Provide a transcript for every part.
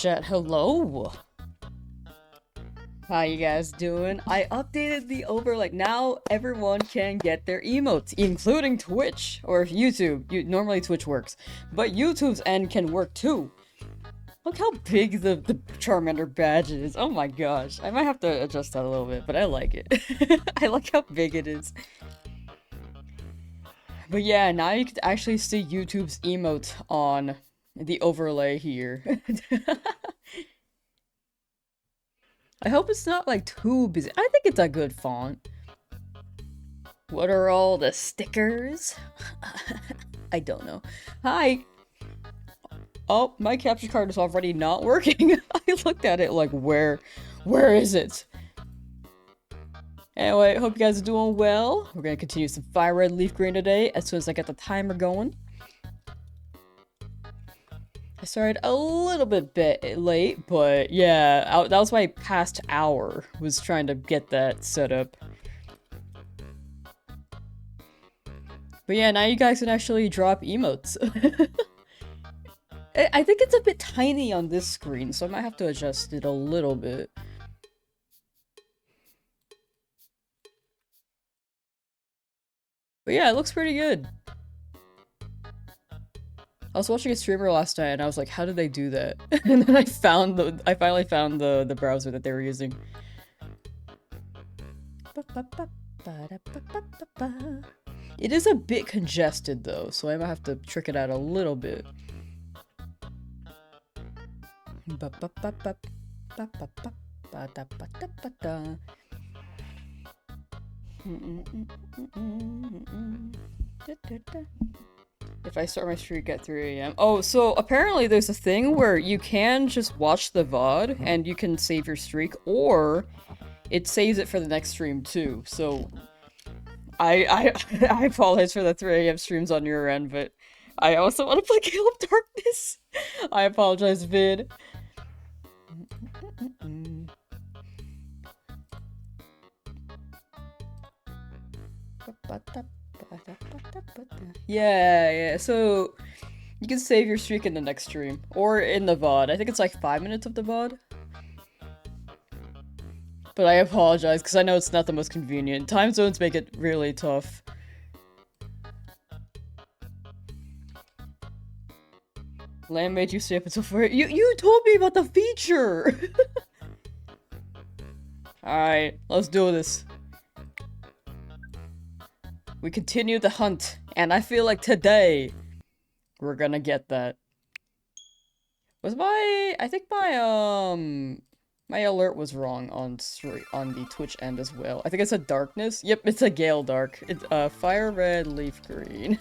chat. Hello. How you guys doing? I updated the overlay. Now everyone can get their emotes, including Twitch or YouTube. Normally Twitch works, but YouTube's end can work too. Look how big the Charmander badge is. Oh my gosh. I might have to adjust that a little bit, but I like it. I like how big it is. But yeah, now you can actually see YouTube's emote on the overlay here. I hope it's not like too busy. I think it's a good font. What are all the stickers? I don't know. Hi! Oh, my capture card is already not working. I looked at it like, where is it? Anyway, hope you guys are doing well. We're gonna continue some Fire Red Leaf Green today as soon as I get the timer going. I started a little bit late, but yeah, that was my past hour, was trying to get that set up. But yeah, now you guys can actually drop emotes. I think it's a bit tiny on this screen, so I might have to adjust it a little bit. But yeah, it looks pretty good. I was watching a streamer last night and I was like, how did they do that? And then I finally found the browser that they were using. It is a bit congested though, so I might have to trick it out a little bit. If I start my streak at 3 AM. Oh, so apparently there's a thing where you can just watch the VOD and you can save your streak, or it saves it for the next stream too. So I apologize for the 3 AM streams on your end, but I also want to play Gale of Darkness. I apologize, vid. Yeah, so you can save your streak in the next stream, or in the VOD. I think it's like 5 minutes of the VOD. But I apologize, because I know it's not the most convenient. Time zones make it really tough. Lamb made you stay up until 4. You told me about the feature! Alright, let's do this. We continue the hunt, and I feel like today we're gonna get that. I think my alert was wrong on the Twitch end as well. I think it said darkness. Yep, it's a Gale Dark. It's Fire Red Leaf Green.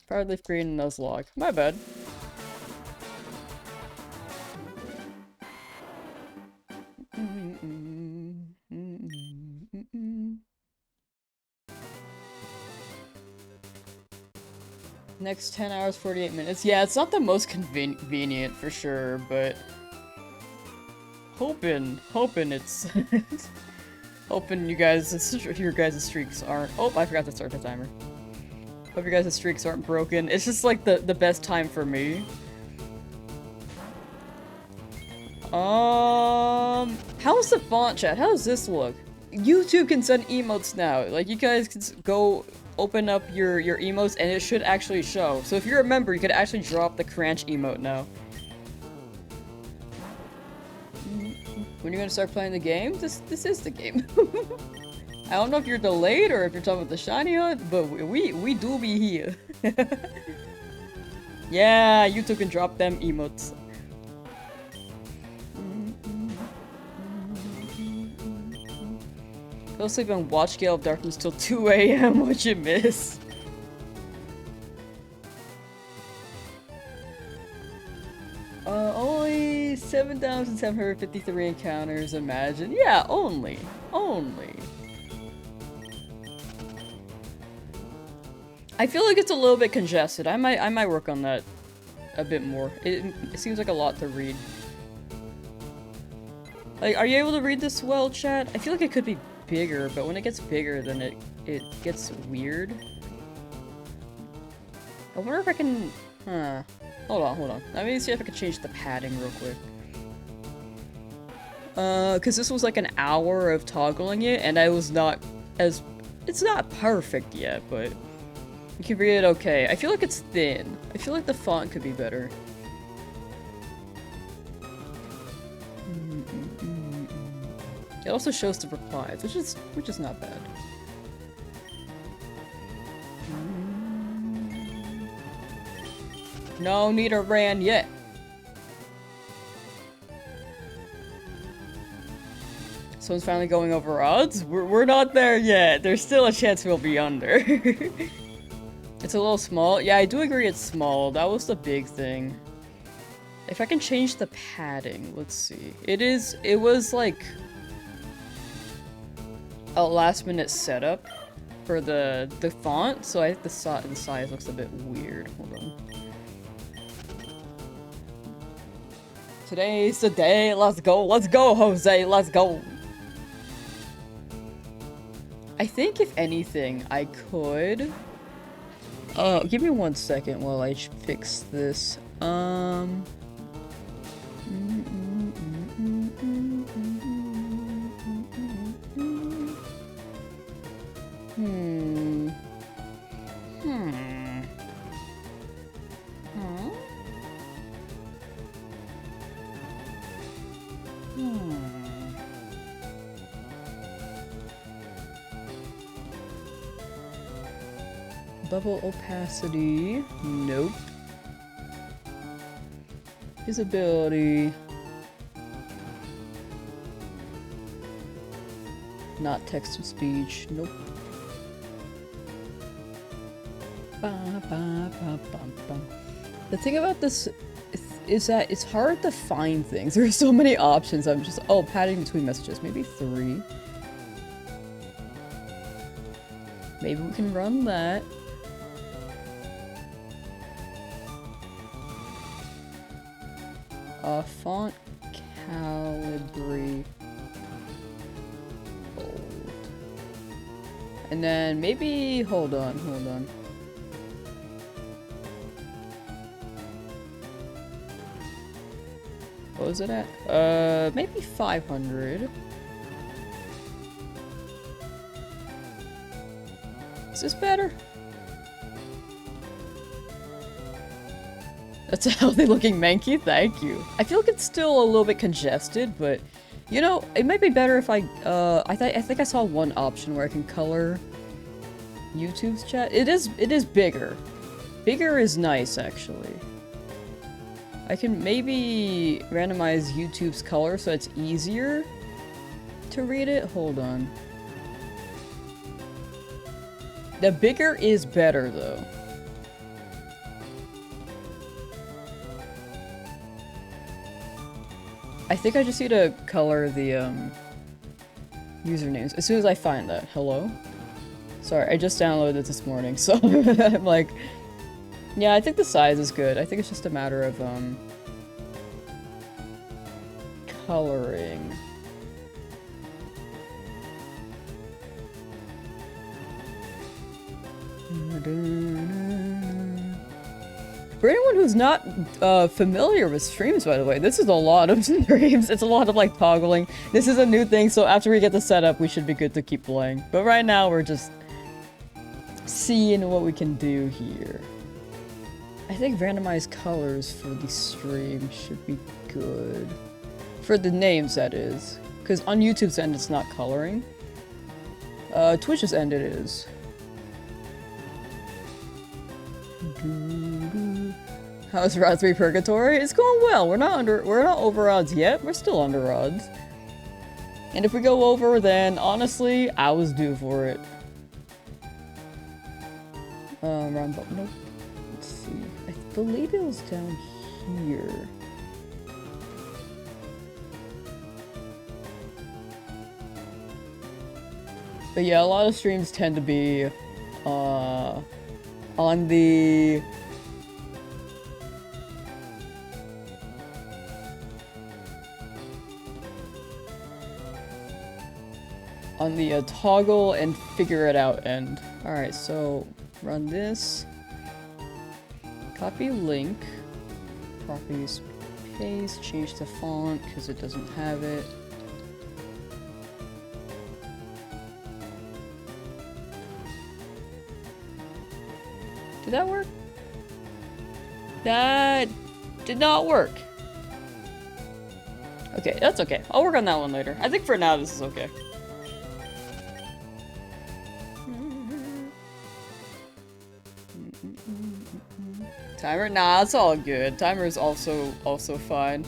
Fire Red Leaf Green Nuzlocke. My bad. Next 10 hours, 48 minutes. Yeah, it's not the most convenient for sure, but hoping it's hoping your guys' streaks aren't. Oh, I forgot to start the timer. Hope your guys' streaks aren't broken. It's just like the best time for me. How's the font, chat? How does this look? YouTube can send emotes now. Like, you guys can go open up your emotes and it should actually show. So if you're a member, you could actually drop the Cranch emote now. When you're gonna start playing the game? This is the game. I don't know if you're delayed or if you're talking about the shiny hunt, but we do be here. Yeah, YouTube can drop them emotes. Go sleep and watch Gale of Darkness till 2 AM. What'd you miss? Only 7,753 encounters, imagine. Yeah, only. I feel like it's a little bit congested. I might work on that a bit more. It seems like a lot to read. Like, are you able to read this well, chat? I feel like it could be bigger, but when it gets bigger, then it gets weird. I wonder if I can... Huh. Hold on, hold on. Let me see if I can change the padding real quick. Cause this was like an hour of toggling it, and I was not as... It's not perfect yet, but... You can read it okay. I feel like it's thin. I feel like the font could be better. It also shows the replies, which is not bad. No need a ran yet. Someone's finally going over odds? We're not there yet. There's still a chance we'll be under. It's a little small. Yeah, I do agree it's small. That was the big thing. If I can change the padding, let's see. It was like a last minute setup for the font, so I think the size looks a bit weird. Hold on. Today's the day. Let's go, Jose. Let's go. I think if anything, I could. Give me 1 second while I fix this. Level opacity. Nope. Visibility. Not text to speech. Nope. The thing about this is that it's hard to find things. There are so many options. I'm just, oh, padding between messages. Maybe 3. Maybe we can run that. Font calibrate bold. And then maybe, hold on. What was it at? Maybe 500. Is this better? That's a healthy looking Mankey, thank you. I feel like it's still a little bit congested, but you know, it might be better if I think I saw one option where I can color YouTube's chat. It is bigger. Bigger is nice, actually. I can maybe randomize YouTube's color so it's easier to read it. Hold on. The bigger is better, though. I think I just need to color the, usernames as soon as I find that. Hello? Sorry, I just downloaded it this morning, so I'm like... Yeah, I think the size is good. I think it's just a matter of, coloring. For anyone who's not familiar with streams, by the way, this is a lot of streams. It's a lot of, like, toggling. This is a new thing, so after we get the setup, we should be good to keep playing. But right now, we're just seeing what we can do here. I think randomized colors for the stream should be good. For the names, that is. Because on YouTube's end, it's not coloring. Twitch's end, it is. How's Route 3 Purgatory? It's going well. We're not over odds yet. We're still under odds. And if we go over, then honestly, I was due for it. Round button. Nope. Let's see. I believe it was down here. But yeah, a lot of streams tend to be on the toggle and figure it out end. Alright, so run this. Copy link. Properties paste, change the font because it doesn't have it. Did that work? That did not work. Okay, that's okay. I'll work on that one later. I think for now this is okay. Timer? Nah, it's all good. Timer is also fine.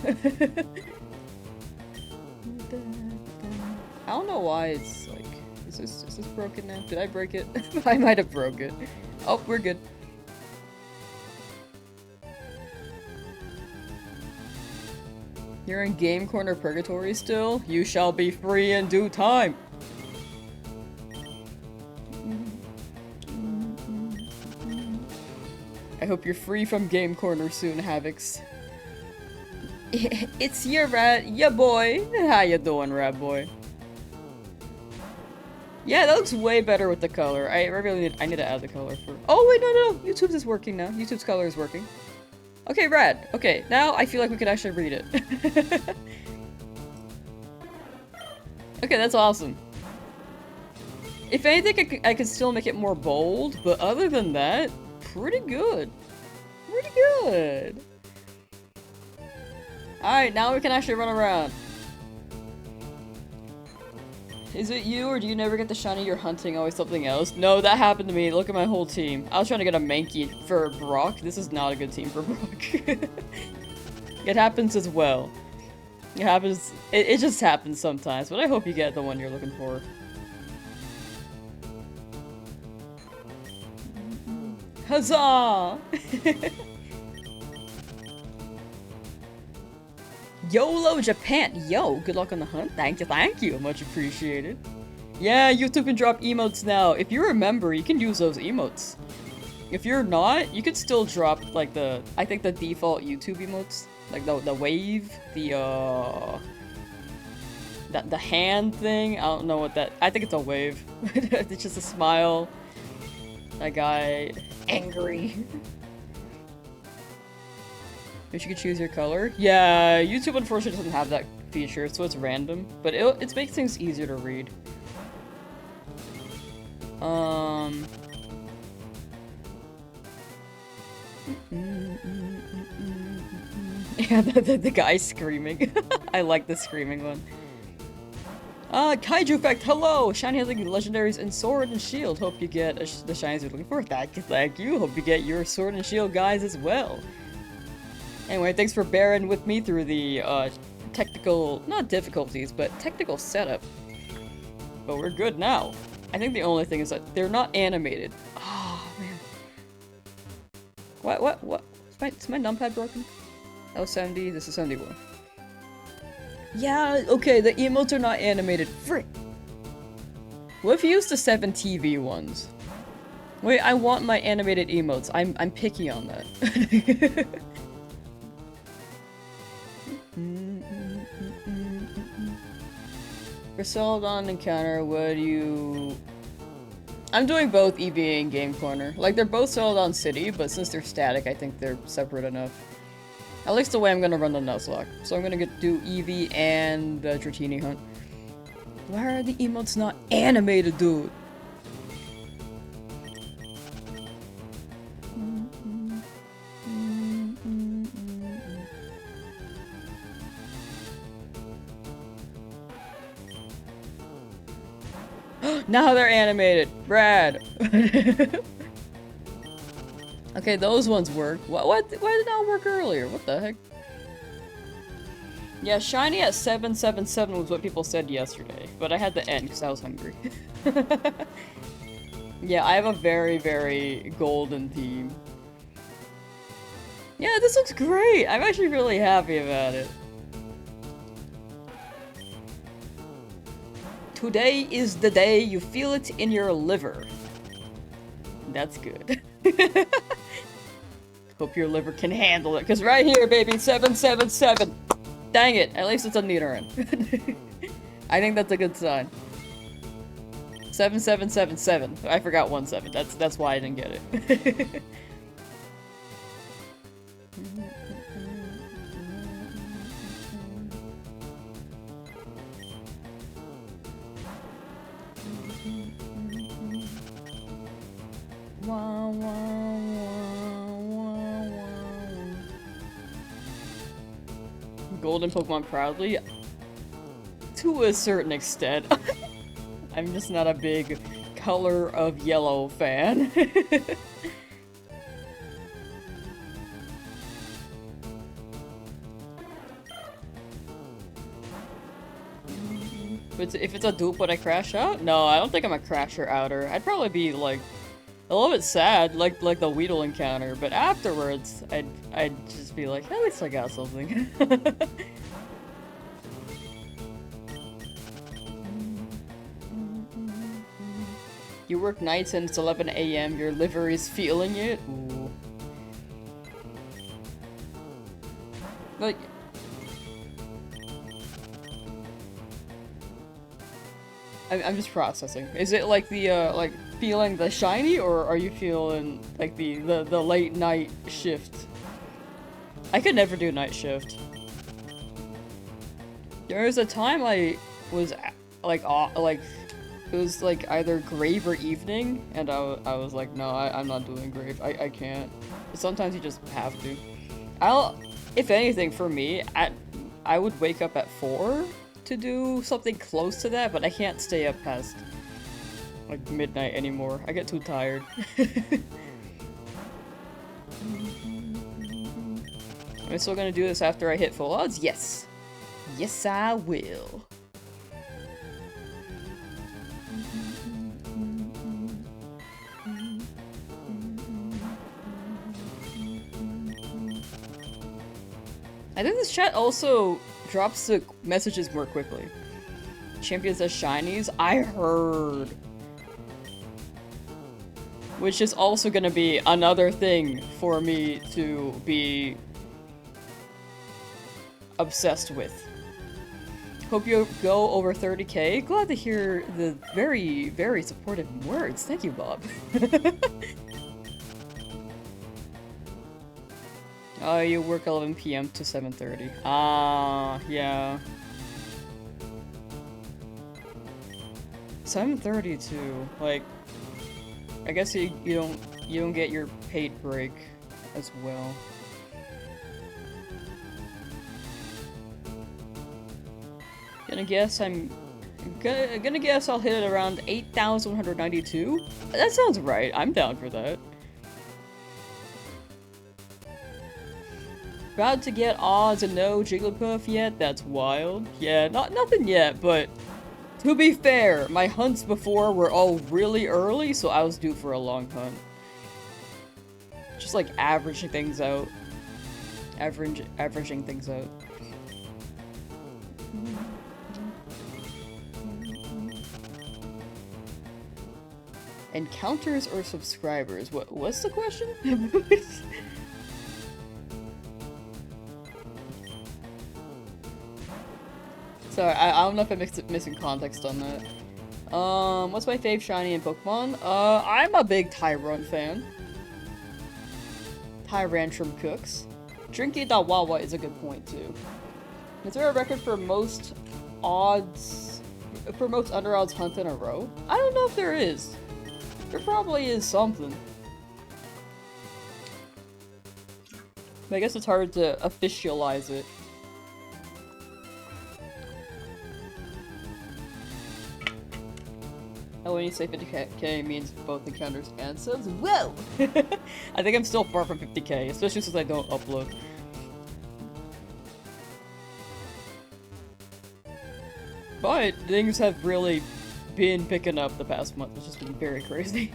I don't know why it's like... Is this broken now? Did I break it? I might have broke it. Oh, we're good. You're in Game Corner Purgatory still? You shall be free in due time! I hope you're free from Game Corner soon, Havocs. It's your rat, ya boy! How you doing, rat boy? Yeah, that looks way better with the color. I need to add the color for- Oh wait, no! YouTube's is working now. YouTube's color is working. Okay, rad. Okay, now I feel like we can actually read it. Okay, that's awesome. If anything, I could still make it more bold, but other than that, pretty good. Pretty good. Alright, now we can actually run around. Is it you, or do you never get the shiny you're hunting, always something else? No, that happened to me. Look at my whole team. I was trying to get a Mankey for Brock. This is not a good team for Brock. It happens as well. It happens- it just happens sometimes, but I hope you get the one you're looking for. Huzzah! YOLO Japan! Yo, good luck on the hunt. Thank you. Much appreciated. Yeah, YouTube can drop emotes now. If you remember, you can use those emotes. If you're not, you could still drop, like, I think the default YouTube emotes. Like, the wave, the hand thing. I don't know what that- I think it's a wave. It's just a smile. That guy... angry. If you could choose your color? Yeah, YouTube unfortunately doesn't have that feature, so it's random. But it makes things easier to read. Yeah, the guy screaming. I like the screaming one. Kaiju Effect, hello! Shiny has like legendaries in Sword and Shield. Hope you get the shinies you're looking for. Thank you. Hope you get your Sword and Shield guys as well. Anyway, thanks for bearing with me through the, technical, not difficulties, but technical setup. But we're good now. I think the only thing is that they're not animated. Oh, man. What? Is my numpad broken? Oh, 70, this is 71. Yeah, okay, the emotes are not animated. Frick! What if you use the 7TV ones? Wait, I want my animated emotes. I'm picky on that. For Celadon encounter, would you... I'm doing both EVA and Game Corner. Like, they're both Celadon City, but since they're static, I think they're separate enough. At least the way I'm gonna run the Nuzlocke. So I'm gonna do Eevee and the Dratini hunt. Why are the emotes not animated, dude? Now they're animated! Brad! Okay, those ones work. Why did it not work earlier? What the heck? Yeah, shiny at 777 was what people said yesterday, but I had to end because I was hungry. Yeah, I have a very, very golden team. Yeah, this looks great! I'm actually really happy about it. Today is the day you feel it in your liver. That's good. Hope your liver can handle it, because right here, baby, 777. Dang it, at least it's a Nidoran. I think that's a good sign. 7777. I forgot 17. That's why I didn't get it. Golden Pokemon proudly. To a certain extent. I'm just not a big color of yellow fan. If it's a dupe, would I crash out? No, I don't think I'm a crasher outer. I'd probably be like a little bit sad, like the Weedle encounter, but afterwards, I'd just be like, at least I got something. You work nights and it's 11 AM, your liver is feeling it? Ooh. Like... I'm just processing. Is it like the, like, feeling the shiny, or are you feeling, like, the late night shift? I could never do night shift. There was a time I was, like, it was, like, either grave or evening, and I was like, no, I'm not doing grave. I can't. But sometimes you just have to. If anything, for me, I would wake up at 4 to do something close to that, but I can't stay up past, like, midnight anymore. I get too tired. Am I still gonna do this after I hit full odds? Yes! Yes, I will. I think this chat also drops the messages more quickly. Champions as shinies? I heard. Which is also gonna be another thing for me to be obsessed with. Hope you go over 30k. Glad to hear the very, very supportive words. Thank you, Bob. Oh, you work 11 PM to 7:30. Ah, yeah. 7:30 too. Like, I guess you don't get your paid break as well. Gonna guess gonna guess I'll hit it around 8,192. That sounds right. I'm down for that. About to get odds and no Jigglypuff yet? That's wild. Yeah, nothing yet, but to be fair, my hunts before were all really early, so I was due for a long hunt. Just like averaging things out. Averaging things out. Encounters or subscribers? What's the question? Sorry, I don't know if I'm missing context on that. What's my fave shiny in Pokemon? I'm a big Tyrant fan. Tyrantrum cooks. Drinky da Wawa is a good point too. Is there a record for most odds, for most under odds hunt in a row? I don't know if there is. There probably is something. But I guess it's hard to officialize it. Oh, when you say 50k it means both encounters and subs? Whoa! I think I'm still far from 50k, especially since I don't upload. But things have really been picking up the past month, which has been very crazy.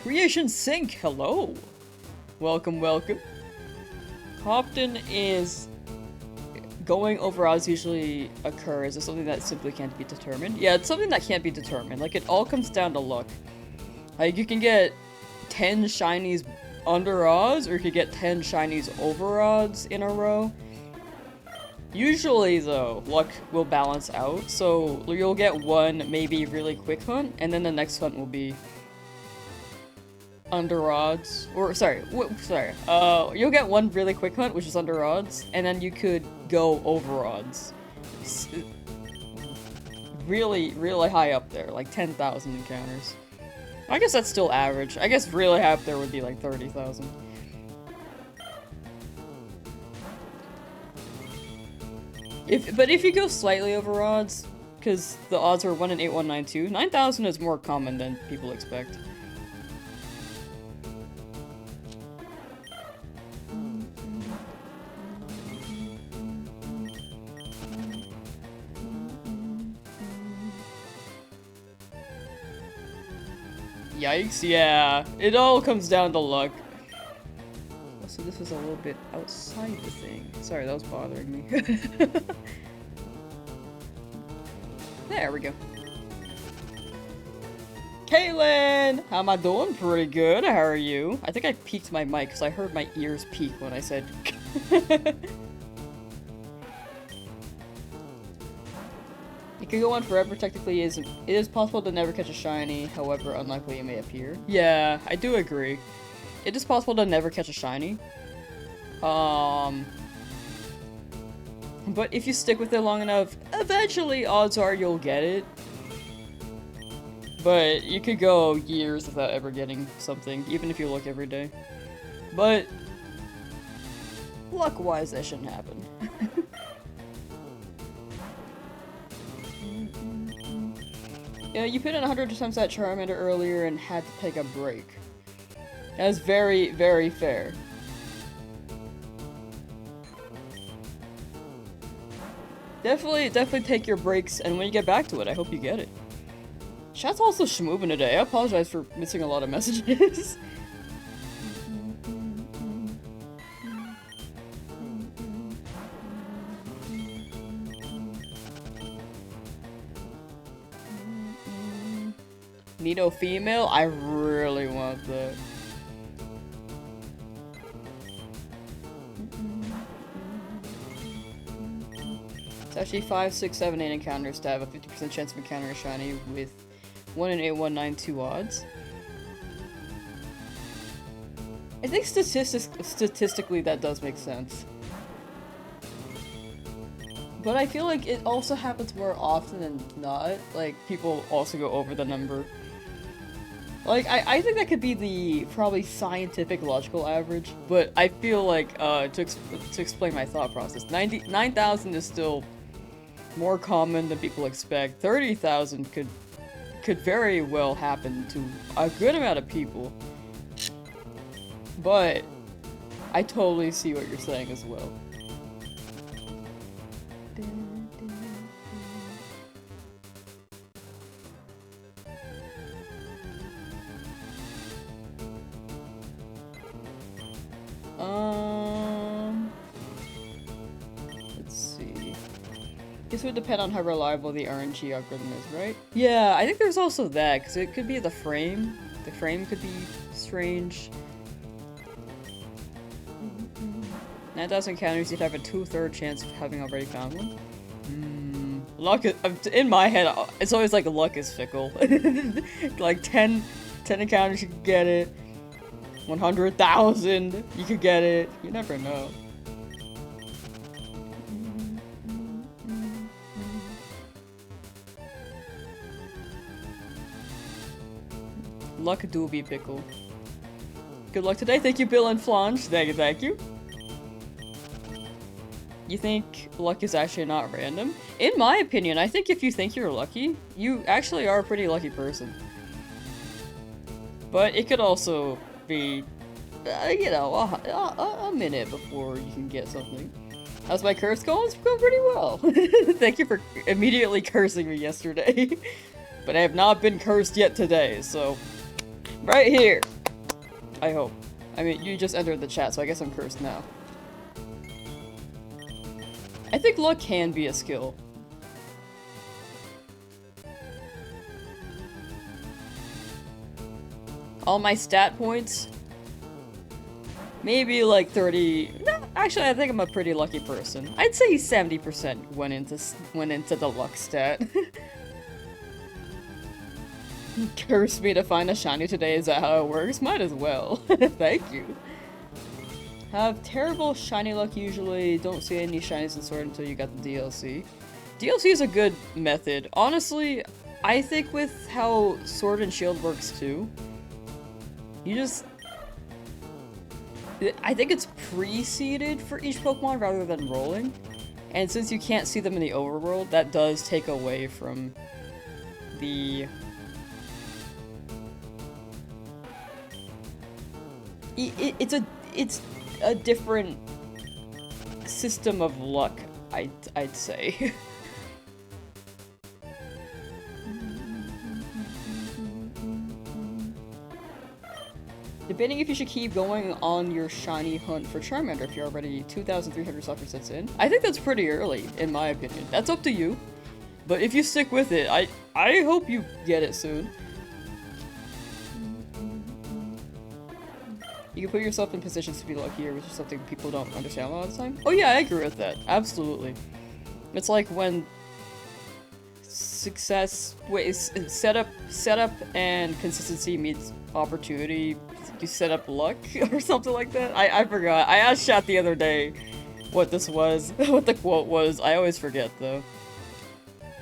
Creation Sync, hello! Welcome, welcome. Often is going over odds usually occurs as something that simply can't be determined. Yeah, it's something that can't be determined. Like, it all comes down to luck. Like, you can get 10 shinies under odds, or you could get 10 shinies over odds in a row. Usually, though, luck will balance out, so you'll get one maybe really quick hunt, and then the next hunt will be under odds, or you'll get one really quick hunt, which is under odds, and then you could go over odds. really, really high up there, like 10,000 encounters. I guess that's still average. I guess really high up there would be like 30,000. But if you go slightly over odds, because the odds are 1 in 8192, 9,000 is more common than people expect. Yikes, yeah. It all comes down to luck. So this is a little bit outside the thing. Sorry, that was bothering me. There we go. Caitlin! How am I doing? Pretty good. How are you? I think I peaked my mic because I heard my ears peak when I said... It can go on forever, technically. It is possible to never catch a shiny, however unlikely it may appear. Yeah, I do agree. It is possible to never catch a shiny. But if you stick with it long enough, eventually odds are you'll get it. But you could go years without ever getting something, even if you look every day. But luck-wise, that shouldn't happen. Yeah, you put in 100 times that Charmander earlier and had to take a break. That's very, very fair. Definitely take your breaks, and when you get back to it, I hope you get it. Chat's also schmoovin' today. I apologize for missing a lot of messages. Nito female? I really want that. It's actually 5, 6, 7, 8 encounters to have a 50% chance of encountering a shiny with 1 in 8192 odds. I think statistically that does make sense. But I feel like it also happens more often than not. Like, people also go over the number. Like, I think that could be the probably scientific logical average, but I feel like, to explain my thought process, 9,000 is still more common than people expect. 30,000 could very well happen to a good amount of people. But I totally see what you're saying as well. Let's see. Guess it would depend on how reliable the RNG algorithm is, right? Yeah, I think there's also that, because it could be the frame. The frame could be strange. 9,000 encounters, you'd have a 2/3 chance of having already found one. Luck is, in my head, it's always like luck is fickle. Like 10 encounters, you could get it. 100,000, you could get it. You never know. Luck do be pickle. Good luck today. Thank you, Bill and Flange. Thank you. You think luck is actually not random? In my opinion, I think if you think you're lucky, you actually are a pretty lucky person. But it could also be, you know, a minute before you can get something. How's my curse going? It's going pretty well. Thank you for immediately cursing me yesterday. But I have not been cursed yet today, so... Right here! I hope. I mean, you just entered the chat, so I guess I'm cursed now. I think luck can be a skill. All my stat points? Maybe like 30... No, actually, I think I'm a pretty lucky person. I'd say 70% went into the luck stat. Curse me to find a shiny today, is that how it works? Might as well. Thank you. Have terrible shiny luck usually. Don't see any shinies in Sword until you got the DLC. DLC is a good method. Honestly, I think with how Sword and Shield works too, you just... I think it's pre-seeded for each Pokemon rather than rolling. And since you can't see them in the overworld, that does take away from the... It's a different system of luck, I'd say. Debating if you should keep going on your shiny hunt for Charmander if you're already 2,300 sets in. I think that's pretty early, in my opinion. That's up to you. But if you stick with it, I hope you get it soon. You can put yourself in positions to be luckier, which is something people don't understand a lot of the time. Oh yeah, I agree with that. Absolutely. It's like when setup and consistency meets opportunity, you set up luck or something like that. I forgot. I asked chat the other day what this was, what the quote was. I always forget though.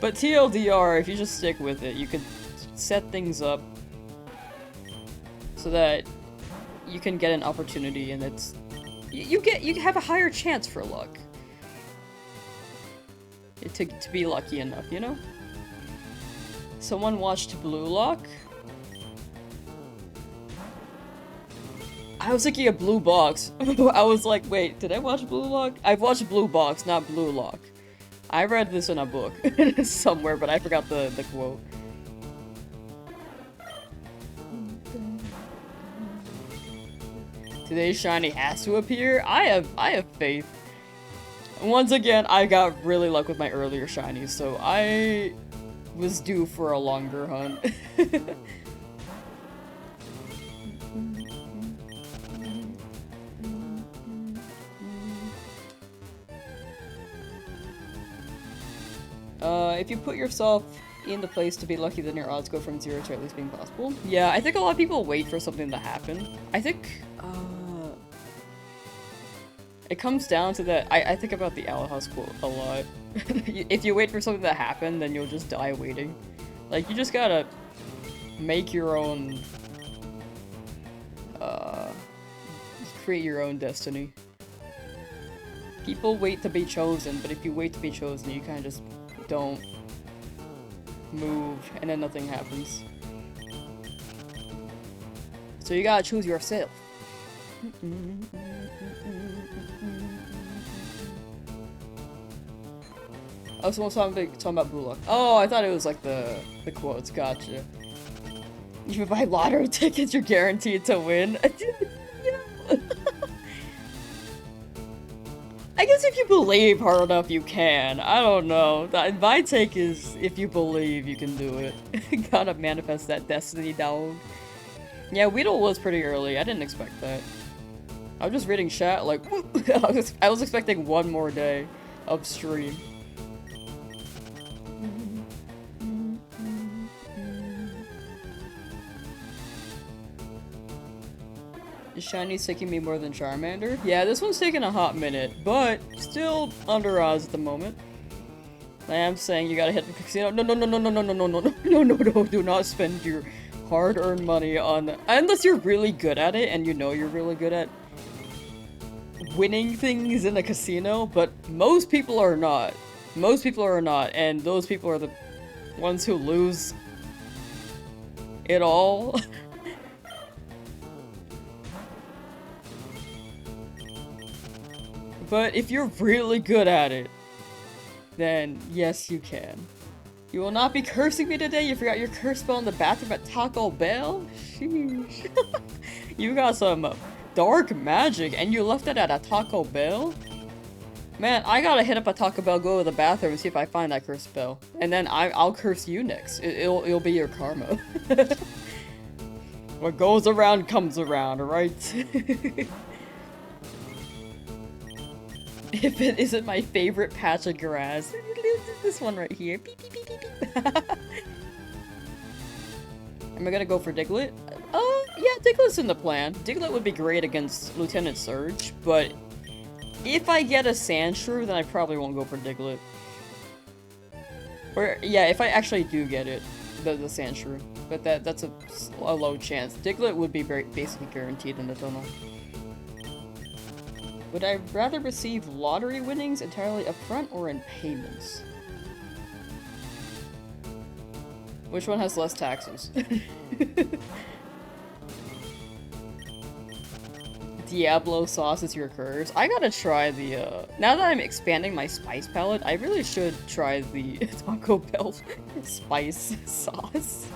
But TLDR, if you just stick with it, you can set things up so that you can get an opportunity, and it's you have a higher chance for luck. To be lucky enough, you know? Someone watched Blue Lock? I was thinking of Blue Box. I was like, wait, did I watch Blue Lock? I've watched Blue Box, not Blue Lock. I read this in a book somewhere, but I forgot the quote. Today's shiny has to appear? I have faith. Once again, I got really lucky with my earlier shinies, so I was due for a longer hunt. If you put yourself in the place to be lucky, then your odds go from 0 to at least being possible. Yeah, I think a lot of people wait for something to happen. I think, it comes down to that. I think about the Owl House quote a lot. If you wait for something to happen, then you'll just die waiting. Like, you just gotta make your own, create your own destiny. People wait to be chosen, but if you wait to be chosen, you kinda just don't move, and then nothing happens. So you gotta choose yourself. I was talking about Blue Lock. Oh, I thought it was like the quotes. Gotcha. If you buy lottery tickets, you're guaranteed to win. I guess if you believe hard enough, you can. I don't know. My take is, if you believe, you can do it. Gotta manifest that destiny down. Yeah, Weedle was pretty early. I didn't expect that. I was just reading chat like, I was expecting one more day of stream. Is Shiny's taking me more than Charmander? Yeah, this one's taking a hot minute, but still under odds at the moment. I am saying you gotta hit the casino. No, do not spend your hard-earned money on... Unless you're really good at it, and you know you're really good at winning things in a casino, but most people are not. Most people are not, and those people are the ones who lose it all. But if you're really good at it, then yes, you can. You will not be cursing me today. You forgot your curse spell in the bathroom at Taco Bell? Sheesh. You got some dark magic and you left it at a Taco Bell? Man, I gotta hit up a Taco Bell, go to the bathroom and see if I find that curse spell. And then I'll curse you next. It'll be your karma. What goes around comes around, alright? If it isn't my favorite patch of grass. This one right here. Beep, beep, beep, beep, beep. Am I gonna go for Diglett? Yeah, Diglett's in the plan. Diglett would be great against Lieutenant Surge, but if I get a Sandshrew, then I probably won't go for Diglett. Or, yeah, if I actually do get it, the sand shrew. But that's a low chance. Diglett would be basically guaranteed in the tunnel. Would I rather receive lottery winnings entirely upfront or in payments? Which one has less taxes? Diablo sauce is your curse. I gotta try the, now that I'm expanding my spice palette, I really should try the Taco Bell spice sauce.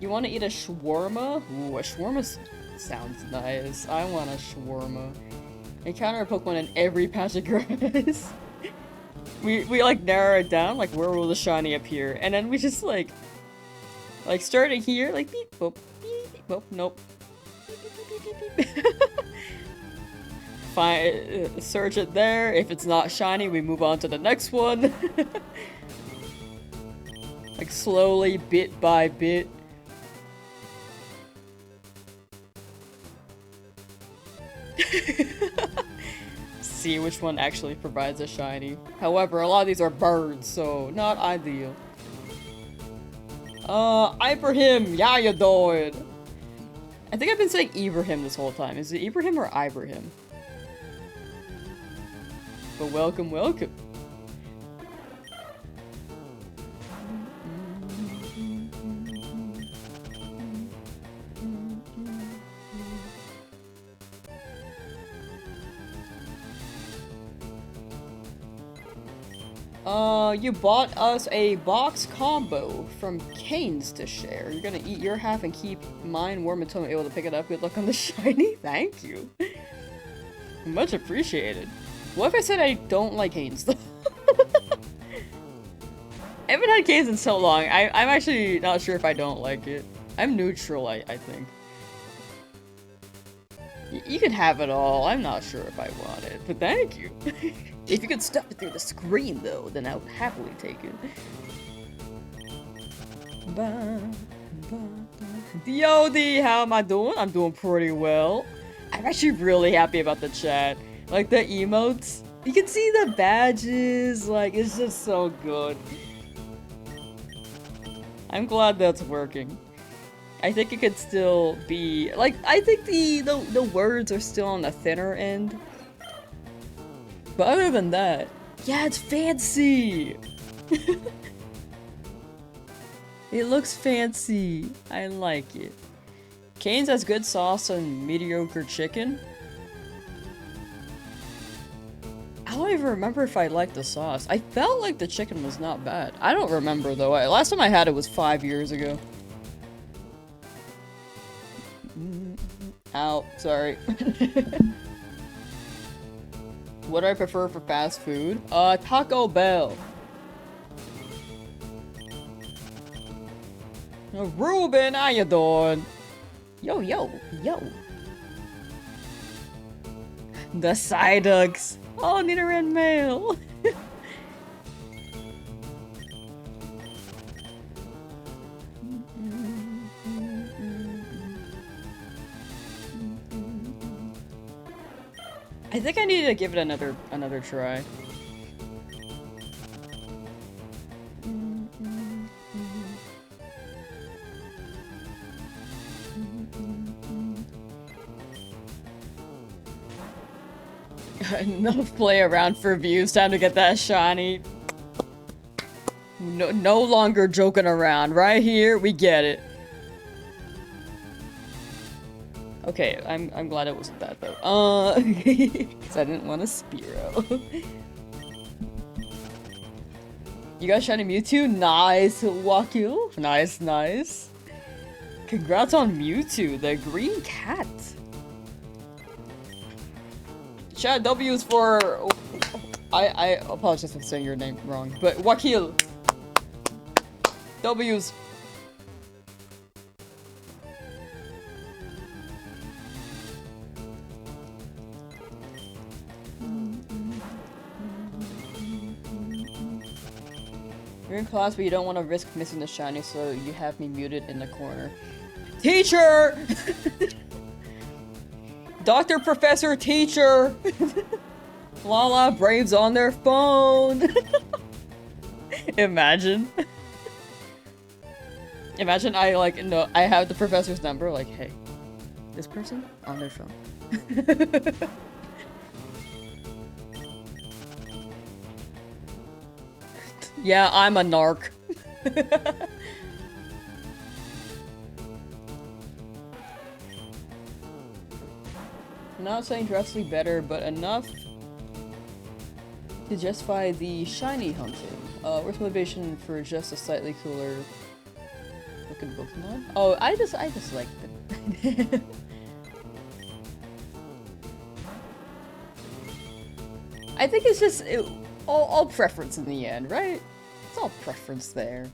You want to eat a shawarma? Ooh, a shawarma sounds nice. I want a shawarma. Encounter a Pokemon in every patch of grass. we like narrow it down, like where will the shiny appear? And then we just like starting here, like beep boop. Nope, nope. Fine, search it there. If it's not shiny, we move on to the next one. Like slowly, bit by bit. See which one actually provides a shiny. However, a lot of these are birds, so not ideal. Ibrahim, yeah, you doing? I think I've been saying Ibrahim this whole time. Is it Ibrahim or Ibrahim? But welcome, welcome. You bought us a box combo from Cane's to share. You're gonna eat your half and keep mine warm until I'm able to pick it up. Good luck on the shiny. Thank you. Much appreciated. What if I said I don't like Cane's though? I haven't had Cane's in so long. I'm actually not sure if I don't like it. I'm neutral, I think. You can have it all. I'm not sure if I want it, but thank you. If you could stuff it through the screen, though, then I would happily take it. DOD, how am I doing? I'm doing pretty well. I'm actually really happy about the chat. Like, the emotes. You can see the badges. Like, it's just so good. I'm glad that's working. I think it could still be... Like, I think the words are still on the thinner end. But other than that, yeah, it's fancy! It looks fancy. I like it. Cane's has good sauce and mediocre chicken. I don't even remember if I liked the sauce. I felt like the chicken was not bad. I don't remember though. Last time I had it was 5 years ago. Ow, sorry. What do I prefer for fast food? Taco Bell. Ruben, how you doing? Yo, yo, yo. The Psyducks. Oh, Nidoran male. I think I need to give it another try. Enough play around for views. Time to get that shiny. No longer joking around. Right here, we get it. Okay, I'm glad it wasn't that though. Cause I didn't want a Spearow. You got shiny Mewtwo? Nice, Waku. Nice, nice. Congrats on Mewtwo, the green cat. Chat W is for... I apologize for saying your name wrong, but Wakil. W's. You're in class, but you don't want to risk missing the shiny, so you have me muted in the corner. Teacher! Doctor, professor, teacher! Lala Braves on their phone. Imagine. Imagine I like no I have the professor's number like, hey, this person on their phone. Yeah, I'm a narc. Not saying drastically better, but enough to justify the shiny hunting. Where's motivation for just a slightly cooler looking Pokemon? Oh, I just like them. I think it's just all preference in the end, right? It's all preference there.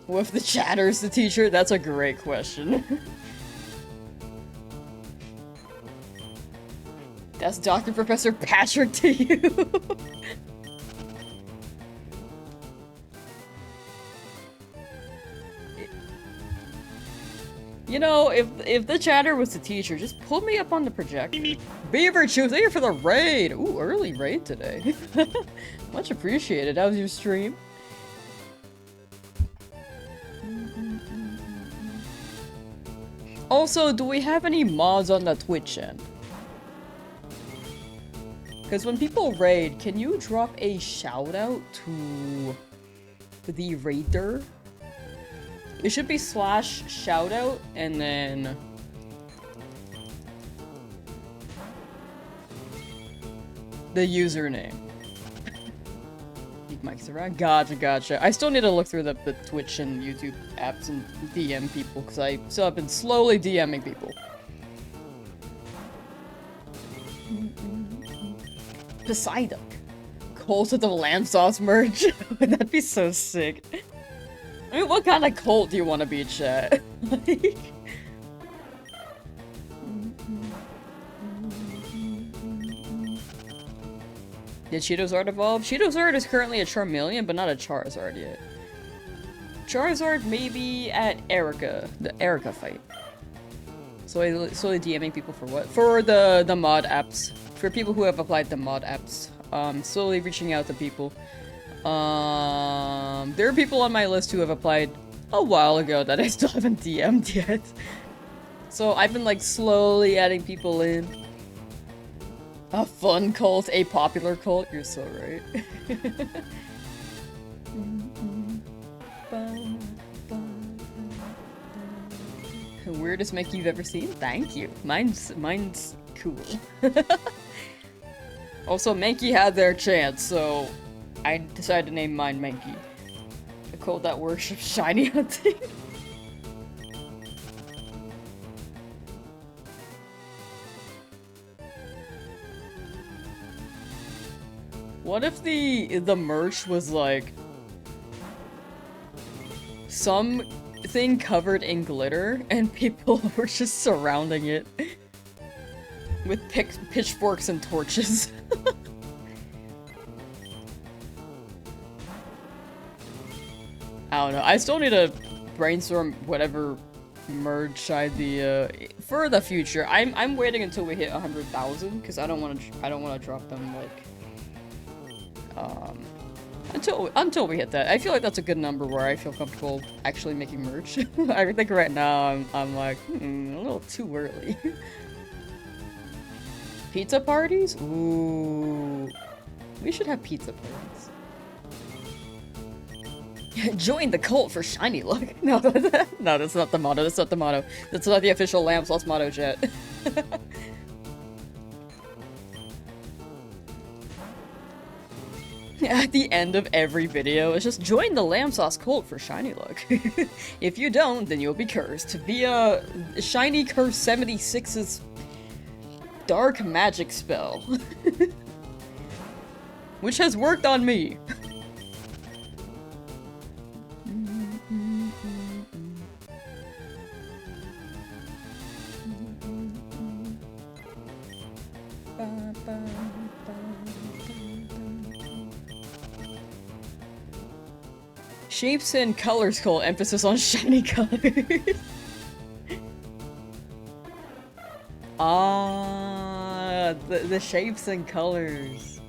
What if the chatter's the teacher? That's a great question. That's Dr. Professor Patrick to you. You know, if the chatter was the teacher, just pull me up on the projector. Beaver Chew, thank you for the raid! Ooh, early raid today. Much appreciated. How was your stream? Also, do we have any mods on the Twitch end? Because when people raid, can you drop a shout out to the raider? It should be /shoutout and then the username. Keep mics around. Gotcha. I still need to look through the Twitch and YouTube apps and DM people because I still have been slowly DMing people. Poseidon. Cult of the Lamsauce merge. That'd be so sick. I mean, what kind of cult do you want to be, chat? Like... Did Charizard evolve? Charizard is currently a Charmeleon, but not a Charizard yet. Charizard maybe at Erica, the Erica fight. Slowly DMing people for what? For the mod apps. For people who have applied the mod apps. Slowly reaching out to people. There are people on my list who have applied a while ago that I still haven't DM'd yet. So I've been like slowly adding people in. A fun cult, a popular cult, you're so right. Weirdest Mankey you've ever seen? Thank you. Mine's cool. Also, Mankey had their chance, so I decided to name mine Mankey. A cult that worships shiny hunting. What if the merch was like something covered in glitter and people were just surrounding it with pitchforks and torches? I don't know. I still need to brainstorm whatever merge for the future. I'm waiting until we hit 100,000 because I don't want to drop them like until we hit that. I feel like that's a good number where I feel comfortable actually making merch. I think right now I'm like a little too early. Pizza parties? Ooh, we should have pizza parties. Join the cult for shiny luck. No, no, that's not the motto. That's not the motto. That's not the official Lamsauce motto, chat. At the end of every video, it's just join the Lamsauce cult for shiny luck. If you don't, then you'll be cursed via Shiny Curse 76's dark magic spell. Which has worked on me. Shapes and colors call emphasis on shiny colors. Ah, the shapes and colors.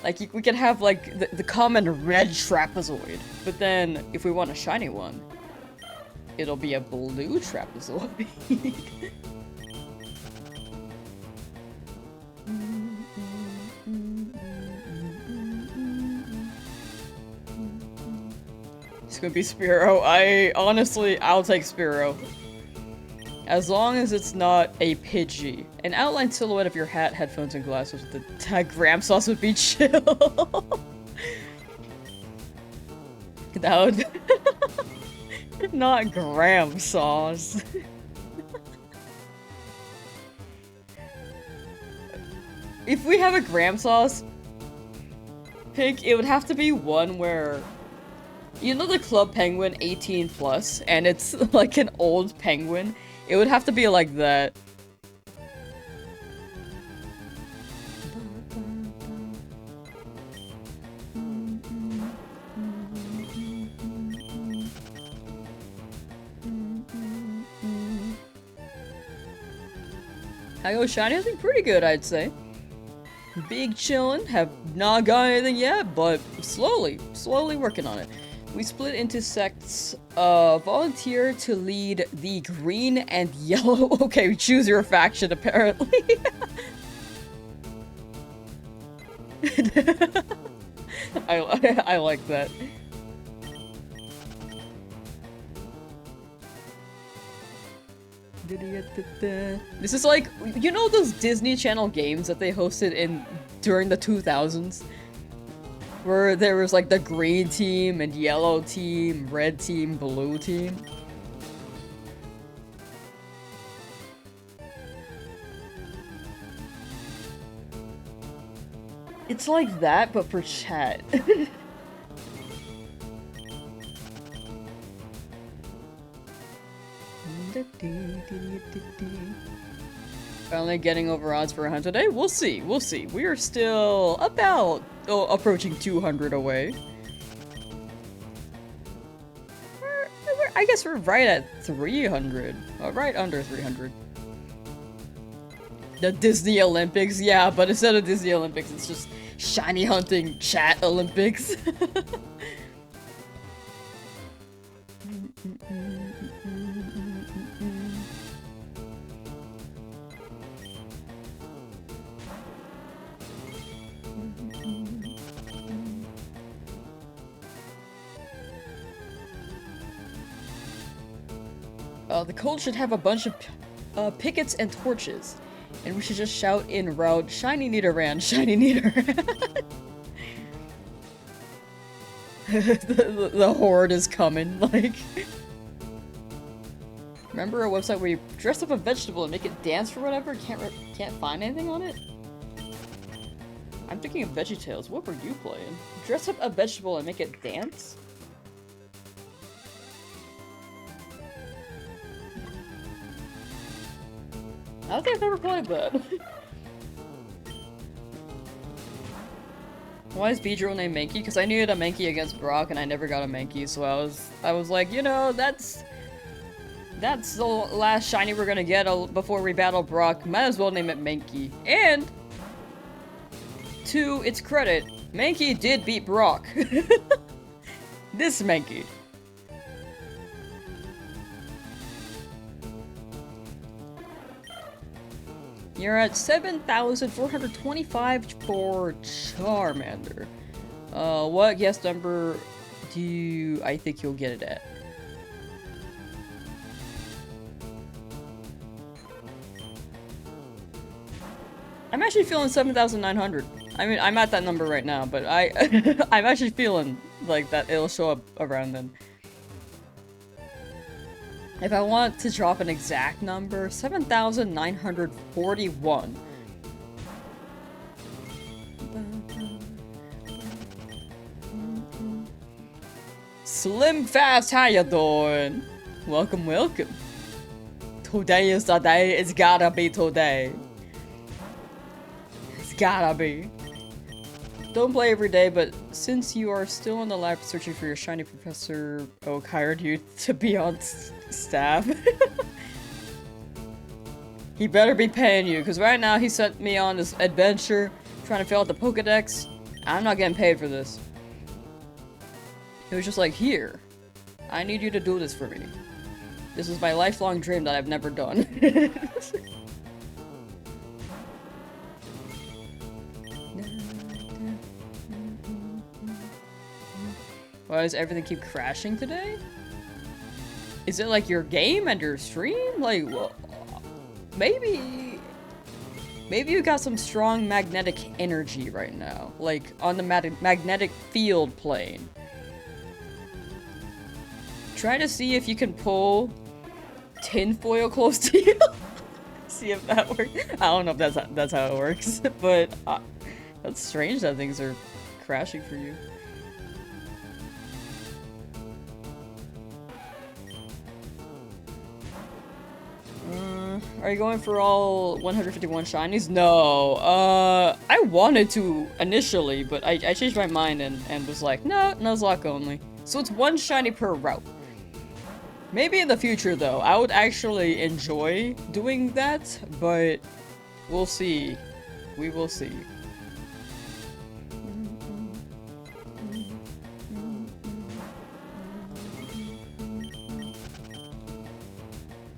Like, we could have, like, the common red trapezoid, but then, if we want a shiny one, it'll be a blue trapezoid. It's gonna be Spearow. I'll take Spearow. As long as it's not a Pidgey. An outline silhouette of your hat, headphones, and glasses with the tag Lamsauce would be chill. That would... Not Lamsauce. If we have a Lamsauce pick, it would have to be one where... You know the Club Penguin 18 plus, and it's like an old penguin? It would have to be like that. Hi-Go Shiny has been pretty good, I'd say. Big chillin', have not got anything yet, but slowly working on it. We split into sects. Volunteer to lead the green and yellow. Okay, choose your faction, apparently. I like that. This is like, you know those Disney Channel games that they hosted during the 2000s? Where there was like the green team and yellow team, red team, blue team. It's like that, but for chat. Finally getting over odds for a 100 today? We'll see, we'll see. We are still about approaching 200 away. I guess we're right at 300. Right under 300. The Disney Olympics, yeah, but instead of Disney Olympics, it's just shiny hunting chat Olympics. The cult should have a bunch of pickets and torches. And we should just shout in route, Shiny Nidoran, Shiny Nidoran. the horde is coming, like. Remember a website where you dress up a vegetable and make it dance for whatever? Can't find anything on it? I'm thinking of VeggieTales. What were you playing? Dress up a vegetable and make it dance? I don't think I've ever played that. Why is Beedrill named Mankey? Because I needed a Mankey against Brock and I never got a Mankey, so I was like, you know, that's the last shiny we're gonna get before we battle Brock. Might as well name it Mankey. And to its credit, Mankey did beat Brock. This Mankey. You're at 7,425 for Charmander. What guess number I think you'll get it at? I'm actually feeling 7,900. I mean, I'm at that number right now, but I'm actually feeling like that it'll show up around then. If I want to drop an exact number, 7,941. Slim Fast, how you doing? Welcome, welcome. Today is the day, it's gotta be today. It's gotta be. Don't play every day, but since you are still in the lab searching for your shiny Professor Oak hired you to be on staff. He better be paying you, because right now he sent me on this adventure trying to fill out the Pokedex. I'm not getting paid for this. It was just like, here, I need you to do this for me. This is my lifelong dream that I've never done. Why does everything keep crashing today? Is it like your game and your stream? Like, well, maybe you got some strong magnetic energy right now. Like, on the magnetic field plane. Try to see if you can pull tinfoil close to you. See if that works. I don't know if that's how it works, but that's strange that things are crashing for you. Are you going for all 151 shinies? No. I wanted to initially, but I changed my mind and was like, no, Nuzlocke only. So it's 1 shiny per route. Maybe in the future, though. I would actually enjoy doing that, but we'll see. We will see.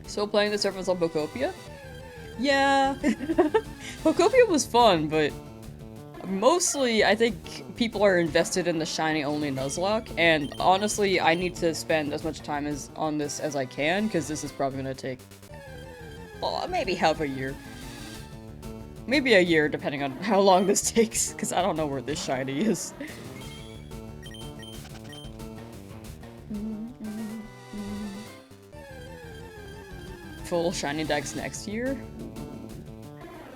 Still playing the servers on Bokopia? Yeah. Bokopia was fun, but mostly I think people are invested in the shiny only Nuzlocke, and honestly I need to spend as much time on this as I can, because this is probably gonna take maybe half a year. Maybe a year, depending on how long this takes, because I don't know where this shiny is. Full shiny dex next year?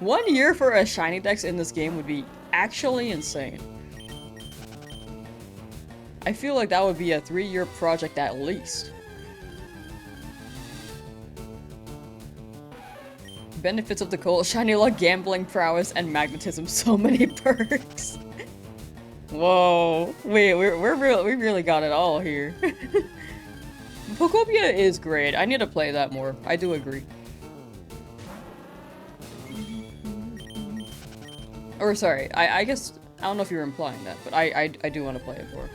1 year for a shiny dex in this game would be actually insane. I feel like that would be a 3-year project at least. Benefits of the cold shiny luck, gambling prowess, and magnetism. So many perks. Whoa. Wait, we really got it all here. Pokopia is great. I need to play that more. I do agree. Or sorry, I guess, I don't know if you're implying that, but I do want to play it more.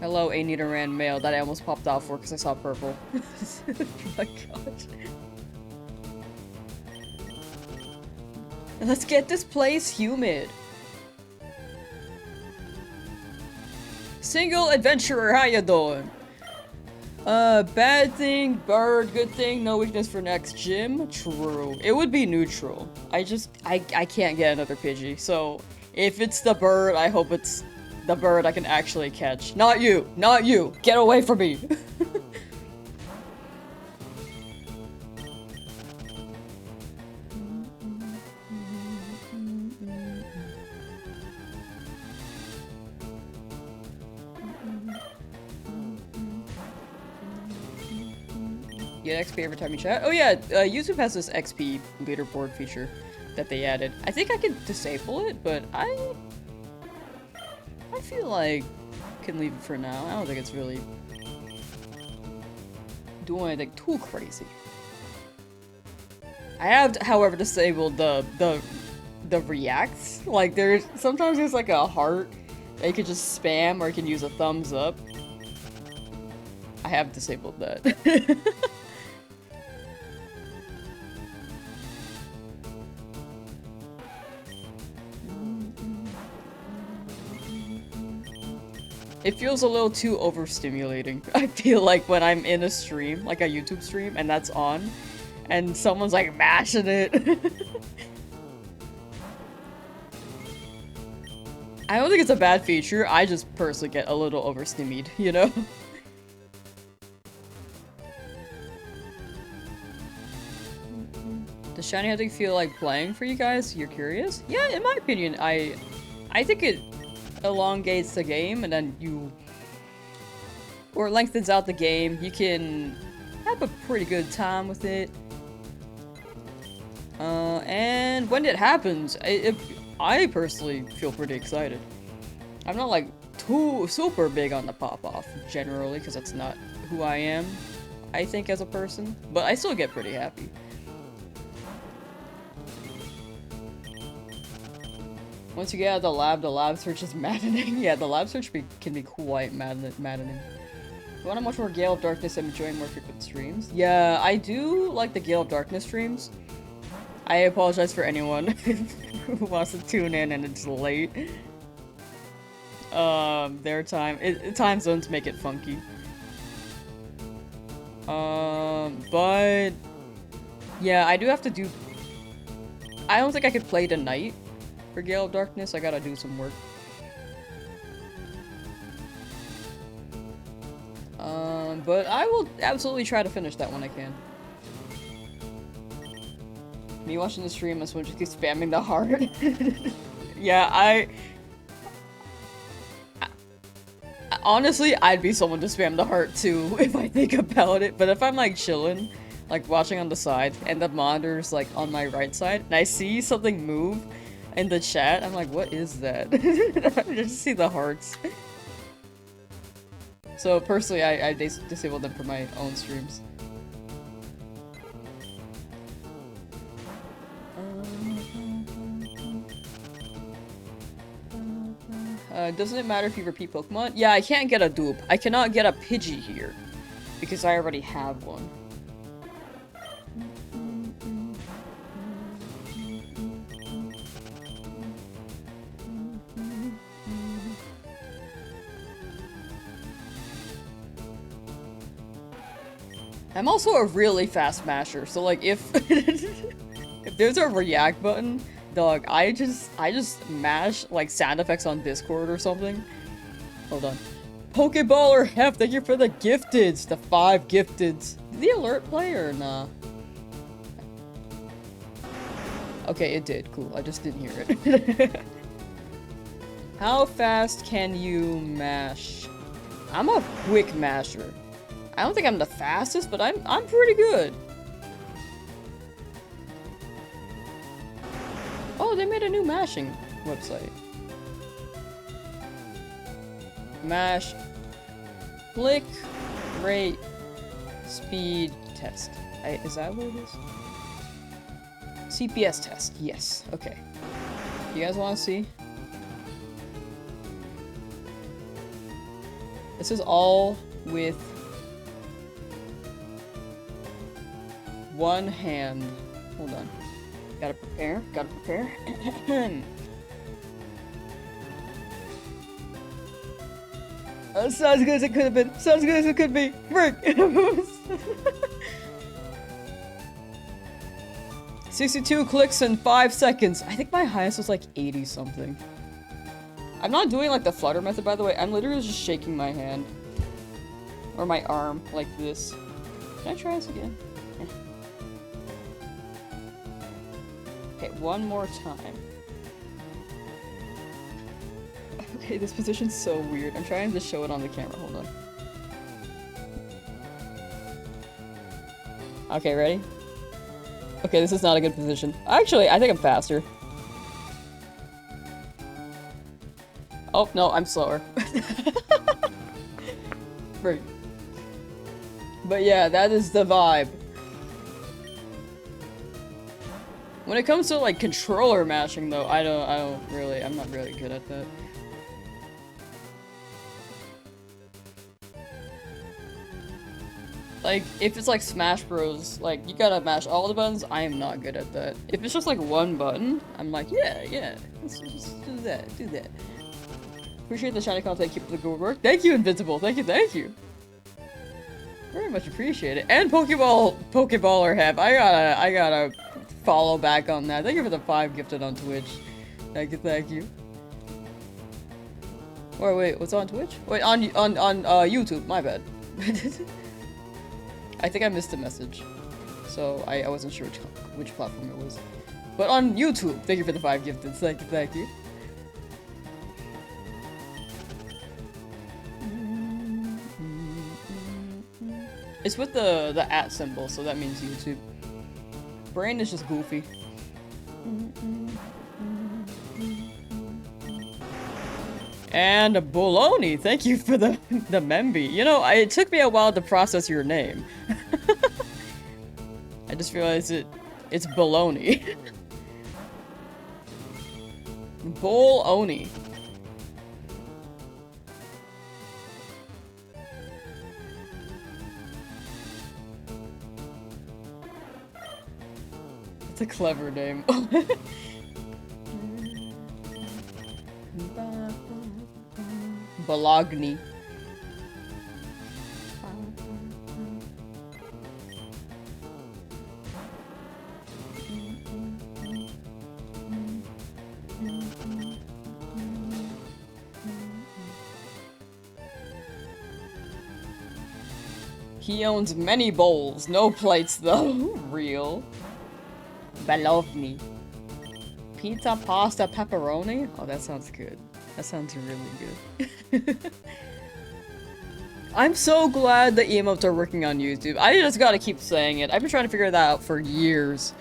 Hello, Anita Rand male that I almost popped out for because I saw purple. Oh my gosh. Let's get this place humid. Single adventurer, how you doing? Bad thing, bird, good thing, no weakness for next gym. True. It would be neutral. I can't get another Pidgey, so if it's the bird, I hope it's the bird I can actually catch. Not you! Not you! Get away from me! Get XP every time you chat. Oh yeah, YouTube has this XP leaderboard feature that they added. I think I could disable it, but I feel like I can leave it for now. I don't think it's really doing anything too crazy. I have, however, disabled the reacts. Like sometimes there's like a heart that you could just spam, or you can use a thumbs up. I have disabled that. It feels a little too overstimulating. I feel like when I'm in a stream, like a YouTube stream, and that's on, and someone's like mashing it. I don't think it's a bad feature, I just personally get a little overstimmied, you know? Does shiny hunting feel like playing for you guys? You're curious? Yeah, in my opinion, I think it elongates the game, and then or lengthens out the game. You can have a pretty good time with it. And when it happens, I personally feel pretty excited. I'm not like too super big on the pop-off generally, because that's not who I am, I think, as a person, but I still get pretty happy. Once you get out of the lab search is maddening. Yeah, the lab search can be quite maddening. You want to watch more Gale of Darkness and enjoy more frequent streams? Yeah, I do like the Gale of Darkness streams. I apologize for anyone who wants to tune in and it's late. Their time zones make it funky. But yeah, I do have to do. I don't think I could play tonight for Gale of Darkness. I gotta do some work. But I will absolutely try to finish that when I can. Me watching the stream, this one just keeps spamming the heart. Yeah, honestly, I'd be someone to spam the heart too, if I think about it. But if I'm like chilling, like watching on the side, and the monitor's like on my right side, and I see something move in the chat, I'm like, what is that? I just see the hearts. So personally, I disable them for my own streams. Doesn't it matter if you repeat Pokemon? Yeah, I can't get a dupe. I cannot get a Pidgey here, because I already have one. I'm also a really fast masher, so like if if there's a react button, dog, I just mash like sound effects on Discord or something. Hold on. Pokeballer Hef, thank you for the gifteds, the 5 gifteds. Did the alert play or nah? Okay, it did. Cool. I just didn't hear it. How fast can you mash? I'm a quick masher. I don't think I'm the fastest, but I'm pretty good. Oh, they made a new mashing website. Mash, click, rate, speed test. Is that what it is? CPS test. Yes. Okay. You guys want to see? This is all with one hand. Hold on. Gotta prepare. Gotta prepare. Sounds good as it could have been. Sounds good as it could be. Frick! 62 clicks in 5 seconds. I think my highest was like 80 something. I'm not doing like the flutter method, by the way. I'm literally just shaking my hand. Or my arm, like this. Can I try this again? Okay, one more time. Okay, this position's so weird. I'm trying to show it on the camera. Hold on. Okay, ready? Okay, this is not a good position. Actually, I think I'm faster. Oh, no, I'm slower. Right. But yeah, that is the vibe. When it comes to like controller mashing though, I'm not really good at that. Like, if it's like Smash Bros, like, you gotta mash all the buttons, I am not good at that. If it's just like one button, I'm like, yeah, let's just do that. Appreciate the shiny content, keep up the good work. Thank you, Invincible, thank you. Very much appreciate it. And Pokeballer Hef, I gotta follow back on that. Thank you for the 5 gifted on Twitch. Thank you. Or wait, what's on Twitch? Wait, on YouTube, my bad. I think I missed a message, so I wasn't sure which platform it was. But on YouTube, thank you for the 5 gifted. Thank you. It's with the @ symbol, so that means YouTube. Brain is just goofy. And bologna, thank you for the Memby. You know, it took me a while to process your name. I just realized it's bologna. Bologna. It's a clever name. Bologna. He owns many bowls, no plates though. Real. Bologna. Pizza, pasta, pepperoni? Oh, that sounds good. That sounds really good. I'm so glad the emotes are working on YouTube. I just gotta keep saying it. I've been trying to figure that out for years.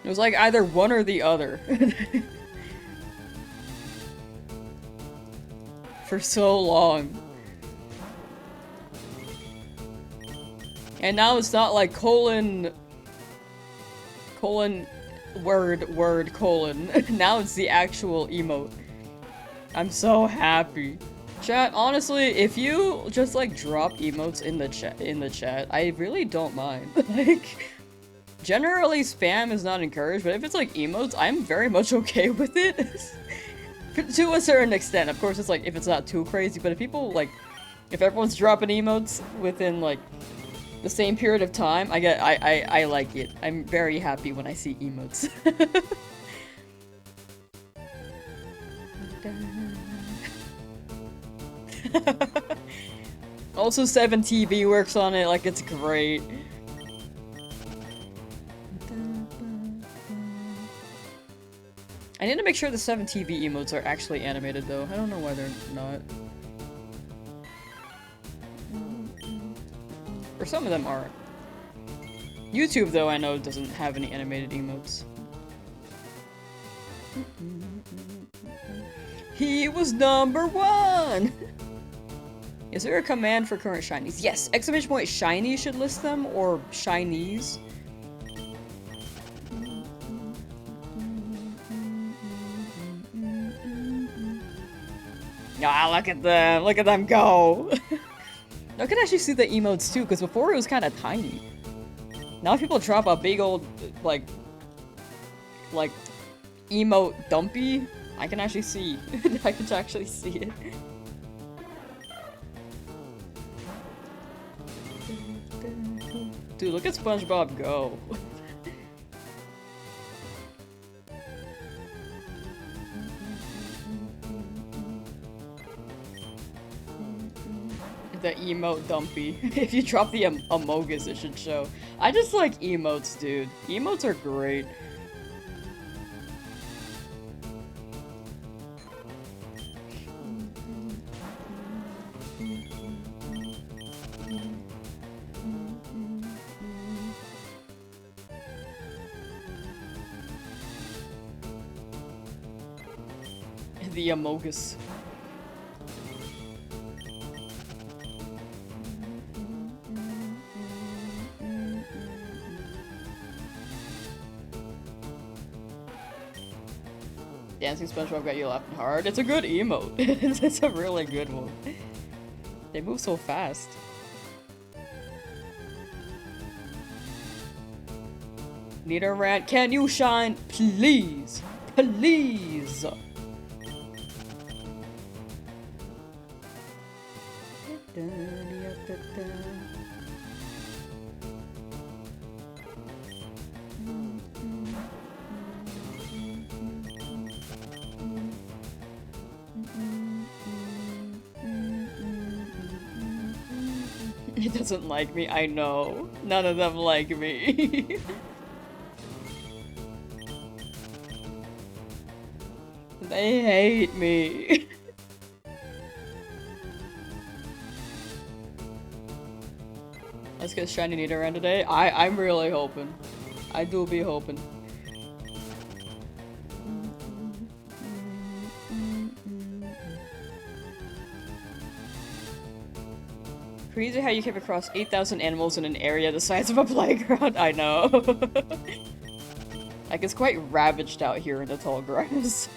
It was like either one or the other. For so long. And now it's not like colon, word, colon. Now it's the actual emote. I'm so happy. Chat, honestly, if you just like drop emotes in the chat, I really don't mind. Like, generally spam is not encouraged, but if it's like emotes, I'm very much okay with it. To a certain extent. Of course, it's like if it's not too crazy, but if people like, if everyone's dropping emotes within like the same period of time, I like it. I'm very happy when I see emotes. Also 7TV works on it, like it's great. I need to make sure the 7TV emotes are actually animated though. I don't know why they're not. Or some of them are. YouTube though I know doesn't have any animated emotes. He was #1! Is there a command for current shinies? Yes! Exclamation point shiny should list them, or shinies. Ah, look at them go! I can actually see the emotes too, because before it was kind of tiny. Now people drop a big old, like, emote dumpy, I can actually see. I can actually see it. Dude, look at SpongeBob go. The emote dumpy. If you drop the Amogus, it should show. I just like emotes, dude. Emotes are great. The Amogus. Dancing SpongeBob got you laughing hard. It's a good emote. It's a really good one. They move so fast. Need a rant. Can you shine? Please. Please. It doesn't like me, I know. None of them like me. They hate me. Let's get shiny Nita around today. I'm really hoping. I do be hoping. Crazy how you came across 8,000 animals in an area the size of a playground. I know. Like, it's quite ravaged out here in the tall grass.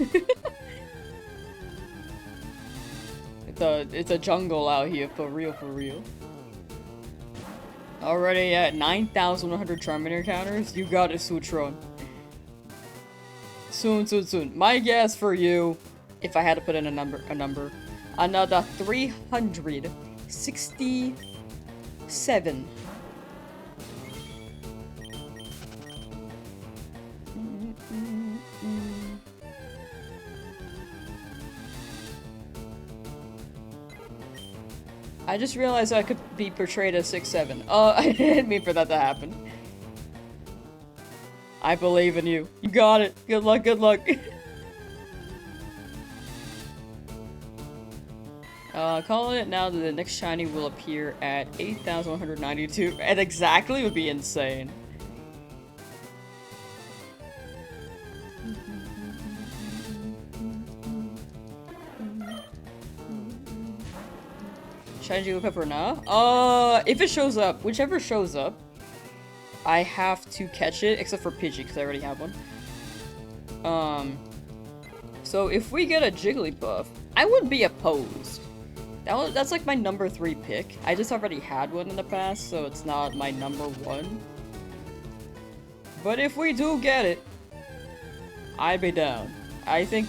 It's a jungle out here, for real, for real. Already at 9,100 Charmander encounters? You got it, Sutron. Soon, soon, soon. My guess for you, if I had to put in a number, another 367. I just realized I could be portrayed as 6'7". I didn't mean for that to happen. I believe in you. You got it. Good luck, good luck. Calling it now that the next shiny will appear at 8,192. And exactly would be insane. Shiny Jigglypuff now? If it shows up, whichever shows up, I have to catch it, except for Pidgey, because I already have one. So if we get a Jigglypuff, I wouldn't be opposed. That's like my number 3 pick. I just already had one in the past, so it's not my number 1. But if we do get it, I'd be down. I think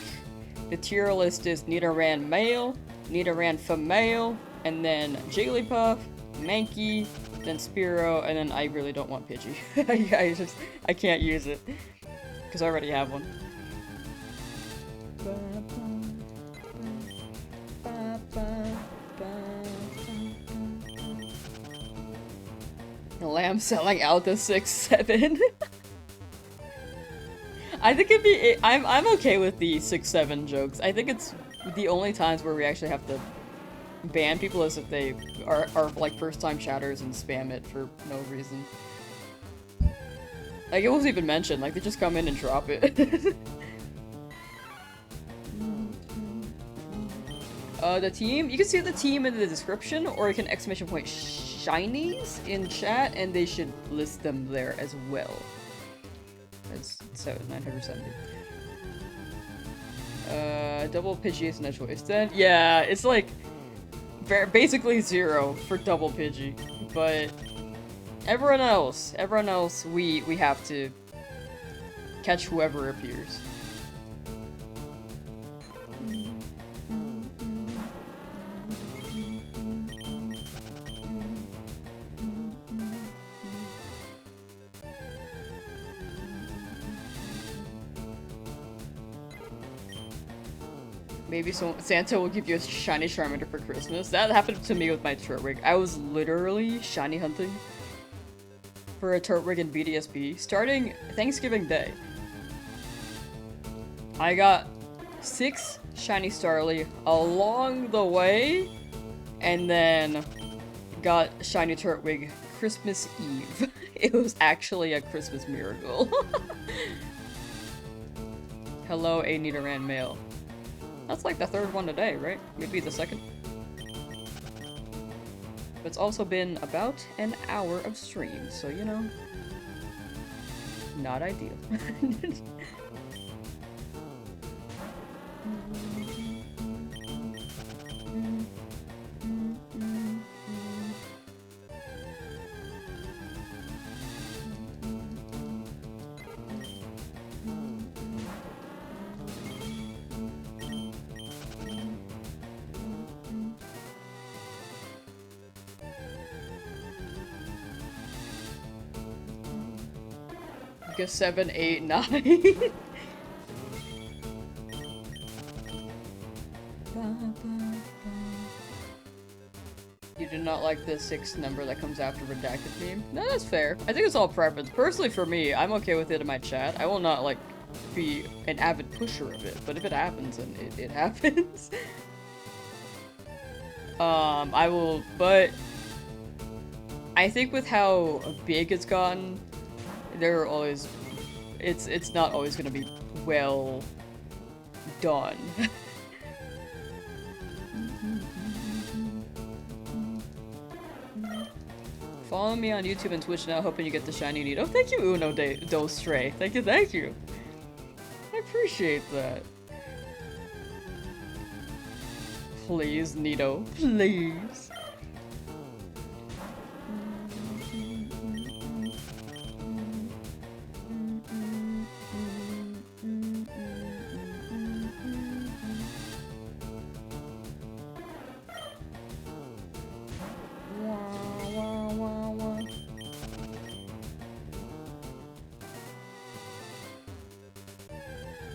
the tier list is Nidoran male, Nidoran female, and then Jigglypuff, Mankey, then Spearow, and then I really don't want Pidgey. I can't use it. Because I already have one. The lamb selling out the 6'7". I think it'd be- I'm okay with the 6'7" jokes. I think it's the only times where we actually have to ban people is if they are like first-time chatters and spam it for no reason. Like, it wasn't even mentioned, like, they just come in and drop it. The team, you can see the team in the description, or you can exclamation point shinies in chat, and they should list them there as well. That's 970. Double Pidgey isn't a choice then? Yeah, it's like basically 0 for double Pidgey, but everyone else, we have to catch whoever appears. Maybe Santa will give you a shiny Charmander for Christmas. That happened to me with my Turtwig. I was literally shiny hunting for a Turtwig in BDSP starting Thanksgiving Day. I got 6 shiny Starly along the way, and then got shiny Turtwig Christmas Eve. It was actually a Christmas miracle. Hello, a Nidoran male. That's like the 3rd one today, right? Maybe the 2nd. But it's also been about an hour of stream, so you know, not ideal. Like a 7, 8, 9. You do not like the 6 number that comes after redacted meme? No, that's fair. I think it's all preference. Personally, for me, I'm okay with it in my chat. I will not, like, be an avid pusher of it, but if it happens, then it happens. I will, but I think with how big it's gotten, there are always, it's not always gonna be well done. Follow me on YouTube and Twitch now, hoping you get the shiny Nito. Thank you, Uno Do Stray. Thank you, thank you. I appreciate that. Please, Nito. Please.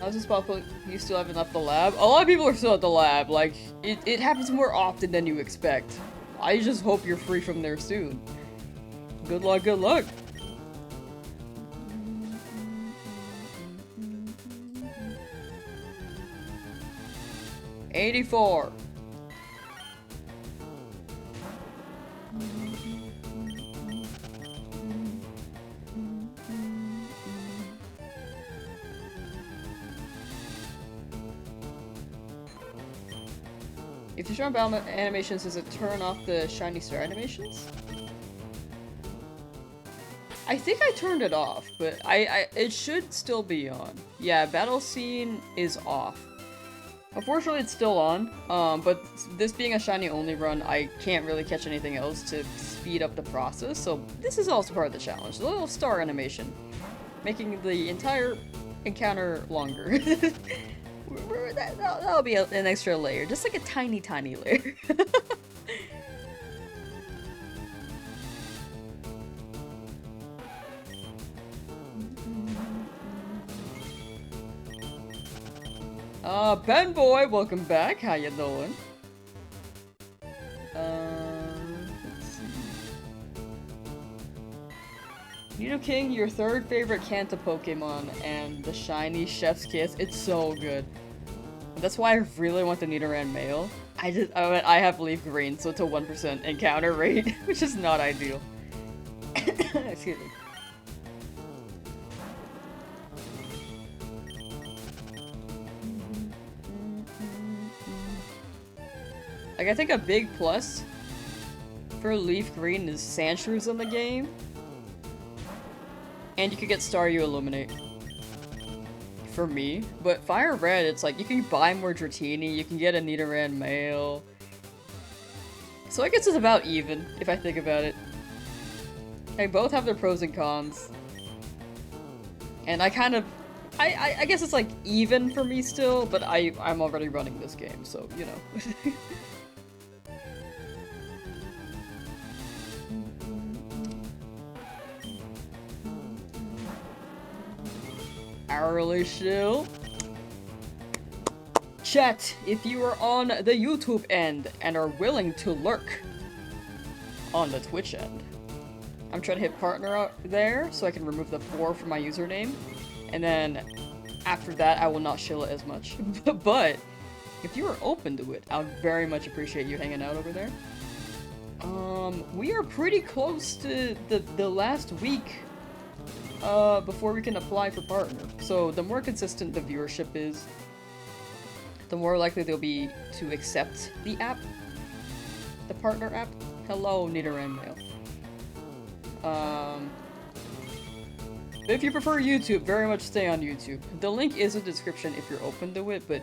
How's this possible? You still haven't left the lab? A lot of people are still at the lab. Like, it happens more often than you expect. I just hope you're free from there soon. Good luck, good luck. $84. If you turn on battle animations, does it turn off the shiny star animations? I think I turned it off, but it should still be on. Yeah, battle scene is off. Unfortunately, it's still on, but this being a shiny only run, I can't really catch anything else to speed up the process, so this is also part of the challenge. The little star animation, making the entire encounter longer. That'll be an extra layer, just like a tiny, tiny layer. Ben Boy, welcome back. How you doing? Let's see. Nidoking, your third favorite Kanto Pokemon, and the shiny Chef's Kiss. It's so good. That's why I really want the Nidoran male. I have Leaf Green, so it's a 1% encounter rate, which is not ideal. Excuse me. Like, I think a big plus for Leaf Green is Sandshrews in the game. And you could get Staryu Illuminate. For me. But Fire Red, it's like, you can buy more Dratini, you can get a Nidoran male. So I guess it's about even, if I think about it. They both have their pros and cons. And I kind of... I guess it's like even for me still, but I'm already running this game, so, you know. Hourly shill. Chat, if you are on the YouTube end and are willing to lurk on the Twitch end. I'm trying to hit partner out there so I can remove the 4 from my username. And then after that, I will not shill it as much. But if you are open to it, I would very much appreciate you hanging out over there. We are pretty close to the last week before we can apply for partner. So the more consistent the viewership is, the more likely they'll be to accept the app, the partner app. Hello, Nidoran Mail. If you prefer YouTube, very much stay on YouTube. The link is in the description if you're open to it, but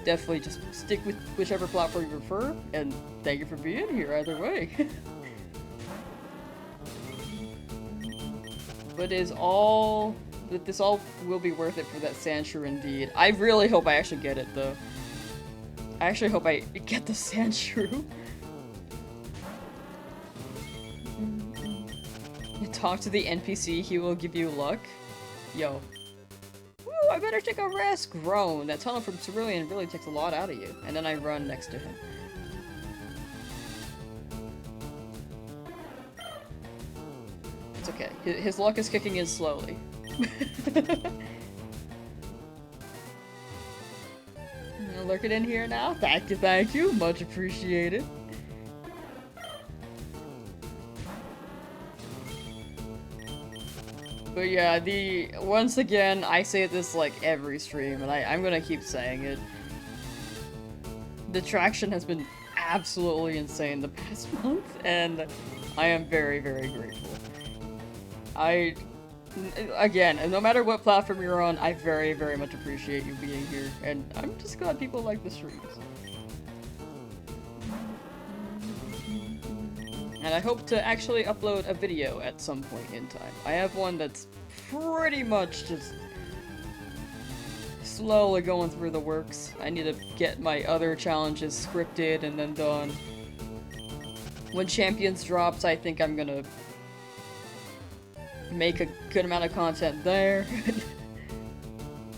definitely just stick with whichever platform you prefer, and thank you for being here either way. But this all will be worth it for that Sandshrew indeed. I really hope I actually get it though. I actually hope I get the Sandshrew. You talk to the NPC, he will give you luck. Yo. Woo, I better take a rest. Groan. That tunnel from Cerulean really takes a lot out of you. And then I run next to him. It's okay. His luck is kicking in slowly. Lurk it in here now. Thank you. Much appreciated. But yeah, once again, I say this like every stream, and I'm gonna keep saying it. The traction has been absolutely insane the past month, and I am very, very grateful. Again, no matter what platform you're on, I very, very much appreciate you being here, and I'm just glad people like the streams. And I hope to actually upload a video at some point in time. I have one that's pretty much just slowly going through the works. I need to get my other challenges scripted and then done. When Champions drops, I think I'm gonna make a good amount of content there.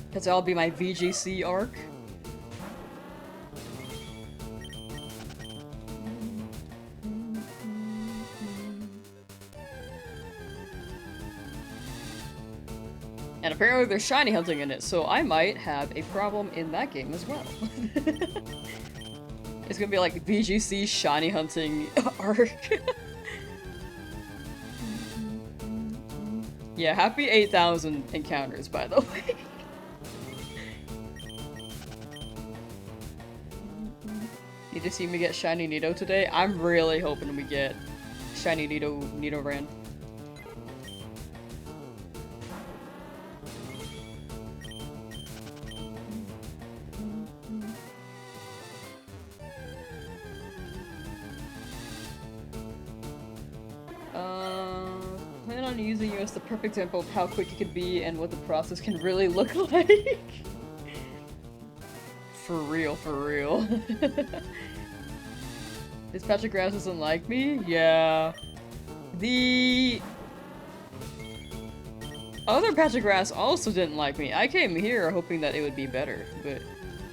Because that'll be my VGC arc. And apparently there's shiny hunting in it, so I might have a problem in that game as well. It's gonna be like VGC shiny hunting arc. Yeah, happy 8,000 encounters, by the way. Need to see me get shiny Nido today? I'm really hoping we get shiny Nidoran. Plan on using you as the perfect example of how quick it can be and what the process can really look like. For real, for real. This patch of grass doesn't like me? Yeah. The other patch of grass also didn't like me. I came here hoping that it would be better, but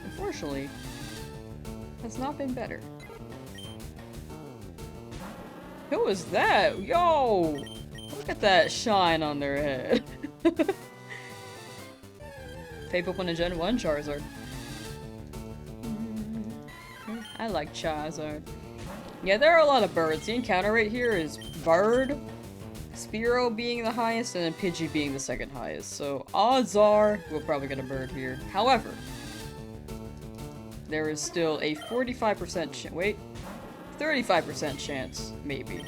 unfortunately, it's not been better. Who is that? Yo! Look at that shine on their head. Fate Pokemon in Gen 1 Charizard. I like Charizard. Yeah, there are a lot of birds. The encounter rate here is Bird, Spearow being the highest, and then Pidgey being the second highest. So odds are we'll probably get a bird here. However, there is still a 45% wait, 35% chance, maybe.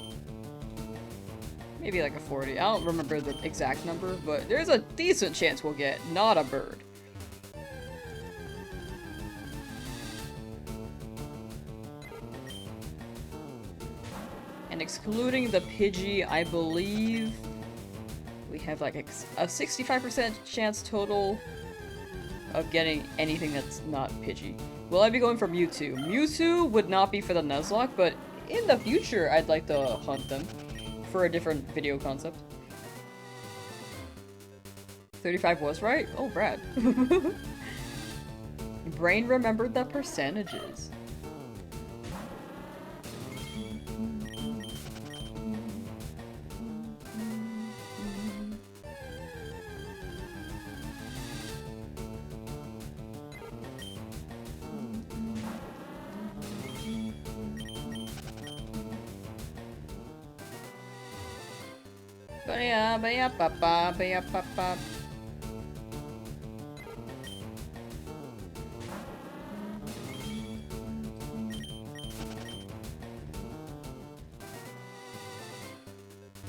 Maybe like a 40. I don't remember the exact number, but there's a decent chance we'll get not a bird. And excluding the Pidgey, I believe we have like a 65% chance total of getting anything that's not Pidgey. Will I be going for Mewtwo? Mewtwo would not be for the Nuzlocke, but in the future I'd like to hunt them for a different video concept. 35 was right? Oh, Brad. Brain remembered the percentages. Ba-ya-ba-ya-ba-ba-ba-ya-ba-ba.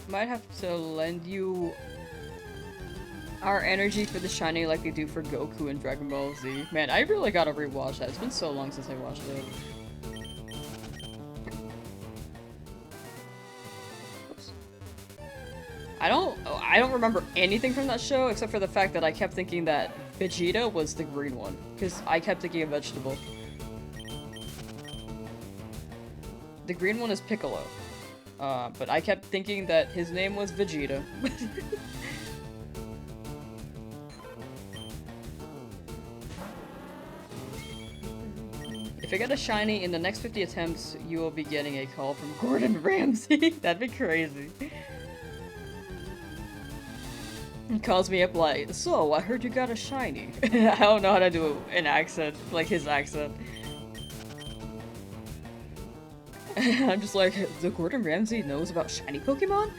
Might have to lend you our energy for the shiny like they do for Goku and Dragon Ball Z. Man, I really gotta rewatch that. It's been so long since I watched it. Oops. I don't remember anything from that show except for the fact that I kept thinking that Vegeta was the green one, because I kept thinking of vegetable. The green one is Piccolo. But I kept thinking that his name was Vegeta. If I get a shiny in the next 50 attempts, you will be getting a call from Gordon Ramsay. That'd be crazy. He calls me up like, so, I heard you got a shiny. I don't know how to do an accent, like his accent. I'm just like, the Gordon Ramsay knows about shiny Pokemon?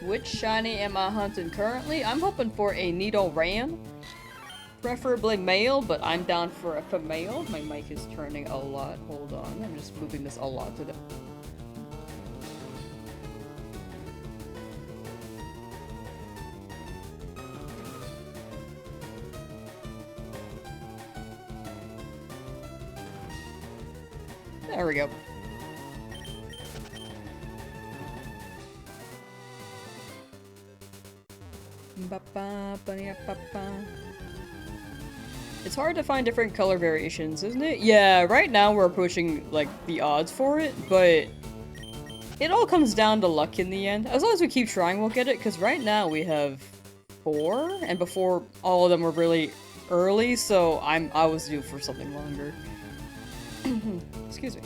Which shiny am I hunting currently? I'm hoping for a Nidoran. Preferably male, but I'm down for a female. My mic is turning a lot. Hold on, I'm just moving this a lot today. There we go. It's hard to find different color variations, isn't it? Yeah, right now we're approaching, like, the odds for it, but it all comes down to luck in the end. As long as we keep trying, we'll get it, because right now we have 4, and before all of them were really early, so I was due for something longer. Excuse me.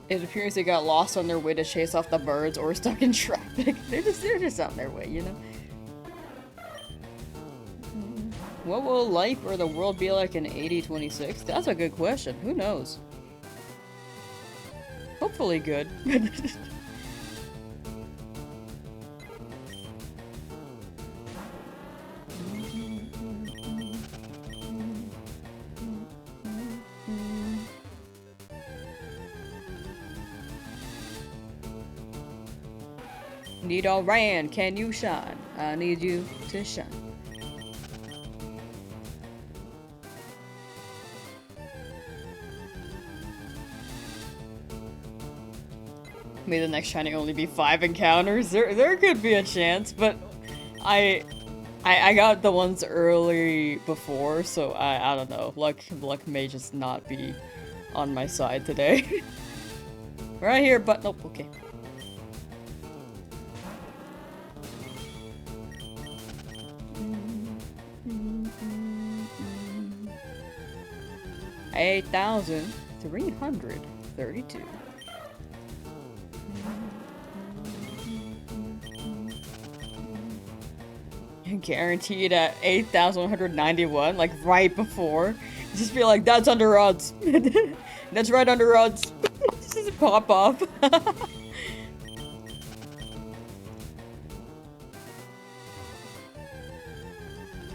It appears they got lost on their way to chase off the birds or stuck in traffic. They're just on their way, you know? What will life or the world be like in 8026? That's a good question. Who knows? Hopefully good. Nidoran, can you shine? I need you to shine. May the next shiny only be 5 encounters. There could be a chance, but I got the ones early before, so I don't know. Luck may just not be on my side today. Right here, but nope. Okay. $8,332. Guaranteed at 8,191, like right before. Just feel like that's under odds. That's right under odds. Just pop off.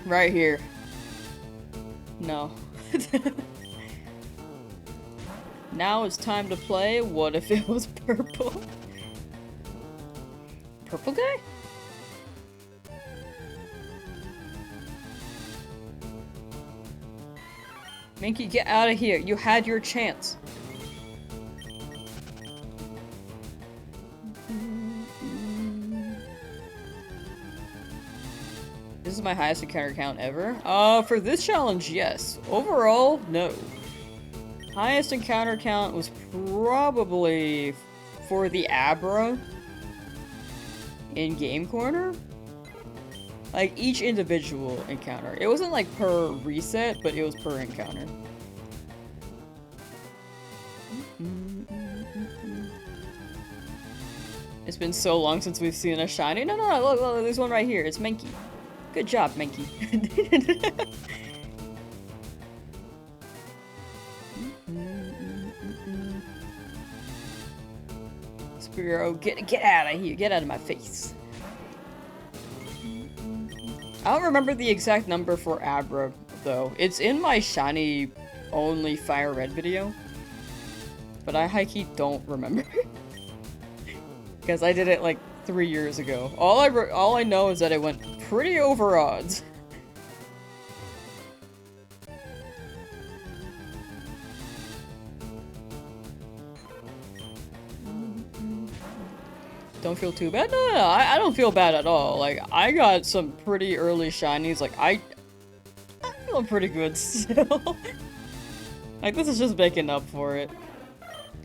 Right here. No. Now it's time to play What If It Was Purple? Purple guy? Minky, get out of here. You had your chance. This is my highest encounter count ever. For this challenge, yes. Overall, no. Highest encounter count was probably for the Abra in Game Corner. Like, each individual encounter. It wasn't like per reset, but it was per encounter. It's been so long since we've seen a shiny. No, look, there's one right here. It's Mankey. Good job, Mankey. Spiro, get out of here. Get out of my face. I don't remember the exact number for Abra, though. It's in my shiny only Fire Red video. But I high-key don't remember. Because I did it like 3 years ago. All I know is that it went pretty over odds. Don't feel too bad? No, I don't feel bad at all. Like, I got some pretty early shinies. Like, I feel pretty good still. Like, this is just making up for it.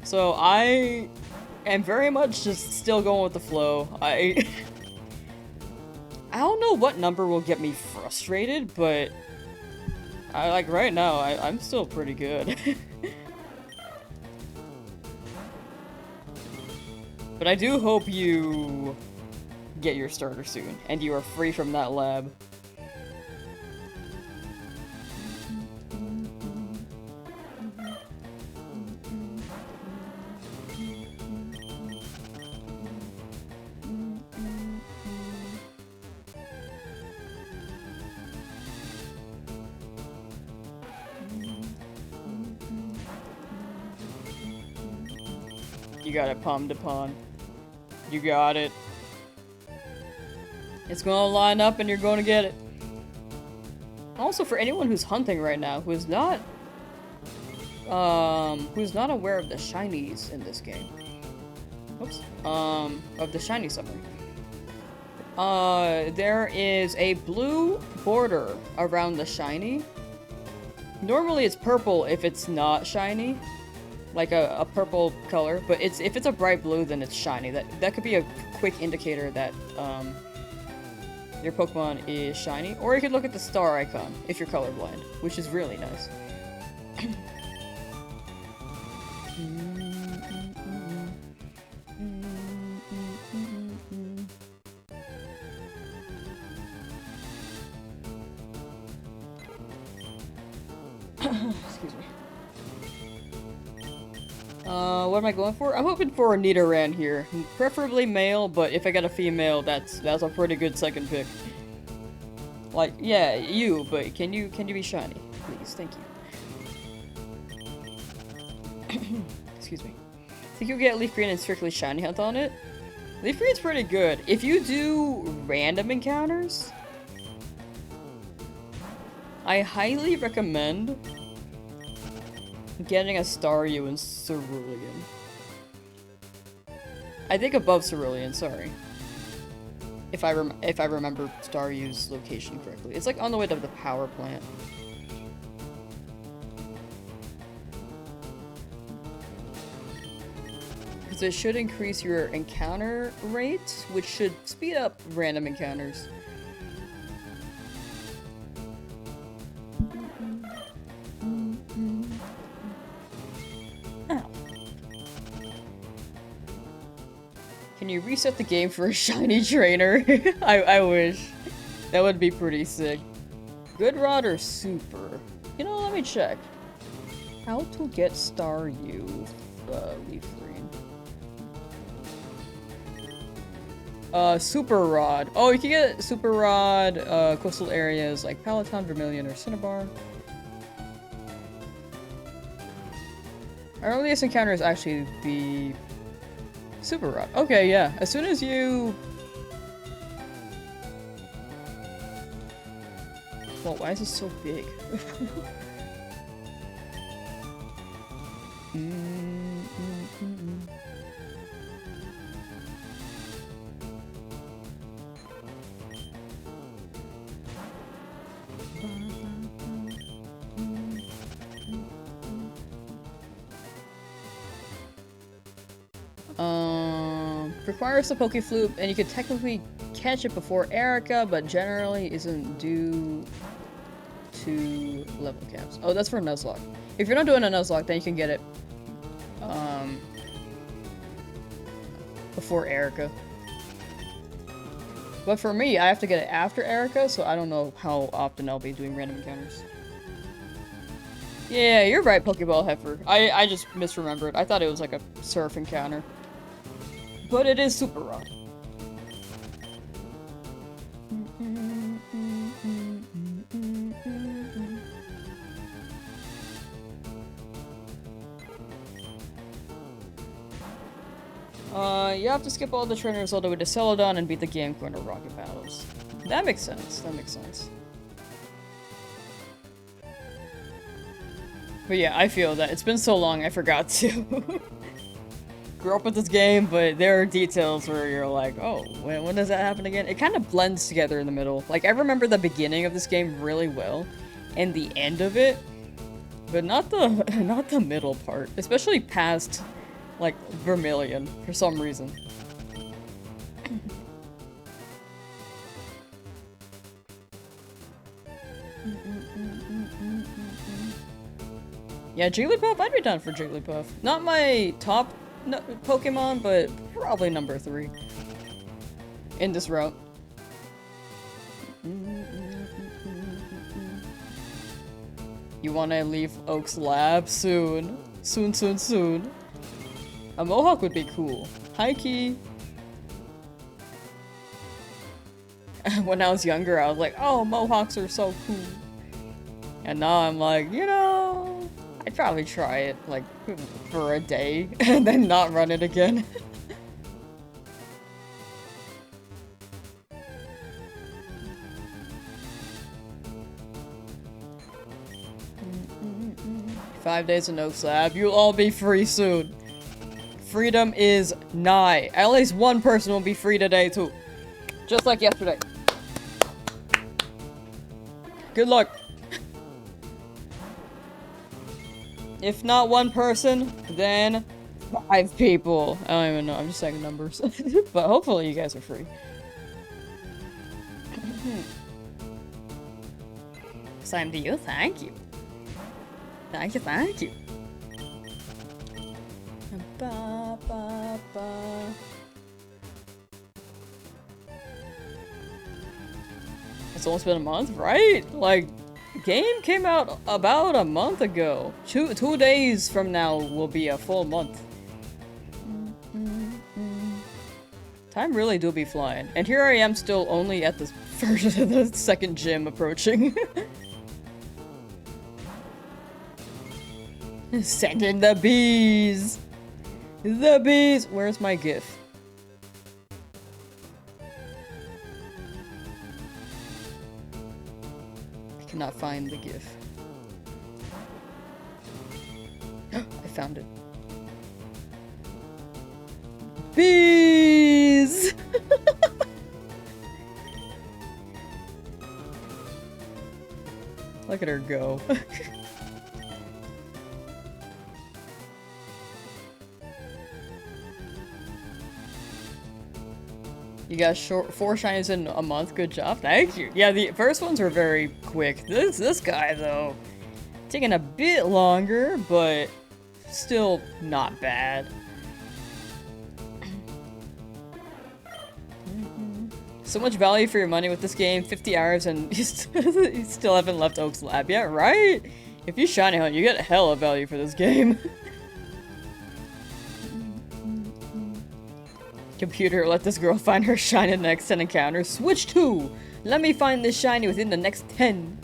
So, I am very much just still going with the flow. I don't know what number will get me frustrated, but like, right now, I'm still pretty good. But I do hope you get your starter soon, and you are free from that lab. You got it, Palm to Pond. You got it. It's gonna line up and you're gonna get it. Also, for anyone who's hunting right now, who's not aware of the shinies in this game. Oops. Of the shiny summary. There is a blue border around the shiny. Normally it's purple if it's not shiny. Like a purple color, but if it's a bright blue, then it's shiny. That could be a quick indicator that your Pokemon is shiny. Or you could look at the star icon if you're colorblind, which is really nice. Excuse me. What am I going for? I'm hoping for a Nidoran here. Preferably male, but if I get a female, that's a pretty good second pick. Like, yeah, you, but can you be shiny? Please, thank you. Excuse me. Think you'll get Leaf Green and strictly shiny hunt on it? Leaf Green's pretty good. If you do random encounters, I highly recommend getting a Staryu and Cerulean. I think above Cerulean, sorry. If I remember Staryu's location correctly. It's like on the way to the power plant. Because it should increase your encounter rate, which should speed up random encounters. Can you reset the game for a shiny trainer? I wish. That would be pretty sick. Good Rod or Super? You know, let me check. How to get Staryu Leaf Green. Super Rod. Oh, you can get Super Rod, coastal areas like Palatine, Vermilion, or Cinnabar. Our earliest encounter is actually the Super Rod. Okay, yeah. As soon as you... Well, why is this so big? Requires a Pokeflute, and you could technically catch it before Erica, but generally isn't due to level caps. Oh, that's for Nuzlocke. If you're not doing a Nuzlocke, then you can get it before Erica. But for me, I have to get it after Erica, so I don't know how often I'll be doing random encounters. Yeah, you're right, Pokeball Heifer. I just misremembered. I thought it was like a surf encounter. But it is Super Rod. You have to skip all the trainers all the way to Celadon and beat the Game Corner Rocket Battles. That makes sense. That makes sense. But yeah, I feel that. It's been so long, I forgot to. Grew up with this game, but there are details where you're like, oh, when does that happen again? It kind of blends together in the middle. Like, I remember the beginning of this game really well, and the end of it, but not the middle part. Especially past, like, Vermilion, for some reason. Yeah, Jigglypuff? I'd be down for Jigglypuff. Not my top no, Pokemon, but probably number 3 in this route. You wanna leave Oak's lab? Soon. Soon, soon, soon. A Mohawk would be cool. Hi, Key. When I was younger, I was like, oh, Mohawks are so cool. And now I'm like, you know, I'd probably try it, like, for a day, and then not run it again. Five days in Oak's lab. You'll all be free soon. Freedom is nigh. At least one person will be free today, too. Just like yesterday. Good luck. If not one person, then 5 people. I don't even know. I'm just saying numbers. But hopefully you guys are free. Same to you. Thank you. Thank you, thank you. Ba, ba, ba. It's almost been a month, right? Like, game came out about a month ago. Two days from now will be a full month. Time really do be flying. And here I am still only at the first the second gym approaching. Send in the bees! The bees! Where's my GIF? I cannot find the GIF. I found it. Bees! Look at her go. You got 4 shinies in a month. Good job. Thank you. Yeah, the first ones were very quick. This guy, though, taking a bit longer, but still not bad. So much value for your money with this game. 50 hours and you still haven't left Oak's lab yet, right? If you shiny hunt, you get hella value for this game. Computer, let this girl find her shiny in the next 10 encounters. Switch 2! Let me find this shiny within the next 10.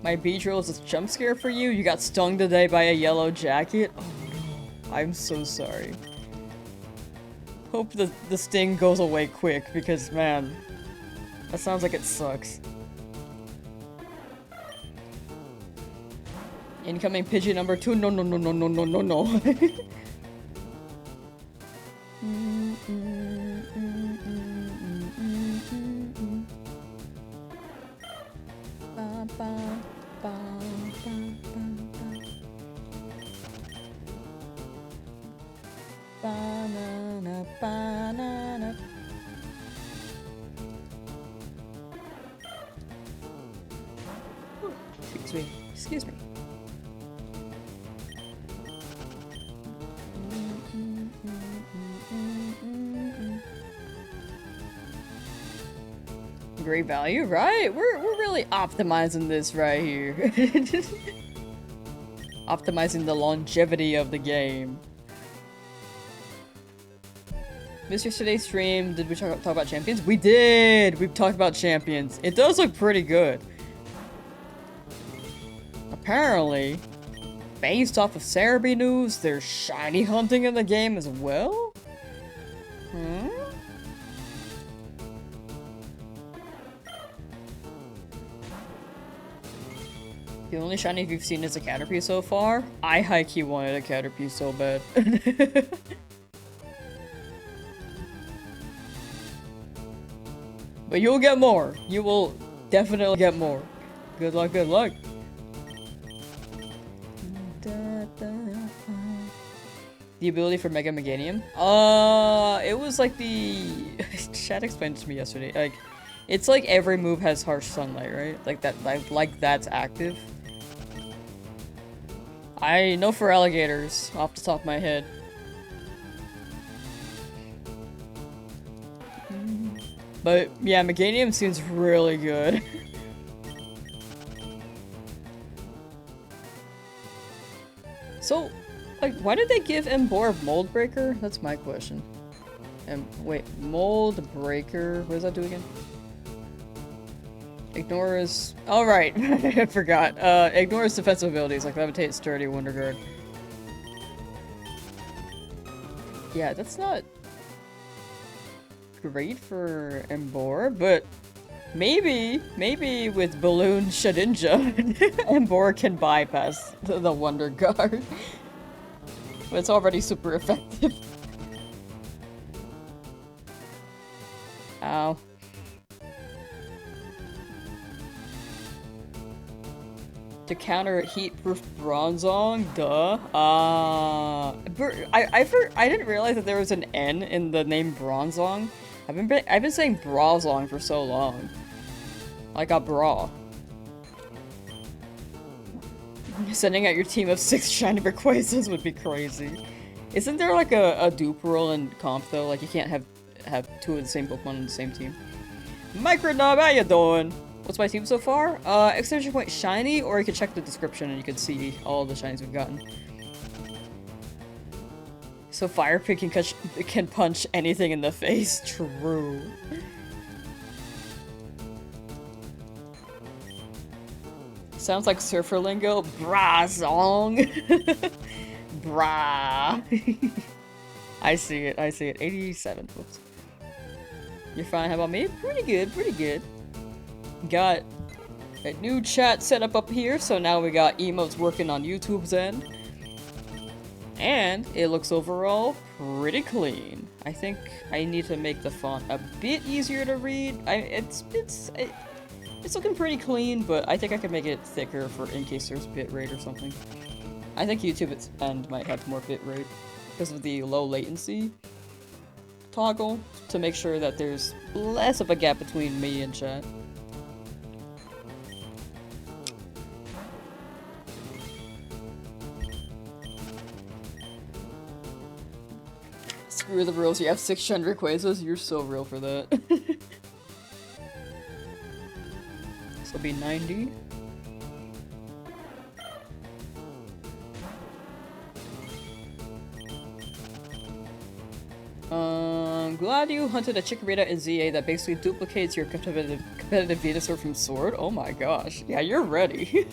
My Beedrill is a jump scare for you? You got stung today by a yellow jacket? Oh no. I'm so sorry. Hope the sting goes away quick, because man, that sounds like it sucks. Incoming Pidgey number 2. No, no, no, no, no, no, no, no. Banana, banana. Excuse me. Excuse me. Great value, right? We're really optimizing this right here. Optimizing the longevity of the game. Missed yesterday's stream. Did we talk about champions? We did! We've talked about champions. It does look pretty good. Apparently, based off of Cerebi news, there's shiny hunting in the game as well? Hmm? The only shiny you've seen is a Caterpie so far? I high-key wanted a Caterpie so bad. But you'll get more. You will definitely get more. Good luck, good luck. The ability for Mega Meganium? It was like the... Chad explained it to me yesterday. Like, It's like every move has harsh sunlight, right? Like that, like that's active. I know for alligators, off the top of my head. But yeah, Meganium seems really good. So, like, why did they give Embor Mold Breaker? That's my question. Wait, Mold Breaker, what does that do again? Ignores... Oh, right. I forgot. Ignores defensive abilities like Levitate, Sturdy, Wonder Guard. Yeah, that's not great for Embor, but maybe with Balloon Shedinja, Embor can bypass the Wonder Guard. But it's already super effective. Ow. To counter heat-proof Bronzong? Duh. I didn't realize that there was an N in the name Bronzong. I've been saying Brazong for so long. Like a bra. Sending out your team of 6 shiny Rayquazas would be crazy. Isn't there like a dupe rule in comp though? Like you can't have 2 of the same Pokemon on the same team. Microdub, how you doing? What's my team so far? Exclamation point shiny, or you can check the description and you can see all the shinies we've gotten. So Fire Pig can punch anything in the face. True. Sounds like surfer lingo. Brazong. Brah. I see it. 87. Whoops. You're fine. How about me? Pretty good. Got a new chat set up here, so now we got emotes working on YouTube's end. And it looks overall pretty clean. I think I need to make the font a bit easier to read. It's looking pretty clean, but I think I could make it thicker in case there's bitrate or something. I think YouTube's end might have more bitrate because of the low latency toggle to make sure that there's less of a gap between me and chat. Screw the rules, you have 600 Rayquazas, you're so real for that. This will be 90. Glad you hunted a Chikorita in ZA that basically duplicates your competitive Venusaur from Sword. Oh my gosh. Yeah, you're ready.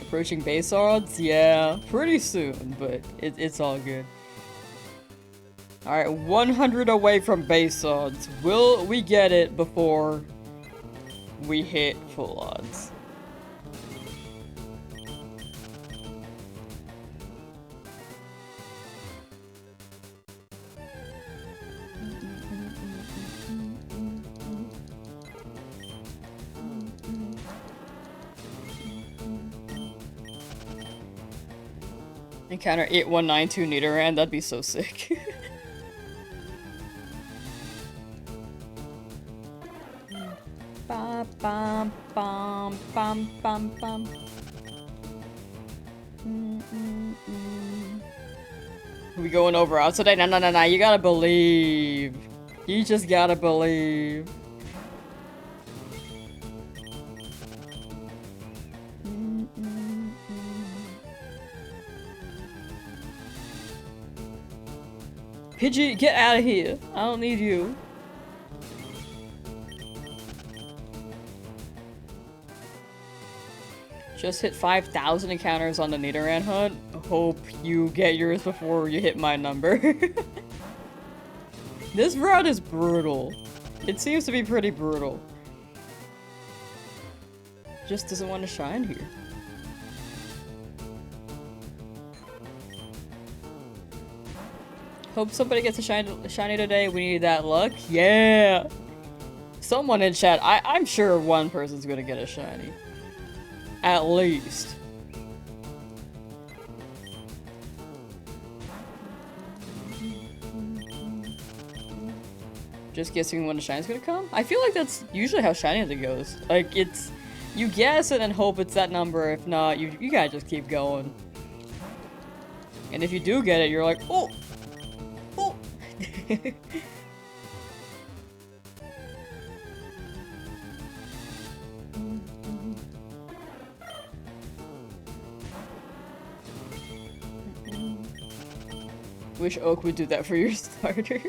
Approaching base odds? Yeah, pretty soon, but it's all good. Alright, 100 away from base odds. Will we get it before we hit full odds? Encounter 8192 Nidoran, that'd be so sick. Bum, bum, bum, bum, bum, bum. We going over odds today? No, you gotta believe. You just gotta believe. Pidgey, get out of here. I don't need you. Just hit 5,000 encounters on the Nidoran hunt. Hope you get yours before you hit my number. This route is brutal. It seems to be pretty brutal. Just doesn't want to shine here. Hope somebody gets a shiny today. We need that luck. Yeah! Someone in chat. I'm sure one person's gonna get a shiny. At least. Just guessing when the shine's gonna come? I feel like that's usually how shiny hunting goes. Like, it's... You guess it and hope it's that number. If not, you gotta just keep going. And if you do get it, you're like, oh! Oh! Wish Oak would do that for your starter.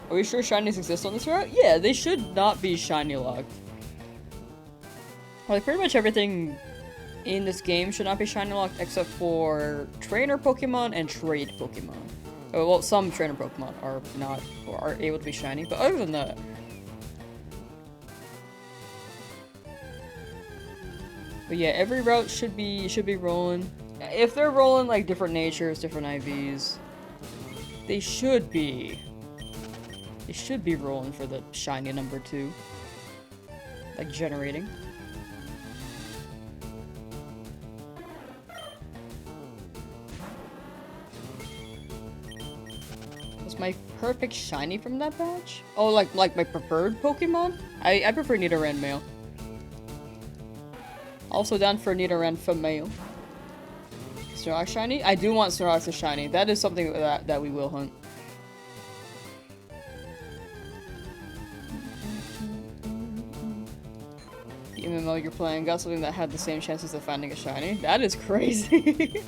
Are we sure shinies exist on this route? Yeah, they should not be shiny locked. Like, pretty much everything in this game should not be shiny locked except for trainer Pokemon and trade Pokemon. Oh, well, some trainer Pokemon are not, or are able to be shiny, but other than that... But yeah, every route should be rolling. If they're rolling like different natures, different IVs, they should be rolling for the shiny number 2. Like generating. Was my perfect shiny from that batch? Oh, like my preferred Pokemon? I prefer Nidoran male. Also down for Nidoran female. Snorlax shiny? I do want Snorlax to shiny. That is something that we will hunt. The MMO you're playing got something that had the same chances of finding a shiny? That is crazy.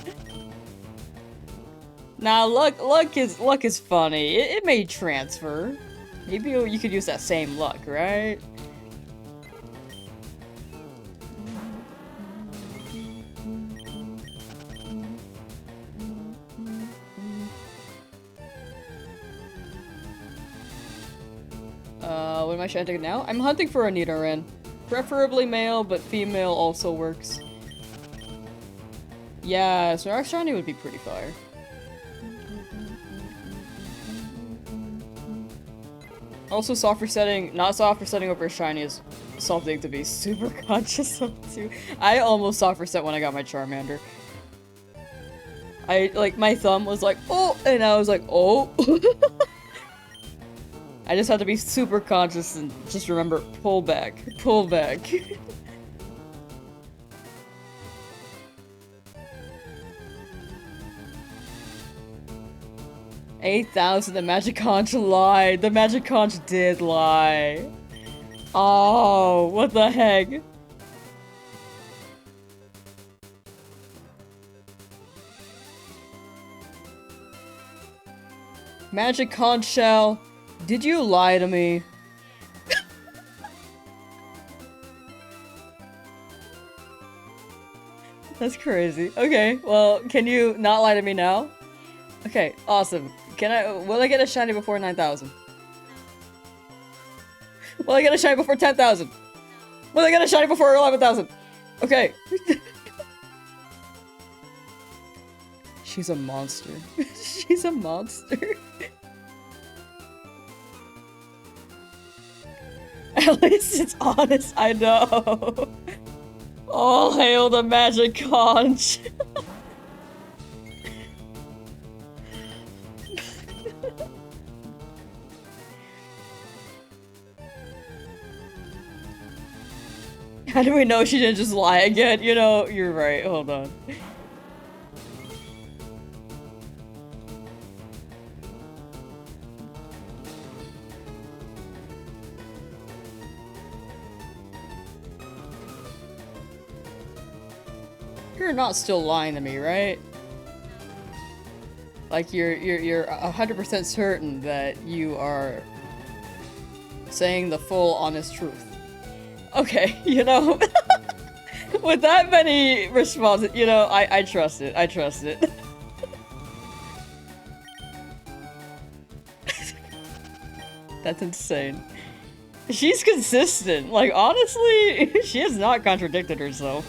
Nah, luck is funny. It may transfer. Maybe you could use that same luck, right? What am I hunting now? I'm hunting for a Nidoran. Preferably male, but female also works. Yeah, Snorlax shiny would be pretty fire. Also, soft resetting, not soft resetting over shiny is something to be super conscious of too. I almost soft reset when I got my Charmander. My thumb was like, oh, and I was like, oh. I just have to be super conscious and just remember, pull back, pull back. 8,000, the Magic Conch lied. The Magic Conch did lie. Oh, what the heck? Magic Conch Shell, did you lie to me? That's crazy. Okay, well, can you not lie to me now? Okay, awesome. Will I get a shiny before 9,000? Will I get a shiny before 10,000? Will I get a shiny before 11,000? Okay. She's a monster. She's a monster. At least it's honest, I know. All hail the Magic Conch. How do we know she didn't just lie again? You know, you're right. Hold on. You're not still lying to me, right? Like you're 100% certain that you are saying the full honest truth. Okay, you know, with that many responses, you know, I trust it. I trust it. That's insane. She's consistent. Like, honestly, she has not contradicted herself.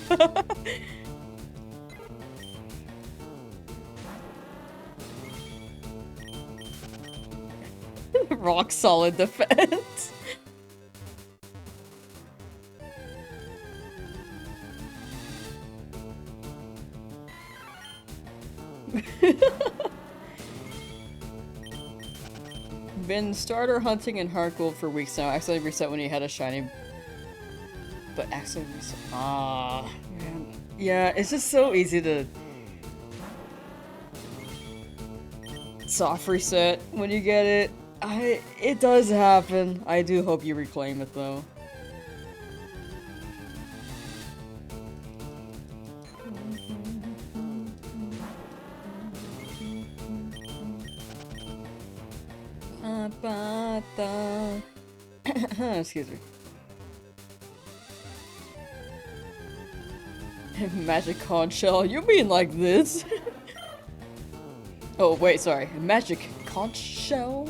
Rock solid defense. Been starter hunting in hard gold for weeks now. Accidentally reset when you had a shiny. But accidentally reset. Ah, man. Yeah, it's just so easy to soft reset when you get it. It does happen. I do hope you reclaim it though. Excuse me. Magic conch shell? You mean like this? Oh wait, sorry. Magic conch shell?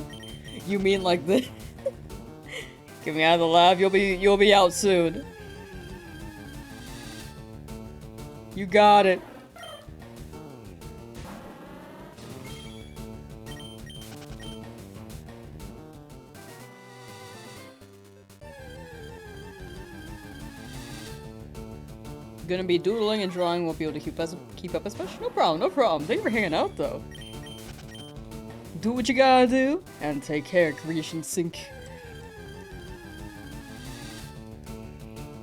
You mean like this? Get me out of the lab. You'll be out soon. You got it. Gonna be doodling and drawing, won't be able to keep up as much. No problem, no problem. Thank you for hanging out though. Do what you gotta do, and take care, Creation Sync.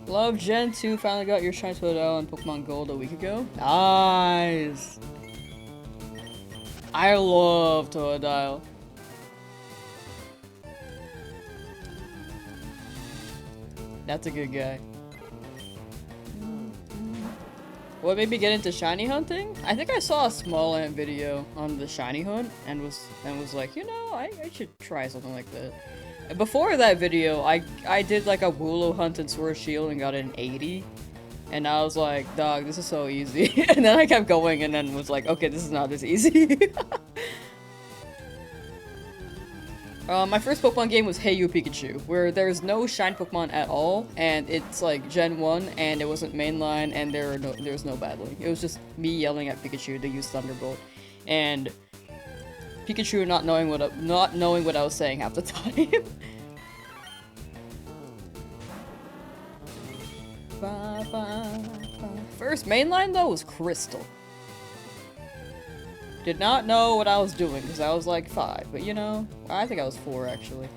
Love Gen 2 finally got your Shiny Totodile on Pokemon Gold a week ago. Nice! I love Totodile. That's a good guy. What made me get into shiny hunting? I think I saw a small ant video on the shiny hunt and was like, you know, I should try something like that. And before that video, I did like a Wooloo hunt in Sword Shield and got an 80. And I was like, dog, this is so easy. And then I kept going and then was like, okay, this is not as easy. My first Pokemon game was Hey You Pikachu, where there's no shine Pokemon at all, and it's like Gen 1, and it wasn't mainline, and there's no battling. It was just me yelling at Pikachu to use Thunderbolt, and Pikachu not knowing what I was saying half the time. First mainline though was Crystal. Did not know what I was doing because I was like 5, but you know, I think I was 4 actually.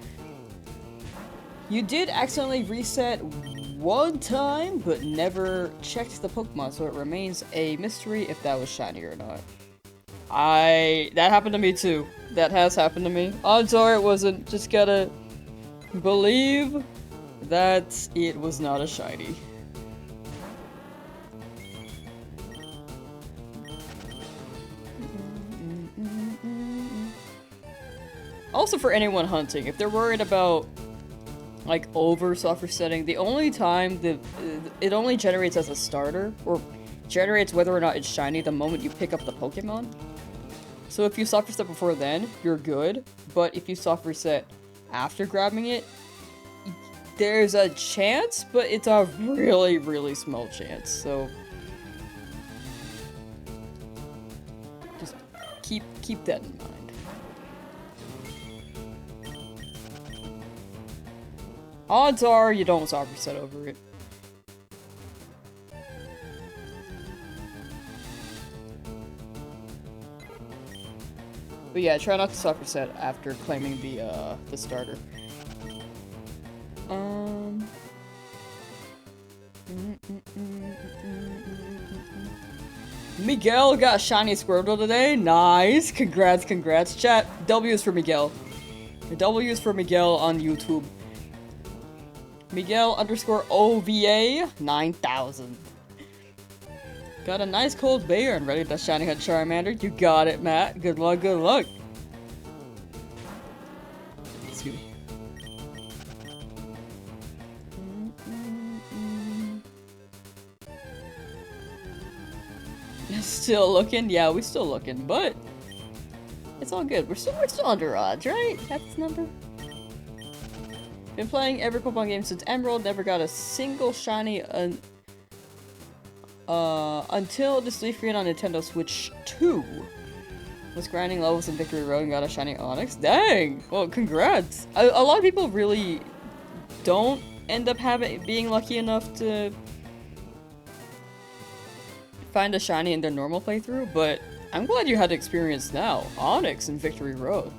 You did accidentally reset one time, but never checked the Pokemon, so it remains a mystery if that was shiny or not. That happened to me too. That has happened to me. Odds are it wasn't. Just gotta believe that it was not a shiny. Also for anyone hunting, if they're worried about like over soft resetting, the only time it only generates as a starter, or generates whether or not it's shiny the moment you pick up the Pokemon. So if you soft reset before then, you're good, but if you soft reset after grabbing it, there's a chance, but it's a really, really small chance, so just keep that in mind. Odds are you don't soft reset over it. But yeah, try not to soft reset after claiming the starter. Miguel got a shiny Squirtle today. Nice. Congrats. Chat. W's for Miguel. W's for Miguel on YouTube. Miguel _ OVA 9000. Got a nice cold beer and ready to shiny hunt Charmander. You got it, Matt. Good luck. Excuse me. Still looking? Yeah, we're still looking, but it's all good. We're still under odds, right? That's the number. Been playing every Pokemon game since Emerald, never got a single shiny until this Leaf Green on Nintendo Switch 2. Was grinding levels in Victory Road and got a shiny Onix. Dang! Well, congrats! A lot of people really don't end up being lucky enough to find a shiny in their normal playthrough, but I'm glad you had experience now. Onyx and Victory Road.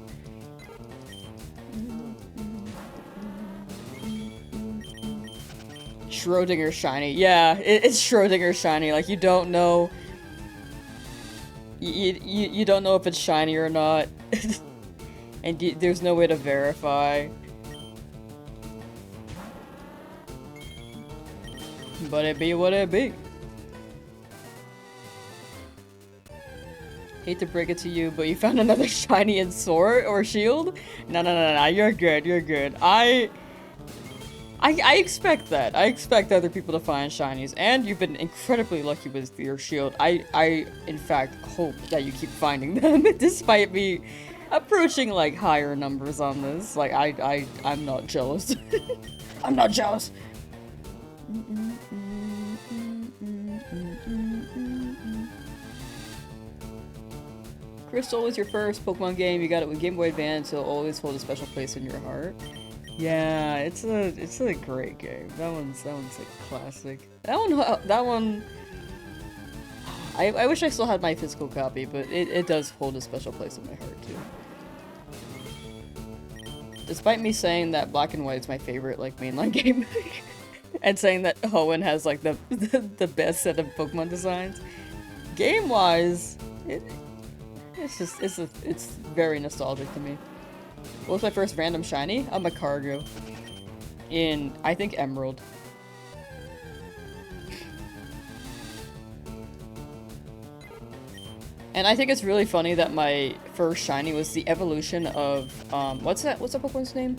Schrodinger shiny. Yeah, it's Schrodinger shiny. Like, you don't know. You don't know if it's shiny or not. And there's no way to verify. But it be what it be. Hate to break it to you, but you found another shiny in Sword or Shield? No, you're good, you're good. I expect that. I expect other people to find shinies, and you've been incredibly lucky with your Shield. I in fact hope that you keep finding them, despite me approaching like higher numbers on this. Like I'm not jealous. I'm not jealous. Crystal was your first Pokemon game. You got it with Game Boy Advance, so it'll always hold a special place in your heart. Yeah, it's a great game. That one's a classic. That one. I wish I still had my physical copy, but it does hold a special place in my heart too. Despite me saying that Black and White is my favorite like mainline game, and saying that Hoenn has like the best set of Pokemon designs, game-wise, it's very nostalgic to me. What was my first random shiny? A Macargo. In, I think, Emerald. And I think it's really funny that my first shiny was the evolution of, what's that Pokemon's name?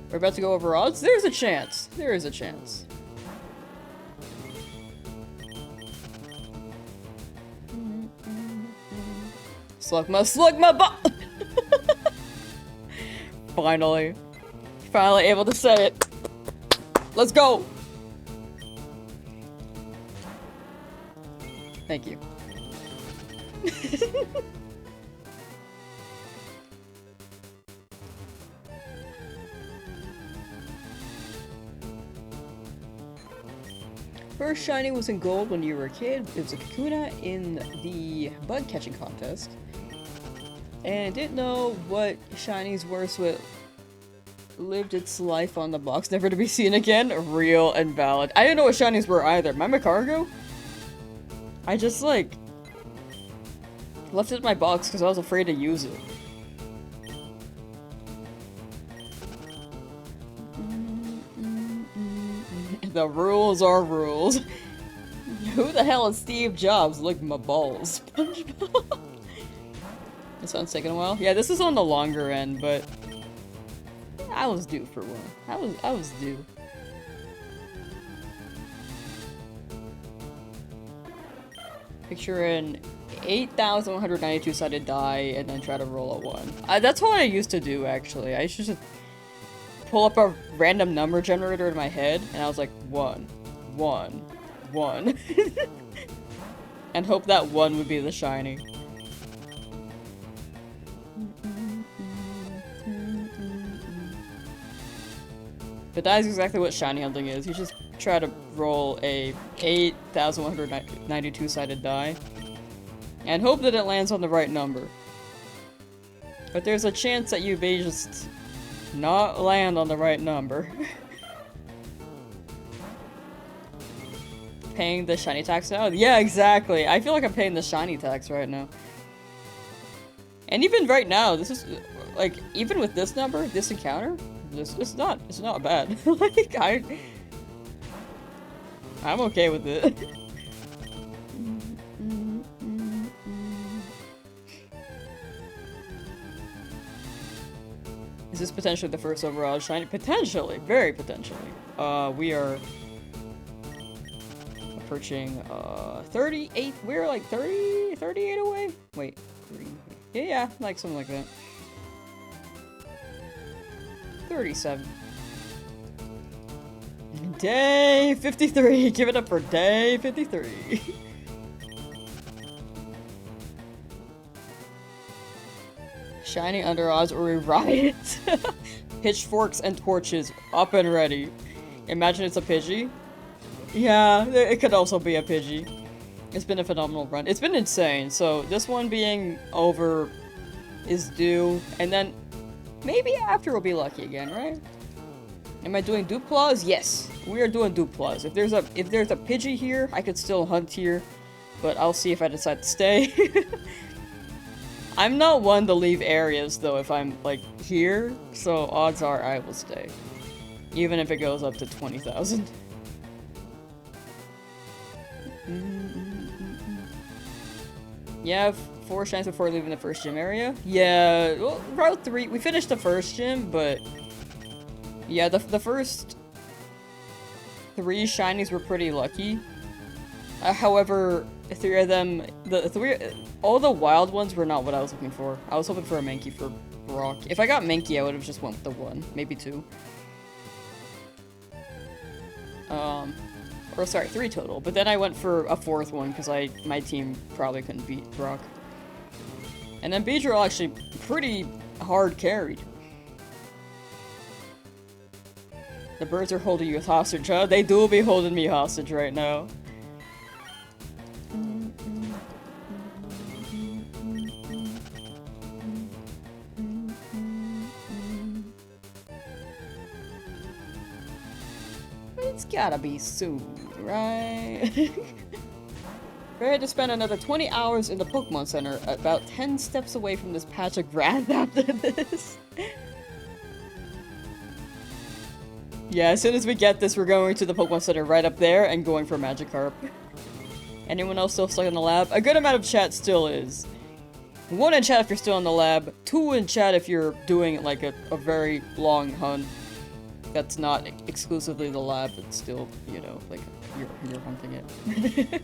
We're about to go over odds? There's a chance. There is a chance. Slugma, Finally able to say it. Let's go. Thank you. First shiny was in gold when you were a kid. It was a Kakuna in the bug catching contest. And didn't know what shinies were, so it lived its life on the box, never to be seen again. Real and valid. I didn't know what shinies were either. My Macargo? I just, like, left it in my box because I was afraid to use it. The rules are rules. Who the hell is Steve Jobs? Look, my balls. SpongeBob. This one's taking a while. Yeah, this is on the longer end, but I was due for one. I was due. Picture an 8,192 sided die and then try to roll a 1. That's what I used to do, actually. I used to just pull up a random number generator in my head, and I was like, 1, 1, 1. And hope that 1 would be the shiny. But that is exactly what shiny hunting is. You just try to roll a 8,192 sided die and hope that it lands on the right number. But there's a chance that you may just not land on the right number. Paying the shiny tax now? Yeah, exactly. I feel like I'm paying the shiny tax right now. And even right now, this is, like, even with this number, this encounter, it's not bad. Like, I'm okay with it. Is this potentially the first overall shiny? Potentially, very potentially. We are approaching 38. We're like 38 away. Wait, 3. Yeah, like something like that. 37. Day 53. Give it up for day 53. Shiny under odds or we riot. Pitchforks and torches up and ready. Imagine it's a Pidgey. Yeah, it could also be a Pidgey. It's been a phenomenal run. It's been insane, so this one being over is due, and then maybe after we'll be lucky again, right? Am I doing Duplas? Yes, we are doing Duplas. If there's a Pidgey here, I could still hunt here, but I'll see if I decide to stay. I'm not one to leave areas though if I'm like here, so odds are I will stay. Even if it goes up to 20,000. Yeah, 4 shines before leaving the first gym area. Yeah, well, Route 3, we finished the first gym, but yeah, the first 3 shinies were pretty lucky. However, 3 of them, all the wild ones were not what I was looking for. I was hoping for a Mankey for Brock. If I got Mankey, I would have just went with the 1, maybe 2. Or sorry, 3 total. But then I went for a 4th one because my team probably couldn't beat Brock. And then Beedrill actually pretty hard carried. The birds are holding you hostage, huh? They do be holding me hostage right now. It's gotta be soon, right? We had to spend another 20 hours in the Pokemon Center, about 10 steps away from this patch of grass after this. Yeah, as soon as we get this, we're going to the Pokemon Center right up there and going for Magikarp. Anyone else still stuck in the lab? A good amount of chat still is. 1 in chat if you're still in the lab, 2 in chat if you're doing like a very long hunt. That's not exclusively the lab, but still, you know, like, you're hunting it.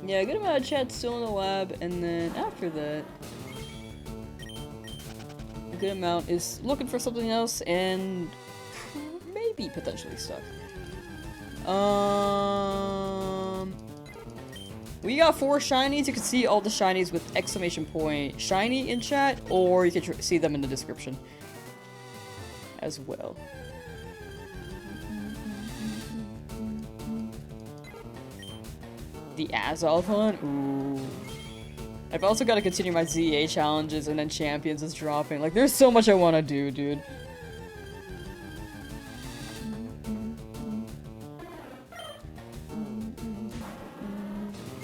Yeah, a good amount of chat still in the lab, and then after that, a good amount is looking for something else, and maybe potentially stuck. We got 4 shinies. You can see all the shinies with exclamation point shiny in chat, or you can see them in the description as well. The Azov hunt? Ooh. I've also got to continue my ZA challenges, and then Champions is dropping. Like, there's so much I want to do, dude.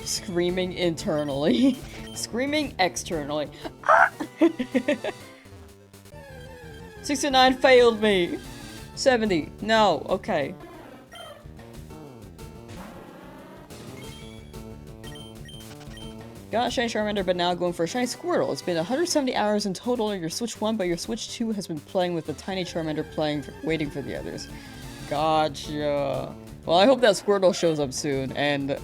Screaming internally. Screaming externally. 69 failed me. 70. No. Okay. Got a shiny Charmander, but now going for a shiny Squirtle. It's been 170 hours in total on your Switch 1, but your Switch 2 has been playing with the tiny Charmander waiting for the others. Gotcha. Well, I hope that Squirtle shows up soon, and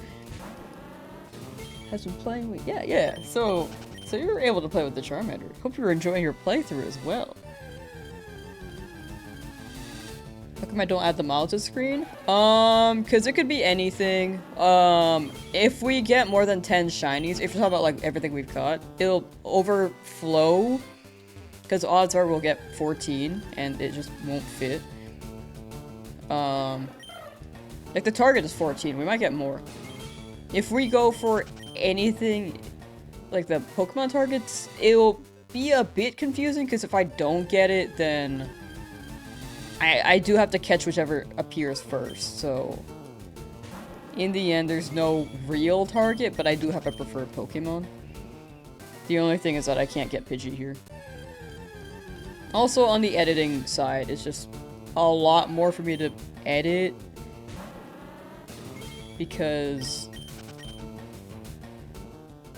has been playing with- yeah. So you're able to play with the Charmander. Hope you're enjoying your playthrough as well. How come I don't add the model to the screen? Cause it could be anything. If we get more than 10 shinies, if you're talking about like everything we've got, it'll overflow. Cause odds are we'll get 14 and it just won't fit. Like the target is 14, we might get more. If we go for anything like the Pokemon targets, it'll be a bit confusing because if I don't get it, then I do have to catch whichever appears first, so in the end there's no real target, but I do have a preferred Pokemon. The only thing is that I can't get Pidgey here. Also on the editing side, it's just a lot more for me to edit because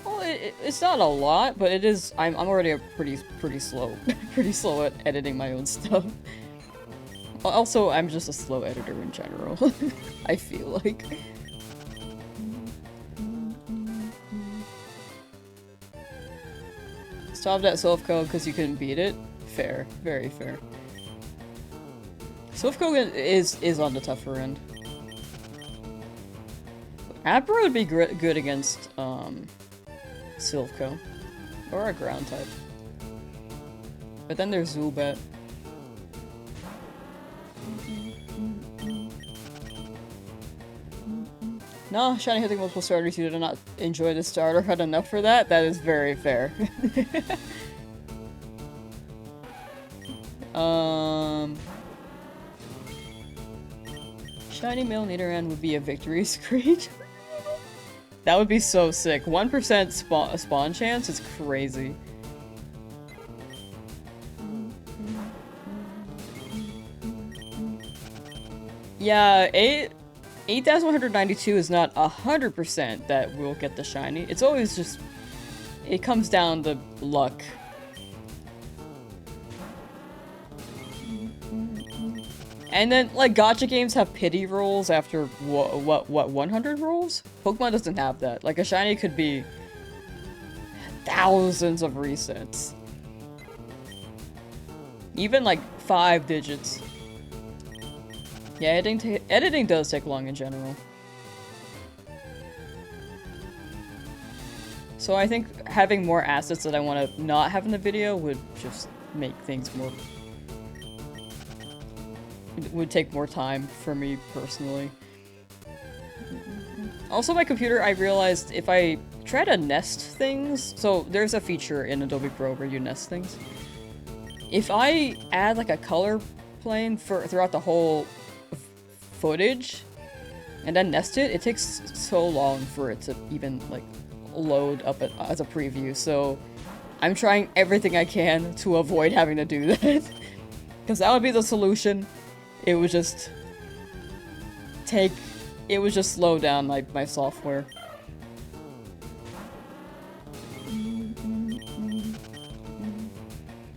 well, it's not a lot, but it is. I'm already a pretty slow at editing my own stuff. Also, I'm just a slow editor in general. I feel like. Stopped at Silph Co because you couldn't beat it. Fair, very fair. Silph Co is on the tougher end. Abra would be good against Silph Co. Or a ground type. But then there's Zubat. No, shiny hitting multiple starters, you did not enjoy the starter, had enough for that? That is very fair. Shiny male Nidoran would be a victory screech. That would be so sick. 1% spawn chance is crazy. Yeah, 8,192 is not 100% that we'll get the shiny. It's always just... It comes down to luck. And then, like, gacha games have pity rolls after, what, 100 rolls? Pokemon doesn't have that. Like, a shiny could be thousands of resets. Even, like, 5 digits. Yeah, editing does take long in general. So I think having more assets that I want to not have in the video would just make things more... It would take more time for me personally. Also, my computer, I realized if I try to nest things, so there's a feature in Adobe Pro where you nest things. If I add like a color plane throughout the whole footage and then nest it, it takes so long for it to even like load up as a preview. So I'm trying everything I can to avoid having to do that because that would be the solution. It would just slow down my software.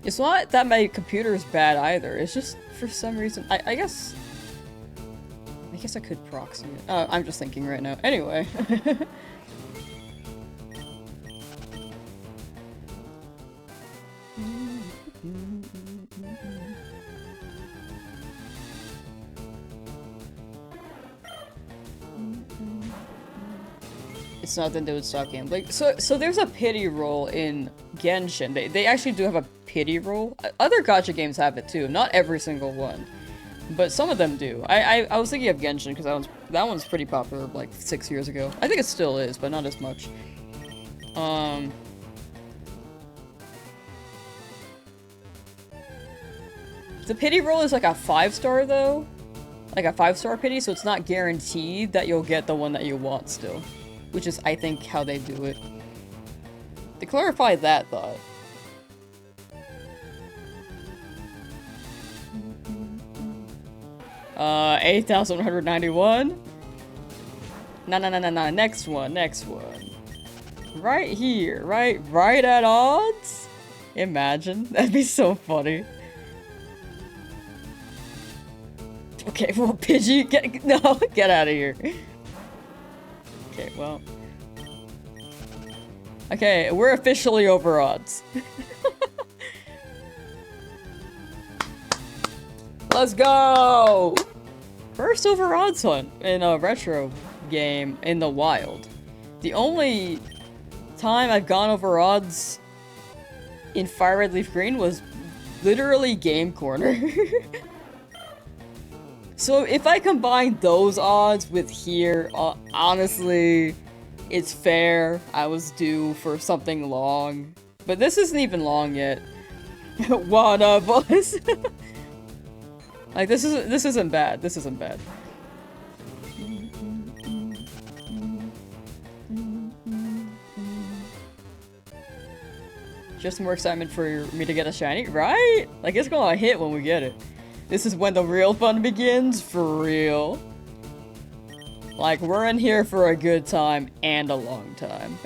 It's not that my computer is bad either. It's just for some reason I guess I could proxy it. I'm just thinking right now. Anyway. It's not that they would stop gambling. So there's a pity roll in Genshin. They actually do have a pity roll. Other gacha games have it too. Not every single one, but some of them do. I was thinking of Genshin because that one's pretty popular like 6 years ago. I think it still is, but not as much. The pity roll is like a 5-star though, like a 5-star pity, so it's not guaranteed that you'll get the one that you want still. Which is, I think, how they do it. To clarify that thought. 8,191? No, next one. Right here, right at odds? Imagine, that'd be so funny. Okay, well, Pidgey, get out of here. Okay, well. Okay, we're officially over odds. Let's go! First over odds hunt in a retro game in the wild. The only time I've gone over odds in Fire Red Leaf Green was literally Game Corner. So if I combine those odds with here, honestly, it's fair. I was due for something long. But this isn't even long yet. What up, boys? Like, this isn't bad. This isn't bad. Just more excitement for me to get a shiny, right? Like, it's gonna hit when we get it. This is when the real fun begins, for real. Like, we're in here for a good time and a long time.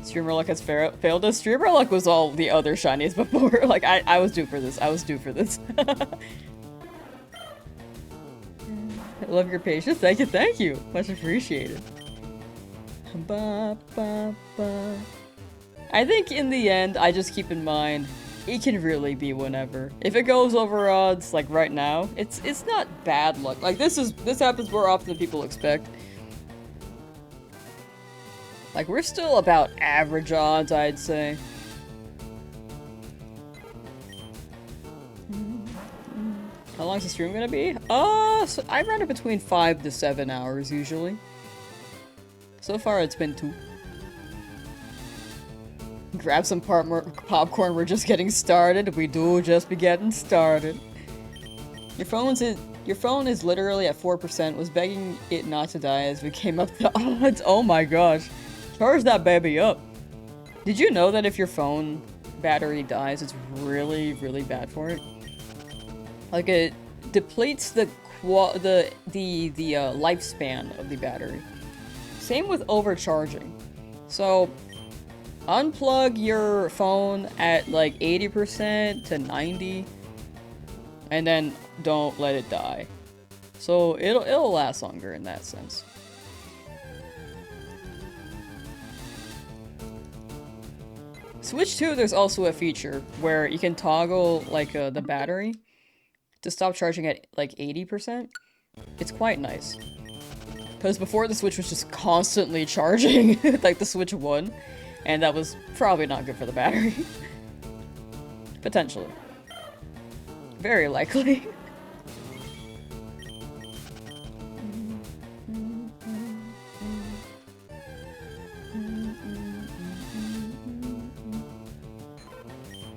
Streamer luck has failed us. Streamer luck was all the other shinies before. Like, I was due for this. I was due for this. I love your patience. Thank you. Much appreciated. I think in the end, I just keep in mind it can really be whenever. If it goes over odds, like right now, it's not bad luck. Like this happens more often than people expect. Like we're still about average odds, I'd say. How long is the stream gonna be? So I run it between 5 to 7 hours usually. So far it's been 2. Grab some popcorn, we're just getting started. We do just be getting started. Your phone is literally at 4%. Was begging it not to die as we came up the odds. Oh my gosh. Charge that baby up. Did you know that if your phone battery dies, it's really, really bad for it? Like it depletes the lifespan of the battery. Same with overcharging. So unplug your phone at like 80% to 90 and then don't let it die. So it'll last longer in that sense. Switch 2, there's also a feature where you can toggle like the battery to stop charging at like 80%. It's quite nice. Because before the Switch was just constantly charging, like the Switch 1, and that was probably not good for the battery. Potentially. Very likely.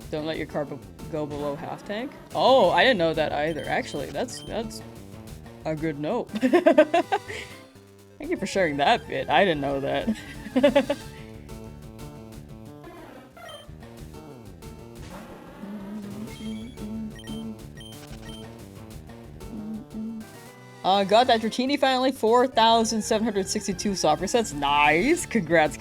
Don't let your car go below half tank. Oh, I didn't know that either. Actually, that's a good note. Thank you for sharing that bit. I didn't know that. Got that Dratini finally. 4,762 soft resets. Nice. Congrats.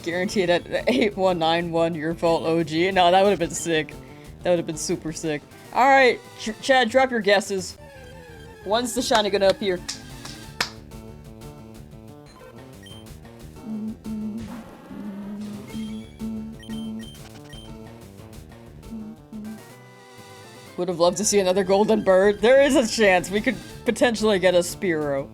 Guaranteed at 8191 your fault OG. No, that would have been sick. That would have been super sick. Alright, Chad, drop your guesses. When's the shiny gonna appear? Would have loved to see another golden bird. There is a chance we could potentially get a Spearow.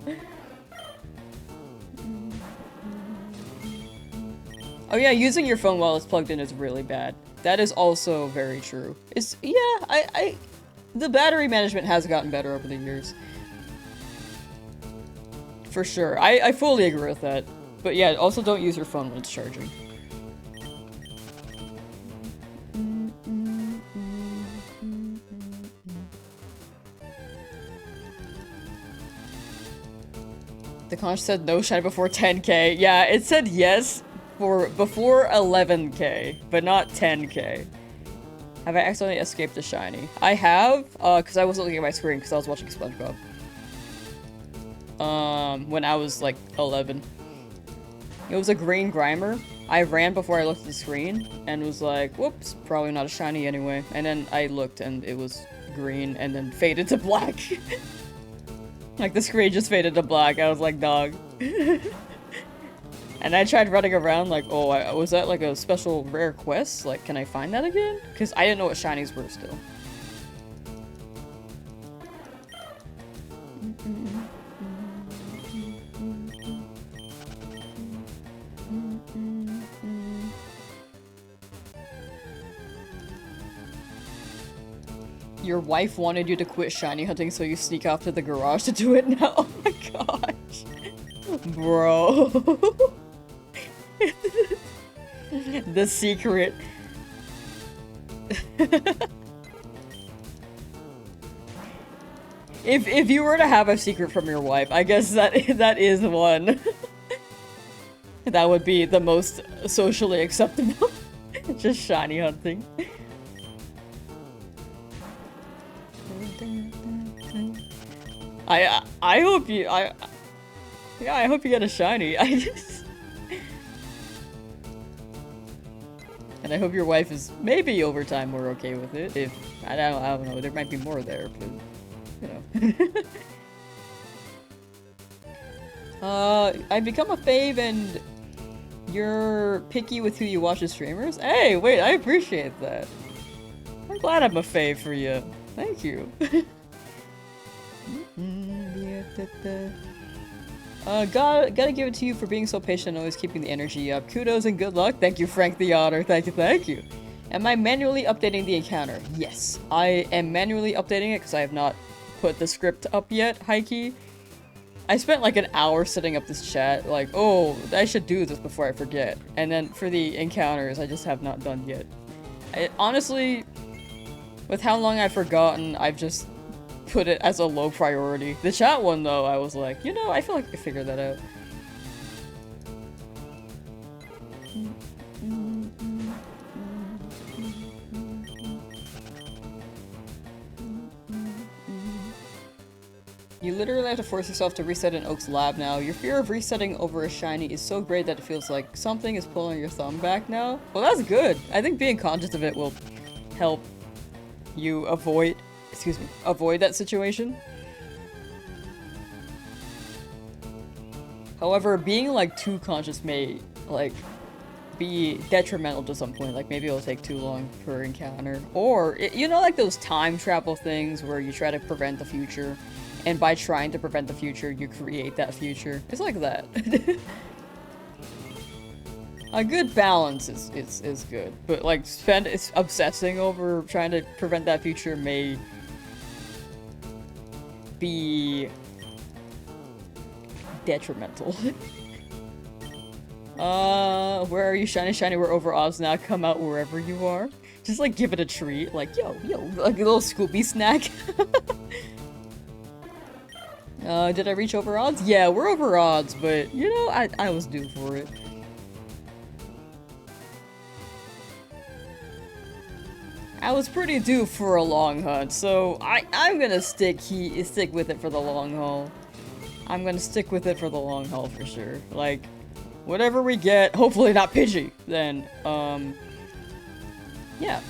Oh yeah, using your phone while it's plugged in is really bad. That is also very true. The battery management has gotten better over the years. For sure. I fully agree with that. But yeah, also don't use your phone when it's charging. The conch said no shiny before 10k. Yeah, it said yes for before 11k, but not 10k. Have I accidentally escaped the shiny? I have, because I wasn't looking at my screen because I was watching SpongeBob. When I was like 11. It was a green Grimer. I ran before I looked at the screen and was like, whoops, probably not a shiny anyway. And then I looked and it was green and then faded to black. Like the screen just faded to black. I was like, dog. And I tried running around like, oh, was that like a special rare quest? Like, can I find that again? Because I didn't know what shinies were still. Your wife wanted you to quit shiny hunting, so you sneak off to the garage to do it now? Oh my gosh. Bro. The secret. If you were to have a secret from your wife, I guess that is one. That would be the most socially acceptable. Just shiny hunting. I hope you I hope you get a shiny. And I hope your wife is maybe over time more okay with it. If I don't know, there might be more there, but you know. I become a fave and You're picky with who you watch as streamers? Hey, wait, I appreciate that. I'm glad I'm a fave for you. Thank you. Gotta give it to you for being so patient and always keeping the energy up. Kudos and good luck. Thank you, Frank the Otter. Thank you, thank you. Am I manually updating the encounter? Yes, I am manually updating it because I have not put the script up yet, Heike. I spent like an hour setting up this chat, like, oh, I should do this before I forget. And then for the encounters, I just have not done yet. Honestly, with how long I've forgotten, I've just put it as a low priority. The chat one, though, I was like, you know, I feel like I could figure that out. You literally have to force yourself to reset in Oak's lab now. Your fear of resetting over a shiny is so great that it feels like something is pulling your thumb back now. Well, that's good. I think being conscious of it will help you avoid that situation. However, being like too conscious may like be detrimental to some point. Like maybe it'll take too long per encounter, or you know, like those time travel things where you try to prevent the future. And by trying to prevent the future, you create that future. It's like that. A good balance is good. But like obsessing over trying to prevent that future may be detrimental. Where are you? Shiny shiny, we're over odds now. Come out wherever you are. Just like give it a treat. Like yo, like a little Scooby snack. Did I reach over odds? Yeah, we're over odds, but, you know, I was due for it. I was pretty due for a long hunt, so I'm gonna stick with it for the long haul. I'm gonna stick with it for the long haul for sure. Like, whatever we get, hopefully not Pidgey, then, yeah,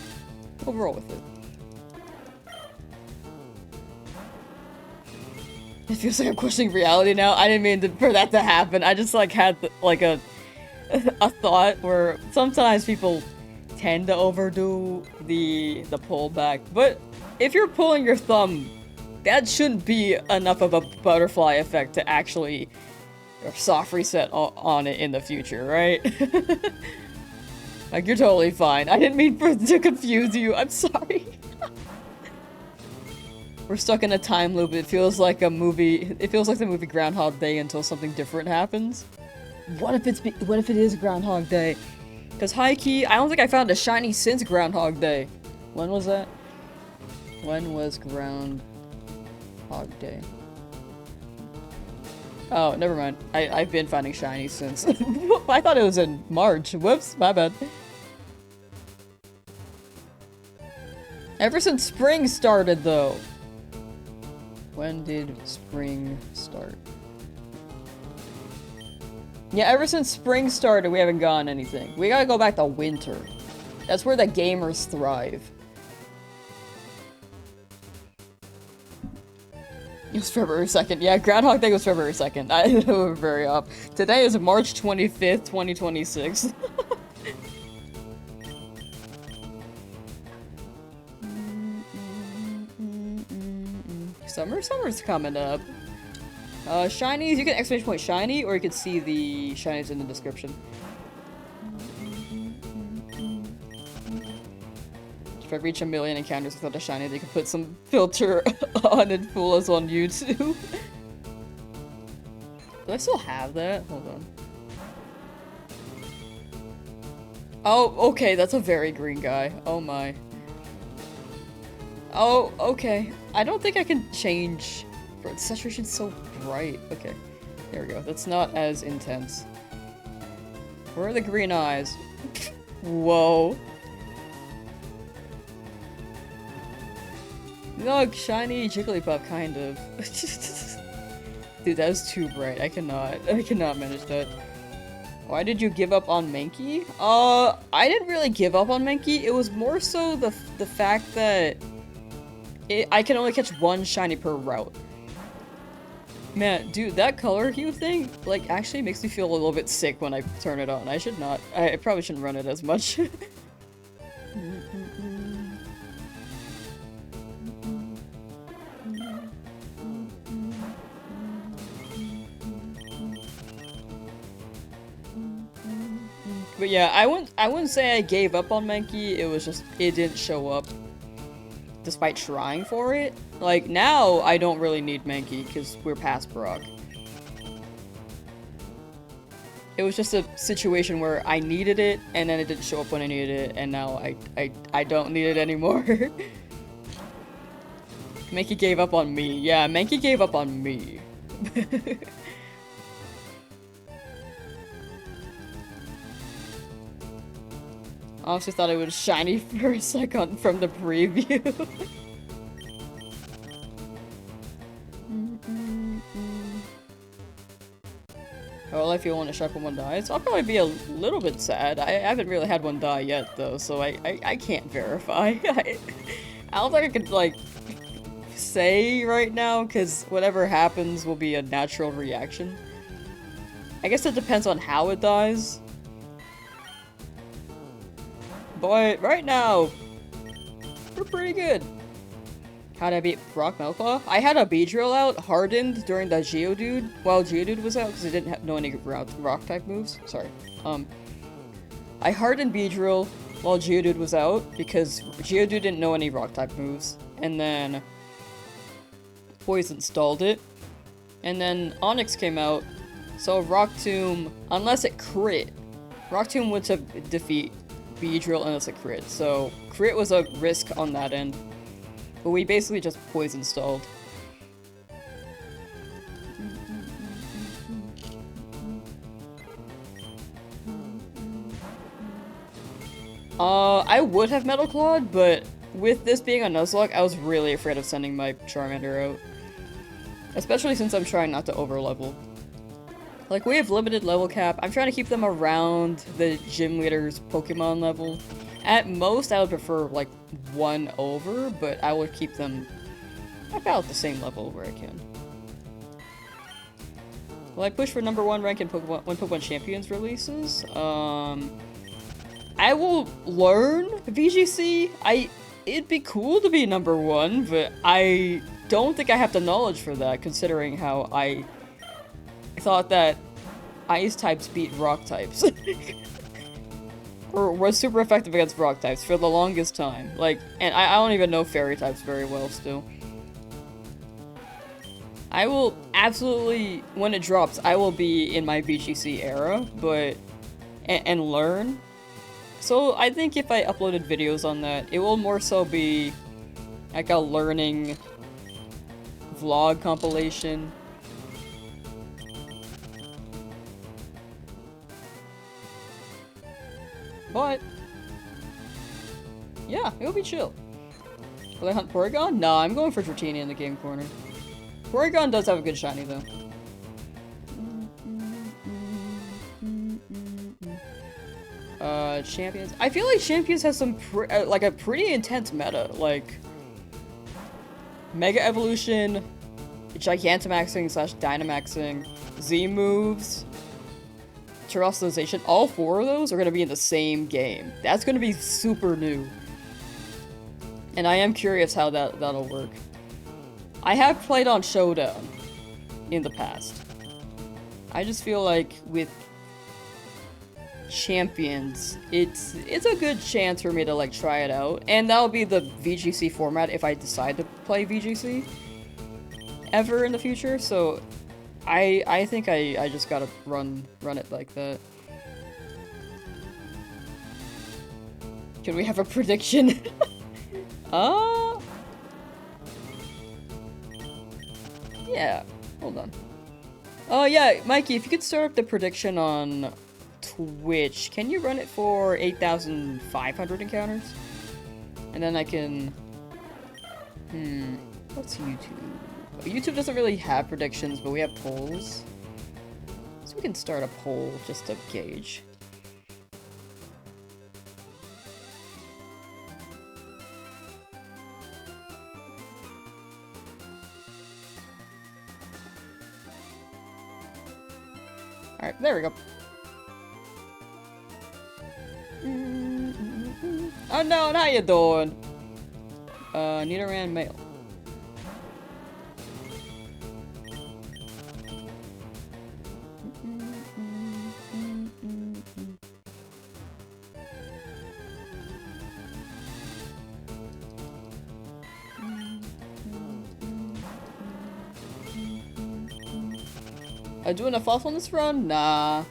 we'll roll with it. It feels like I'm questioning reality now. I didn't mean for that to happen. I just like had like a thought where sometimes people tend to overdo the pullback, but if you're pulling your thumb, that shouldn't be enough of a butterfly effect to actually soft reset on it in the future, right? Like you're totally fine. I didn't mean to confuse you. I'm sorry. We're stuck in a time loop. It feels like a movie. It feels like the movie Groundhog Day until something different happens. What if it is Groundhog Day? Because high key, I don't think I found a shiny since Groundhog Day. When was that? When was Groundhog Day? Oh, never mind. I've been finding shinies since. I thought it was in March. Whoops, my bad. Ever since spring started, though. When did spring start? Yeah, ever since spring started, we haven't gotten anything. We gotta go back to winter. That's where the gamers thrive. It was February 2nd. Yeah, Groundhog Day was February 2nd. I know we're very off. Today is March 25th, 2026. Summer's coming up. Shinies, you can exclamation point shiny, or you can see the shinies in the description. If I reach 1 million encounters without a shiny, they can put some filter on and fool us on YouTube. Do I still have that? Hold on. Oh, okay, that's a very green guy. Oh my. Oh, okay. I don't think I can change. Bro, the saturation's so bright. Okay, there we go. That's not as intense. Where are the green eyes? Whoa. Look, shiny Jigglypuff, kind of. Dude, that was too bright. I cannot manage that. Why did you give up on Mankey? I didn't really give up on Mankey. It was more so the fact that I can only catch one shiny per route. Man, dude, that color hue thing, like, actually makes me feel a little bit sick when I turn it on. I should not. I probably shouldn't run it as much. But yeah, I wouldn't say I gave up on Mankey, it was just, it didn't show up. Despite trying for it. Like, now, I don't really need Mankey, because we're past Brock. It was just a situation where I needed it, and then it didn't show up when I needed it, and now I don't need it anymore. Mankey gave up on me. Yeah, Mankey gave up on me. I honestly thought it was shiny for a second from the preview. Well, if you want to shop when one dies, I'll probably be a little bit sad. I haven't really had one die yet, though, so I can't verify. I don't think I could, like, say right now, because whatever happens will be a natural reaction. I guess it depends on how it dies. But right now, we're pretty good. How did I beat Brock Melclaw? I had a Beedrill out, hardened during the Geodude, while Geodude was out, because it didn't know any rock-type moves. Sorry. I hardened Beedrill while Geodude was out, because Geodude didn't know any rock-type moves. And then Poison stalled it. And then Onyx came out, so Rock Tomb, unless it crit, Rock Tomb would defeat Beedrill unless it crit. So crit was a risk on that end. But we basically just poison stalled. I would have Metal Clawed, but with this being a Nuzlocke, I was really afraid of sending my Charmander out. Especially since I'm trying not to overlevel. Like, we have limited level cap. I'm trying to keep them around the gym leader's Pokemon level. At most, I would prefer, like, 1 over, but I would keep them about the same level where I can. Will I push for #1 rank in Pokemon when Pokemon Champions releases? I will learn VGC. It'd be cool to be #1, but I don't think I have the knowledge for that, considering how I thought that ice types beat rock types. Or was super effective against rock types for the longest time. Like, and I don't even know fairy types very well still. I will absolutely, when it drops, I will be in my VGC era, but, and learn. So I think if I uploaded videos on that, it will more so be like a learning vlog compilation. But, yeah, it'll be chill. Will I hunt Porygon? No, I'm going for Dratini in the game corner. Porygon does have a good shiny, though. Champions. I feel like Champions has some, like, a pretty intense meta. Like, Mega Evolution, Gigantamaxing / Dynamaxing, Z moves, Terrestrialization, all 4 of those are going to be in the same game. That's going to be super new. And I am curious how that'll work. I have played on Showdown in the past. I just feel like with Champions, it's a good chance for me to, like, try it out. And that'll be the VGC format if I decide to play VGC ever in the future, so I think I just gotta run it like that. Can we have a prediction? Yeah, hold on. Oh yeah, Mikey, if you could start up the prediction on Twitch, can you run it for 8,500 encounters? And then I can... what's YouTube? YouTube doesn't really have predictions, but we have polls. So we can start a poll just to gauge. Alright, there we go. Oh no, how you doing? Nidoran male. Doing a fossil on this run? Nah.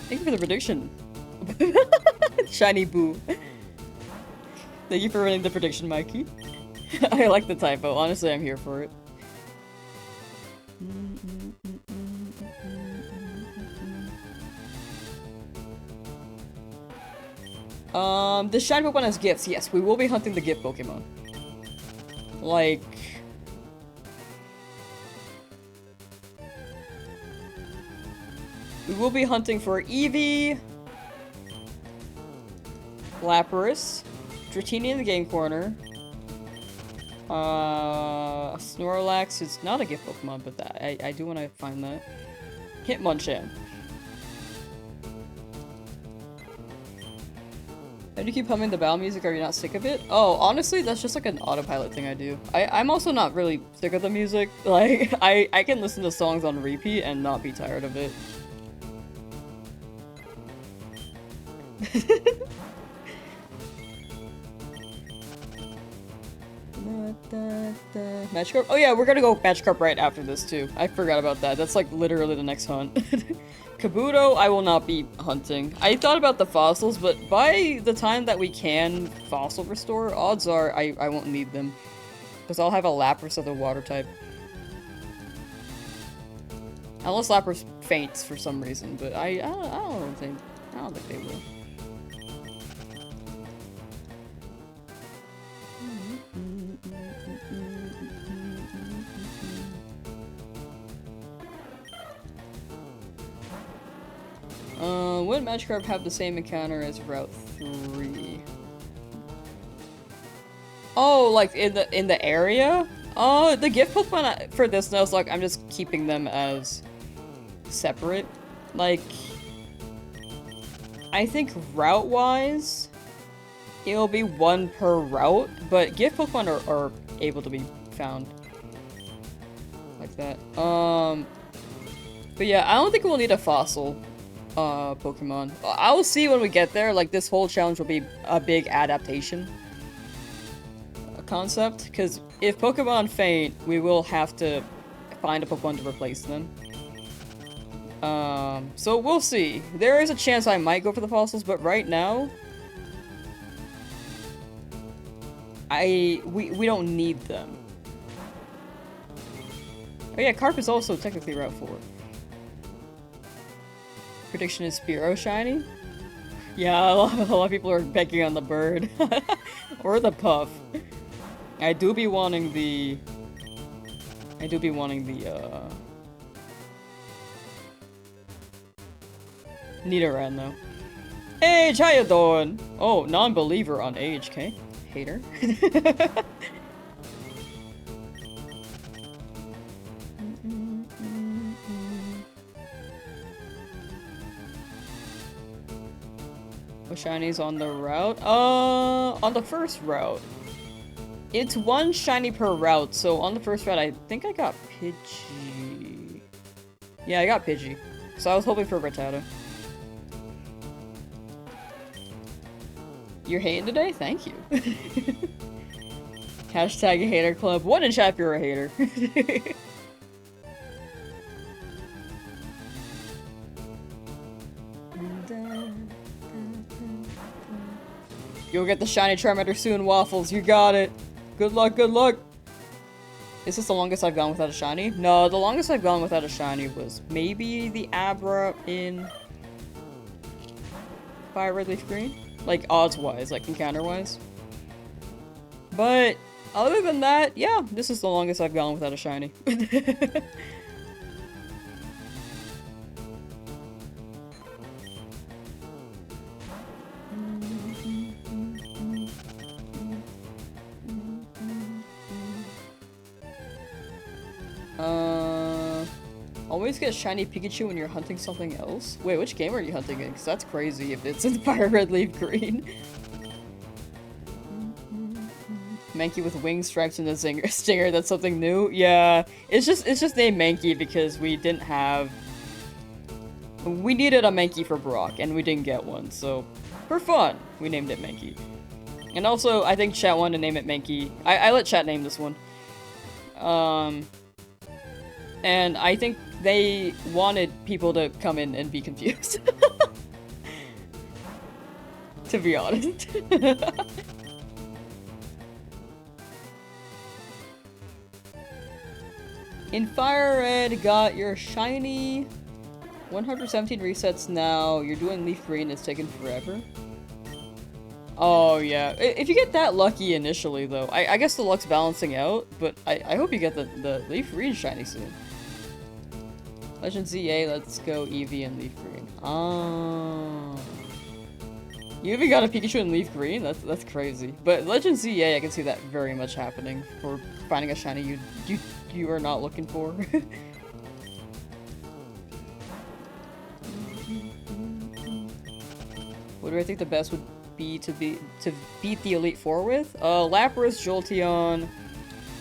Thank you for the prediction. Shiny boo. Thank you for running the prediction, Mikey. I like the typo. Honestly, I'm here for it. The shiny Pokemon has gifts. Yes, we will be hunting the gift Pokemon. Like... we will be hunting for Eevee, Lapras, Dratini in the game corner, Snorlax is not a gift Pokemon, but that I do want to find that. Hitmonchan. How do you keep humming the battle music? Are you not sick of it? Oh, honestly, that's just like an autopilot thing I do. I'm also not really sick of the music. Like, I can listen to songs on repeat and not be tired of it. Magikarp? Oh yeah, we're gonna go Magikarp right after this too. I forgot about that. That's like literally the next hunt. Kabuto, I will not be hunting. I thought about the fossils, but by the time that we can fossil restore, odds are I won't need them. Because I'll have a Lapras of the water type. Unless Lapras faints for some reason, but I don't think they will. Wouldn't Magikarp have the same encounter as Route 3? Oh, like in the area? Oh, the gift Pokemon for this Nuzlocke, I'm just keeping them as separate. Like, I think route-wise, it'll be one per route, but gift Pokemon are able to be found. Like that. But yeah, I don't think we'll need a fossil. Pokemon. I will see when we get there. Like, this whole challenge will be a big adaptation concept, because if Pokemon faint, we will have to find a Pokemon to replace them. So we'll see. There is a chance I might go for the fossils, but right now, we don't need them. Oh yeah, Carp is also technically Route 4. Prediction is Spearow shiny? Yeah, a lot of people are begging on the bird. Or the puff. I do be wanting the Nidoran though. Age, how you doing? Oh, non-believer on age, okay? Hater. Shinies on the route? On the first route. It's one shiny per route, so on the first route I think I got Pidgey. Yeah, I got Pidgey. So I was hoping for Rattata. You're hating today? Thank you. Hashtag hater club. One in chat if you're a hater. You'll get the shiny Charmander soon, Waffles. You got it. Good luck, good luck. Is this the longest I've gone without a shiny? No, the longest I've gone without a shiny was maybe the Abra in Fire Red Leaf Green. Like, odds-wise, like encounter-wise. But, other than that, yeah, this is the longest I've gone without a shiny. always get shiny Pikachu when you're hunting something else? Wait, which game are you hunting in? Because that's crazy if it's in Fire Red Leaf Green. Mankey with wings, stripes, and a stinger, that's something new? Yeah, it's just named Mankey because we didn't have... We needed a Mankey for Brock, and we didn't get one, so... For fun, we named it Mankey. And also, I think chat wanted to name it Mankey. I let chat name this one. And I think they wanted people to come in and be confused. To be honest. In Fire Red, got your shiny 117 resets now. You're doing Leaf Green, it's taken forever. Oh yeah, if you get that lucky initially though, I guess the luck's balancing out, but I hope you get the Leaf Green shiny soon. Legend ZA, let's go Eevee and Leaf Green. Oh. You even got a Pikachu in Leaf Green? That's crazy. But Legend ZA, I can see that very much happening for finding a shiny you are not looking for. What do I think the best would be to beat the Elite Four with? Lapras, Jolteon,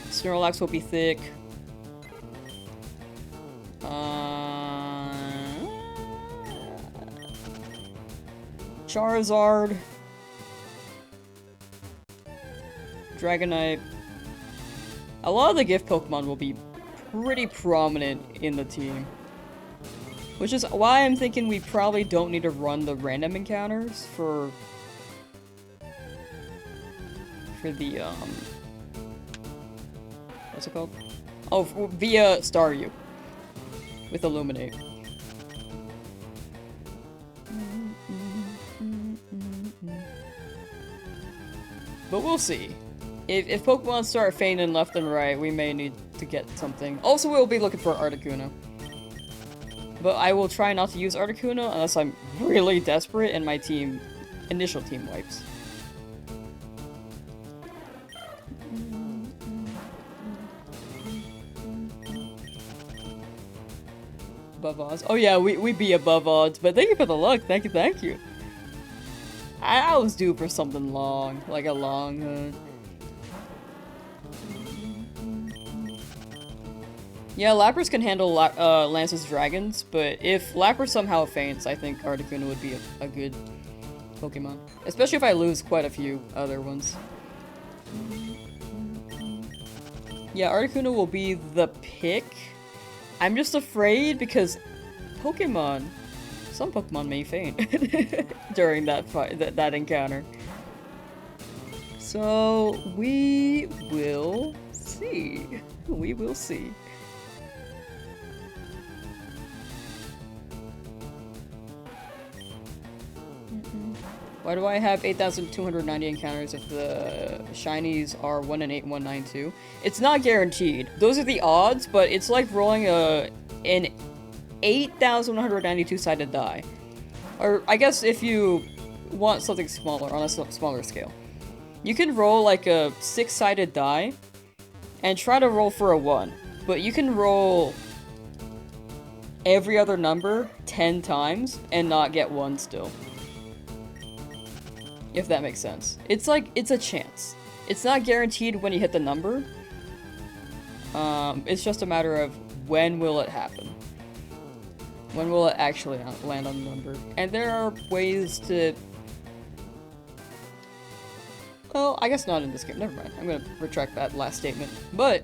Snorlax will be thick. Charizard, Dragonite. A lot of the gift Pokemon will be pretty prominent in the team. Which is why I'm thinking we probably don't need to run the random encounters for the, what's it called? Oh, via Staryu. With Illuminate. But we'll see. If Pokemon start fainting left and right, we may need to get something. Also, we'll be looking for Articuno. But I will try not to use Articuno unless I'm really desperate and my initial team wipes. Above odds. Oh yeah, we be above odds, but thank you for the luck. Thank you. I was due for something long, like a long hunt. Yeah, Lapras can handle Lance's dragons, but if Lapras somehow faints, I think Articuno would be a good Pokemon. Especially if I lose quite a few other ones. Yeah, Articuno will be the pick. I'm just afraid because some Pokemon may faint during that encounter. So, we will see. We will see. Why do I have 8,290 encounters if the shinies are 1 in 8 and 192? It's not guaranteed. Those are the odds, but it's like rolling an 8,192 sided die. Or I guess if you want something smaller, on a smaller scale. You can roll like a 6-sided die and try to roll for a 1. But you can roll every other number 10 times and not get 1 still. If that makes sense. It's like, it's a chance. It's not guaranteed when you hit the number. It's just a matter of when will it happen. When will it actually land on the number? And there are ways to... Well, I guess not in this game. Never mind. I'm gonna retract that last statement. But,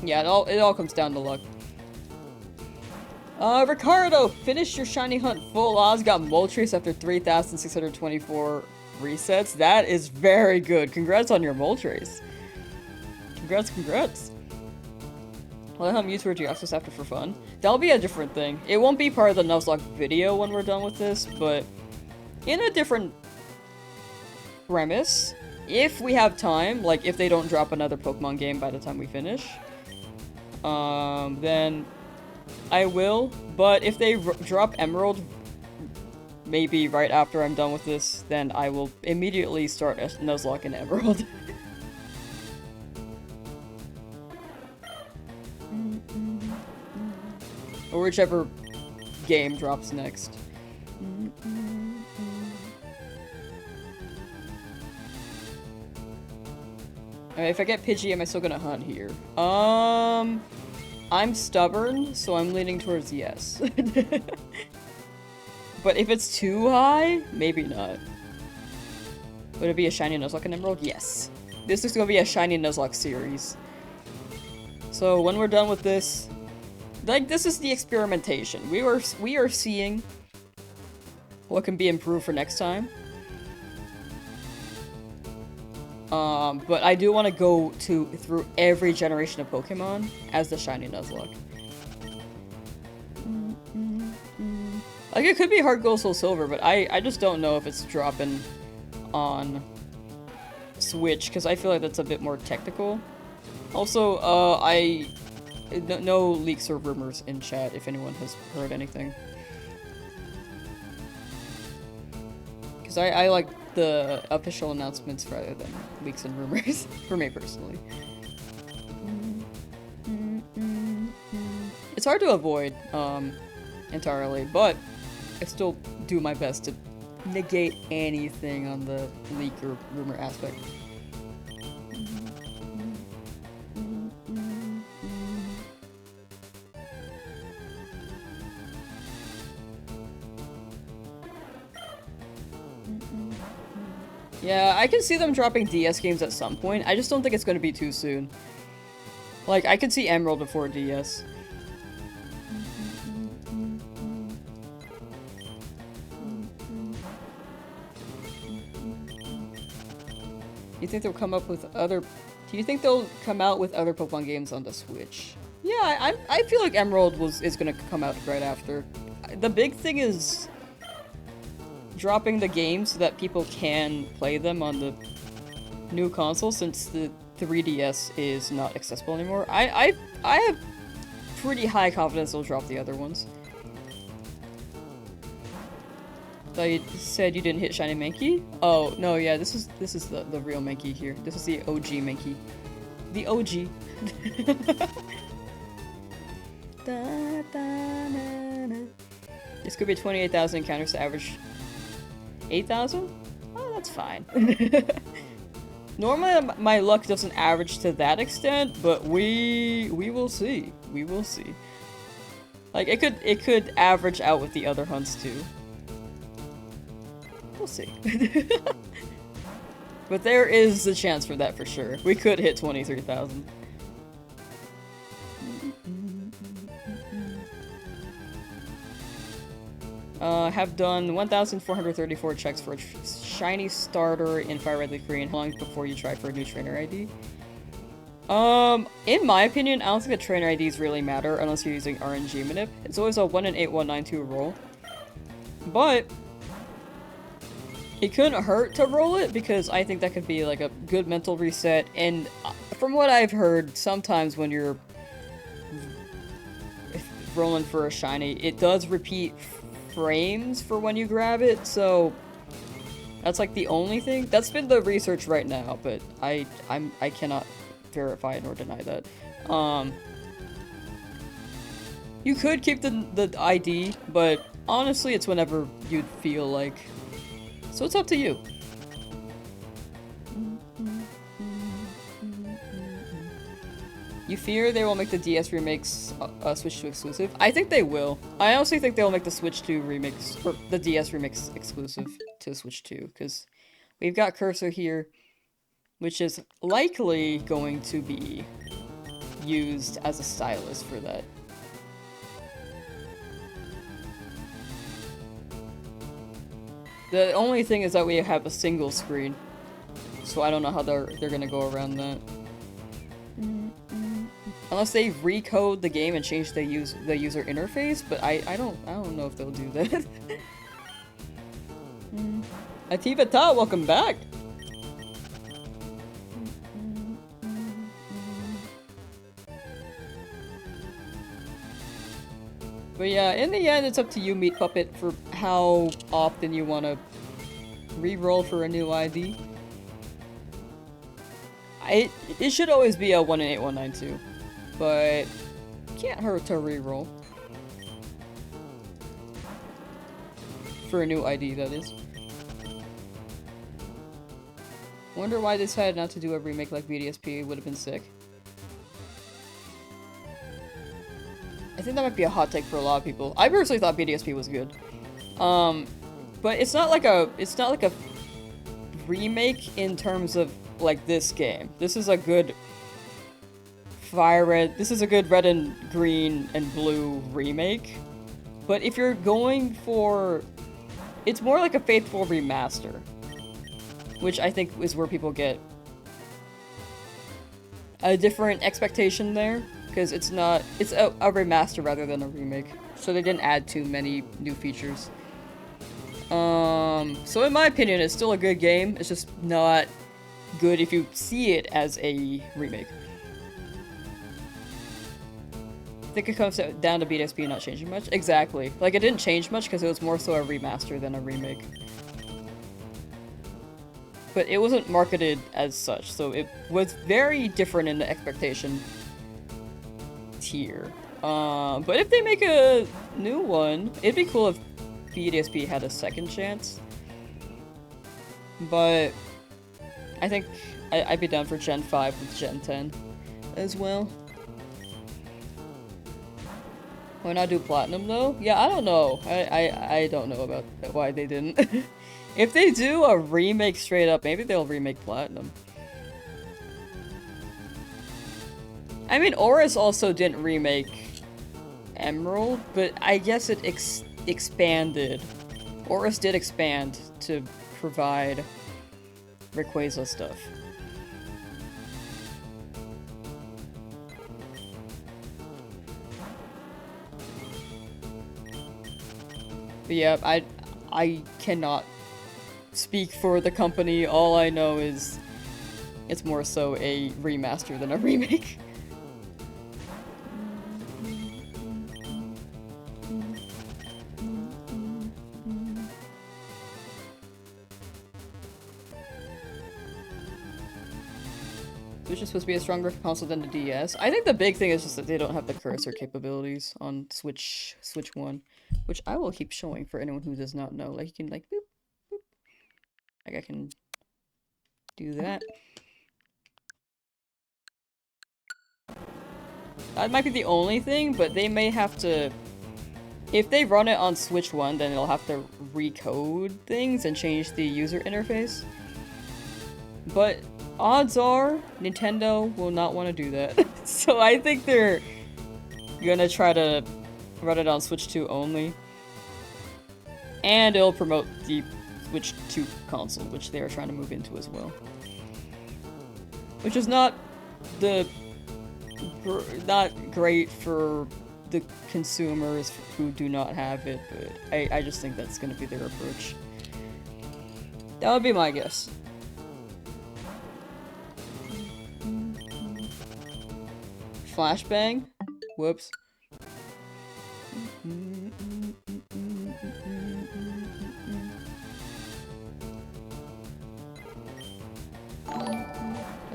yeah, it all comes down to luck. Ricardo! Finished your shiny hunt full odds. Got Moltres after 3,624 resets. That is very good. Congrats on your Moltres. Congrats. I'll let him use for Geoxys after for fun. That'll be a different thing. It won't be part of the Nuzlocke video when we're done with this, but in a different premise, if we have time, like if they don't drop another Pokemon game by the time we finish, then I will. But if they drop Emerald maybe right after I'm done with this, then I will immediately start a Nuzlocke in Emerald. whichever game drops next. Alright, if I get Pidgey, am I still gonna hunt here? I'm stubborn, so I'm leaning towards yes. But if it's too high, maybe not. Would it be a shiny Nuzlocke and Emerald? Yes. This is gonna be a shiny Nuzlocke series. So when we're done with this, like, this is the experimentation. We are seeing what can be improved for next time. But I do want to go through every generation of Pokemon as the shiny Nuzlocke. Like, it could be Heart Gold, Soul Silver, but I just don't know if it's dropping on Switch, because I feel like that's a bit more technical. Also, no leaks or rumors in chat if anyone has heard anything. Because I like the official announcements rather than leaks and rumors, for me personally. It's hard to avoid, entirely, but I still do my best to negate anything on the leak or rumor aspect. Yeah, I can see them dropping DS games at some point. I just don't think it's going to be too soon. Like, I could see Emerald before DS. You think they'll come up with other... Do you think they'll come out with other Pokemon games on the Switch? Yeah, I feel like Emerald is going to come out right after. The big thing is dropping the games so that people can play them on the new console, since the 3DS is not accessible anymore. I have pretty high confidence they'll drop the other ones. So you said you didn't hit Shiny Mankey? Oh, no, yeah, this is the real Mankey here. This is the OG Mankey. The OG. This could be 28,000 encounters to average 8,000? Oh, that's fine. Normally my luck doesn't average to that extent, but we will see. We will see. Like, it could average out with the other hunts too. We'll see. But there is a chance for that for sure. We could hit 23,000. Have done 1,434 checks for a shiny starter in Fire Red Leaf Green. How long before you try for a new trainer ID? In my opinion, I don't think the trainer IDs really matter unless you're using RNG manip. It's always a 1 in 8, 192 roll. But it couldn't hurt to roll it, because I think that could be like a good mental reset. And from what I've heard, sometimes when you're rolling for a shiny, it does repeat frames for when you grab it, so that's like the only thing. That's been the research right now, but I cannot verify nor deny that. You could keep the ID, but honestly, it's whenever you'd feel like. So it's up to you. You fear they will make the DS remakes Switch 2 exclusive? I think they will. I honestly think they'll make the Switch 2 remix, or the DS remix exclusive to Switch 2, because we've got Cursor here, which is likely going to be used as a stylus for that. The only thing is that we have a single screen, so I don't know how they're gonna go around that. Unless they recode the game and change the user interface, but I don't know if they'll do that. Ativa Ta, welcome back. But yeah, in the end, it's up to you, Meat Puppet, for how often you want to re-roll for a new ID. It should always be a 1 in 8, 192. But can't hurt to re-roll. For a new ID, that is. Wonder why they decided not to do a remake like VDSP. Would have been sick. I think that might be a hot take for a lot of people. I personally thought BDSP was good. But it's not like a remake in terms of like this game. This is a good this is a good red and green and blue remake. But if you're going for, it's more like a faithful remaster, which I think is where people get a different expectation there. Because it's a remaster rather than a remake. So they didn't add too many new features. So in my opinion, it's still a good game. It's just not good if you see it as a remake. I think it comes down to BDSP not changing much. Exactly. Like, it didn't change much because it was more so a remaster than a remake. But it wasn't marketed as such, so it was very different in the expectation tier. But if they make a new one, it'd be cool if BDSP had a second chance. But I think I'd be down for Gen 5 with Gen 10 as well. Why not do Platinum though? Yeah, I don't know. I don't know about why they didn't. If they do a remake straight up, maybe they'll remake Platinum. I mean, Oris also didn't remake Emerald, but I guess it expanded. Oris did expand to provide Rayquaza stuff. But yeah, I cannot speak for the company. All I know is it's more so a remaster than a remake. Switch is supposed to be a stronger console than the DS. I think the big thing is just that they don't have the cursor capabilities on Switch 1, which I will keep showing for anyone who does not know. Like, you can like boop, boop. Like I can do that. That might be the only thing, but they may have to, if they run it on Switch 1, then they'll have to recode things and change the user interface. But odds are, Nintendo will not want to do that. So I think they're gonna try to run it on Switch 2 only. And it'll promote the Switch 2 console, which they are trying to move into as well. Which is not great for the consumers who do not have it, but I just think that's gonna be their approach. That would be my guess. Flashbang? Whoops.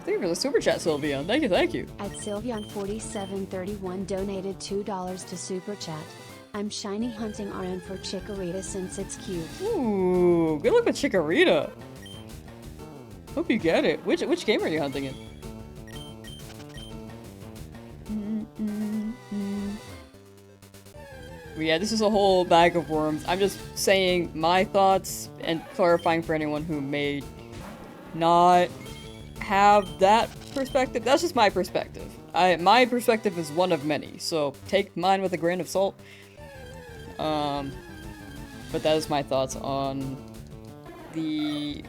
Thank you for the super chat, Sylveon. Thank you, thank you. At Sylveon4731 donated $2 to super chat. I'm shiny hunting RN for Chikorita since it's cute. Ooh, good luck with Chikorita. Hope you get it. Which game are you hunting in? Yeah, this is a whole bag of worms. I'm just saying my thoughts and clarifying for anyone who may not have that perspective. That's just my perspective. My perspective is one of many, so take mine with a grain of salt. But that is my thoughts on the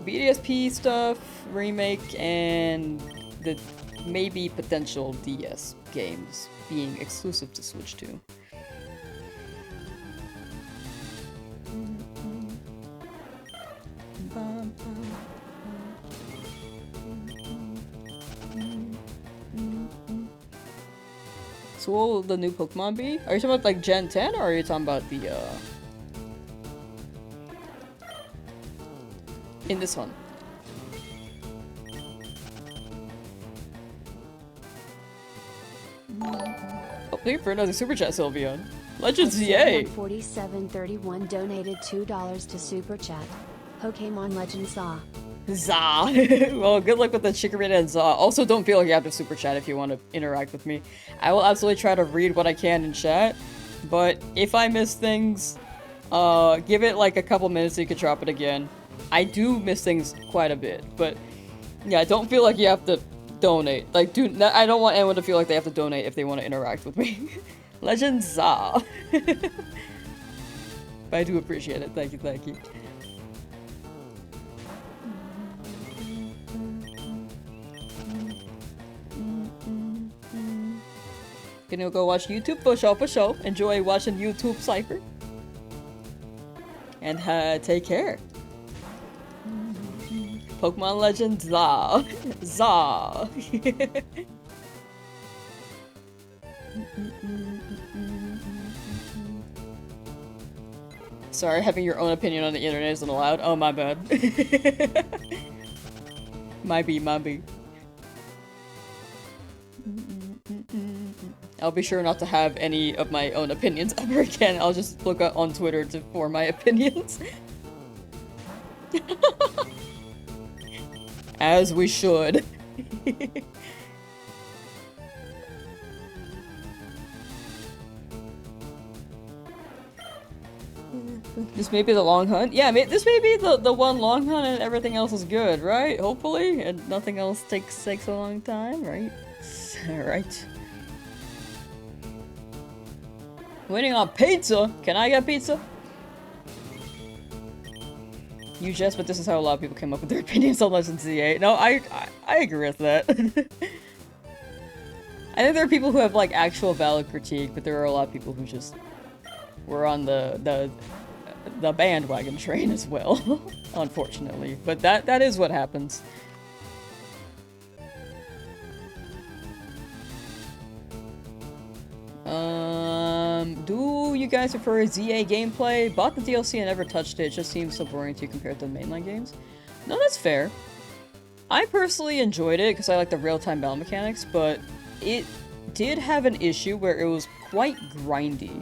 BDSP stuff, remake, and the maybe potential DS games being exclusive to Switch 2. So what will the new Pokemon be? Are you talking about like Gen 10 or are you talking about the in this one? Oh, thank you for another super chat, Sylveon. Legends ZA. 4731 donated $2 to Super Chat. Pokemon Legends Za. Za. Well, good luck with the Chikorita and Za. Also, don't feel like you have to super chat if you want to interact with me. I will absolutely try to read what I can in chat, but if I miss things, give it like a couple minutes so you can drop it again. I do miss things quite a bit, but yeah, don't feel like you have to donate. Like, dude, I don't want anyone to feel like they have to donate if they want to interact with me. Legend Za. But I do appreciate it. Thank you, thank you. Gonna go watch YouTube for sure, for sure. Enjoy watching YouTube Cypher. And take care. Pokemon Legends Za. Za. Sorry, having your own opinion on the internet isn't allowed. Oh, my bad. My B. I'll be sure not to have any of my own opinions ever again. I'll just look up on Twitter to form my opinions. As we should. This may be the long hunt. Yeah, this may be the one long hunt and everything else is good, right? Hopefully, and nothing else takes a long time, right? Alright. Waiting on pizza? Can I get pizza? You jest, but this is how a lot of people came up with their opinions on Legends ZA. No, I agree with that. I think there are people who have like actual valid critique, but there are a lot of people who just were on the bandwagon train as well, unfortunately. But that is what happens. Do you guys prefer ZA gameplay? Bought the DLC and never touched it. It just seems so boring to you compared to the mainline games. No, that's fair. I personally enjoyed it because I like the real-time battle mechanics, but it did have an issue where it was quite grindy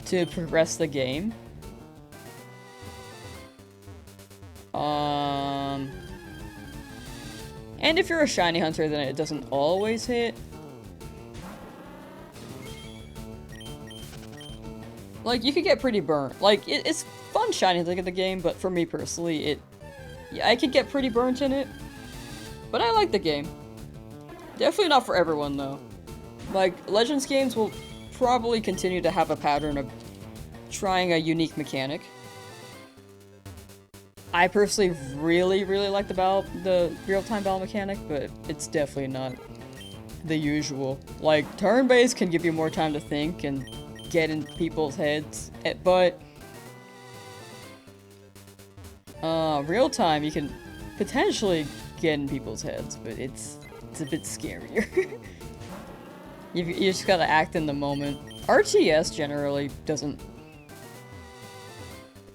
to progress the game. And if you're a shiny hunter, then it doesn't always hit. Like, you could get pretty burnt. Like, it's fun shiny hunting in the game, but for me personally, yeah, I could get pretty burnt in it. But I like the game. Definitely not for everyone, though. Like, Legends games will probably continue to have a pattern of trying a unique mechanic. I personally really like the real-time battle mechanic, but it's definitely not the usual. Like, turn-based can give you more time to think and get in people's heads, but real-time you can potentially get in people's heads, but it's a bit scarier. You just gotta act in the moment. RTS generally doesn't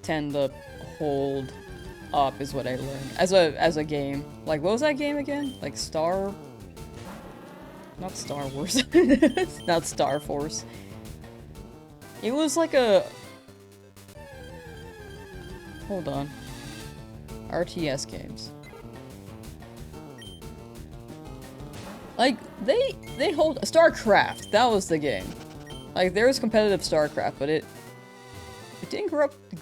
tend to hold up, is what I learned as a game. Like, what was that game again? Like not Star Wars. Not Star Force. It was like a... Hold on. RTS games. Like, they hold... StarCraft! That was the game. Like, there was competitive StarCraft, but it didn't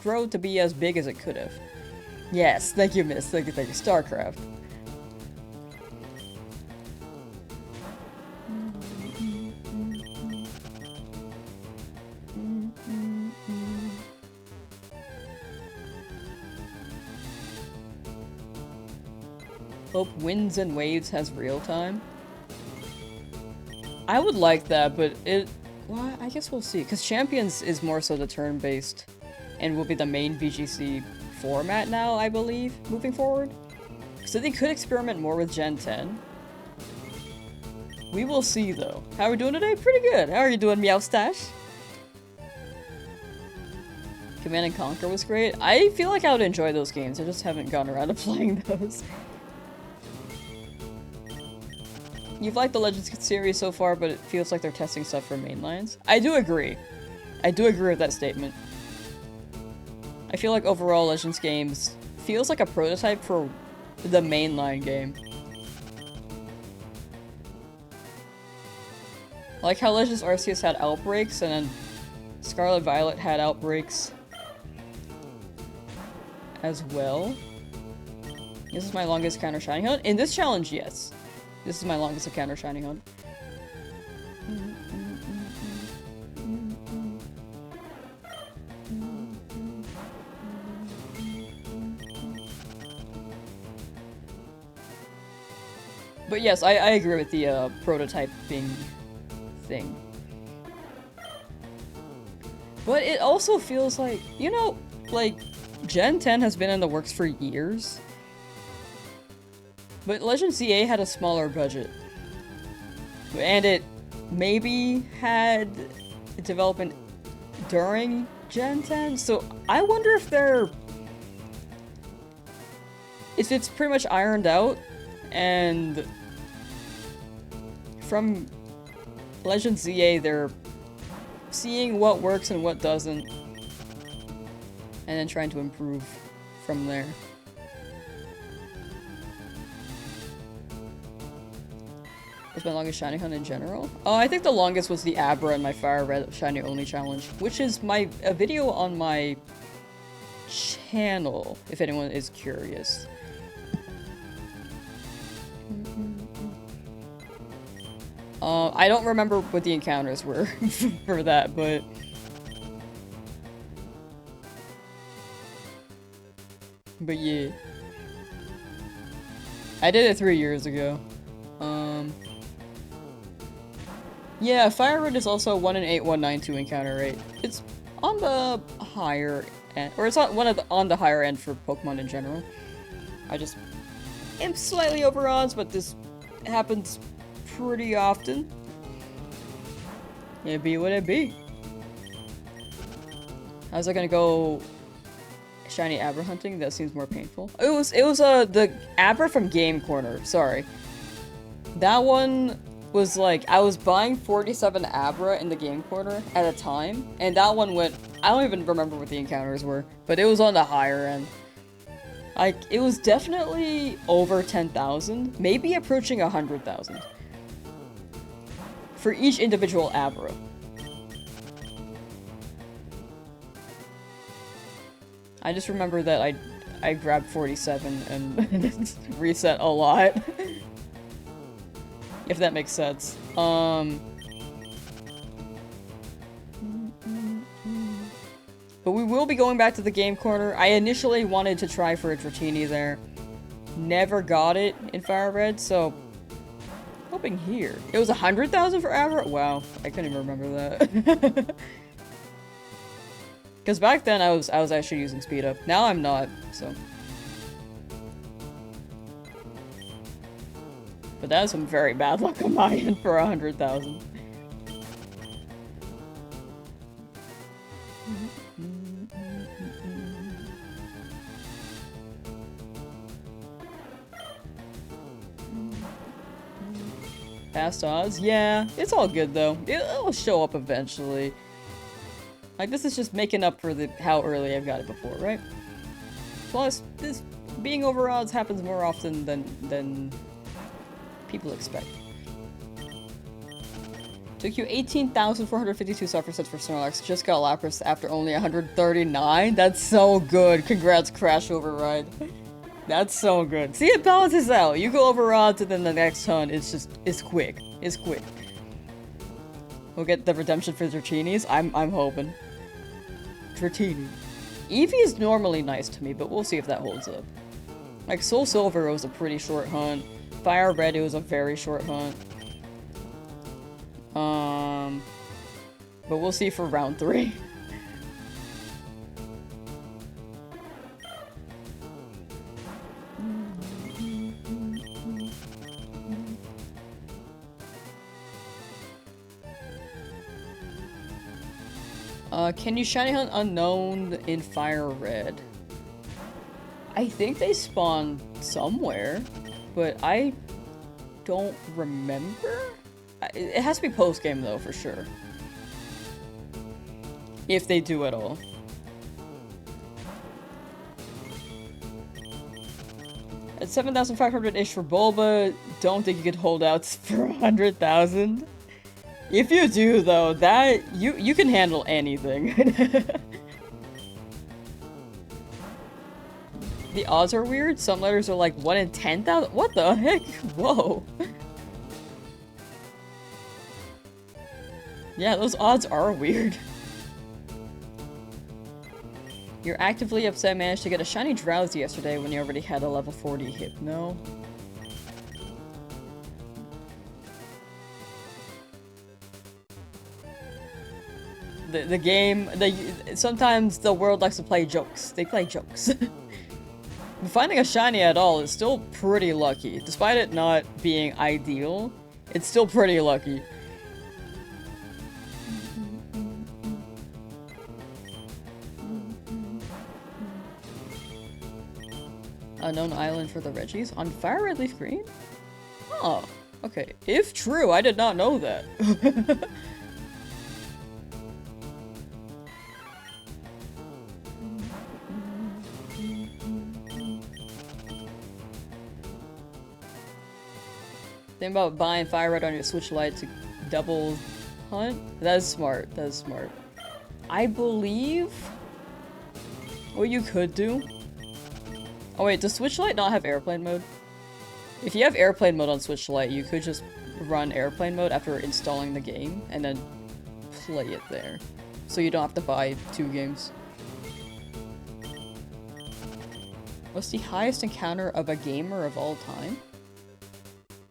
grow to be as big as it could have. Yes, thank you, miss. Thank you, StarCraft. Hope Winds and Waves has real time. I would like that, but well, I guess we'll see. Because Champions is more so the turn-based and will be the main VGC format now, I believe, moving forward. So they could experiment more with Gen 10. We will see, though. How are we doing today? Pretty good. How are you doing, Meowstache? Command & Conquer was great. I feel like I would enjoy those games. I just haven't gotten around to playing those. You've liked the Legends series so far, but it feels like they're testing stuff for mainlines. I do agree. I do agree with that statement. I feel like overall Legends games feels like a prototype for the mainline game. Like how Legends Arceus had outbreaks, and then Scarlet Violet had outbreaks as well. This is my longest counter shiny hunt. In this challenge, yes. This is my longest encounter shiny hunt. But yes, I agree with the prototyping thing. But it also feels like, you know, like, Gen 10 has been in the works for years. But Legend ZA had a smaller budget. And it maybe had development during Gen 10, so I wonder if it's pretty much ironed out, and from Legend ZA they're seeing what works and what doesn't, and then trying to improve from there. What's my longest shiny hunt in general? Oh, I think the longest was the Abra and my Fire Red shiny only challenge, which is a video on my channel, if anyone is curious. I don't remember what the encounters were for that, but yeah. I did it 3 years ago. Yeah, Fire Red is also 1 in 8192 encounter rate. It's on the higher end, or it's on on the higher end for Pokemon in general. I just am slightly over odds, but this happens pretty often. It be what it be. How's I gonna go shiny Abra hunting? That seems more painful. It was the Abra from Game Corner, sorry. That one was like, I was buying 47 Abra in the Game Corner at a time, and that one went, I don't even remember what the encounters were, but it was on the higher end. Like, it was definitely over 10,000, maybe approaching 100,000. For each individual Abra. I just remember that I grabbed 47 and reset a lot. If that makes sense. But we will be going back to the Game Corner. I initially wanted to try for a Dratini there. Never got it in Fire Red, so hoping here. It was 100,000 for Abra? Wow, I couldn't even remember that. Because back then I was actually using speed up. Now I'm not, so. But that is some very bad luck on my end for 100,000. Fast odds? Yeah, it's all good though. It'll show up eventually. Like, this is just making up for how early I've got it before, right? Plus, this being over odds happens more often than people expect. Took you 18,452 suffer sets for Snorlax. Just got Lapras after only 139? That's so good. Congrats, Crash Override. That's so good. See, it balances out. You go over odds and then the next hunt, it's quick. It's quick. We'll get the redemption for Dratinis. I'm hoping. Dratini. Eevee is normally nice to me, but we'll see if that holds up. Like, Soul Silver was a pretty short hunt. Fire Red, it was a very short hunt. But we'll see for round 3. Can you shiny hunt unknown in Fire Red? I think they spawn somewhere, but I don't remember. It has to be post-game though, for sure. If they do at all. At 7,500-ish for Bulba, don't think you could hold out for 100,000. If you do though, that you can handle anything. The odds are weird. Some letters are like 1 in 10,000. What the heck? Whoa. Yeah, those odds are weird. You're actively upset I managed to get a shiny Drowsy yesterday when you already had a level 40 Hypno. The game, sometimes the world likes to play jokes. They play jokes. Finding a shiny at all is still pretty lucky. Despite it not being ideal, it's still pretty lucky. Unknown island for the Reggies? On Fire Red Leaf Green? Oh, okay. If true, I did not know that. Think about buying Fire Red on your Switch Lite to double hunt? That is smart. That is smart. I believe what you could do. Oh wait, does Switch Lite not have airplane mode? If you have airplane mode on Switch Lite, you could just run airplane mode after installing the game and then play it there. So you don't have to buy 2 games. What's the highest encounter of a gamer of all time?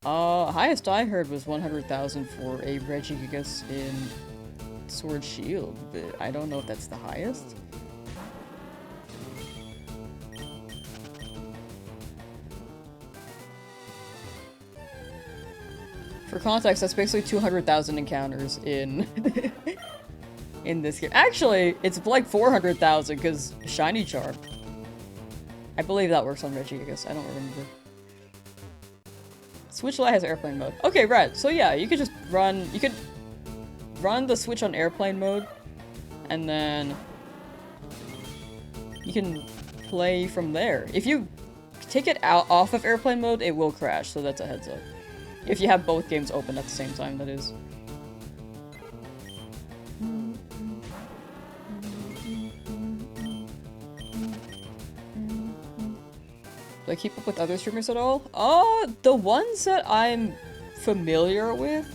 Highest I heard was 100,000 for a Regigigas in Sword Shield, but I don't know if that's the highest. For context, that's basically 200,000 encounters in in this game. Actually, it's like 400,000 because Shiny Charm. I believe that works on Regigigas. I don't remember. Switch Lite has airplane mode. Okay, right. So yeah, you could just run. You could run the Switch on airplane mode, and then you can play from there. If you take it out off of airplane mode, it will crash. So that's a heads up. If you have both games open at the same time, that is. Do I keep up with other streamers at all? The ones that I'm familiar with,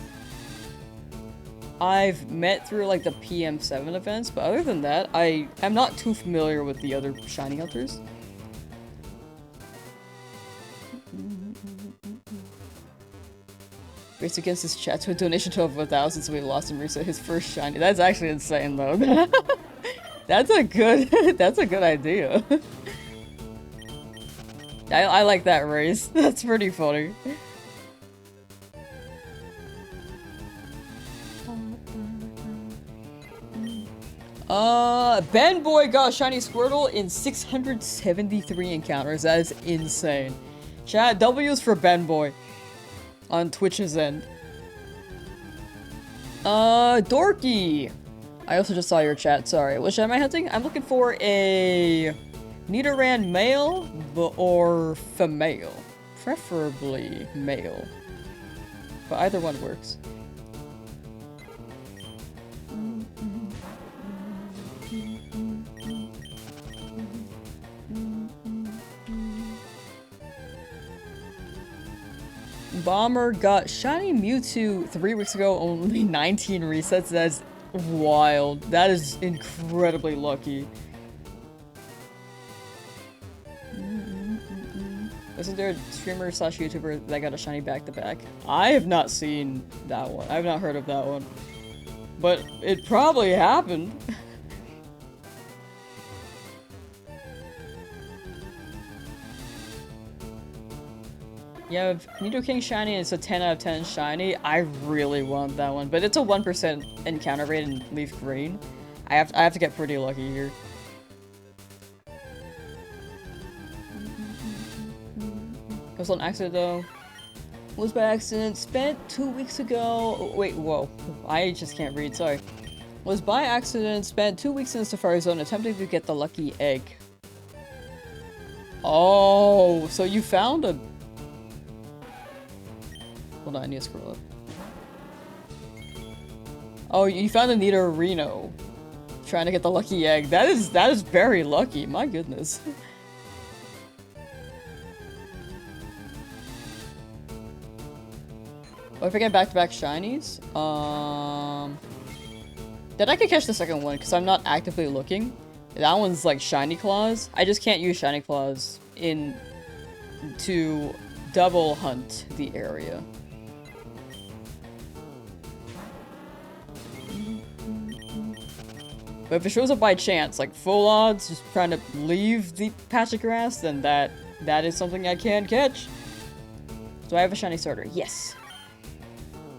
I've met through like the PM7 events, but other than that, I am not too familiar with the other shiny hunters. Race against his chat to a donation to over 1,000, so we lost and reset his first shiny. That's actually insane though. That's a good idea. I like that race. That's pretty funny. Ben Boy got shiny Squirtle in 673 encounters. That is insane. Chat, W's for Ben Boy on Twitch's end. Dorky. I also just saw your chat. Sorry. Which am I hunting? I'm looking for a Nidoran male or female. Preferably male. But either one works. Bomber got shiny Mewtwo 3 weeks ago, only 19 resets. That's wild. That is incredibly lucky. Isn't there a streamer slash YouTuber that got a shiny back-to-back? I have not seen that one. I've not heard of that one. But it probably happened. Yeah, if Nidoking shiny and it's a 10 out of 10 shiny, I really want that one. But it's a 1% encounter rate in Leaf Green. I have to get pretty lucky here. It was on accident though. Was by accident spent 2 weeks ago. Oh, wait, whoa. I just can't read, sorry. Was by accident spent 2 weeks in the Safari Zone attempting to get the lucky egg. Oh, so you found a... Hold on, I need to scroll up. Oh, you found a Nidorino. Trying to get the lucky egg. That is very lucky, my goodness. Oh, if I get back-to-back shinies? Then I could catch the second one, because I'm not actively looking. That one's like Shiny Claws. I just can't use Shiny Claws to double hunt the area. But if it shows up by chance, like full odds, just trying to leave the patch of grass, then that is something I can catch. So I have a shiny starter. Yes.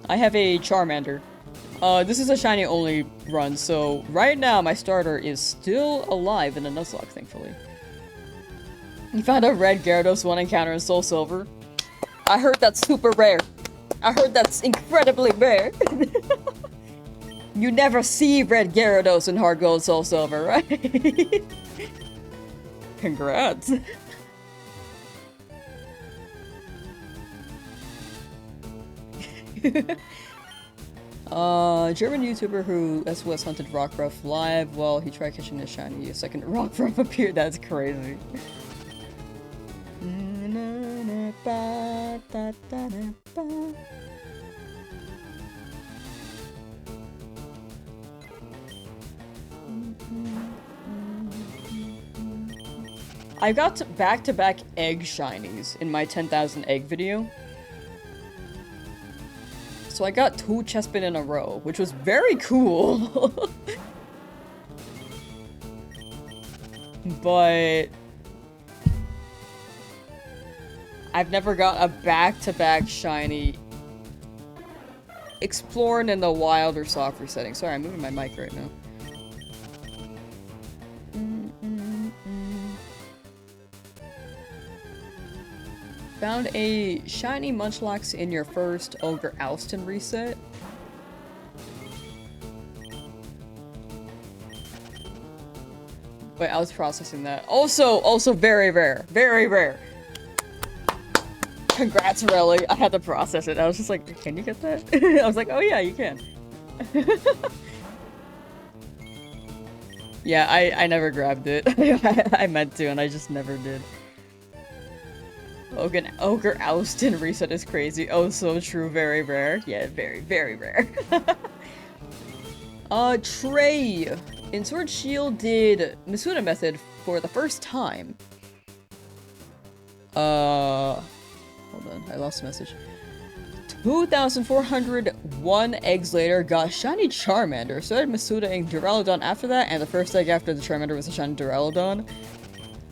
I have a Charmander. This is a shiny only run, so right now my starter is still alive in a Nuzlocke, thankfully. You found a red Gyarados one encounter in Soul Silver. I heard that's super rare. I heard that's incredibly rare. You never see red Gyarados in Hard Gold Soul Silver, right? Congrats. German YouTuber who SOS hunted Rockruff live while he tried catching the shiny. A second Rockruff appeared. That's crazy. I got back-to-back egg shinies in my 10,000 egg video. So I got 2 Chespin in a row, which was very cool. But I've never got a back-to-back shiny exploring in the wild or soft resetting. Sorry, I'm moving my mic right now. Found a shiny Munchlax in your first Ogre Alston reset. Wait, I was processing that. Also very rare. Very rare. Congrats, Relly. I had to process it. I was just like, can you get that? I was like, oh yeah, you can. Yeah, I never grabbed it. I meant to, and I just never did. Ogre Alston reset is crazy. Oh, so true. Very rare. Yeah, very, very rare. Trey. In Sword Shield did Masuda method for the first time. Hold on. I lost the message. 2,401 eggs later, got shiny Charmander. Started Masuda-ing Duraludon after that, and the first egg after the Charmander was a shiny Duraludon.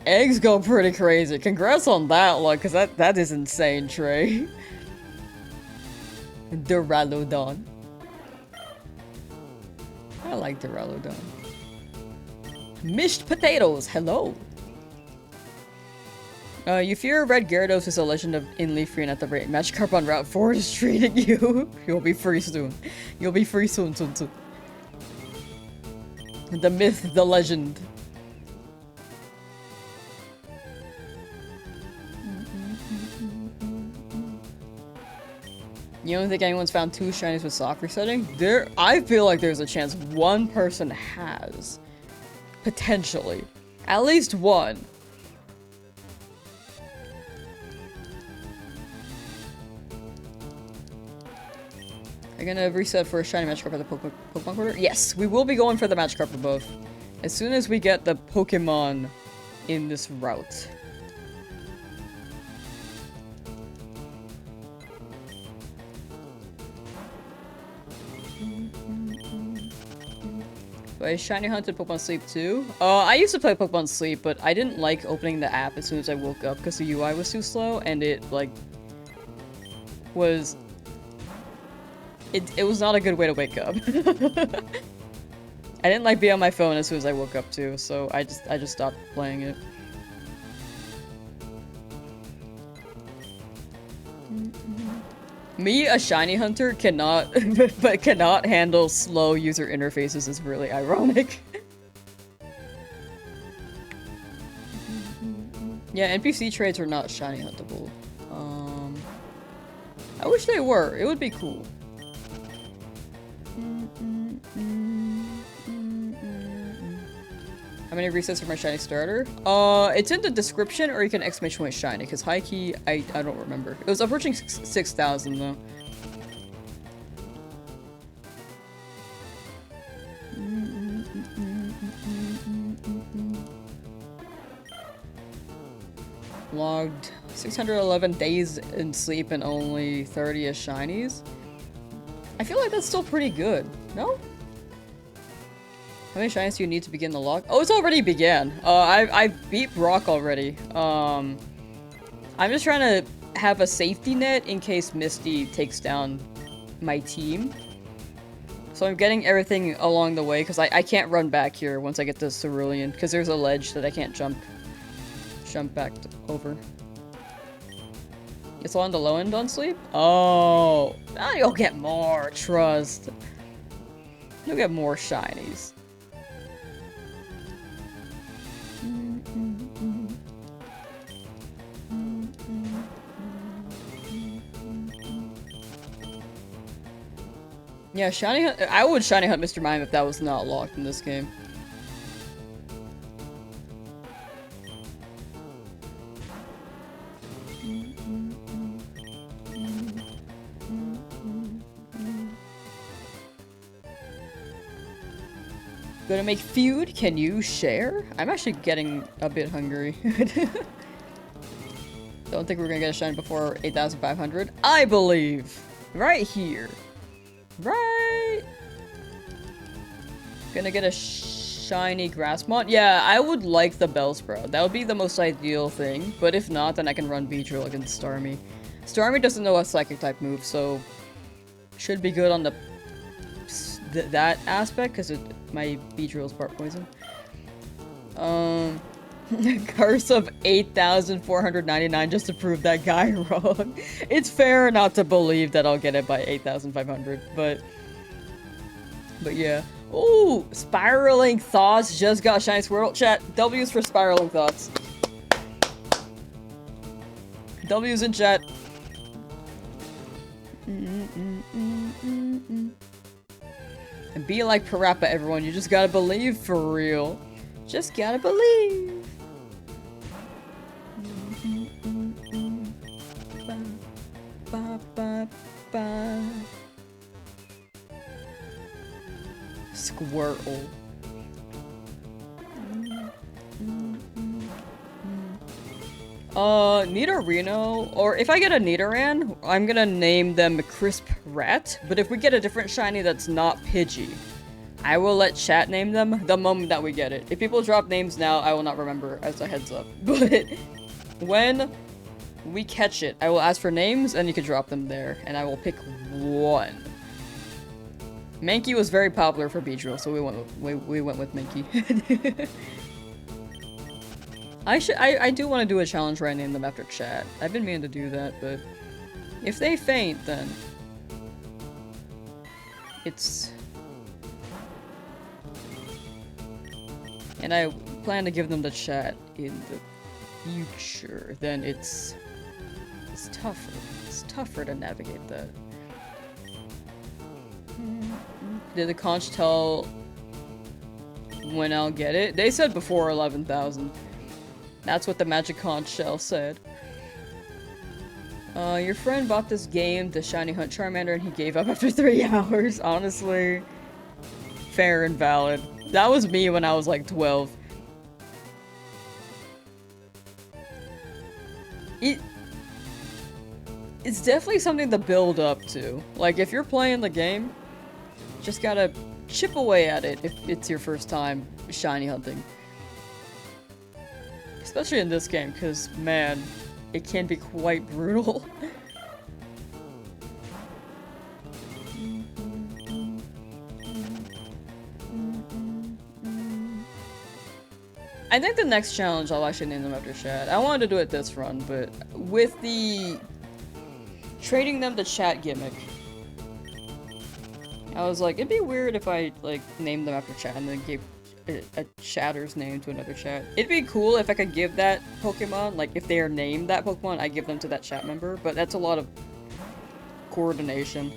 Eggs go pretty crazy. Congrats on that one, because that is insane, Trey. Duraludon. I like Duraludon. Mished potatoes, hello. You fear Red Gyarados is a legend in Leafrian at the rate Magikarp on Route 4 is treating you. You'll be free soon. You'll be free soon. The myth, the legend. You don't think anyone's found 2 shinies with soft resetting? I feel like there's a chance one person has. Potentially. At least one. Are you gonna reset for a shiny Magikarp at the Pokemon Quarter? Yes, we will be going for the Magikarp above. As soon as we get the Pokemon in this route. But I shiny hunted Pokemon Sleep too. I used to play Pokemon Sleep, but I didn't like opening the app as soon as I woke up because the UI was too slow and it like was it was not a good way to wake up. I didn't like being on my phone as soon as I woke up too, so I just stopped playing it. Me, a shiny hunter, cannot but cannot handle slow user interfaces is really ironic. Yeah, NPC trades are not shiny huntable. I wish they were. It would be cool. How many resets for my shiny starter? It's in the description, or you can exclamation point shiny, because high key, I don't remember. It was approaching 6,000 though. Logged 611 days in sleep and only 30 as shinies. I feel like that's still pretty good, no? How many shinies do you need to begin the lock? Oh, it's already began. I beat Brock already. I'm just trying to have a safety net in case Misty takes down my team. So I'm getting everything along the way, because I can't run back here once I get to Cerulean, because there's a ledge that I can't jump back over. It's on the low end on sleep? Oh, now you'll get more, trust. You'll get more shinies. Yeah, shiny hunt. I would shiny hunt Mr. Mime if that was not locked in this game. Gonna make feud? Can you share? I'm actually getting a bit hungry. Don't think we're gonna get a shiny before 8,500. I believe! Right here. Right! Gonna get a shiny Grassmont? Yeah, I would like the Bellsprout. That would be the most ideal thing. But if not, then I can run Beedrill against Starmie. Starmie doesn't know a Psychic type move, so should be good on the that aspect, because my Beedrill is part poison. Curse of 8,499 just to prove that guy wrong. It's fair not to believe that I'll get it by 8,500, but yeah. Ooh, Spiraling Thoughts just got shiny Squirtle. Chat, W's for Spiraling Thoughts. W's in chat. And be like Parappa, everyone. You just gotta believe for real. Just gotta believe. Squirtle. Nidorino, or if I get a Nidoran, I'm gonna name them Crisp Rat, but if we get a different shiny that's not Pidgey, I will let chat name them the moment that we get it. If people drop names now, I will not remember, as a heads up. But when we catch it, I will ask for names, and you can drop them there, and I will pick one. Mankey was very popular for Beedrill, so we went with Mankey. I do want to do a challenge where I name them after chat. I've been meaning to do that, but if they faint, then it's... And I plan to give them the chat in the future, then it's tougher. It's tougher to navigate that. Did the conch tell when I'll get it? They said before 11,000. That's what the Magic Conch shell said. Your friend bought this game, the Shiny Hunt Charmander, and he gave up after 3 hours. Honestly, fair and valid. That was me when I was like 12. It's definitely something to build up to. Like, if you're playing the game, just gotta chip away at it if it's your first time shiny hunting. Especially in this game, because, man, it can be quite brutal. I think the next challenge I'll actually name them after chat. I wanted to do it this run, but with the trading them the chat gimmick. I was like, it'd be weird if I, like, named them after chat and then gave a chatter's name to another chat. It'd be cool if I could give that Pokemon, like, if they are named that Pokemon, I give them to that chat member, but that's a lot of coordination.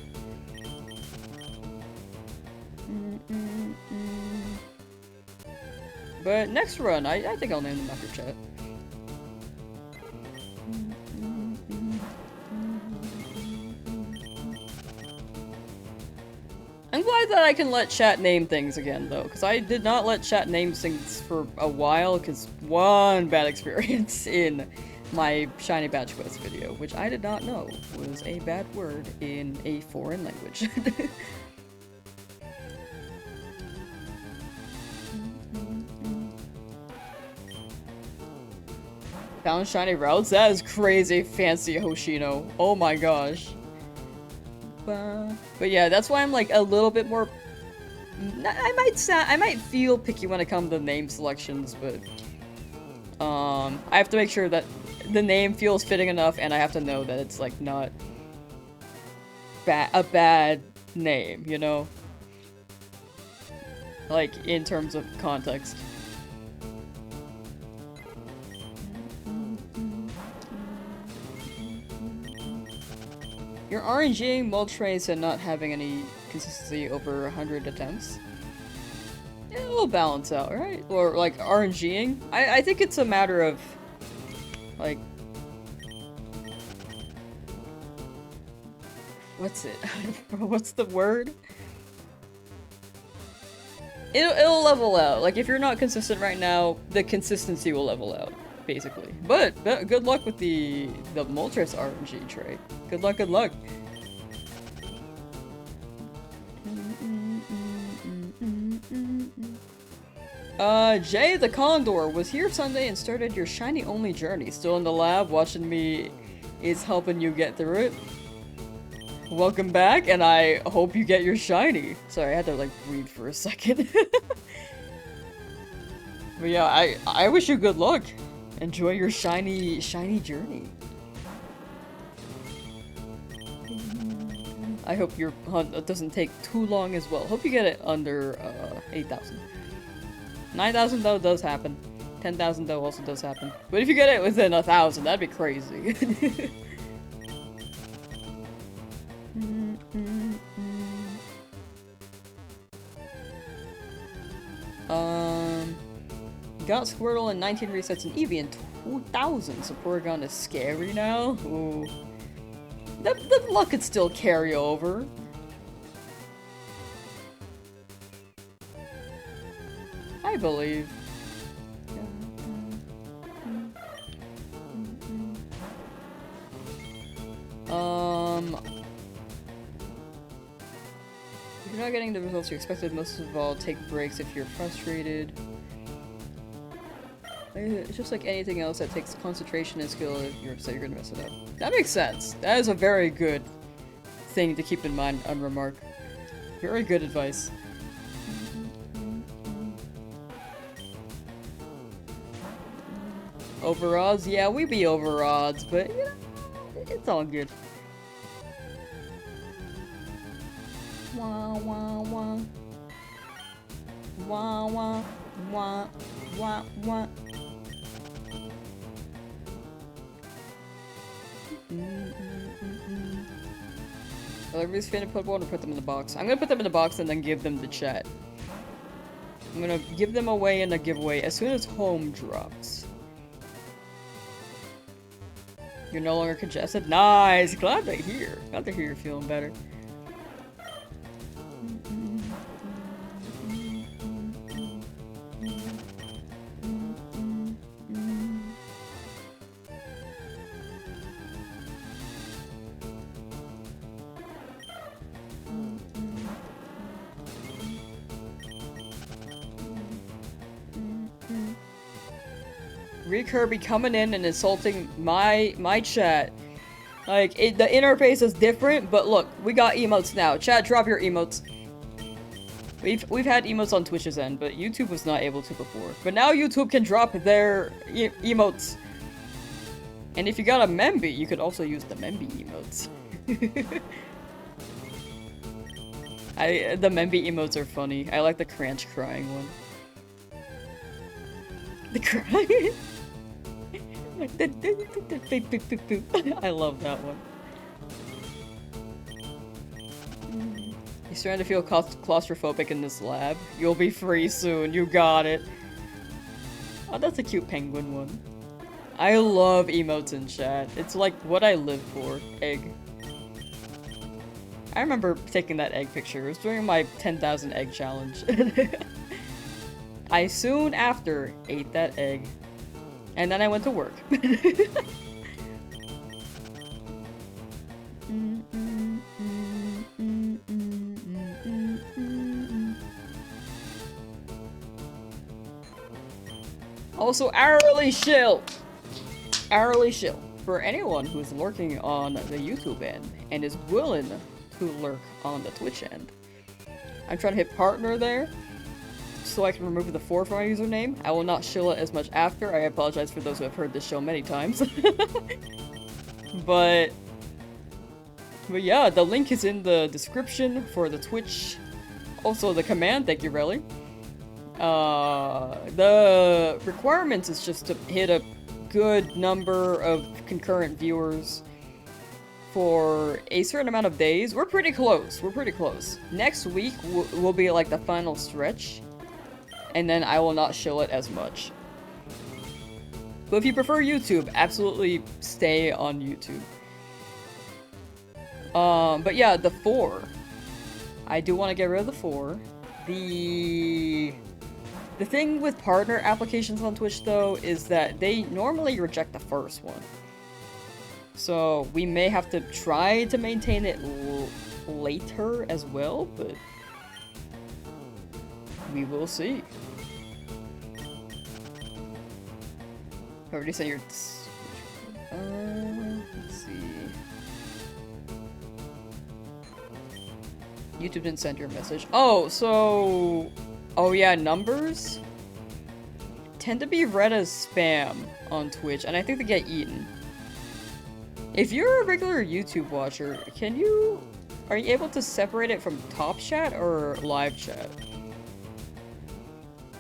But next run, I think I'll name them after chat. I'm glad that I can let chat name things again, though, because I did not let chat name things for a while, because one bad experience in my Shiny Badge Quest video, which I did not know was a bad word in a foreign language. Found shiny routes? That is crazy fancy, Hoshino. Oh my gosh. But yeah, that's why I'm like a little bit more. I might feel picky when it comes to name selections, but I have to make sure that the name feels fitting enough, and I have to know that it's like not a bad name, you know? Like in terms of context. You're RNGing Moltres and not having any consistency over 100 attempts. It'll balance out, right? Or like RNGing. I think it's a matter of like what's it? What's the word? It'll level out. Like if you're not consistent right now, the consistency will level out, basically. But good luck with the Moltres RNG trait. Good luck, good luck. Jay the Condor was here Sunday and started your shiny only journey. Still in the lab, watching me is helping you get through it. Welcome back, and I hope you get your shiny. Sorry, I had to like breathe for a second. But yeah, I wish you good luck. Enjoy your shiny journey. I hope your hunt doesn't take too long as well. Hope you get it under 8,000. 9,000 though does happen. 10,000 though also does happen. But if you get it within 1,000, that'd be crazy. Got Squirtle in 19 resets and Eevee in 2,000, so Porygon is scary now. Ooh. The luck could still carry over. I believe. If you're not getting the results you expected, most of all, take breaks if you're frustrated. It's just like anything else that takes concentration and skill if you're upset you're gonna mess it up. That makes sense. That is a very good thing to keep in mind on Remark. Very good advice. Over odds? Yeah, we be over odds, but you know, it's all good. Wah wah wah. Wah wah wah wah wah. Well, everybody's finna put one or put them in the box. I'm gonna put them in the box and then give them the chat. I'm gonna give them away in a giveaway as soon as home drops. You're no longer congested? Nice! Glad to hear. Glad to hear you're feeling better. Kirby coming in and insulting my chat. Like, the interface is different, but look, we got emotes now. Chat, drop your emotes. We've had emotes on Twitch's end, but YouTube was not able to before. But now YouTube can drop their emotes. And if you got a Memby, you could also use the Memby emotes. The Memby emotes are funny. I like the Cranch crying one. The crying. I love that one. You're starting to feel claustrophobic in this lab. You'll be free soon. You got it. Oh, that's a cute penguin one. I love emotes in chat. It's like what I live for. Egg. I remember taking that egg picture. It was during my 10,000 egg challenge. I soon after ate that egg. And then I went to work. Also, hourly shill! Hourly shill. For anyone who's lurking on the YouTube end and is willing to lurk on the Twitch end. I'm trying to hit partner there so I can remove the 4 from my username. I will not shill it as much after. I apologize for those who have heard this show many times. But yeah, the link is in the description for the Twitch. Also the command, thank you, Relly. The requirements is just to hit a good number of concurrent viewers for a certain amount of days. We're pretty close. We're pretty close. Next week will be like the final stretch, and then I will not shill it as much. But if you prefer YouTube, absolutely stay on YouTube. But yeah, the 4. I do want to get rid of the 4. The thing with partner applications on Twitch, though, is that they normally reject the first one. So we may have to try to maintain it later as well, but we will see. Already sent your... let's see. YouTube didn't send your message. Oh, so... Oh yeah, numbers tend to be read as spam on Twitch, and I think they get eaten. If you're a regular YouTube watcher, are you able to separate it from top chat or live chat?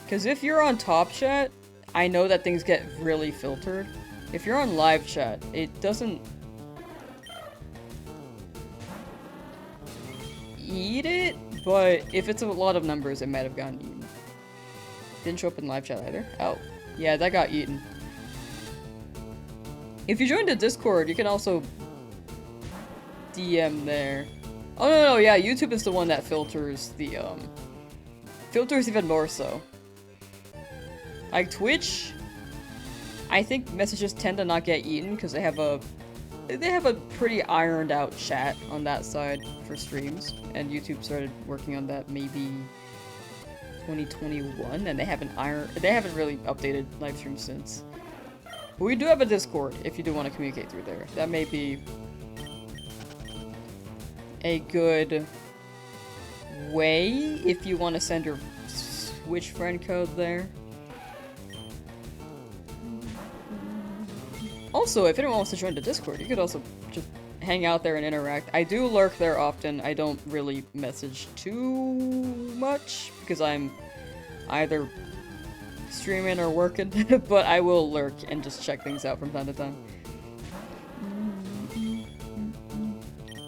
Because if you're on top chat, I know that things get really filtered. If you're on live chat, it doesn't eat it, but if it's a lot of numbers, it might have gotten eaten. Didn't show up in live chat either. Oh, yeah, that got eaten. If you join the Discord, you can also DM there. Oh, no, yeah, YouTube is the one that filters the, filters even more so. Like Twitch, I think messages tend to not get eaten because they have a pretty ironed out chat on that side for streams, and YouTube started working on that maybe 2021, and they haven't really updated live streams since. But we do have a Discord if you do want to communicate through there. That may be a good way if you want to send your Twitch friend code there. Also, if anyone wants to join the Discord, you could also just hang out there and interact. I do lurk there often. I don't really message too much because I'm either streaming or working, but I will lurk and just check things out from time to time.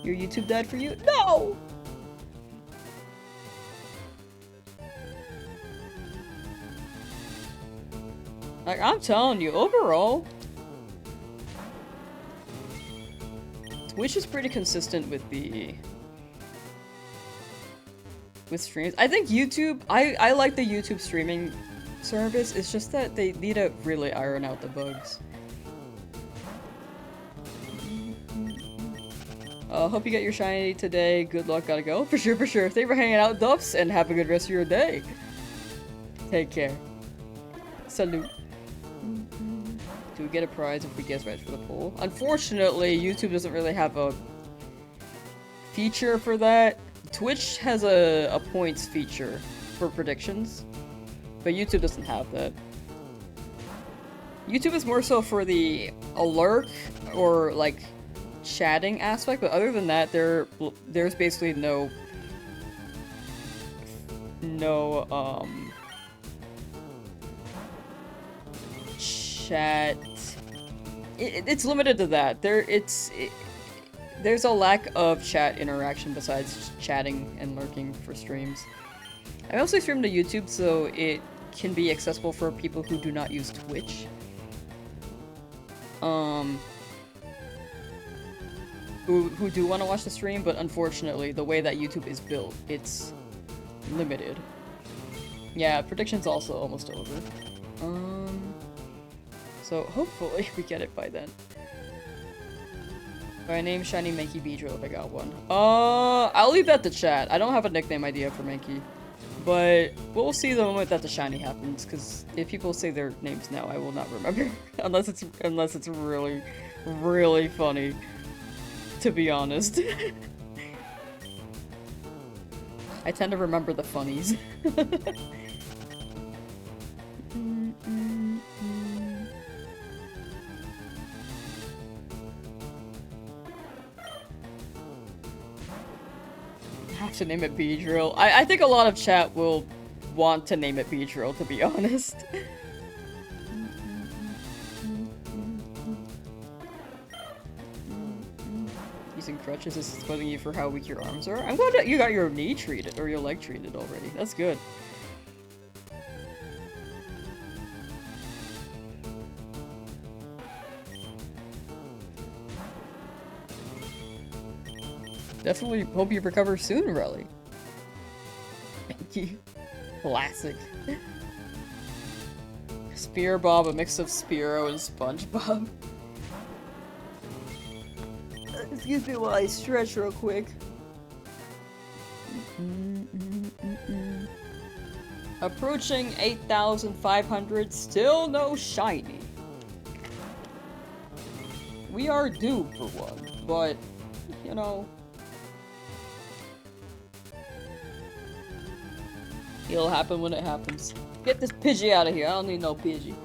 Your YouTube died for you? No! Like, I'm telling you, overall, Twitch is pretty consistent with streams. I think YouTube, I like the YouTube streaming service. It's just that they need to really iron out the bugs. Hope you get your shiny today. Good luck, gotta go. For sure, for sure. Thanks for hanging out, Duffs, and have a good rest of your day. Take care. Salute. Do we get a prize if we guess right for the poll? Unfortunately, YouTube doesn't really have a feature for that. Twitch has a points feature for predictions, but YouTube doesn't have that. YouTube is more so for the alert or like chatting aspect, but other than that, there's basically no chat. It's limited to that. There's a lack of chat interaction besides just chatting and lurking for streams. I also stream to YouTube, so it can be accessible for people who do not use Twitch. Who do want to watch the stream, but unfortunately, the way that YouTube is built, it's limited. Yeah, prediction's also almost over. So hopefully we get it by then. My name's Shiny Mankey Beedrill if I got one. I'll leave that to chat. I don't have a nickname idea for Mankey. But we'll see the moment that the shiny happens, because if people say their names now, I will not remember. unless it's really, really funny. To be honest. I tend to remember the funnies. Have to name it Beedrill. I think a lot of chat will want to name it Beedrill, to be honest. Using crutches is exposing you for how weak your arms are. I'm glad that you got your knee treated, or your leg treated already. That's good. Definitely hope you recover soon, Relly. Thank you. Classic. Spear Bob, a mix of Spearow and SpongeBob. Excuse me while I stretch real quick. Approaching 8,500, still no shiny. We are due for one, but, you know... It'll happen when it happens. Get this Pidgey out of here. I don't need no Pidgey.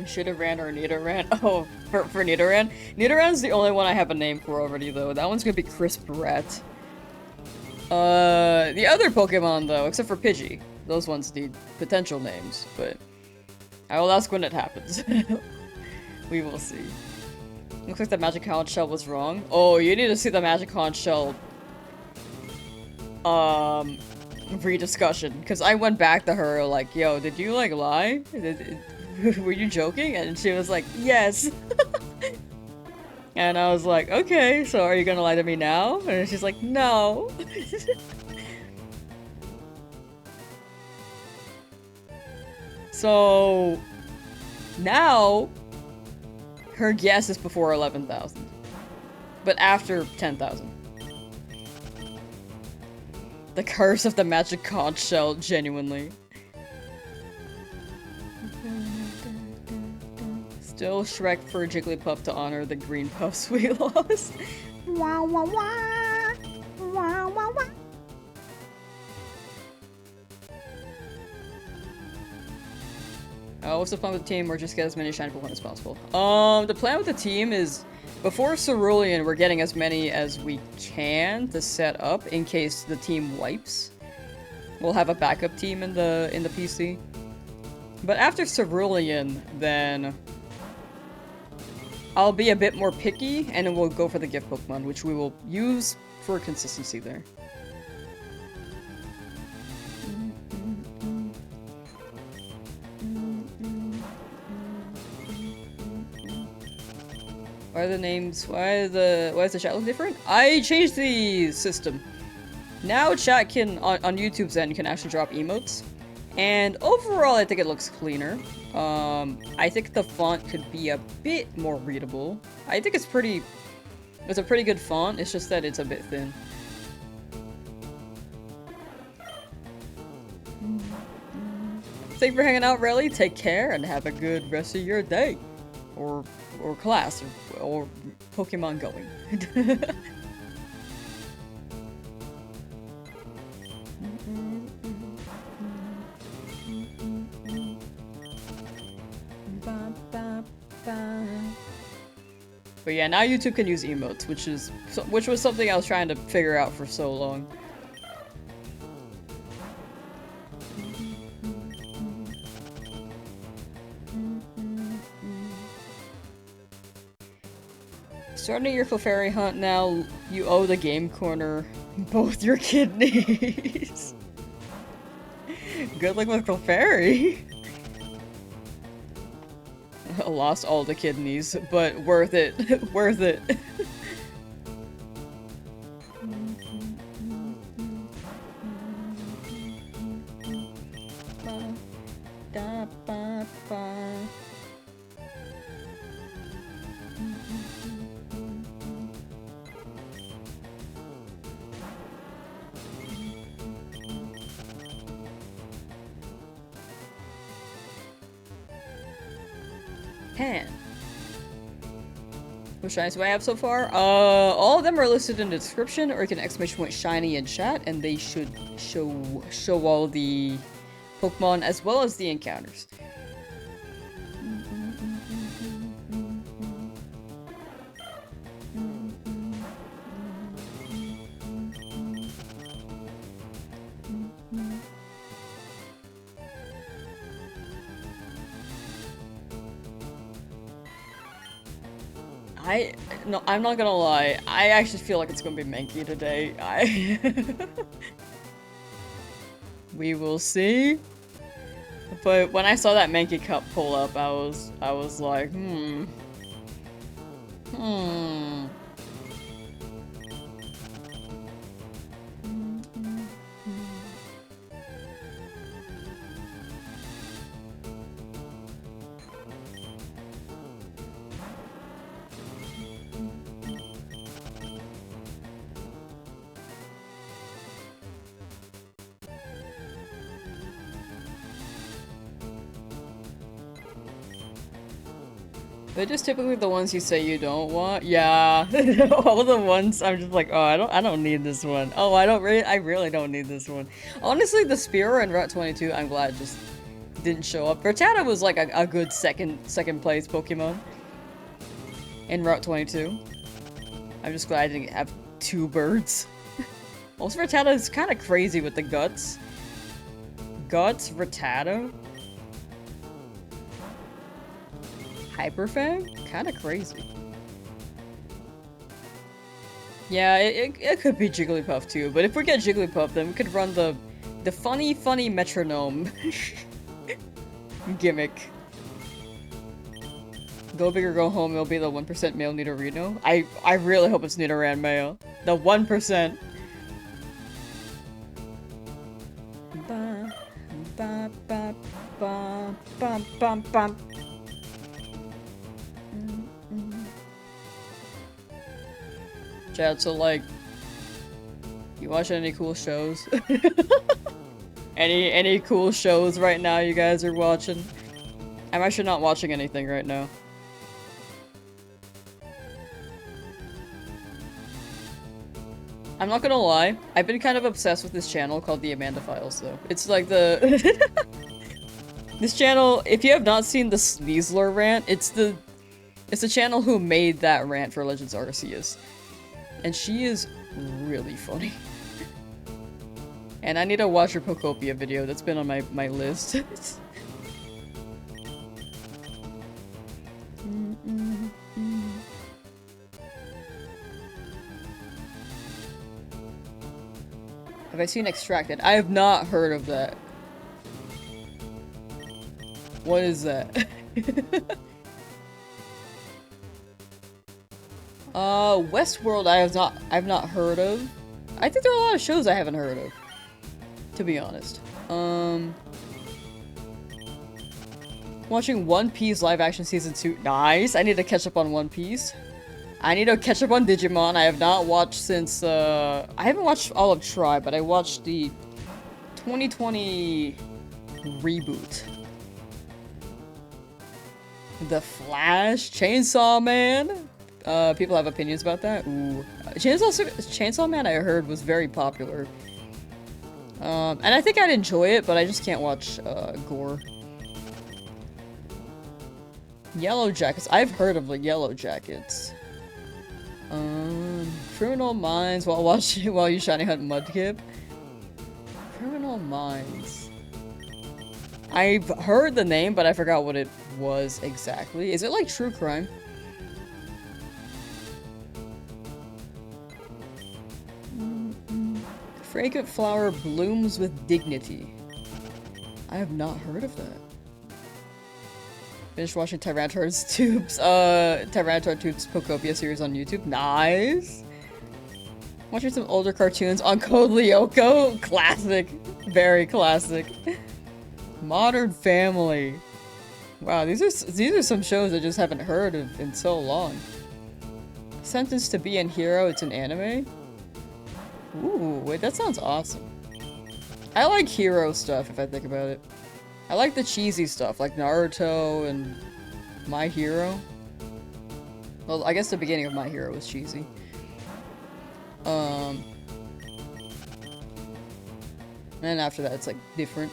Shidoran or Nidoran? Oh, for Nidoran? Nidoran's the only one I have a name for already, though. That one's gonna be Crisp Rat. The other Pokemon, though, except for Pidgey. Those ones need potential names, but... I will ask when it happens. We will see. Looks like the Magic Conch shell was wrong. Oh, you need to see the Magic Conch shell rediscussion. Because I went back to her like, yo, did you like lie? Were you joking? And she was like, yes. And I was like, okay, so are you gonna lie to me now? And she's like, no. So now her guess is before 11,000, but after 10,000. The curse of the Magic Conch shell, genuinely. Still Shrek for Jigglypuff to honor the green puffs we lost. Wah wah wah! Wah wah wah! What's the plan with the team, or just get as many shiny Pokemon as possible? The plan with the team is, before Cerulean, we're getting as many as we can to set up in case the team wipes. We'll have a backup team in the PC. But after Cerulean, then I'll be a bit more picky, and then we'll go for the gift Pokemon, which we will use for consistency there. Why are the names, why is the chat look different? I changed the system. Now chat can, on YouTube's end, can actually drop emotes. And overall, I think it looks cleaner. I think the font could be a bit more readable. I think it's a pretty good font, it's just that it's a bit thin. Thanks for hanging out, Relly. Take care and have a good rest of your day. Or class, or Pokemon going. yeah, now YouTube can use emotes, which was something I was trying to figure out for so long. Starting your Clefairy hunt now, you owe the game corner both your kidneys. Good luck with Clefairy. I lost all the kidneys, but worth it. Worth it. Pan. Which shinies do I have so far? All of them are listed in the description, or you can exclamation point shiny in chat, and they should show all the Pokemon as well as the encounters. No, I'm not gonna lie. I actually feel like it's gonna be Mankey today. We will see. But when I saw that Mankey cup pull up, I was like, They're just typically the ones you say you don't want. Yeah, all the ones I'm just like, oh, I don't need this one. Oh, I really don't need this one. Honestly, the Spearow and Route 22, I'm glad just didn't show up. Rattata was like a good second place Pokemon in Route 22. I'm just glad I didn't have two birds. Also, Rattata is kind of crazy with the guts. Guts, Rattata. Hyperfang? Kinda crazy. Yeah, it could be Jigglypuff too, but if we get Jigglypuff, then we could run the funny metronome gimmick. Go big or go home, it'll be the 1% male Nidorino. I really hope it's Nidoran male. The 1%. Ba, ba, ba, ba, ba, ba, ba. Chad, so like, you watching any cool shows? Any cool shows right now you guys are watching? I'm actually not watching anything right now. I'm not gonna lie, I've been kind of obsessed with this channel called the Amanda Files though. It's like the this channel, if you have not seen the Sneasler rant, it's the channel who made that rant for Legends Arceus. And she is really funny. And I need to watch her Pokopia video. That's been on my list. Have I seen Extracted? I have not heard of that. What is that? Westworld I've not heard of. I think there are a lot of shows I haven't heard of, to be honest. Watching One Piece live action season 2. Nice! I need to catch up on One Piece. I need to catch up on Digimon. I have not watched since, I haven't watched all of Tri, but I watched the 2020 reboot. The Flash, Chainsaw Man. People have opinions about that. Ooh. Chainsaw Man I heard was very popular. And I think I'd enjoy it, but I just can't watch, gore. Yellow Jackets. I've heard of the Yellow Jackets. Criminal Minds while you shiny hunt Mudkip. Criminal Minds. I've heard the name, but I forgot what it was exactly. Is it like true crime? Fragrant flower blooms with dignity. I have not heard of that. Finished watching Tyranitar Tubes Pokopia series on YouTube. Nice! Watching some older cartoons on Code Lyoko. Classic. Very classic. Modern Family. Wow, these are some shows I just haven't heard of in so long. Sentenced to Be a Hero, it's an anime? Ooh, wait, that sounds awesome. I like hero stuff, if I think about it. I like the cheesy stuff, like Naruto and My Hero. Well, I guess the beginning of My Hero was cheesy. And after that, it's like different.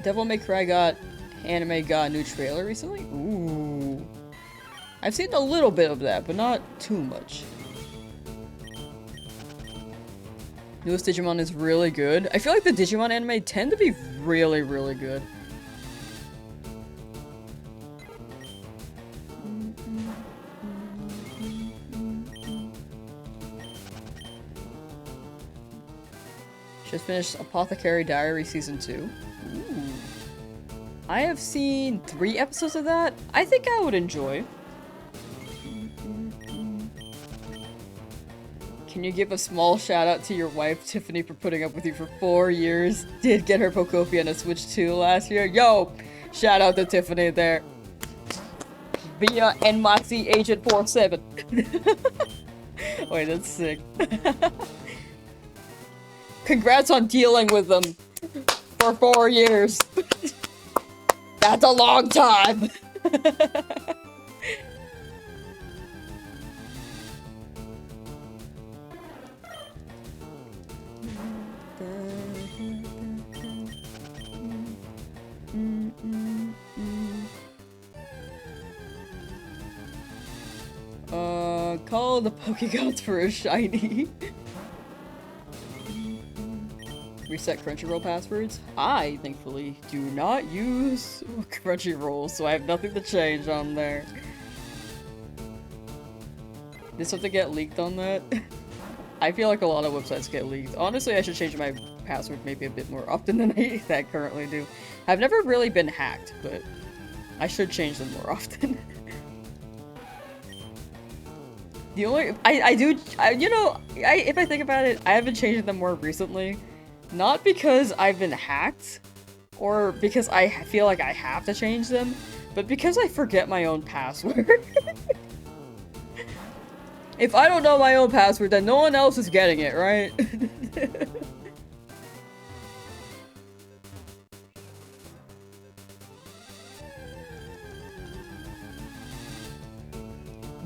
Devil May Cry got a new trailer recently? Ooh. I've seen a little bit of that, but not too much. Newest Digimon is really good. I feel like the Digimon anime tend to be really, really good. Just finished Apothecary Diary Season 2. Ooh. I have seen 3 episodes of that. I think I would enjoy. Can you give a small shout out to your wife, Tiffany, for putting up with you for 4 years? Did get her Pokopia on a Switch 2 last year. Yo! Shout out to Tiffany there. Via NYC Agent 47. Wait, that's sick. Congrats on dealing with them for 4 years. That's a long time. Call the Pokegods for a shiny. Reset Crunchyroll passwords. I, thankfully, do not use Crunchyroll, so I have nothing to change on there. Did something get leaked on that? I feel like a lot of websites get leaked. Honestly, I should change my password maybe a bit more often than I currently do. I've never really been hacked, but I should change them more often. The only- if I think about it, I haven't changed them more recently. Not because I've been hacked, or because I feel like I have to change them, but because I forget my own password. If I don't know my own password, then no one else is getting it, right?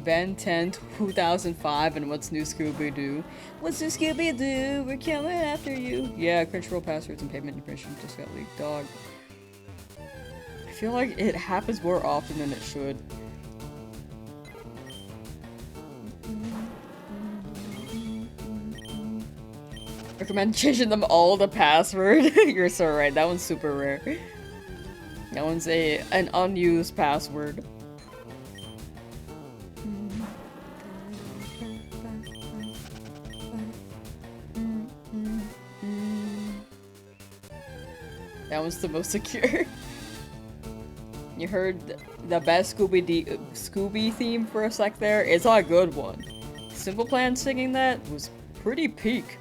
Ben 10, 2005, and What's New Scooby-Doo? What's new Scooby-Doo? We're coming after you. Yeah, Crunchyroll passwords and payment information just got leaked, dog. I feel like it happens more often than it should. Recommend changing them all to password. You're so right, that one's super rare. That one's an unused password. That one's the most secure. You heard the best Scooby theme for a sec there? It's a good one. Simple Plan singing that was pretty peak.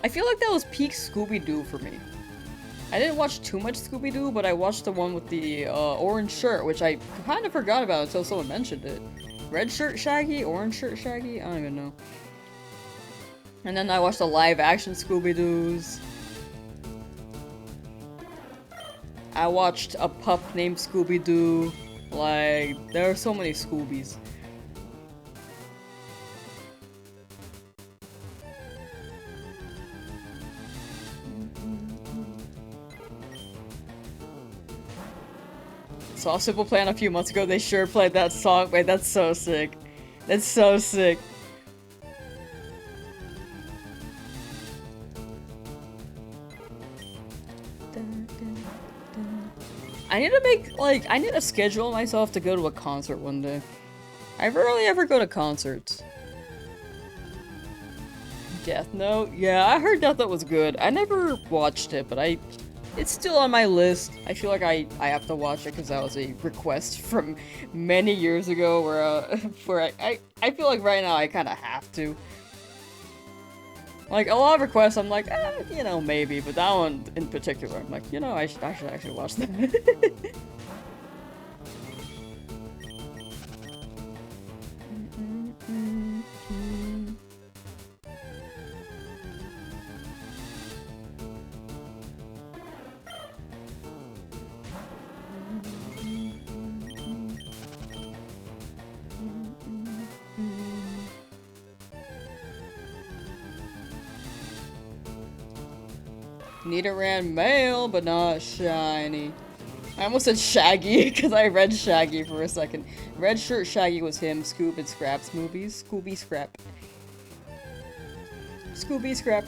I feel like that was peak Scooby-Doo for me. I didn't watch too much Scooby-Doo, but I watched the one with the orange shirt, which I kind of forgot about until someone mentioned it. Red shirt Shaggy? Orange shirt Shaggy? I don't even know. And then I watched the live-action Scooby-Doos. I watched a pup named Scooby-Doo. Like, there are so many Scoobies. Saw Simple Plan a few months ago, they sure played that song. Wait, that's so sick. That's so sick. I need to make, like, I need to schedule myself to go to a concert one day. I rarely ever go to concerts. Death Note? Yeah, I heard Death Note was good. I never watched it, but it's still on my list. I feel like I have to watch it because that was a request from many years ago where I feel like right now I kind of have to. Like, a lot of requests, I'm like, you know, maybe, but that one in particular, I'm like, you know, I should actually watch that. Nidoran male, but not shiny. I almost said Shaggy, because I read Shaggy for a second. Red Shirt Shaggy was him, Scoob and Scrap's movies. Scooby Scrap. Scooby Scrap.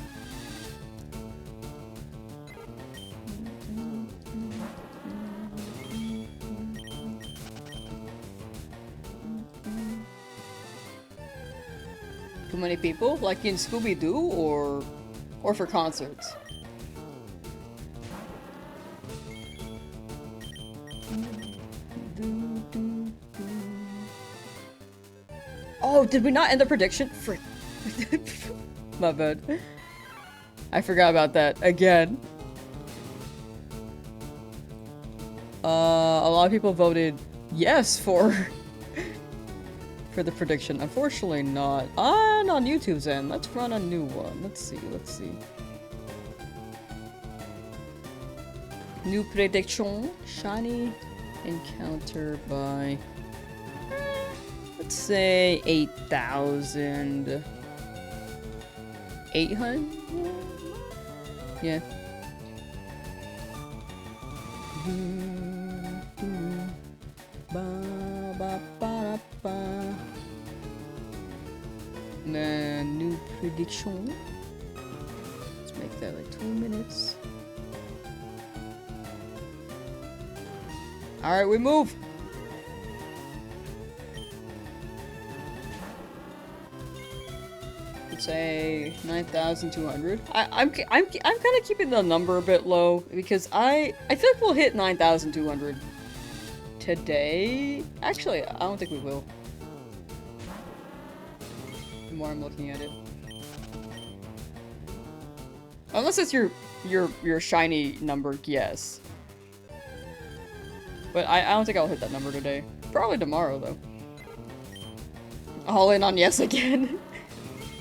Too many people? Like in Scooby-Doo, or for concerts? Oh, did we not end the prediction? Frick. My bad. I forgot about that again. A lot of people voted yes for the prediction. Unfortunately not. On YouTube's end. Let's run a new one. Let's see. New prediction. Shiny encounter by... let's say 8,000. 800? Yeah. New prediction. Let's make that like 2 minutes. Alright, we move! Let's say 9,200. I'm kind of keeping the number a bit low because I think we'll hit 9,200 today. Actually, I don't think we will. The more I'm looking at it, unless it's your shiny number, yes. But I don't think I'll hit that number today. Probably tomorrow though. All in on yes again.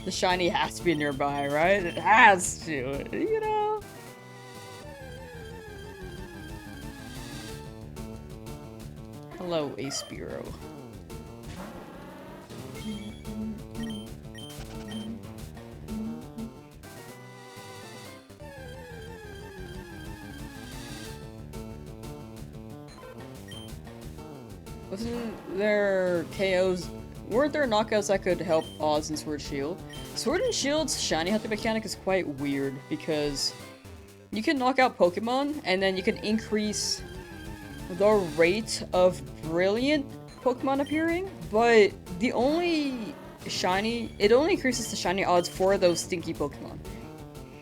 The shiny has to be nearby, right? It has to, you know? Hello, Aspiro. Wasn't there KOs? Weren't there knockouts that could help Oz and Sword Shield? Sword and Shield's shiny hunting mechanic is quite weird because you can knock out Pokemon and then you can increase the rate of brilliant Pokemon appearing, but the only shiny, it only increases the shiny odds for those stinky Pokemon.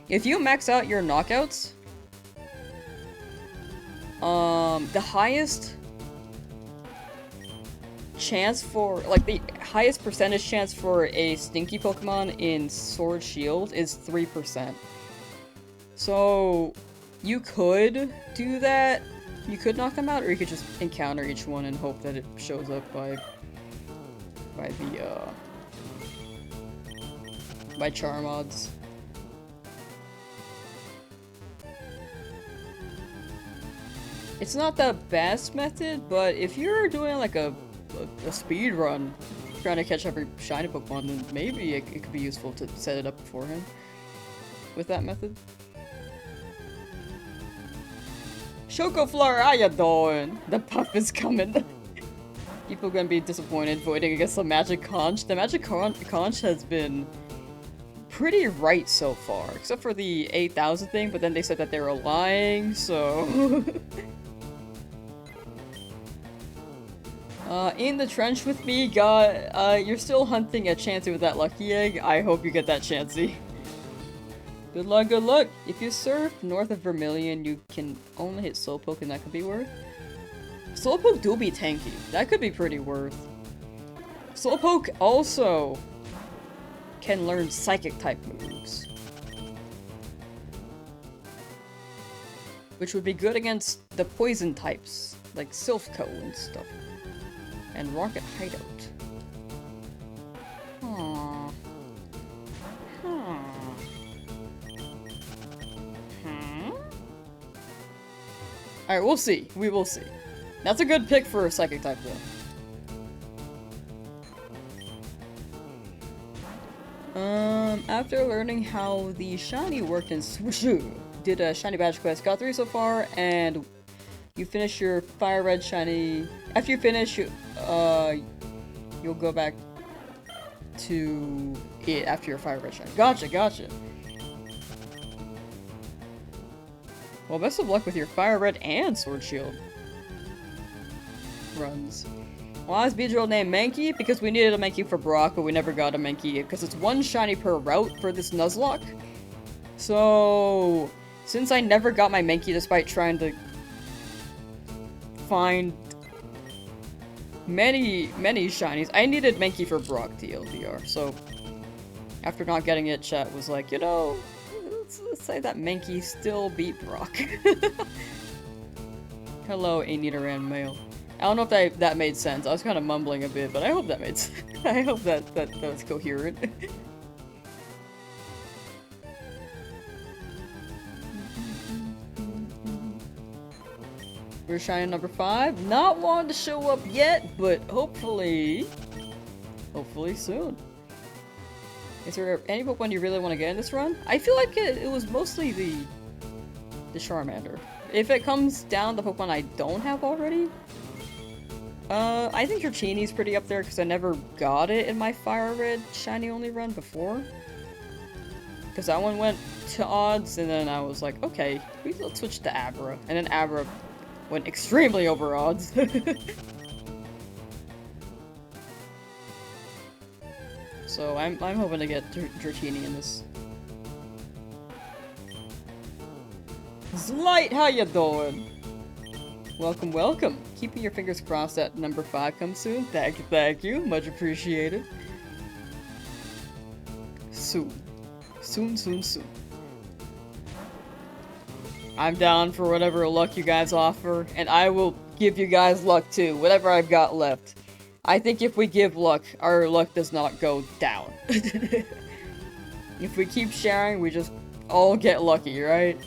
If you max out your knockouts, the highest chance for, like, the highest percentage chance for a stinky Pokemon in Sword Shield is 3%. So, you could do that. You could knock them out, or you could just encounter each one and hope that it shows up by charm odds. It's not the best method, but if you're doing like a speed run trying to catch every shiny Pokemon, then maybe it could be useful to set it up beforehand with that method. Chocoflower, how you doing? The puff is coming. People gonna be disappointed voting against the Magic Conch. The Magic Conch has been pretty right so far, except for the 8,000 thing, but then they said that they were lying, so... in the trench with me, God, you're still hunting a Chansey with that lucky egg. I hope you get that Chansey. Good luck, good luck! If you surf north of Vermilion, you can only hit Slowpoke and that could be worth. Slowpoke do be tanky. That could be pretty worth. Slowpoke also can learn Psychic type moves, which would be good against the poison types, like Silphco and stuff. And Rocket Hideout. Aww. Huh. Alright, we'll see. We will see. That's a good pick for a Psychic type, though. After learning how the shiny worked in Swooshu, did a shiny badge quest, got 3 so far, and you finish your fire red shiny. After you finish, you'll go back to it after your fire red shiny. Gotcha, gotcha. Well, best of luck with your fire red and sword shield runs. Why is Beedrill named Mankey? Because we needed a Mankey for Brock, but we never got a Mankey because it's 1 shiny per route for this Nuzlocke. So, since I never got my Mankey despite trying to find many shinies, I needed Mankey for Brock TLDR. So, after not getting it, chat was like, you know, let's say that Mankey still beat Brock. Hello, Anitaran Mail. I don't know if that made sense. I was kind of mumbling a bit, but I hope that made sense. I hope that was coherent. We're shiny number 5. Not wanting to show up yet, but hopefully soon. Is there any Pokemon you really want to get in this run? I feel like it was mostly the Charmander. If it comes down to Pokemon I don't have already, I think Dratini's pretty up there because I never got it in my Fire Red shiny only run before. Because that one went to odds, and then I was like, okay, let's switch to Abra. And then Abra went extremely over odds. So I'm hoping to get Dratini in this. Zlight, how you doing? Welcome, welcome. Keeping your fingers crossed that number 5 comes soon. Thank you. Much appreciated. Soon. Soon. I'm down for whatever luck you guys offer, and I will give you guys luck too, whatever I've got left. I think if we give luck, our luck does not go down. If we keep sharing, we just all get lucky, right?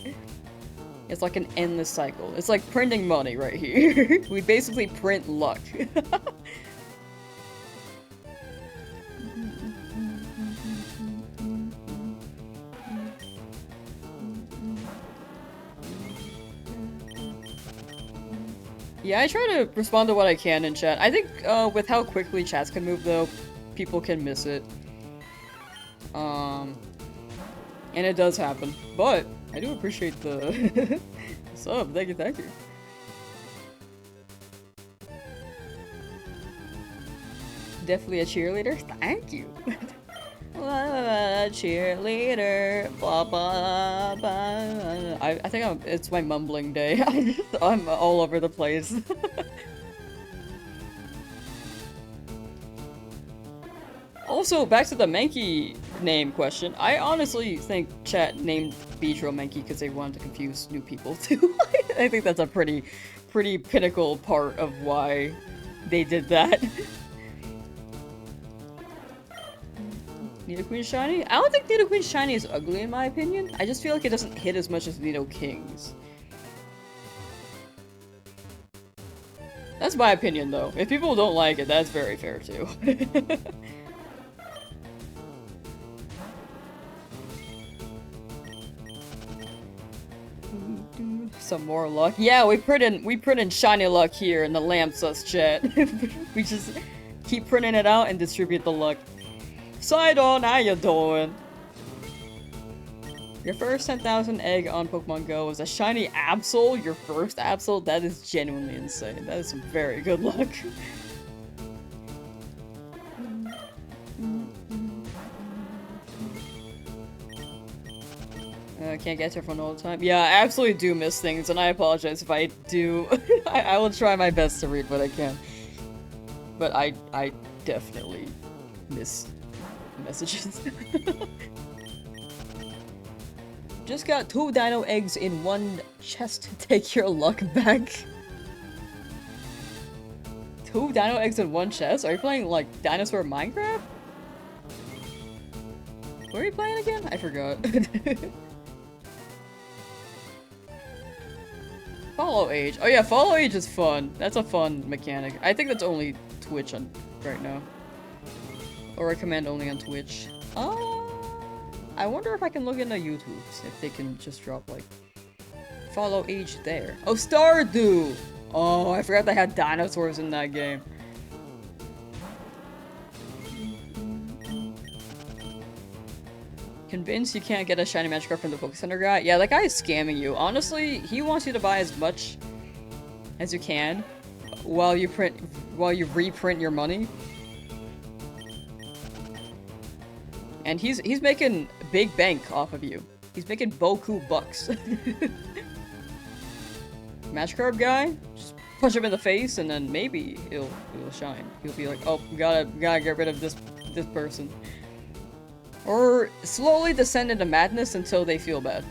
It's like an endless cycle. It's like printing money right here. We basically print luck. Yeah, I try to respond to what I can in chat. I think with how quickly chats can move though, people can miss it. And it does happen. But I do appreciate the sub. Thank you. Definitely a cheerleader. Thank you. Cheerleader. Blah, blah, blah. I think it's my mumbling day. I'm all over the place. Also, back to the Mankey name question. I honestly think chat named Beedrill Mankey because they wanted to confuse new people too. I think that's a pretty pinnacle part of why they did that. Nidoqueen Shiny? I don't think Nidoqueen Shiny is ugly in my opinion. I just feel like it doesn't hit as much as Nidoking's. That's my opinion though. If people don't like it, that's very fair too. Some more luck. Yeah, we print in shiny luck here in the Lamsauce chat. We just keep printing it out and distribute the luck. Sidon, how you doing? Your first 10,000 egg on Pokemon Go was a shiny Absol. Your first Absol? That is genuinely insane. That is some very good luck. I can't get to your phone all the time. Yeah, I absolutely do miss things, and I apologize if I do. I will try my best to read what I can. But I definitely miss messages. Just got 2 dino eggs in 1 chest to take your luck back. 2 dino eggs in 1 chest? Are you playing, like, Dinosaur Minecraft? What are you playing again? I forgot. Follow age. Oh yeah, follow age is fun. That's a fun mechanic. I think that's only Twitch on right now. Or recommend only on Twitch. I wonder if I can look into YouTube, if they can just drop like follow age there. Oh, Stardew! Oh, I forgot they had dinosaurs in that game. Convinced you can't get a shiny Magikarp from the Poké Center guy? Yeah, that guy is scamming you. Honestly, he wants you to buy as much as you can while you reprint your money. And he's making big bank off of you. He's making boku bucks. Magikarp guy? Just punch him in the face and then maybe he'll shine. He'll be like, oh, gotta get rid of this person. Or slowly descend into madness until they feel bad.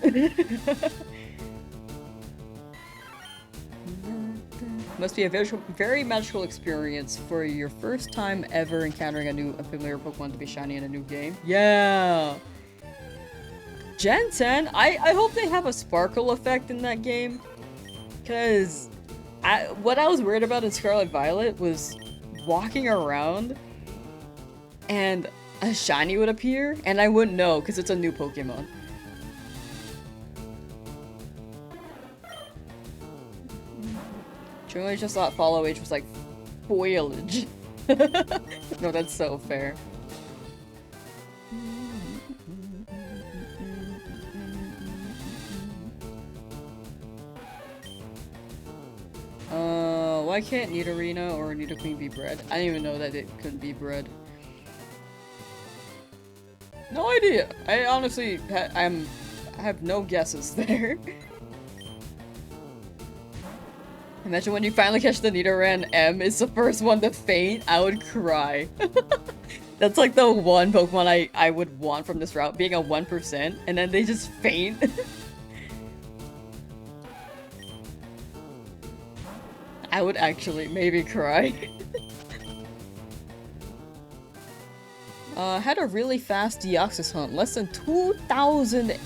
Must be a very magical experience for your first time ever encountering a new unfamiliar Pokemon to be shiny in a new game. Yeah! Gen 10, I hope they have a sparkle effect in that game. Because what I was worried about in Scarlet Violet was walking around and a shiny would appear, and I wouldn't know because it's a new Pokemon. Truly just thought follow age was like foliage. No, that's so fair. Why can't Nidorina or Nidoqueen be bred? I didn't even know that it couldn't be bred. No idea. I honestly I have no guesses there. Imagine when you finally catch the Nidoran M is the first one to faint. I would cry. That's like the one Pokemon I would want from this route, being a 1%, and then they just faint. I would actually maybe cry. Had a really fast Deoxys hunt, less than 2,000,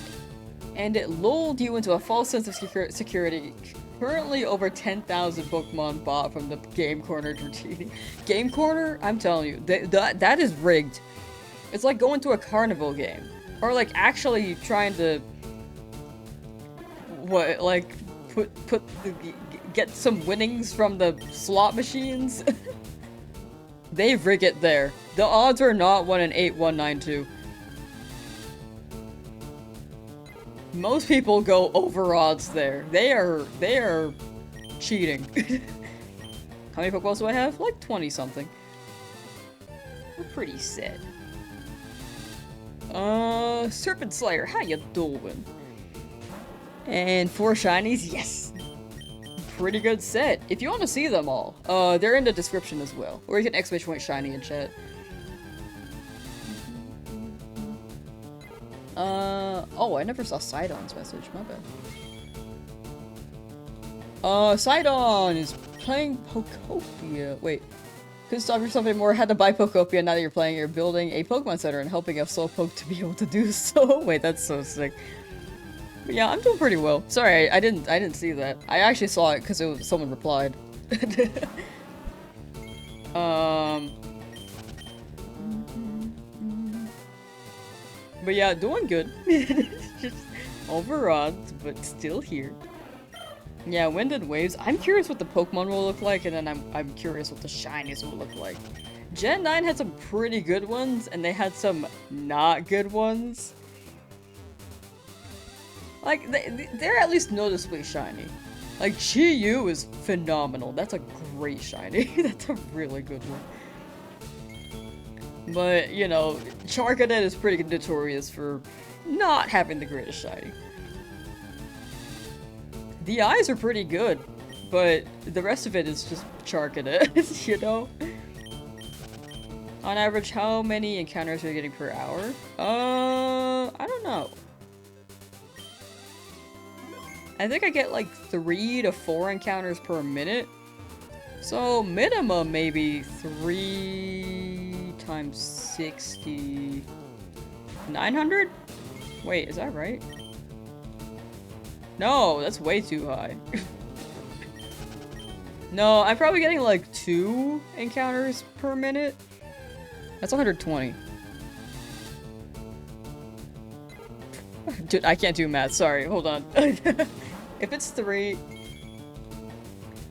and it lulled you into a false sense of security. Currently over 10,000 Pokemon bought from the Game Corner routine. Game Corner? I'm telling you, that is rigged. It's like going to a carnival game. Or like actually trying to... What, like, get some winnings from the slot machines? They rig it there. The odds are not 1 in 8, 192. Most people go over odds there. They are cheating. How many Pokeballs do I have? Like 20 something. We're pretty set. Serpent Slayer, how you doing? And 4 shinies, yes. Pretty good set. If you want to see them all, they're in the description as well. Or you can exclamation shiny in chat. Oh, I never saw Sidon's message, my bad. Sidon is playing Pokopia. Wait, couldn't stop yourself anymore, had to buy Pokopia. Now that you're playing, you're building a Pokemon Center and helping a Slowpoke to be able to do so. Wait, that's so sick. But yeah, I'm doing pretty well. Sorry, I didn't see that. I actually saw it because someone replied. But yeah, doing good. Just over odds, but still here. Yeah, Wind and Waves. I'm curious what the Pokemon will look like, and then I'm curious what the shinies will look like. Gen 9 had some pretty good ones, and they had some not good ones. Like, they're at least noticeably shiny. Like, Chi-Yu is phenomenal. That's a great shiny. That's a really good one. But, you know, Charcadet is pretty notorious for not having the greatest shiny. The eyes are pretty good, but the rest of it is just Charcadet, you know? On average, how many encounters are you getting per hour? I don't know. I think I get like 3 to 4 encounters per minute. So minimum maybe 3 times 60... 900? Wait, is that right? No, that's way too high. No, I'm probably getting like 2 encounters per minute. That's 120. Dude, I can't do math, sorry, hold on. If it's 3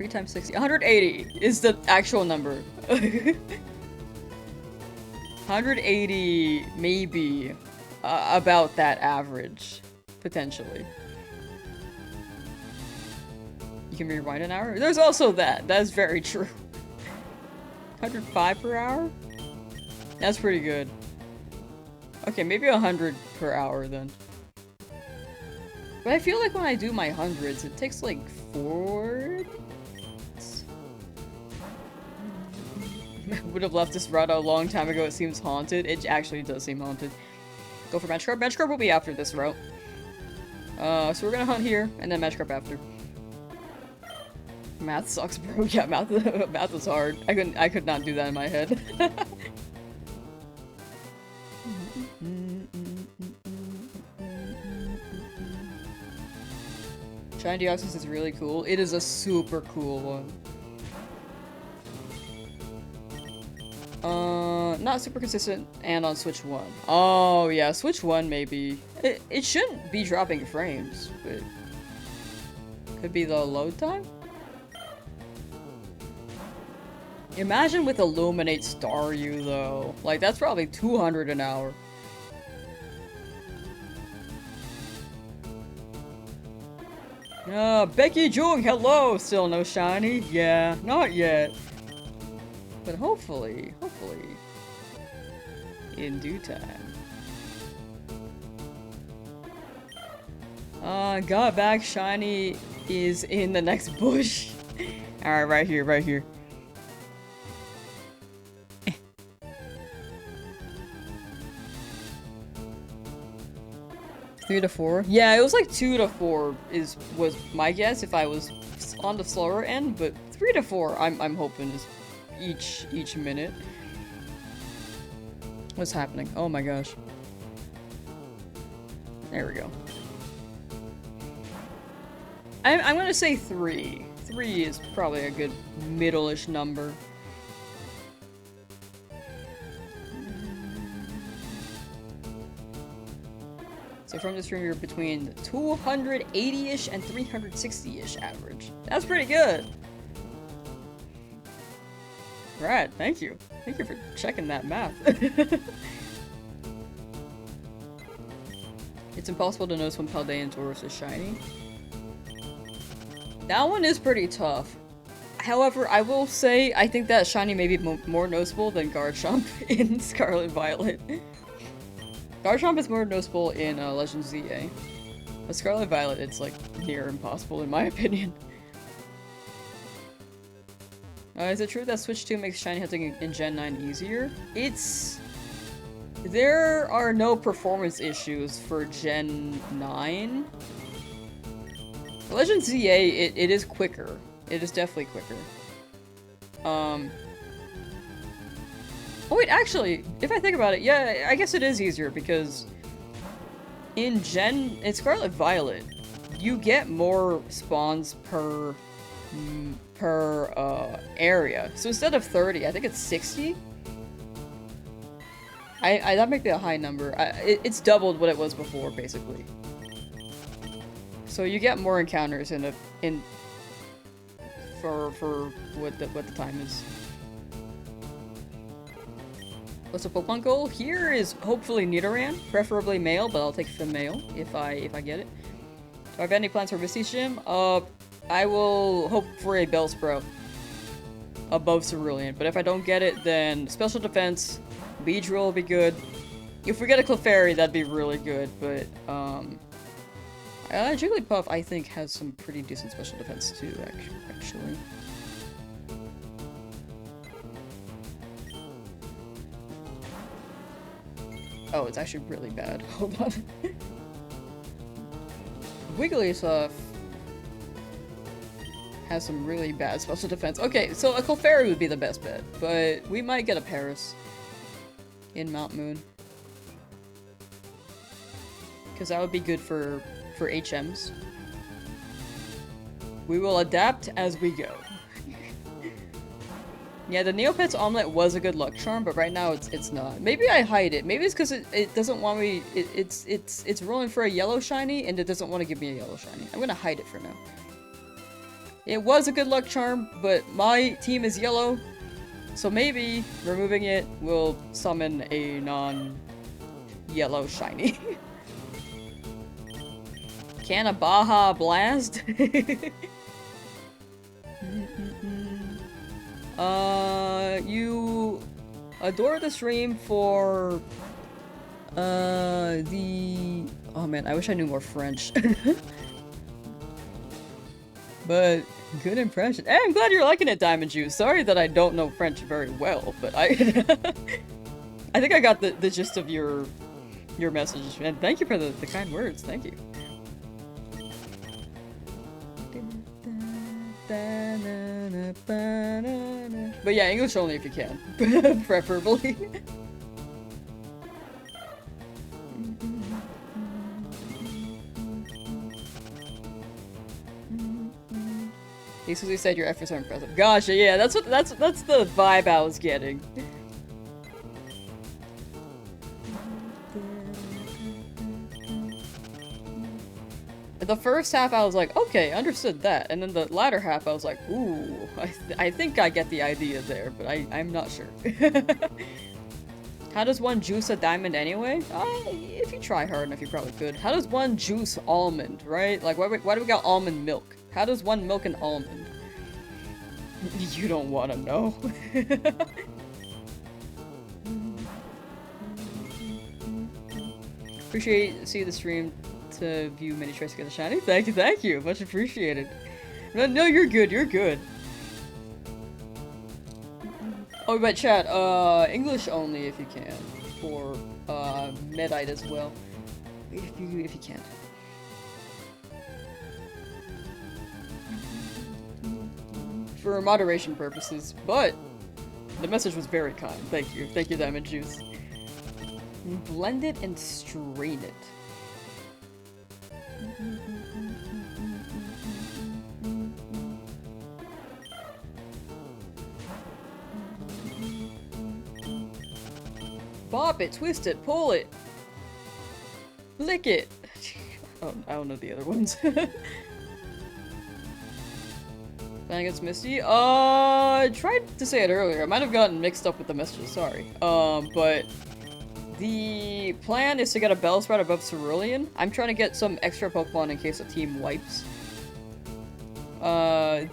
times 60, 180 is the actual number. 180, maybe, about that average, potentially. You can rewind an hour? There's also that, that's very true. 105 per hour? That's pretty good. Okay, maybe 100 per hour then. But I feel like when I do my hundreds, it takes like 4... Would have left this route a long time ago. It seems haunted. It actually does seem haunted. Go for Magikarp. Magikarp will be after this route. So we're gonna hunt here, and then Magikarp after. Math sucks, bro. Yeah, math is hard. I could not do that in my head. Shiny Deoxys is really cool. It is a super cool one. Not super consistent and on Switch 1. Oh yeah, Switch 1 maybe. It shouldn't be dropping frames, but could be the load time? Imagine with Illuminate Staryu though. Like that's probably 200 an hour. Becky Jung, hello! Still no shiny? Yeah, not yet. But hopefully, in due time. Got back shiny is in the next bush. Alright, right here, right here. 3 to 4? Yeah, it was like 2 to 4 was my guess if I was on the slower end, but 3 to 4 I'm hoping is each minute. What's happening? Oh my gosh. There we go. I'm gonna say 3. 3 is probably a good middle-ish number. So from this room, you're between 280-ish and 360-ish average. That's pretty good. Right, thank you. Thank you for checking that math. It's impossible to notice when Paldean Tauros is shiny. That one is pretty tough. However, I will say I think that shiny may be more noticeable than Garchomp in Scarlet Violet. Garchomp is more noticeable in Legends ZA. But Scarlet Violet, it's like near impossible in my opinion. Is it true that Switch 2 makes shiny hunting in Gen 9 easier? There are no performance issues for Gen 9. For Legends ZA, it is quicker. It is definitely quicker. Oh wait, actually, if I think about it, yeah, I guess it is easier because in Scarlet Violet, you get more spawns per area. So instead of 30, I think it's 60. That might be a high number. It's doubled what it was before, basically. So you get more encounters in for what the time is. What's the Pokemon goal? Here is hopefully Nidoran, preferably male, but I'll take female if I get it. Do I have any plans for Misty's gym? I will hope for a Bellsprout above Cerulean, but if I don't get it, then special defense, Beedrill will be good. If we get a Clefairy, that'd be really good, but Jigglypuff I think has some pretty decent special defense too, actually. Oh, it's actually really bad. Hold on. Wigglytuff has some really bad special defense. Okay, so a Clefairy would be the best bet, but we might get a Paris in Mount Moon. Because that would be good for HMs. We will adapt as we go. Yeah, the Neopets Omelette was a good luck charm, but right now it's not. Maybe I hide it. Maybe it's because it doesn't want me. It's rolling for a yellow shiny, and it doesn't want to give me a yellow shiny. I'm gonna hide it for now. It was a good luck charm, but my team is yellow, so maybe removing it will summon a non-yellow shiny. Can a Baja Blast? You adore the stream for the... Oh man, I wish I knew more French. But good impression. Hey, I'm glad you're liking it, Diamond Juice. Sorry that I don't know French very well, but I I think I got the gist of your message, and thank you for the kind words. Thank you. But yeah, English only if you can, preferably. He exclusively said your efforts are impressive. Gosh, yeah, that's the vibe I was getting. The first half I was like, okay, understood that, and then the latter half I was like, ooh, I think I get the idea there, but I'm not sure. How does one juice a diamond anyway? If you try hard enough, you probably could. How does one juice almond, right? Like, why do we got almond milk? How does one milk an almond? You don't want to know. Appreciate seeing the stream to view many tries to get a shiny. Thank you. Much appreciated. No, you're good, you're good. Oh, but chat, English only if you can. For, Medite as well. If you can. For moderation purposes, but the message was very kind. Thank you, Diamond Juice. Blend it and strain it. Bop it, twist it, pull it, lick it. Oh, I don't know the other ones. Playing against Misty? I tried to say it earlier. I might have gotten mixed up with the messages, sorry. But the plan is to get a Bellsprout above Cerulean. I'm trying to get some extra Pokemon in case the team wipes. The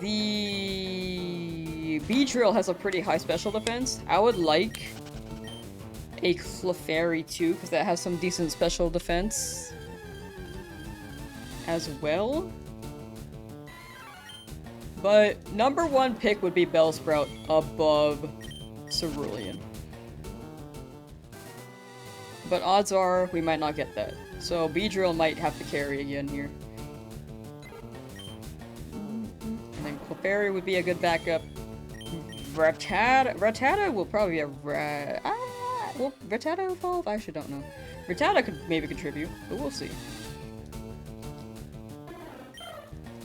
Beedrill has a pretty high special defense. I would like a Clefairy too, because that has some decent special defense as well. But number one pick would be Bellsprout above Cerulean. But odds are we might not get that. So Beedrill might have to carry again here. And then Clefairy would be a good backup. Rattata will probably be a will Rattata evolve? I actually don't know. Rattata could maybe contribute, but we'll see.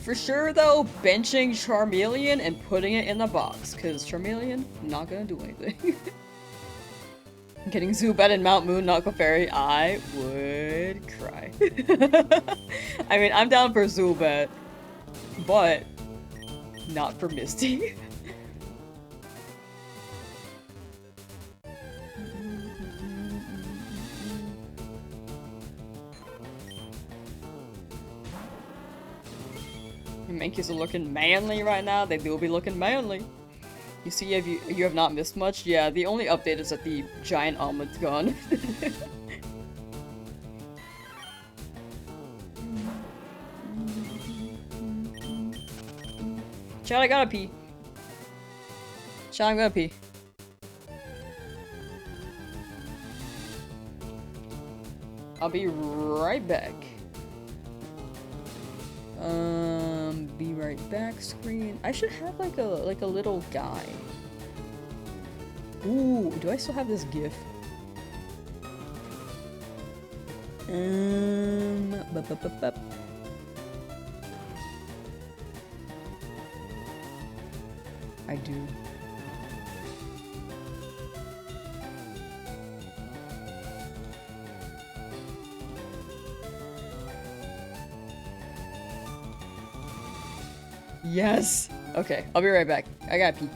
For sure though, benching Charmeleon and putting it in the box, because Charmeleon, not gonna do anything. Getting Zubat and Mount Moon, not Clefairy, I would cry. I mean, I'm down for Zubat, but Not for Misty. Mankeys are looking manly right now. They will be looking manly. You see, you have not missed much. Yeah, the only update is that the giant omelet's gone. Chat, I gotta pee. Chat, I'm gonna pee. I'll be right back. Be right back screen. I should have like a little guy. Ooh, do I still have this GIF? Bup. I do. Yes! Okay, I'll be right back. I gotta pee.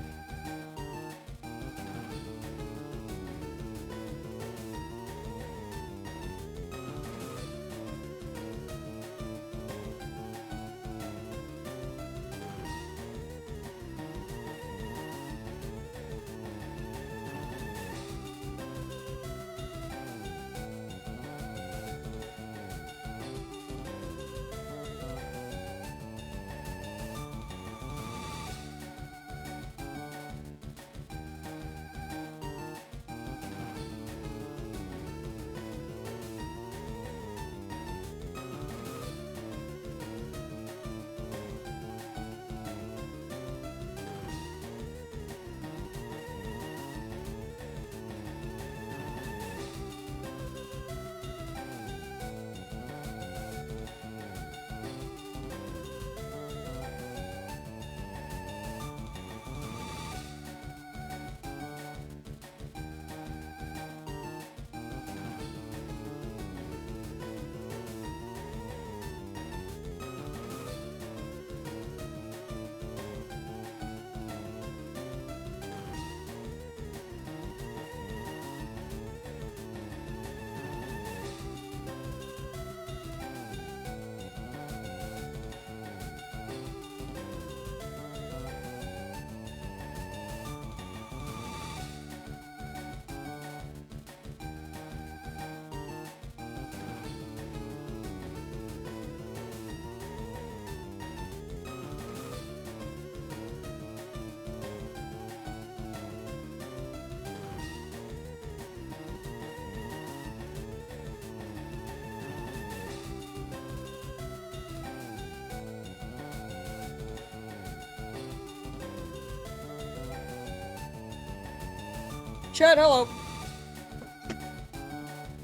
Chat, hello!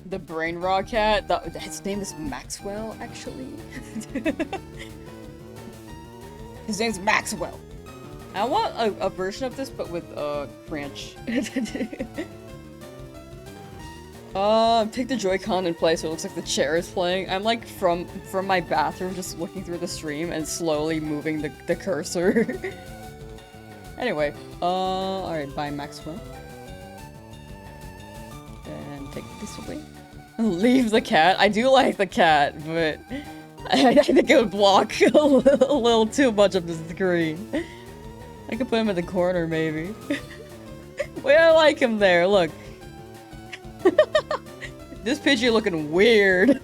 The brain raw cat? His name is Maxwell, actually. His name's Maxwell. I want a version of this, but with, Branch. Take the Joy-Con and play so it looks like the chair is playing. I'm like from my bathroom just looking through the stream and slowly moving the cursor. Anyway, alright, bye Maxwell. And take this away. Leave the cat. I do like the cat, but I think it would block a little too much of the screen. I could put him in the corner, maybe. Wait, I like him there, look. This Pidgey looking weird.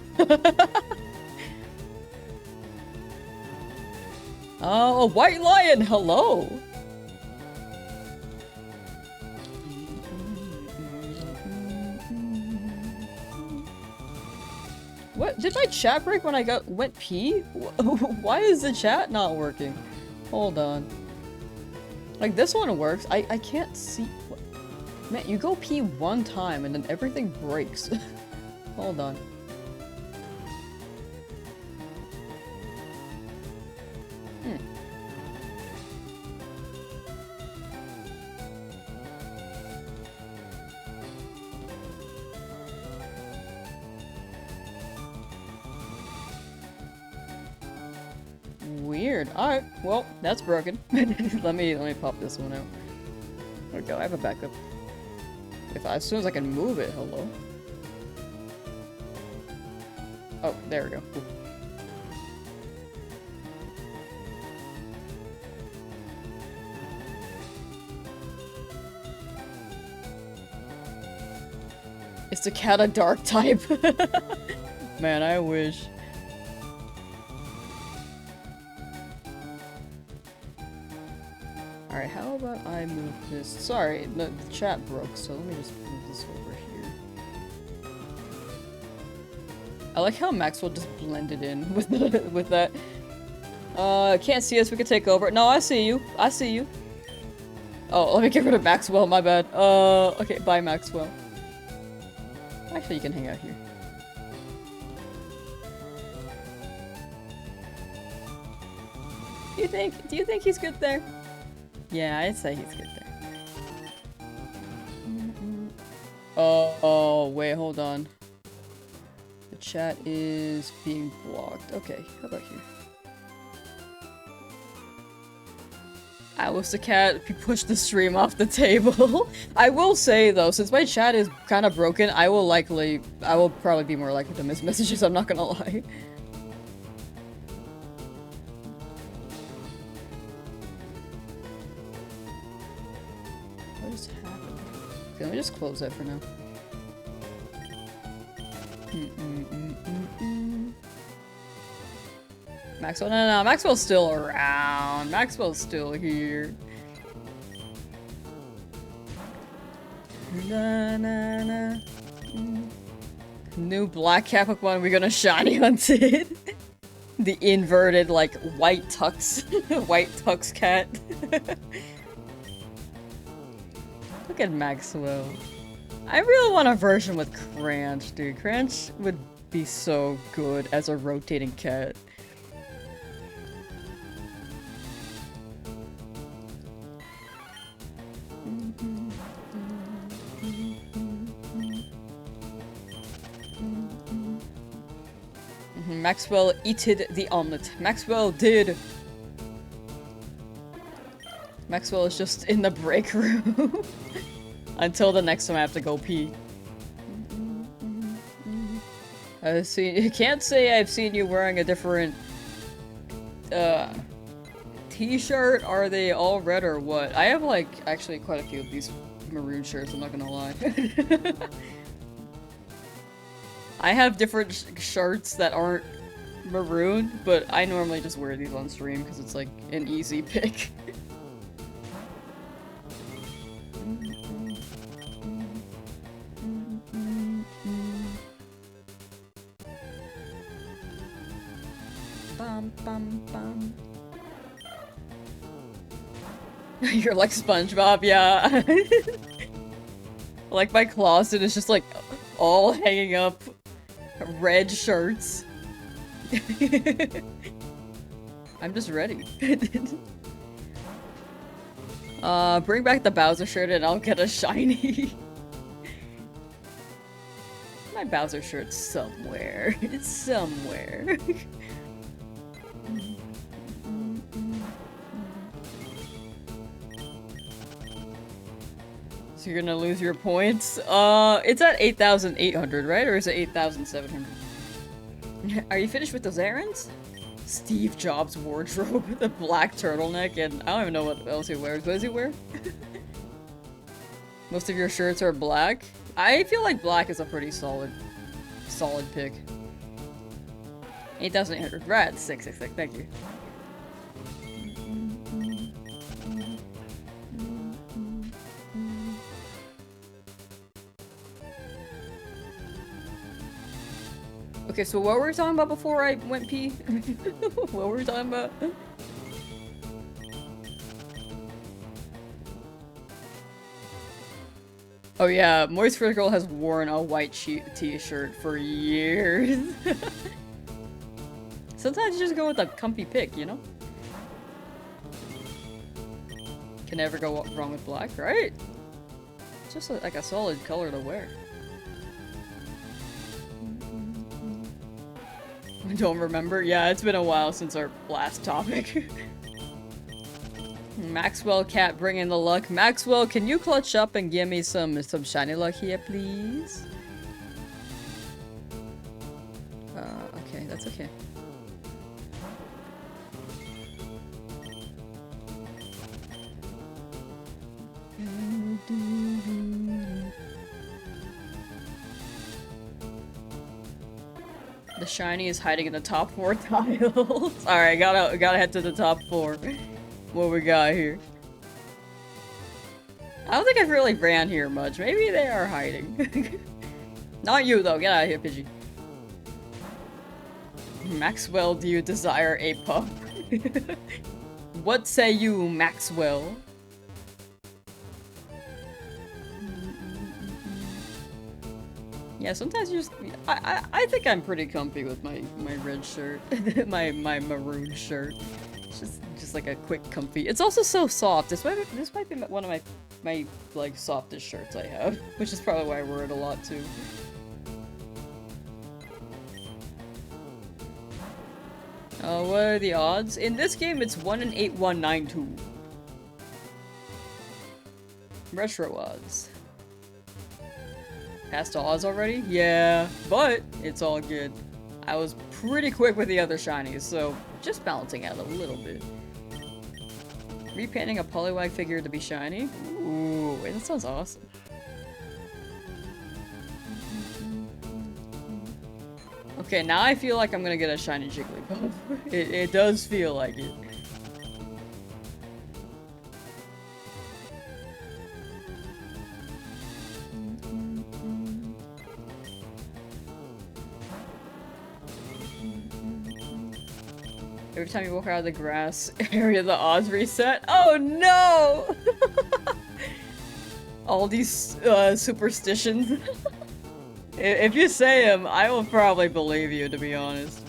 Oh, a white lion, hello! What? Did my chat break when I went pee? Why is the chat not working? Hold on. Like, this one works. I can't see. Man, you go pee one time and then everything breaks. Hold on. Weird. weird. Alright, well, that's broken. let me pop this one out. There we go, I have a backup. As soon as I can move it, hello. Oh, there we go. Cool. Is the cat a dark type? Man, I wish. Alright, how about I move this? Sorry, the chat broke, so let me just move this over here. I like how Maxwell just blended in with with that. Can't see us, we can take over. No, I see you. I see you. Oh, let me get rid of Maxwell, my bad. Okay, bye Maxwell. Actually, you can hang out here. Do you think he's good there? Yeah, I'd say he's good there. Oh, wait, hold on. The chat is being blocked. Okay, how about here? I was the cat. He pushed the stream off the table. I will say though, since my chat is kind of broken, I will probably be more likely to miss messages. I'm not gonna lie. What is happening? Okay, let me just close that for now. Maxwell, no, Maxwell's still around. Maxwell's still here. New black cat Pokemon, we're gonna shiny hunt it. The inverted, like, white tux, white tux cat. Look at Maxwell. I really want a version with Cranch, dude. Cranch would be so good as a rotating cat. Maxwell eated the omelet. Maxwell did. Maxwell is just in the break room. Until the next time I have to go pee. You can't say I've seen you wearing a different t-shirt. Are they all red or what? I have like actually quite a few of these maroon shirts, I'm not gonna lie. I have different shirts that aren't maroon, but I normally just wear these on stream because it's like an easy pick. Bum, bum, bum. You're like SpongeBob, yeah. Like my closet is just like all hanging up red shirts. I'm just ready. Bring back the Bowser shirt and I'll get a shiny. My Bowser shirt's somewhere. It's somewhere. So you're gonna lose your points? It's at 8,800, right? Or is it 8,700? Are you finished with those errands? Steve Jobs wardrobe with a black turtleneck and I don't even know what else he wears. What does he wear? Most of your shirts are black? I feel like black is a pretty solid pick. 8,800. Right, 666. Thank you. Okay, so what were we talking about before I went pee? What were we talking about? Oh yeah, Moist First Girl has worn a white t-shirt for years. Sometimes you just go with a comfy pick, you know? Can never go wrong with black, right? It's just like a solid color to wear. Don't remember? Yeah, it's been a while since our last topic. Maxwell Cat bringing the luck. Maxwell, can you clutch up and give me some shiny luck here, please? Okay, that's okay. The shiny is hiding in the top 4 tiles. Alright, gotta head to the top 4. What we got here? I don't think I've really ran here much. Maybe they are hiding. Not you though, get out of here, Pidgey. Maxwell, do you desire a pup? What say you, Maxwell? Yeah, sometimes you just... I think I'm pretty comfy with my red shirt. my maroon shirt. It's just like a quick comfy. It's also so soft. This might be one of my like softest shirts I have, which is probably why I wear it a lot too. What are the odds? In this game, it's 1 in 8192. Retro odds. Past Oz already? Yeah, but it's all good. I was pretty quick with the other shinies, so just balancing out a little bit. Repainting a Poliwag figure to be shiny? Ooh, that sounds awesome. Okay, now I feel like I'm gonna get a shiny Jigglypuff. It does feel like it. Every time you walk out of the grass area, the odds reset. Oh no! All these superstitions. If you say them, I will probably believe you, to be honest.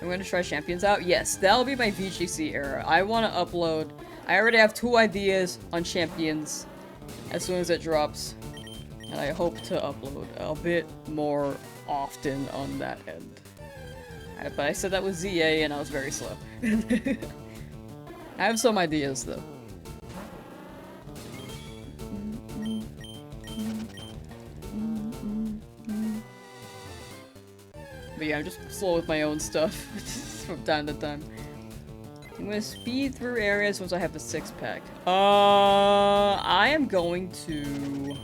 I'm gonna try Champions out. Yes, that'll be my VGC era. I want to upload. I already have 2 ideas on Champions as soon as it drops. And I hope to upload a bit more often on that end. But I said that with ZA and I was very slow. I have some ideas though. But yeah, I'm just slow with my own stuff from time to time. I'm gonna speed through areas once I have the 6-pack. I am going to...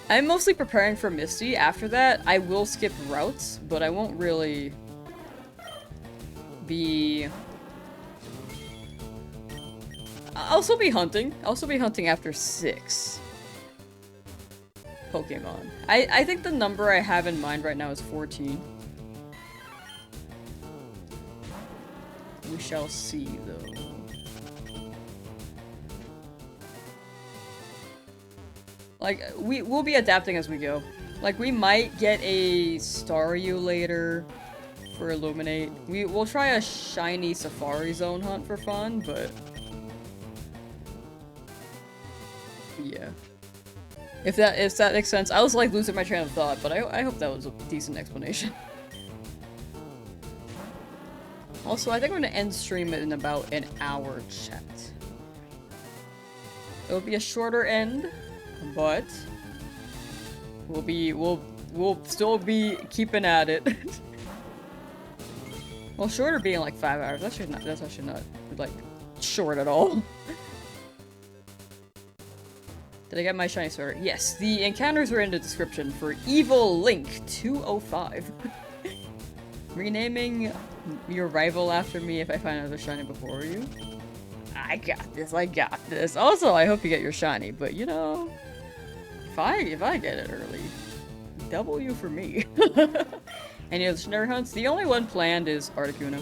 I'm mostly preparing for Misty. After that, I will skip routes, but I won't really be... I'll still be hunting. I'll still be hunting after 6 Pokemon. I think the number I have in mind right now is 14. We shall see, though. Like, we'll be adapting as we go. Like, we might get a Staryu later for Illuminate. We'll try a shiny Safari Zone hunt for fun, but... yeah. If that makes sense. I was, like, losing my train of thought, but I hope that was a decent explanation. Also, I think I'm gonna end stream in about an hour, chat. It'll be a shorter end. But we'll still be keeping at it. Well, shorter being like 5 hours. That's actually not like short at all. Did I get my shiny sword? Yes, the encounters are in the description for Evil Link 205. Renaming your rival after me if I find another shiny before you. I got this. I got this. Also, I hope you get your shiny, but you know. If I get it early, W for me. Any other Snare hunts? The only one planned is Articuno.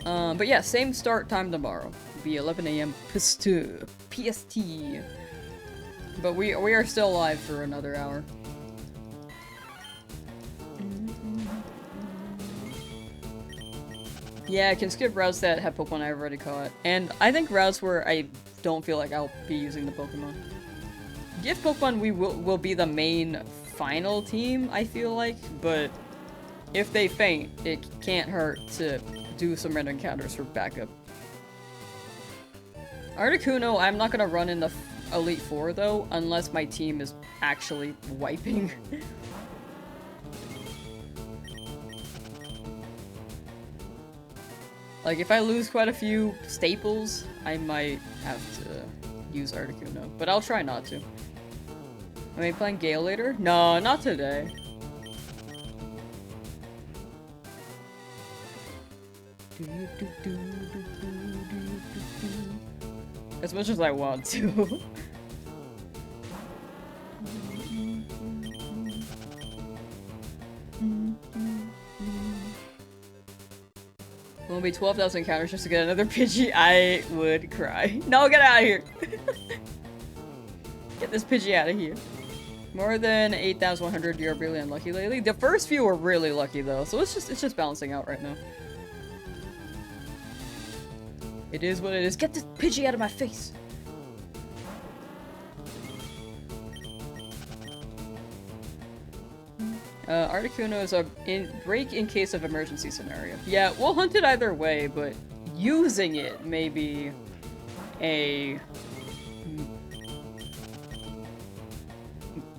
But yeah, same start time tomorrow. It'll be 11 AM PST. But we are still live for another hour. Yeah, I can skip routes that have Pokemon I've already caught. And I think routes where I don't feel like I'll be using the Pokemon. Gift Pokemon will be the main final team, I feel like, but if they faint, it can't hurt to do some random encounters for backup. Articuno, I'm not gonna run in the Elite Four though, unless my team is actually wiping. Like, if I lose quite a few staples, I might have to use Articuno, but I'll try not to. Am I playing Gale later? No, not today. As much as I want to. It'll be 12,000 encounters just to get another Pidgey. I would cry. No, get out of here! Get this Pidgey out of here. More than 8,100, you're really unlucky lately. The first few were really lucky though, so it's just balancing out right now. It is what it is. Get this Pidgey out of my face! Articuno is a break in case of emergency scenario. Yeah, we'll hunt it either way, but using it may be a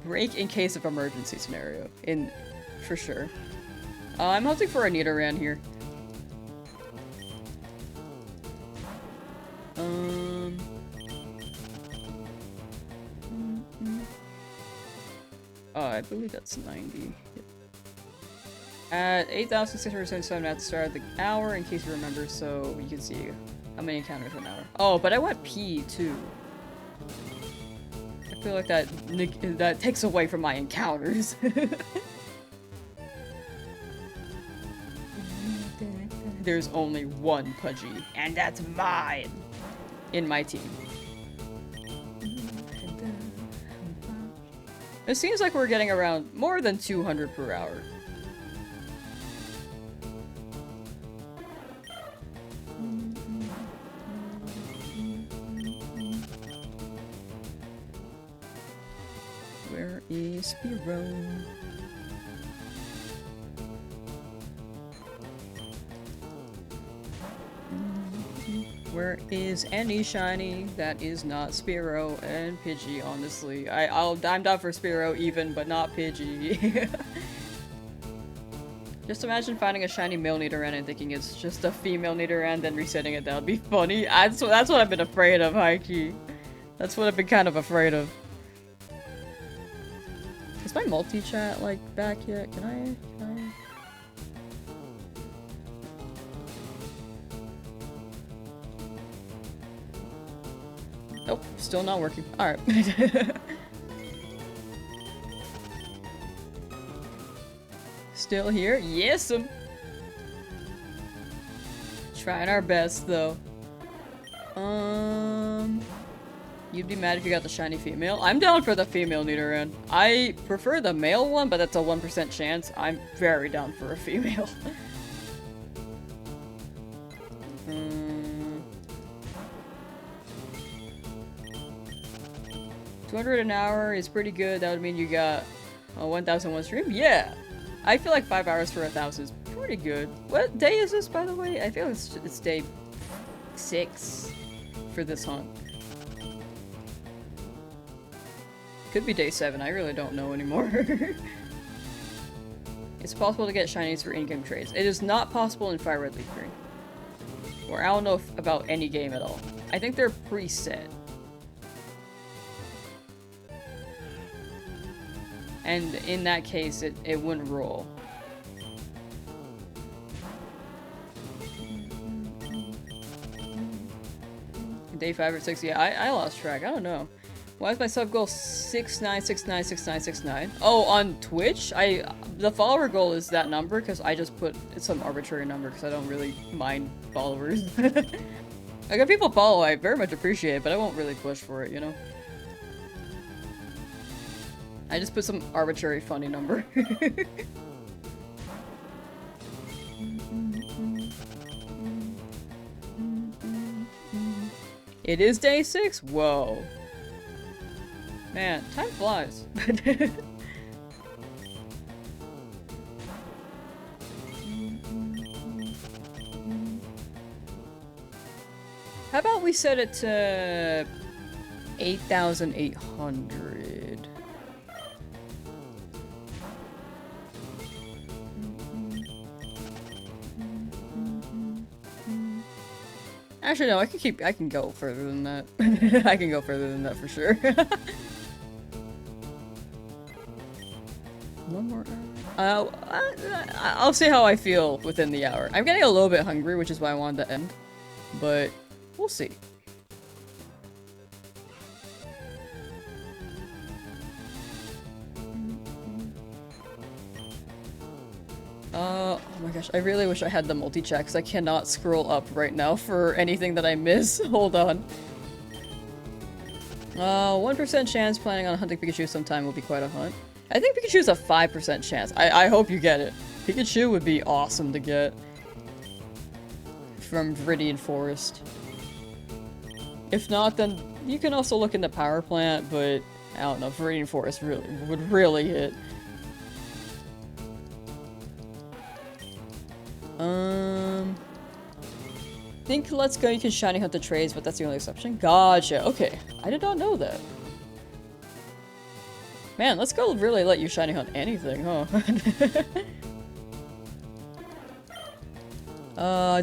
break in case of emergency scenario, for sure. I'm hunting for a Nidoran here. Oh, I believe that's 90. Yep. At 8,677 at the start of the hour, in case you remember, so you can see how many encounters an hour. Oh, but I want P too. I feel like that takes away from my encounters. There's only one Pudgy, and that's mine in my team. It seems like we're getting around more than 200 per hour. Where is Spearow? Where is any shiny that is not Spearow and Pidgey, honestly. I'm down for Spearow even, but not Pidgey. Just imagine finding a shiny male Nidoran and thinking it's just a female Nidoran, then resetting it. That would be funny. That's what I've been afraid of, high-key. That's what I've been kind of afraid of. Is my multi-chat, like, back yet? Can I? Nope, still not working. Alright. Still here? Yes! Trying our best, though. You'd be mad if you got the shiny female? I'm down for the female Nidoran. I prefer the male one, but that's a 1% chance. I'm very down for a female. 200 an hour is pretty good. That would mean you got a 1,001 stream? Yeah! I feel like 5 hours for 1,000 is pretty good. What day is this, by the way? I feel it's day 6 for this hunt. Could be day 7, I really don't know anymore. It's possible to get shinies for in-game trades. It is not possible in Fire Red Leaf Green. Or I don't know about any game at all. I think they're preset. And in that case, it wouldn't roll. Day 5 or 6, yeah, I lost track, I don't know. Why is my sub goal 69696969? Oh, on Twitch? The follower goal is that number because I just put some arbitrary number because I don't really mind followers. I got people follow, I very much appreciate it, but I won't really push for it, you know? I just put some arbitrary funny number. It is day 6? Whoa. Man, time flies. How about we set it to 8,800? Actually, no, I can go further than that. I can go further than that for sure. One more hour. I'll see how I feel within the hour. I'm getting a little bit hungry, which is why I wanted to end. But we'll see. Oh my gosh, I really wish I had the multi-chat because I cannot scroll up right now for anything that I miss. Hold on. 1% chance planning on hunting Pikachu sometime will be quite a hunt. I think Pikachu's a 5% chance. I hope you get it. Pikachu would be awesome to get. From Viridian Forest. If not, then you can also look into Power Plant, but I don't know, Viridian Forest would really hit. Think Let's Go, you can shiny hunt the trades, but that's the only exception. Gotcha, okay. I did not know that. Man, Let's Go really let you shiny hunt anything, huh?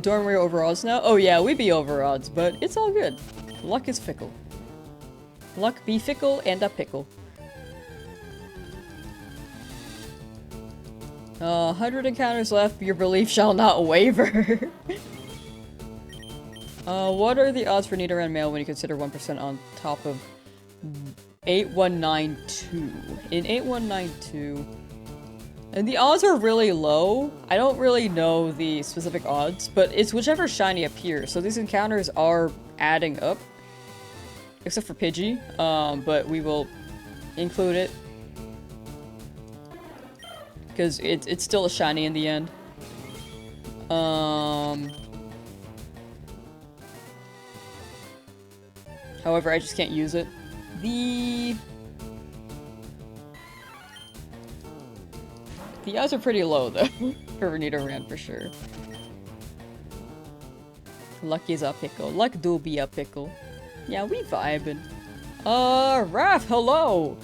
Dorm, we're over odds now? Oh yeah, we be over odds, but it's all good. Luck is fickle. Luck be fickle and a pickle. 100 encounters left, your belief shall not waver. What are the odds for Nidoran male when you consider 1% on top of 8192? In 8192... And the odds are really low. I don't really know the specific odds, but it's whichever shiny appears. So these encounters are adding up. Except for Pidgey, but we will include it. Because it's still a shiny in the end. However, I just can't use it. The odds are pretty low, though, for Nidoran, for sure. Luck is a pickle. Luck do be a pickle. Yeah, we vibing. Raph, hello!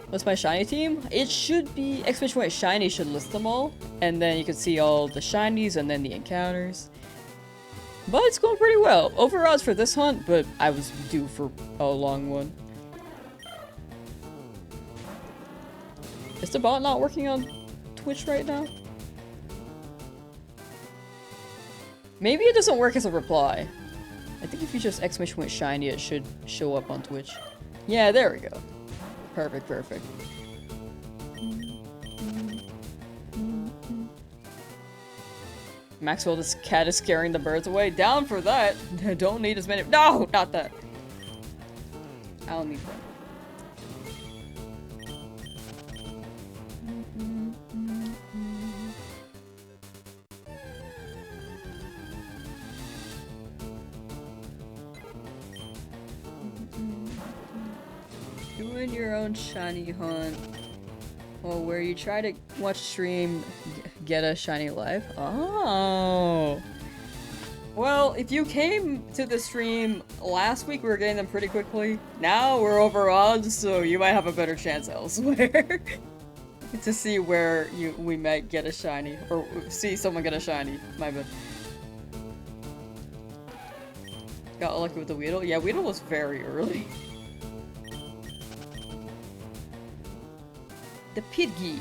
What's my shiny team? It should be... Exclamation point shiny should list them all. And then you can see all the shinies and then the encounters. But it's going pretty well. Over odds for this hunt, but I was due for a long one. Is the bot not working on Twitch right now? Maybe it doesn't work as a reply. I think if you just exclamation point shiny, it should show up on Twitch. Yeah, there we go. Perfect, perfect. Maxwell, this cat is scaring the birds away. Down for that. Don't need as many. No, not that. I don't need that. Doing your own shiny hunt. Oh, where you try to watch stream, get a shiny life? Oh. Well, if you came to the stream last week, we were getting them pretty quickly. Now we're over odds, so you might have a better chance elsewhere. To see where we might get a shiny, or see someone get a shiny. My bad. Got lucky with the Weedle? Yeah, Weedle was very early. The Pidgey.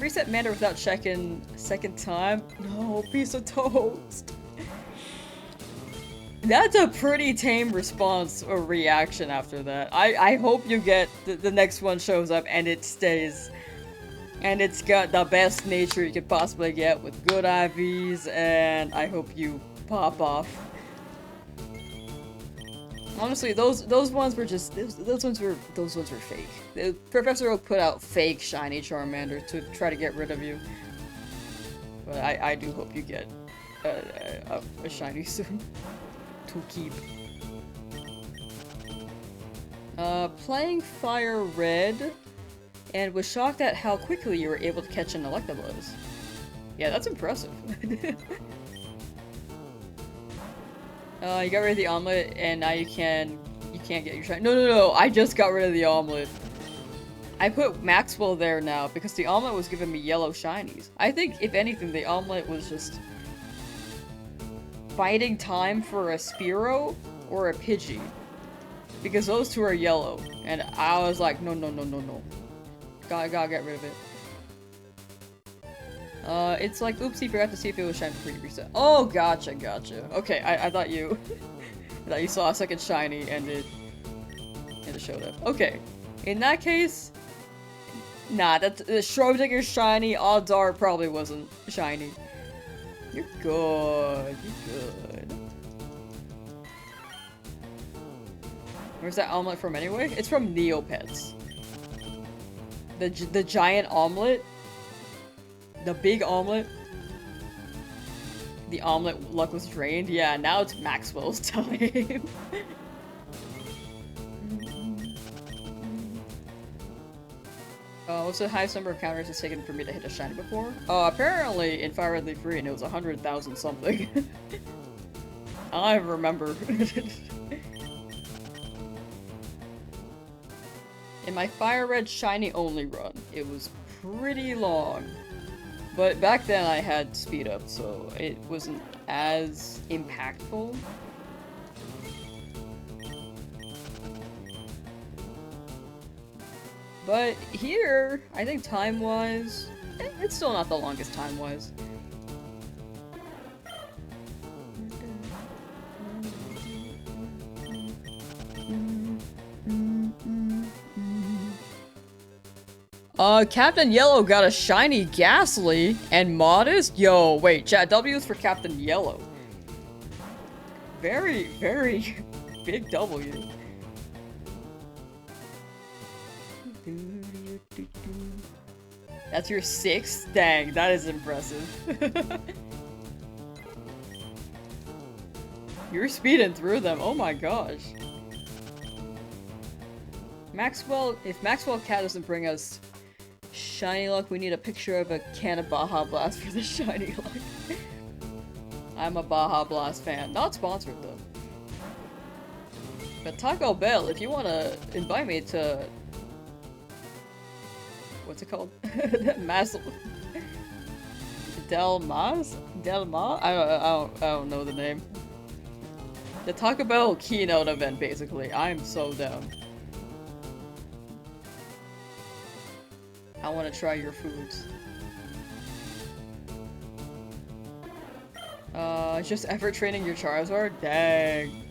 Reset Mander without checking second time. No, piece of toast. That's a pretty tame response or reaction after that. I hope you get the next one shows up and it stays. And it's got the best nature you could possibly get with good IVs, and I hope you pop off. Honestly, those ones were just those ones were fake. Professor Oak put out fake shiny Charmander to try to get rid of you. But I do hope you get a shiny soon to keep. Playing Fire Red, and was shocked at how quickly you were able to catch an Electabuzz. Yeah, that's impressive. You got rid of the omelet, and now you can't get your shiny. No, I just got rid of the omelet. I put Maxwell there now because the omelet was giving me yellow shinies. I think, if anything, the omelet was just biding time for a Spearow or a Pidgey. Because those two are yellow. And I was like, no. Gotta get rid of it. It's like, oopsie, forgot to see if it was shiny before you reset. Oh, gotcha. Okay, I thought you... I thought you saw a second shiny and it showed up. Okay. In that case... Nah, that's Schrodinger's shiny. Odds are it probably wasn't shiny. You're good. Where's that omelet from anyway? It's from Neopets. The giant omelet. The big omelet. The omelet luck was drained. Yeah, now it's Maxwell's time. What's the highest number of counters it's taken for me to hit a shiny before? Apparently in Fire Red Leaf Green it was 100,000 something. I don't even remember. In my Fire Red shiny only run, it was pretty long. But back then I had speed up, so it wasn't as impactful. But here, I think time-wise, it's still not the longest time-wise. Captain Yellow got a shiny Ghastly and Modest? Yo, wait, chat, W is for Captain Yellow. Very, very big W. That's your 6th? Dang, that is impressive. You're speeding through them, oh my gosh. Maxwell, if Maxwell Cat doesn't bring us shiny luck, we need a picture of a can of Baja Blast for the shiny luck. I'm a Baja Blast fan. Not sponsored though. But Taco Bell, if you want to invite me to... What's it called? Del Mas? I don't know the name. The Taco Bell keynote event, basically. I'm so down. I want to try your foods. Just effort training your Charizard? Dang.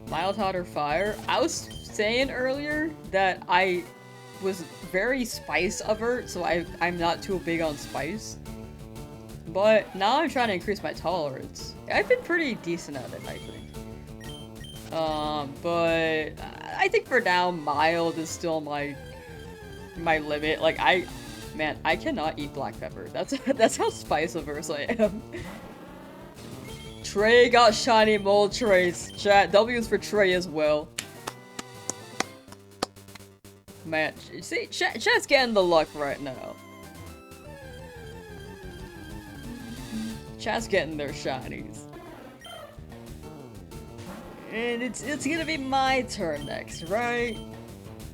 Mild Hot or Fire? I was saying earlier that I was very spice avert, so I'm not too big on spice. But now I'm trying to increase my tolerance. I've been pretty decent at it, I think. But I think for now, mild is still my limit. Like, man, I cannot eat black pepper. That's how spice averse I am. Trey got shiny mold trace. Chat, W's for Trey as well. Man, see, chat's getting the luck right now. Chat's getting their shinies. And it's gonna be my turn next, right?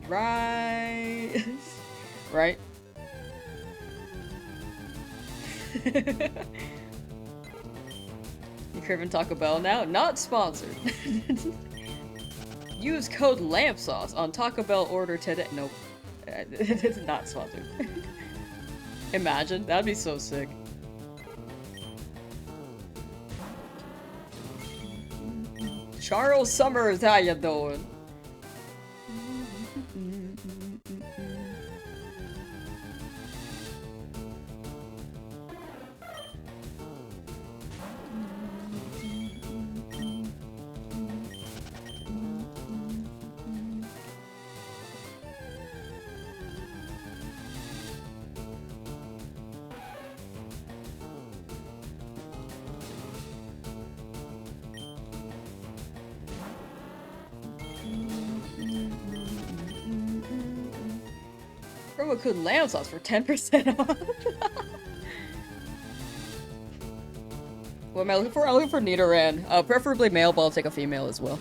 Right? Right? You craving Taco Bell now? Not sponsored. Use code Lamsauce on Taco Bell order today. Nope. It's not sponsored. Imagine. That'd be so sick. Charles Summers, how you doing? Promo code Lamsauce for 10% off. What am I looking for? I'm looking for Nidoran. Preferably male, but I'll take a female as well.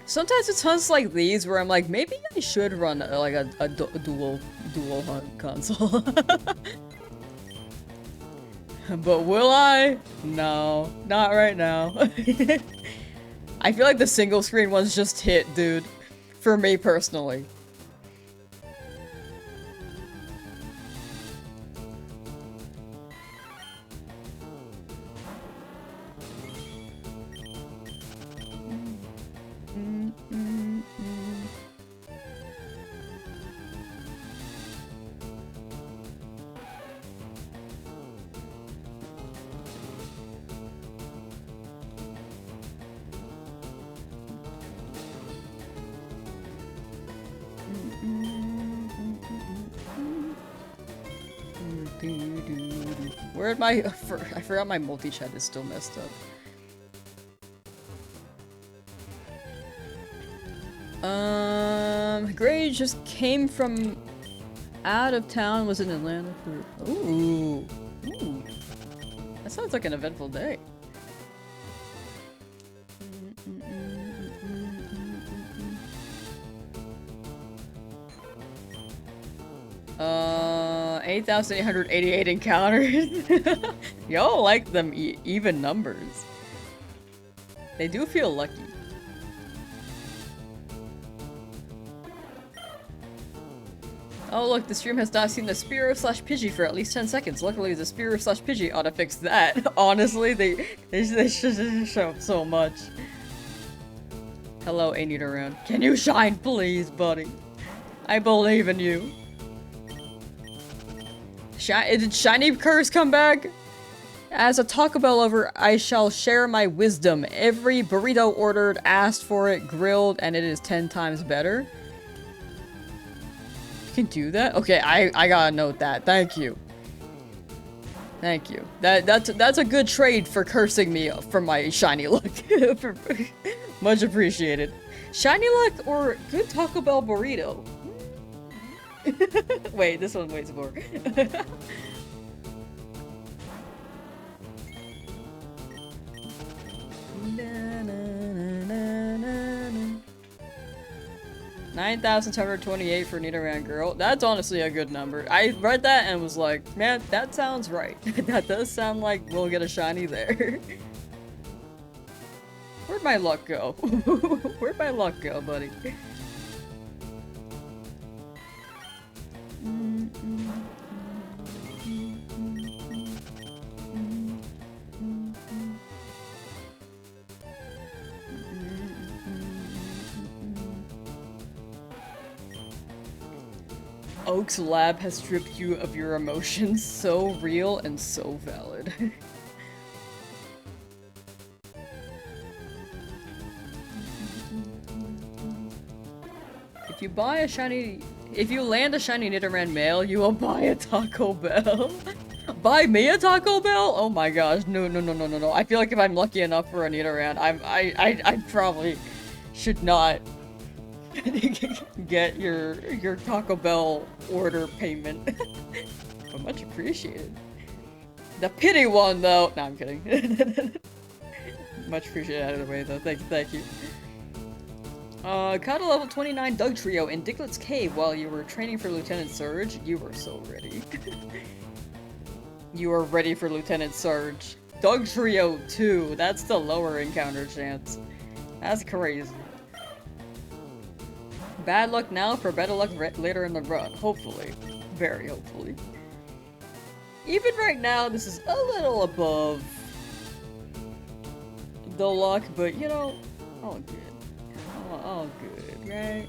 Sometimes it's hunts like these where I'm like, maybe I should run like a dual hunt console. But will I? No, not right now. I feel like the single screen ones just hit, dude. For me personally. Where'd my... I forgot my multi-chat is still messed up. Gray just came from out of town, was in Atlanta for... Ooh. Ooh. That sounds like an eventful day. 8,888 encounters. Y'all like them even numbers. They do feel lucky. Oh look, the stream has not seen the Spearow/Pidgey for at least 10 seconds. Luckily the Spearow/Pidgey ought to fix that. Honestly, they should show up so much. Hello, A Nidoran. Can you shine please, buddy? I believe in you. Did Shiny Curse come back? As a Taco Bell lover, I shall share my wisdom. Every burrito ordered asked for it grilled, and it is 10 times better. You can do that? Okay, I gotta note that. Thank you. Thank you. That's a good trade for cursing me for my shiny luck. Much appreciated. Shiny luck or good Taco Bell burrito? Wait, this one waits more. Na, na, na, na, na. 9,728 for Nidoran Girl. That's honestly a good number. I read that and was like, man, that sounds right. That does sound like we'll get a shiny there. Where'd my luck go? Where'd my luck go, buddy? Oak's lab has stripped you of your emotions. So real and so valid. If you land a shiny Nidoran male, you will buy a Taco Bell. Buy me a Taco Bell? Oh my gosh, no. I feel like if I'm lucky enough for a Nidoran, I probably should not get your Taco Bell order payment. But much appreciated. The pity one though. No, I'm kidding. Much appreciated out of the way though. Thank you. Caught a level 29 Doug Trio in Diglets Cave while you were training for Lieutenant Surge. You were so ready. You are ready for Lieutenant Surge. Doug Trio 2. That's the lower encounter chance. That's crazy. Bad luck now for better luck later in the run. Hopefully. Very hopefully. Even right now, this is a little above the luck, but you know, all good. All good, right?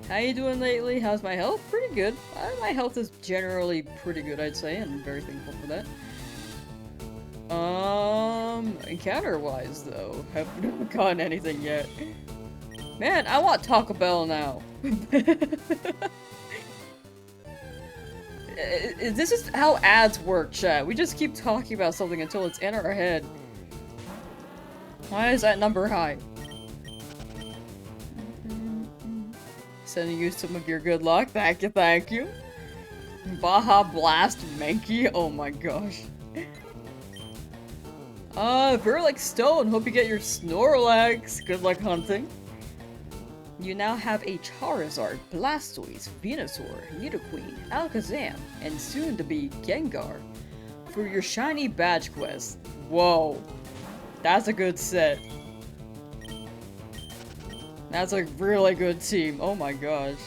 How you doing lately? How's my health? Pretty good. My health is generally pretty good, I'd say, and I'm very thankful for that. Encounter-wise, though, haven't gotten anything yet. Man, I want Taco Bell now. This is how ads work, chat. We just keep talking about something until it's in our head. Why is that number high? Sending you some of your good luck. Thank you, thank you. Baja Blast Mankey. Oh my gosh. Verlic Stone. Hope you get your Snorlax. Good luck hunting. You now have a Charizard, Blastoise, Venusaur, Nidoqueen, Alakazam, and soon to be Gengar for your shiny badge quest. Whoa. That's a good set. That's a really good team. Oh my gosh.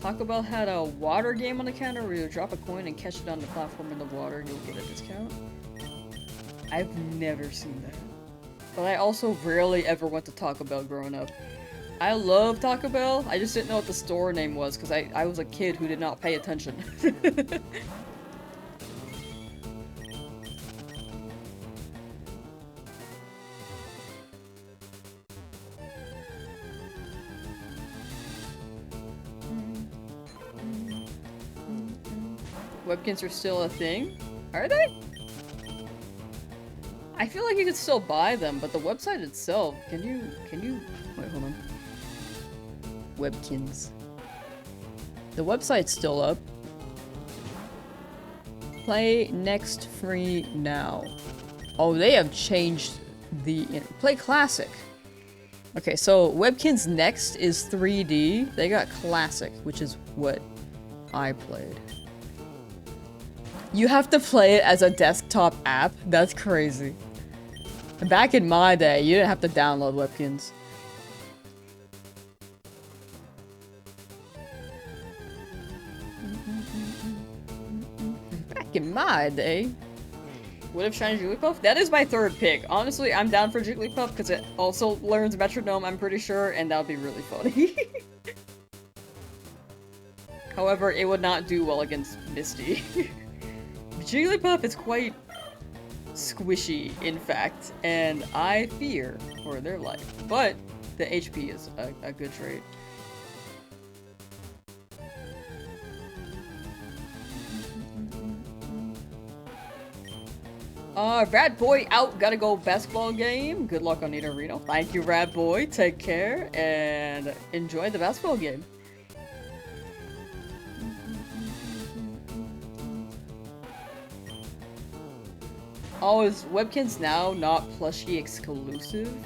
Taco Bell had a water game on the counter where you drop a coin and catch it on the platform in the water, you'll get a discount. I've never seen that. But I also rarely ever went to Taco Bell growing up. I love Taco Bell, I just didn't know what the store name was because I was a kid who did not pay attention. Webkins are still a thing? Are they? I feel like you could still buy them, but the website itself, can you, wait, hold on. Webkins. The website's still up. Play next free now. Oh, they have changed the, play classic. Okay, so Webkins Next is 3D. They got classic, which is what I played. You have to play it as a desktop app? That's crazy. Back in my day, you didn't have to download Webkins. Back in my day. What if shiny Jigglypuff? That is my third pick. Honestly, I'm down for Jigglypuff because it also learns Metronome, I'm pretty sure, and that would be really funny. However, it would not do well against Misty. Jigglypuff is quite squishy, in fact, and I fear for their life. But the HP is a good trait. Rad Boy out, gotta go basketball game. Good luck on Nito Reno. Thank you, Rad Boy. Take care and enjoy the basketball game. Oh, is Webkins now not plushie exclusive?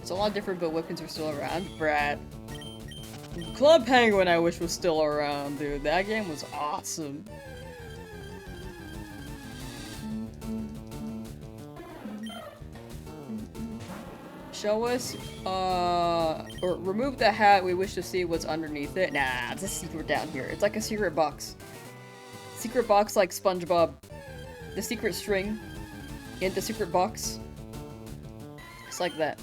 It's a lot different, but Webkins are still around. Brat. Club Penguin I wish was still around, dude. That game was awesome. Show us, or remove the hat, we wish to see what's underneath it. Nah, it's a secret down here. It's like a secret box. Secret box like SpongeBob. The secret string in the secret box. It's like that.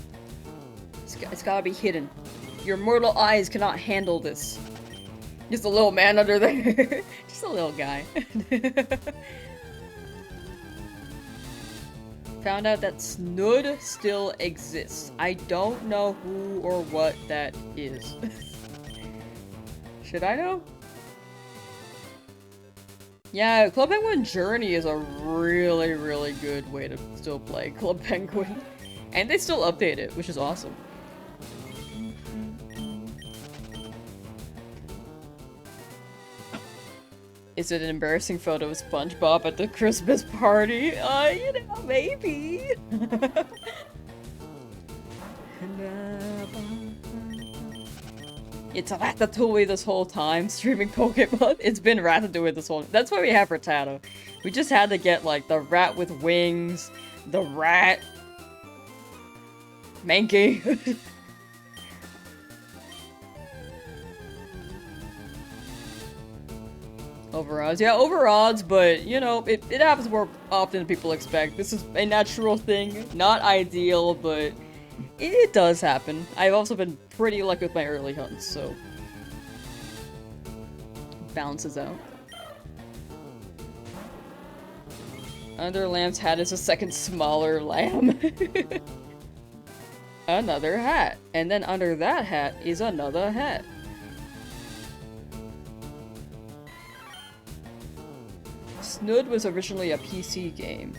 It's gotta be hidden. Your mortal eyes cannot handle this. Just a little man under there. Just a little guy. Found out that Snood still exists. I don't know who or what that is. Should I know? Yeah, Club Penguin Journey is a really, really good way to still play Club Penguin. And they still update it, which is awesome. Is it an embarrassing photo of SpongeBob at the Christmas party? You know, maybe. It's Ratatouille this whole time, streaming Pokemon. It's been Ratatouille this whole time. That's what we have for Tato. We just had to get, like, the rat with wings, the rat, Mankey. Over odds. Yeah, over odds, but, you know, it happens more often than people expect. This is a natural thing. Not ideal, but it does happen. I've also been pretty lucky with my early hunts, so balances out. Under Lamb's hat is a second smaller lamb. Another hat. And then under that hat is another hat. Snood was originally a PC game.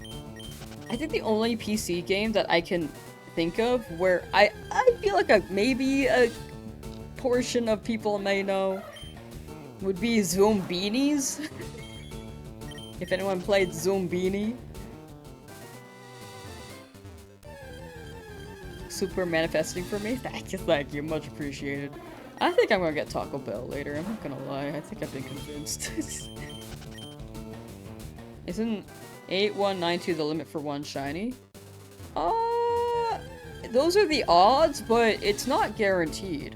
I think the only PC game that I can think of where I feel like maybe a portion of people may know would be Zoombinis. If anyone played Zoombini. Super manifesting for me. Thank you, much appreciated. I think I'm gonna get Taco Bell later, I'm not gonna lie. I think I've been convinced. Isn't 8192 the limit for one shiny? Those are the odds, but it's not guaranteed.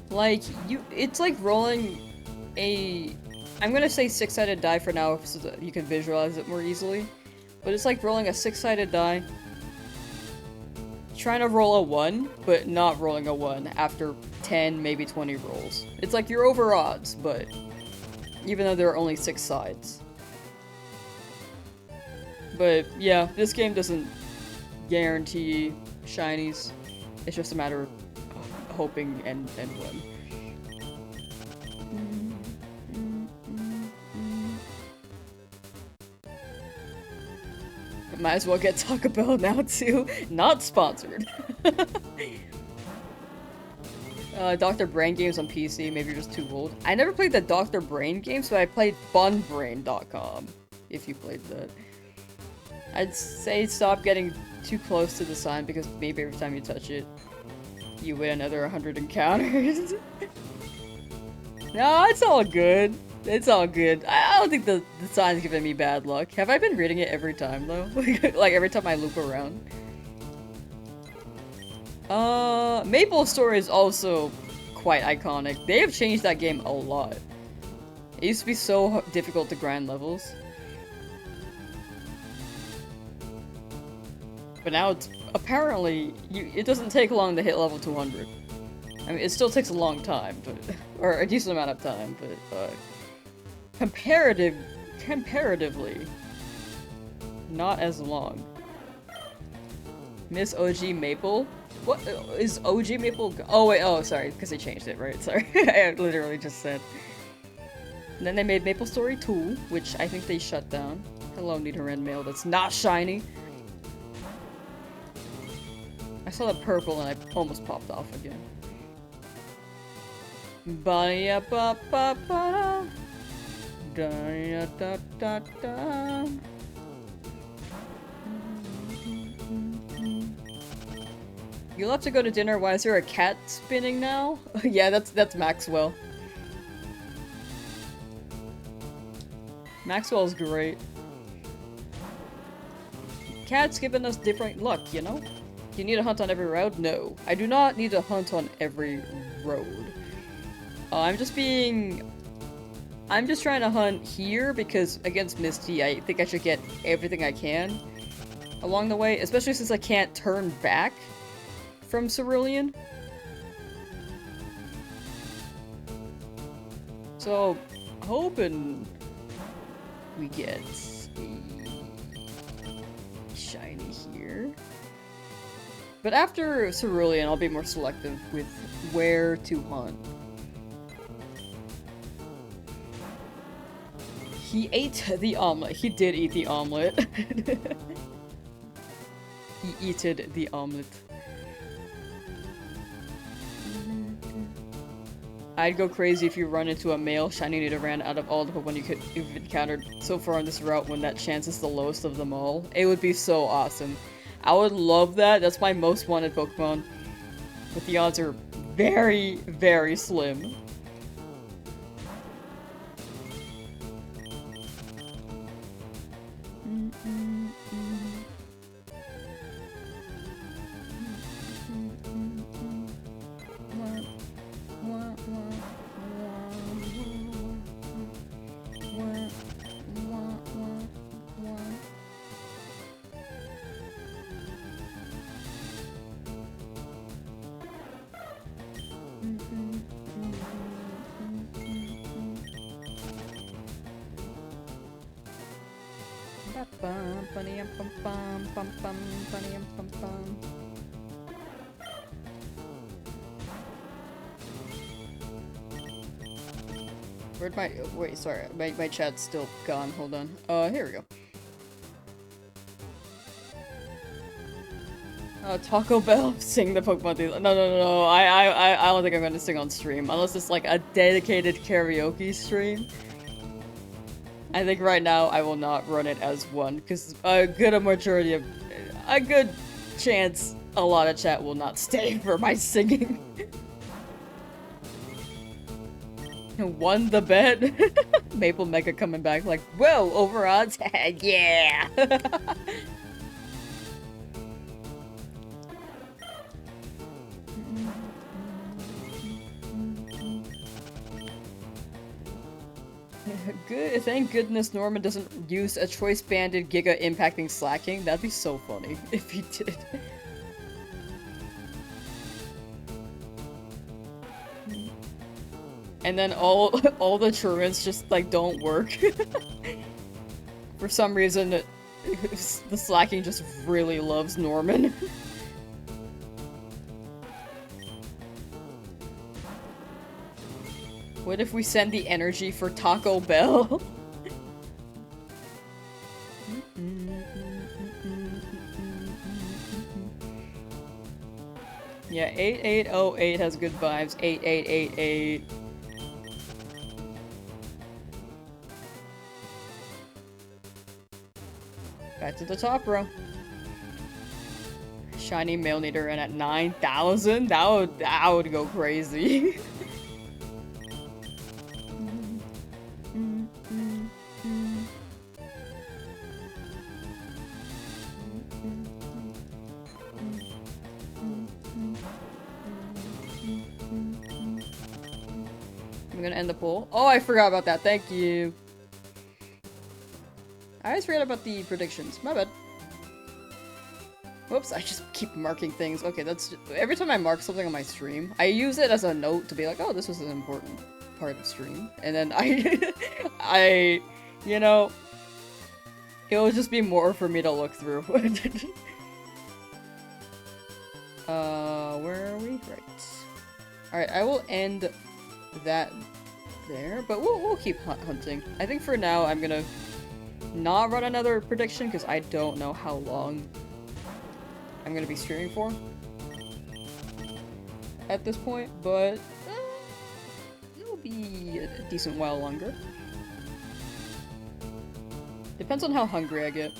Like, it's like rolling I'm gonna say 6-sided die for now so that you can visualize it more easily. But it's like rolling a 6-sided die, trying to roll a 1, but not rolling a 1 after 10, maybe 20 rolls. It's like you're over odds, but even though there are only 6 sides. But yeah, this game doesn't guarantee shinies. It's just a matter of hoping and when. Might as well get Taco Bell now too. Not sponsored. Dr. Brain games on PC, maybe you're just too old. I never played the Dr. Brain games, but I played funbrain.com, if you played that. I'd say stop getting too close to the sign because maybe every time you touch it, you win another 100 encounters. No, it's all good. It's all good. I don't think the sign's giving me bad luck. Have I been reading it every time, though? Like, every time I loop around? Maple Story is also quite iconic. They have changed that game a lot. It used to be so difficult to grind levels. But now it's apparently it doesn't take long to hit level 200. I mean, it still takes a long time, but or a decent amount of time, but comparatively, not as long. Miss OG Maple? What is OG Maple? Oh wait, oh sorry, because they changed it, right? Sorry, I literally just said. And then they made Maple Story 2, which I think they shut down. Hello, Nidoran Mail that's not shiny. I saw the purple and I almost popped off again. Ba-ya-ba-ba-ba-da. Da-ya-da-da-da. You'll have to go to dinner. Why is there a cat spinning now? Yeah, that's Maxwell. Maxwell's great. Cat's giving us different luck, you know? You need to hunt on every road? No. I do not need to hunt on every road. I'm just trying to hunt here because against Misty, I think I should get everything I can along the way, especially since I can't turn back from Cerulean. So, hoping we get a shiny here. But after Cerulean, I'll be more selective with where to hunt. He ate the omelet. He did eat the omelet. He eated the omelet. I'd go crazy if you run into a male shiny Nidoran out of all the Pokemon you've encountered so far on this route when that chance is the lowest of them all. It would be so awesome. I would love that. That's my most wanted Pokemon. But the odds are very, very slim. Where'd my- wait, sorry, my chat's still gone, hold on. Here we go. Taco Bell, sing the Pokemon theme. No, I don't think I'm gonna sing on stream, unless it's like a dedicated karaoke stream. I think right now I will not run it as one, because a good chance a lot of chat will not stay for my singing. Won the bet. Maple Mega coming back like, whoa, over odds? Yeah! Good. Thank goodness Norman doesn't use a choice banded Giga impacting slacking. That'd be so funny if he did. And then all the truants just like don't work. For some reason, the slacking just really loves Norman. What if we send the energy for Taco Bell? Yeah, 8808 has good vibes. 8888. Back to the top row. Shiny Mailneater in at 9,000? That would go crazy. I'm gonna end the poll. Oh, I forgot about that. Thank you. I always forget about the predictions. My bad. Whoops, I just keep marking things. Okay, that's... Every time I mark something on my stream, I use it as a note to be like, oh, this was an important part of stream. And then you know... It'll just be more for me to look through. Where are we? Right. Alright, I will end that there, but we'll keep hunting. I think for now I'm gonna not run another prediction because I don't know how long I'm gonna be streaming for at this point, but it'll be a decent while longer. Depends on how hungry I get.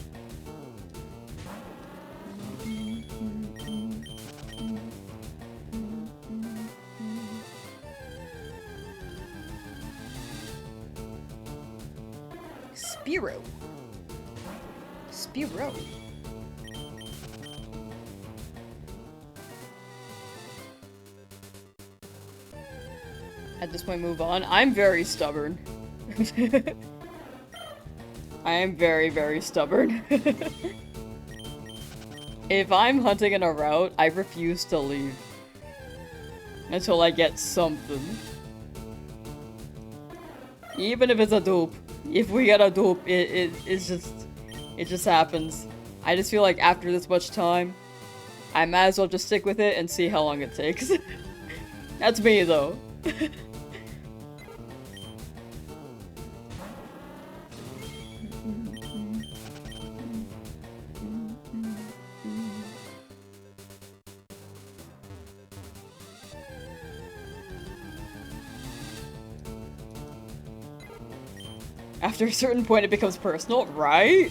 Spiro. At this point, move on. I'm very stubborn. I am very, very stubborn. If I'm hunting in a route, I refuse to leave. Until I get something. Even if it's a dupe. If we get a dupe, it just happens. I just feel like after this much time, I might as well just stick with it and see how long it takes. That's me though. After a certain point it becomes personal, right?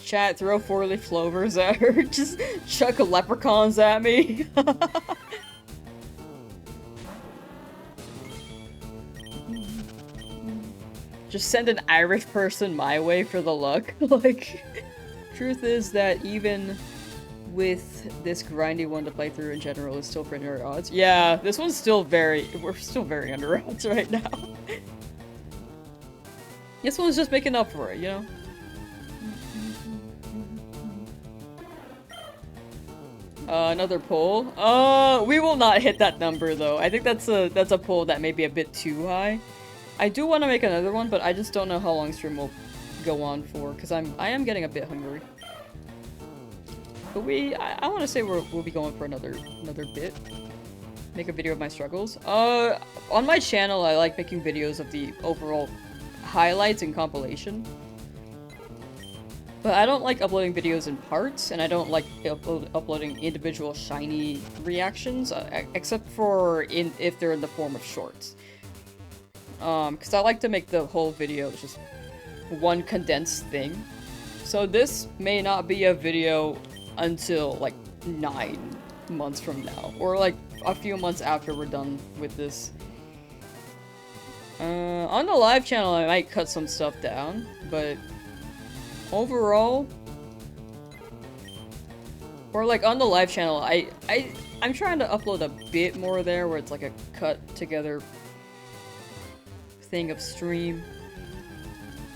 Chat, throw 4-leaf clovers at her. Just chuck leprechauns at me. Just send an Irish person my way for the luck. Like, truth is that even with this grindy one to play through in general is still pretty under odds. Yeah, this one's still we're still very under odds right now. This one's just making up for it, you know? Another poll. We will not hit that number though. I think that's a poll that may be a bit too high. I do want to make another one, but I just don't know how long stream will go on for, because I am getting a bit hungry. But I want to say we'll be going for another bit. Make a video of my struggles. On my channel, I like making videos of the overall highlights and compilation. But I don't like uploading videos in parts, and I don't like uploading individual shiny reactions, except for if they're in the form of shorts. Because I like to make the whole video just one condensed thing. So this may not be a video until like 9 months from now, or like a few months after we're done with this. On the live channel, I might cut some stuff down, but overall, or like on the live channel, I'm trying to upload a bit more there, where it's like a cut together thing of stream.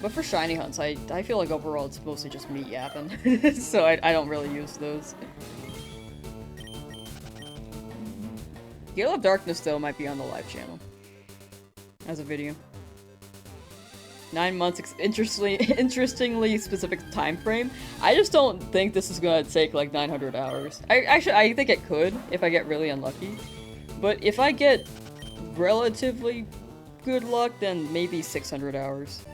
But for shiny hunts, I feel like overall it's mostly just me yapping, so I don't really use those. Gale of Darkness though might be on the live channel as a video. 9 months, interestingly specific time frame. I just don't think this is gonna take like 900 hours. I think it could if I get really unlucky, but if I get relatively good luck, then maybe 600 hours.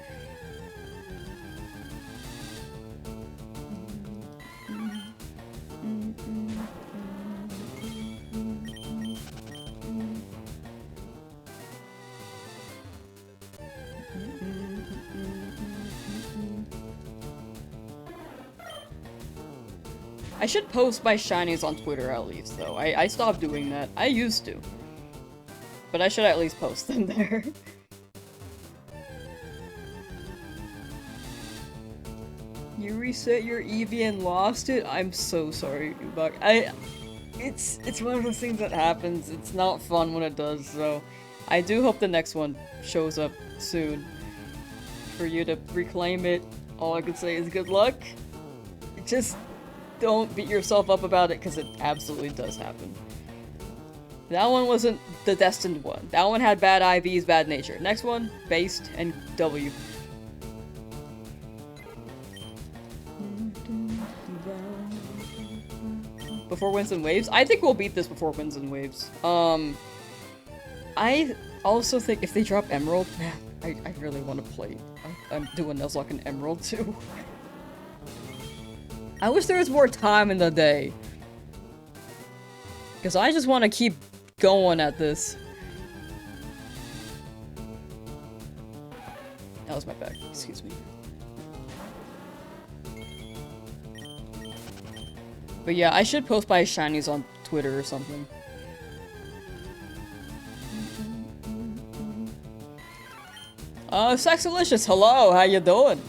I should post my shinies on Twitter at least, though. I stopped doing that. I used to. But I should at least post them there. You reset your Eevee and lost it? I'm so sorry, Ubak. It's one of those things that happens. It's not fun when it does, so I do hope the next one shows up soon. For you to reclaim it, all I can say is good luck. Just don't beat yourself up about it, because it absolutely does happen. That one wasn't the destined one. That one had bad IVs, bad nature. Next one, based, and W. Before Winds and Waves? I think we'll beat this before Winds and Waves. I also think if they drop Emerald, man, I really want to play. I'm doing Nuzlocke and Emerald too. I wish there was more time in the day. Because I just want to keep going at this. That was my bag, excuse me. But yeah, I should post my shinies on Twitter or something. Sexalicious, hello, how you doing?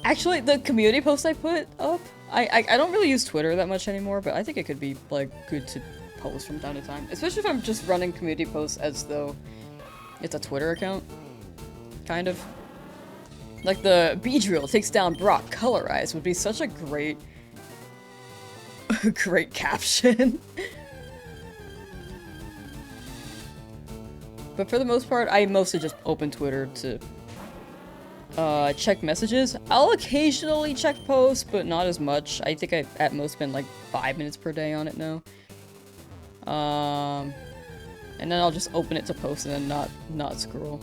Actually, the community post I put up, I don't really use Twitter that much anymore, but I think it could be, like, good to post from time to time. Especially if I'm just running community posts as though it's a Twitter account. Kind of. Like the Beedrill takes down Brock, colorized would be such a great great caption. But for the most part, I mostly just open Twitter to check messages. I'll occasionally check posts, but not as much. I think I at most spend like 5 minutes per day on it now. And then I'll just open it to post and then not scroll.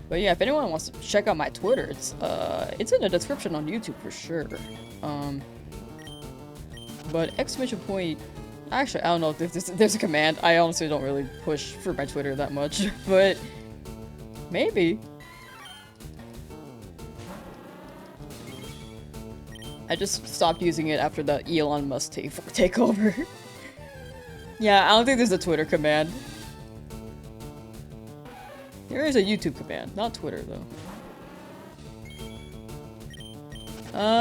But yeah, if anyone wants to check out my Twitter, it's in the description on YouTube for sure. But exclamation point. Actually, I don't know if there's a command. I honestly don't really push for my Twitter that much, but maybe. I just stopped using it after the Elon Musk takeover. Yeah, I don't think there's a Twitter command. There is a YouTube command, not Twitter though.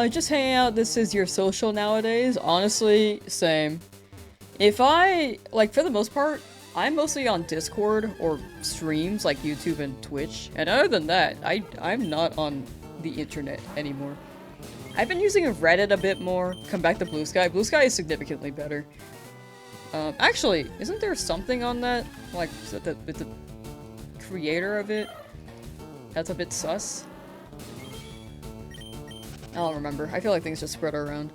Just hanging out. This is your social nowadays. Honestly, same. If I, like, for the most part, I'm mostly on Discord or streams like YouTube and Twitch. And other than that, I'm not on the internet anymore. I've been using Reddit a bit more. Come back to Blue Sky. Blue Sky is significantly better. Actually, isn't there something on that? Like, with the creator of it? That's a bit sus. I don't remember. I feel like things just spread around.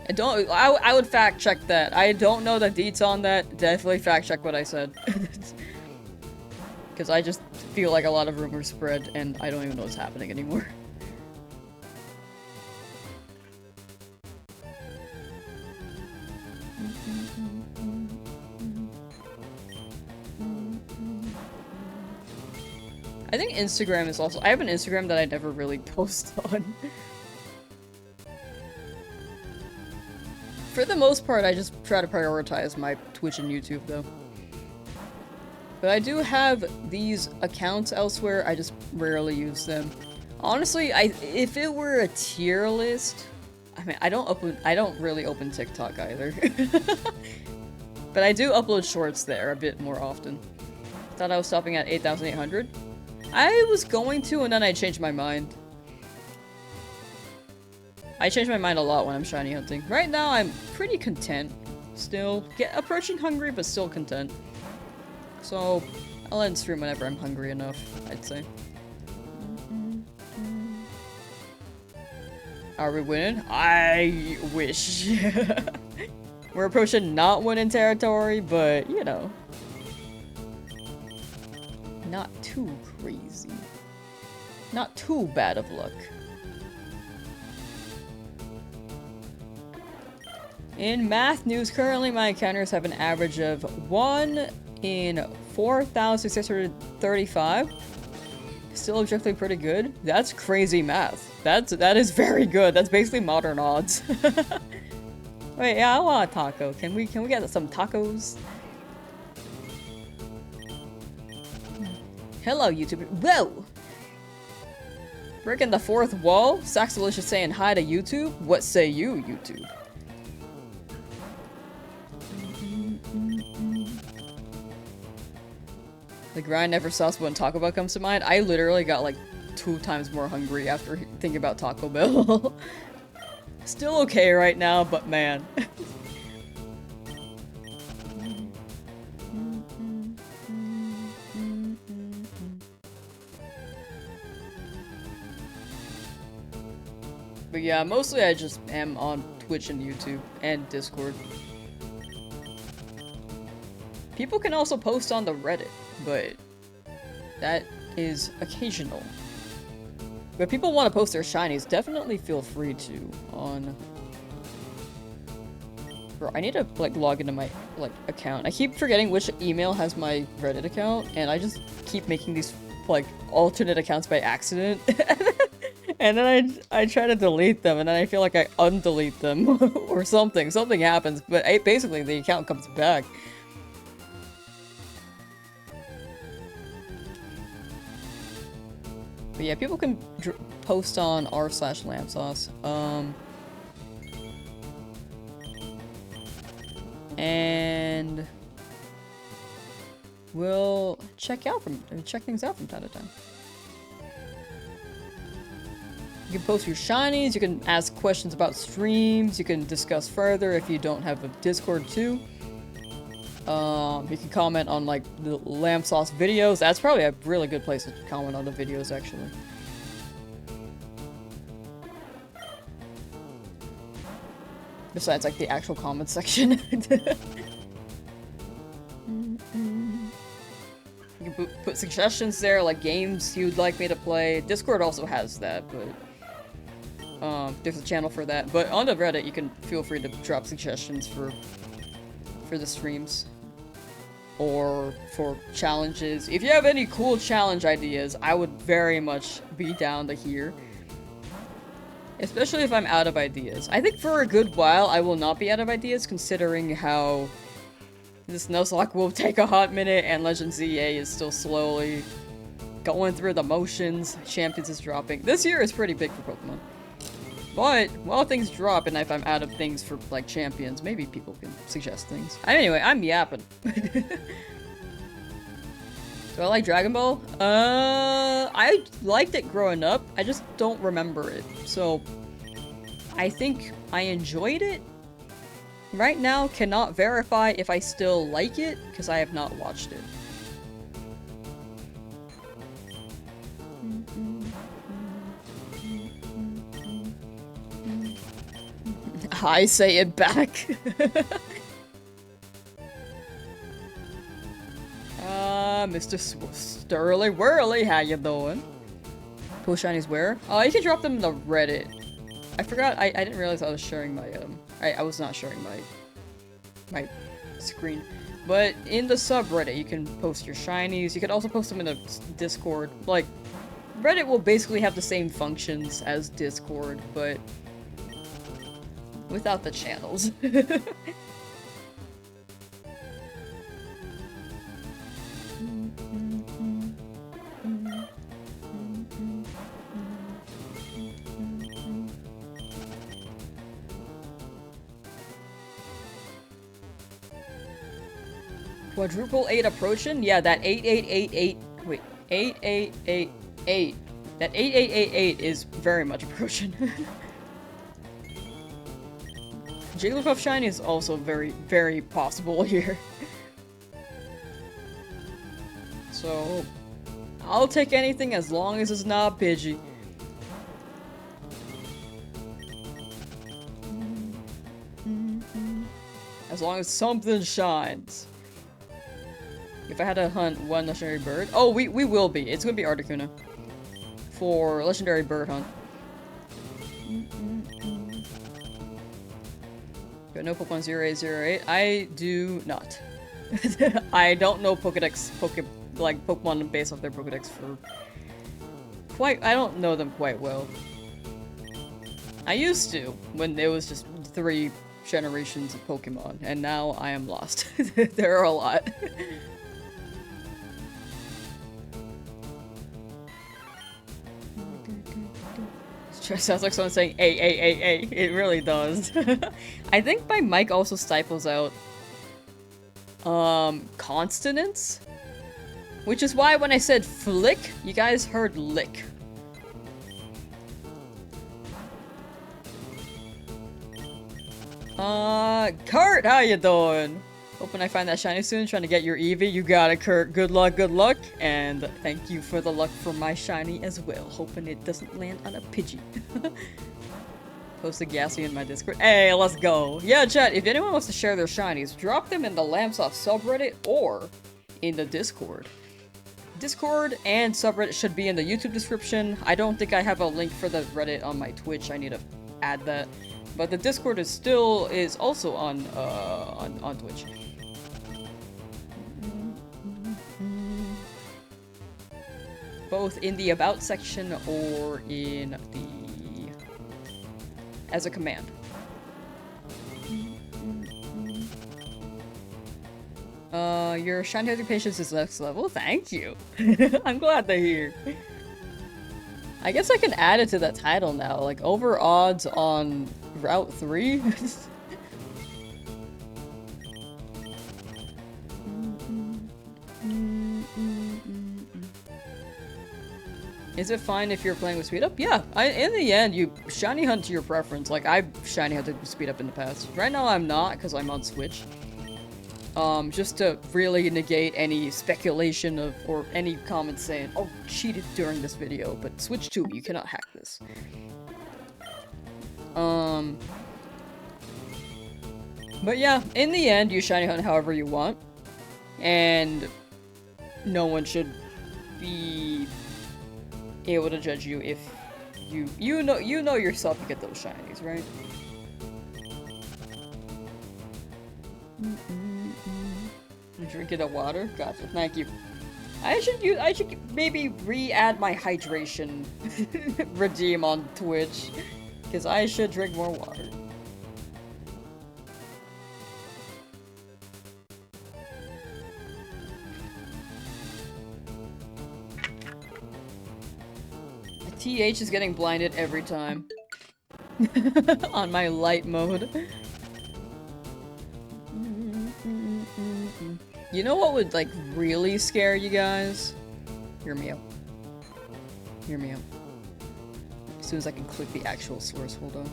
I would fact check that. I don't know the deets on that. Definitely fact check what I said. Because I just feel like a lot of rumors spread and I don't even know what's happening anymore. I think Instagram is also- I have an Instagram that I never really post on. For the most part, I just try to prioritize my Twitch and YouTube, though. But I do have these accounts elsewhere, I just rarely use them. Honestly, if it were a tier list... I mean, I don't really open TikTok either. But I do upload shorts there a bit more often. Thought I was stopping at 8,800. I was going to, and then I changed my mind. I change my mind a lot when I'm shiny hunting. Right now, I'm pretty content. Still. Approaching hungry, but still content. So, I'll end stream whenever I'm hungry enough, I'd say. Are we winning? I wish. We're approaching not winning territory, but, you know. Not too crazy. Not too bad of luck. In math news, currently my encounters have an average of 1 in 4,635. Still objectively pretty good. That's crazy math. That is very good. That's basically modern odds. Wait, yeah, I want a taco. Can we get some tacos? Hello, YouTube. Whoa! Breaking the fourth wall? Saxolicious saying hi to YouTube? What say you, YouTube? The grind never stops when Taco Bell comes to mind. I literally got like 2 times more hungry after thinking about Taco Bell. Still okay right now, but man. But yeah, mostly I just am on Twitch and YouTube and Discord. People can also post on the Reddit, but that is occasional. But if people want to post their shinies, definitely feel free to on... Bro, I need to like log into my like account. I keep forgetting which email has my Reddit account, and I just keep making these like alternate accounts by accident. And then I try to delete them, and then I feel like I undelete them or something. Something happens, but basically the account comes back. But yeah, people can post on r/Lamsauce. And we'll check things out from time to time. You can post your shinies, you can ask questions about streams, you can discuss further if you don't have a Discord too. You can comment on like the Lamsauce videos. That's probably a really good place to comment on the videos actually. Besides like the actual comment section. You can put suggestions there, like games you'd like me to play. Discord also has that, but there's a channel for that. But on the Reddit, you can feel free to drop suggestions for the streams or for challenges. If you have any cool challenge ideas, I would very much be down to hear. Especially if I'm out of ideas. I think for a good while I will not be out of ideas, considering how this Nuzlocke will take a hot minute and Legend ZA is still slowly going through the motions. Champions is dropping. This year is pretty big for Pokemon. But while things drop and if I'm out of things for like champions, maybe people can suggest things. Anyway, I'm yapping. Do I like Dragon Ball? I liked it growing up. I just don't remember it. So, I think I enjoyed it. Right now, cannot verify if I still like it, because I have not watched it. I say it back. Mr. Sterling Whirly, how you doing? Post shinies where? Oh, you can drop them in the Reddit. I forgot, I didn't realize I was sharing my, I was not sharing my screen. But in the subreddit, you can post your shinies. You can also post them in the Discord. Like, Reddit will basically have the same functions as Discord, but without the channels. Quadruple 8 approaching? Yeah, that 8888. Wait, 8888. That 8888 is very much approaching. Jigglypuff shiny is also very, very possible here. So, I'll take anything as long as it's not Pidgey. As long as something shines. If I had to hunt one legendary bird... Oh, we will be. It's gonna be Articuno. For legendary bird hunt. Got no Pokemon 0808. I do not. I don't know Pokedex, Pokemon based off their Pokedex for... I don't know them quite well. I used to, when there was just 3 generations of Pokemon, and now I am lost. There are a lot. Sounds like someone saying A. It really does. I think my mic also stifles out consonants, which is why when I said flick, you guys heard lick. Kurt, how you doing? Hoping I find that shiny soon. Trying to get your Eevee. You got it, Kurt. Good luck, and thank you for the luck for my shiny as well. Hoping it doesn't land on a Pidgey. Post a Gassy in my Discord. Hey, let's go. Yeah, chat, if anyone wants to share their shinies, drop them in the Lamsauce subreddit or in the Discord. Discord and subreddit should be in the YouTube description. I don't think I have a link for the Reddit on my Twitch. I need to add that. But the Discord is also on Twitch. Both in the About section or in the... as a command. Your shiny hunting patience is next level. Thank you. I'm glad to hear. I guess I can add it to that title now, like over odds on Route 3? Is it fine if you're playing with speed up? Yeah, in the end, you shiny hunt to your preference. Like, I've shiny hunted with speed up in the past. Right now I'm not, because I'm on Switch. Just to really negate any speculation of, or any comments saying, oh, cheated during this video, but Switch 2, you cannot hack this. But yeah, in the end, you shiny hunt however you want. And no one should be able to judge you if you know yourself you get those shinies, right? Drinking the water? Gotcha, thank you. I should maybe re-add my hydration redeem on Twitch. Because I should drink more water. The TH is getting blinded every time. On my light mode. You know what would, like, really scare you guys? Hear me out. Hear me out. As soon as I can click the actual source, hold on.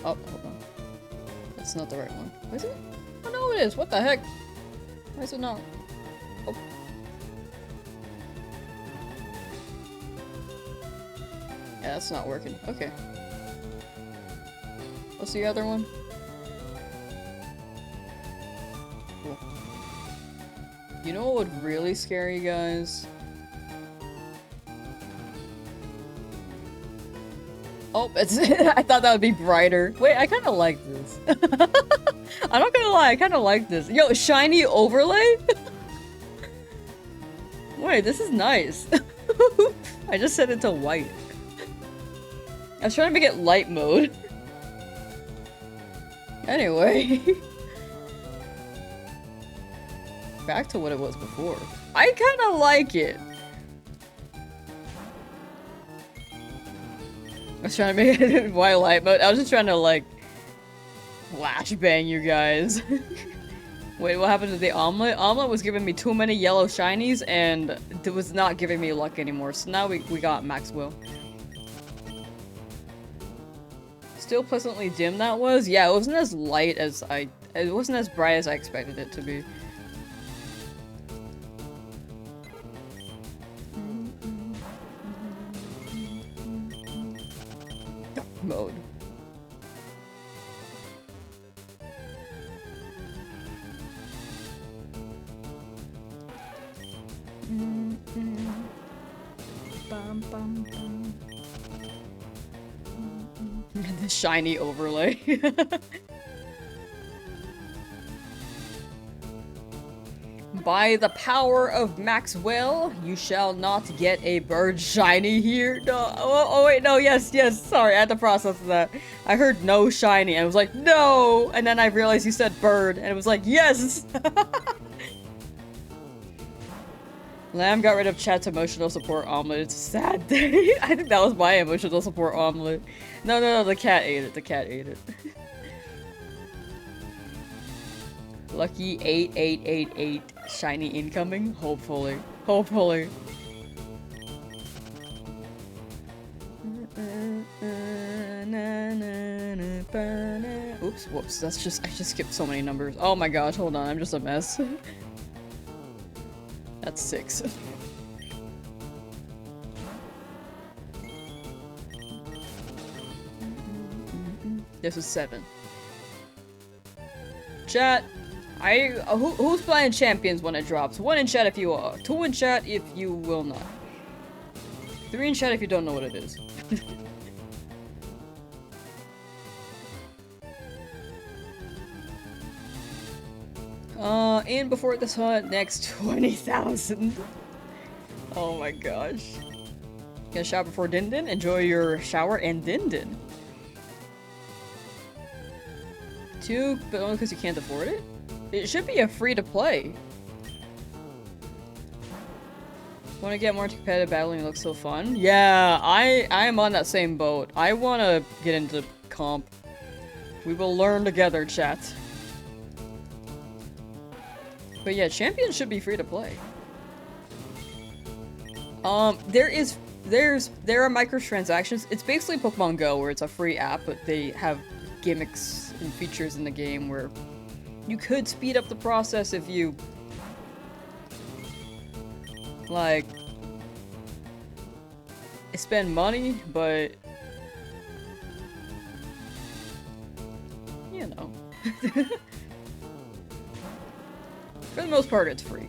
Oh, hold on. That's not the right one. Is it? Oh no, it is! What the heck? Why is it not? Oh. Yeah, that's not working. Okay. What's the other one? Cool. You know what would really scare you guys? Oh, it's I thought that would be brighter. Wait, I kind of like this. I'm not gonna lie, I kind of like this. Yo, shiny overlay? Wait, this is nice. I just set it to white. I was trying to make it light mode. Anyway. Back to what it was before. I kind of like it. I was trying to make it in white light mode. I was just trying to, like, flashbang you guys. Wait, what happened to the omelet? Omelet was giving me too many yellow shinies, and it was not giving me luck anymore. So now we got Maxwell. Still pleasantly dim that was? Yeah, it wasn't as light as it wasn't as bright as I expected it to be. Mode. Bum, bum, bum. The shiny overlay. By the power of Maxwell, you shall not get a bird shiny here. No, oh wait, no, yes, sorry, I had to process that. I heard no shiny, and I was like, no! And then I realized you said bird, and it was like, yes! Lamb got rid of chat's emotional support omelet. It's a sad day. I think that was my emotional support omelet. No, the cat ate it. The cat ate it. Lucky 8888 shiny incoming. Hopefully. Hopefully. Oops, whoops. I just skipped so many numbers. Oh my gosh, hold on. I'm just a mess. That's 6. This is 7. Chat, who's playing champions when it drops? 1 in chat if you are. 2 in chat if you will not. 3 in chat if you don't know what it is. In before this hunt, next 20,000. Oh my gosh. Get a shower before Din Din? Enjoy your shower and Din Din. 2, but only because you can't afford it? It should be a free to play. Want to get more into competitive battling? It looks so fun. Yeah, I am on that same boat. I want to get into comp. We will learn together, chat. But yeah, champions should be free to play. There are microtransactions. It's basically Pokemon Go, where it's a free app, but they have gimmicks and features in the game where you could speed up the process if you like spend money, but you know. For the most part, it's free.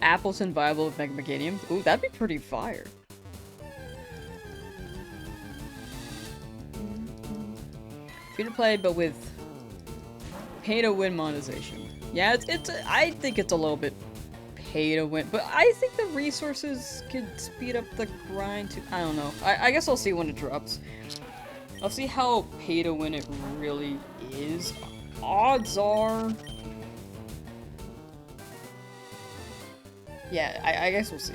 Appleton viable with Mega Meganium. Ooh, that'd be pretty fire. Free to play, but with pay to win monetization. Yeah, I think it's a little bit pay to win, but I think the resources could speed up the grind too. I don't know. I guess I'll see when it drops. I'll see how pay to win it really is. Odds are. Yeah, I guess we'll see.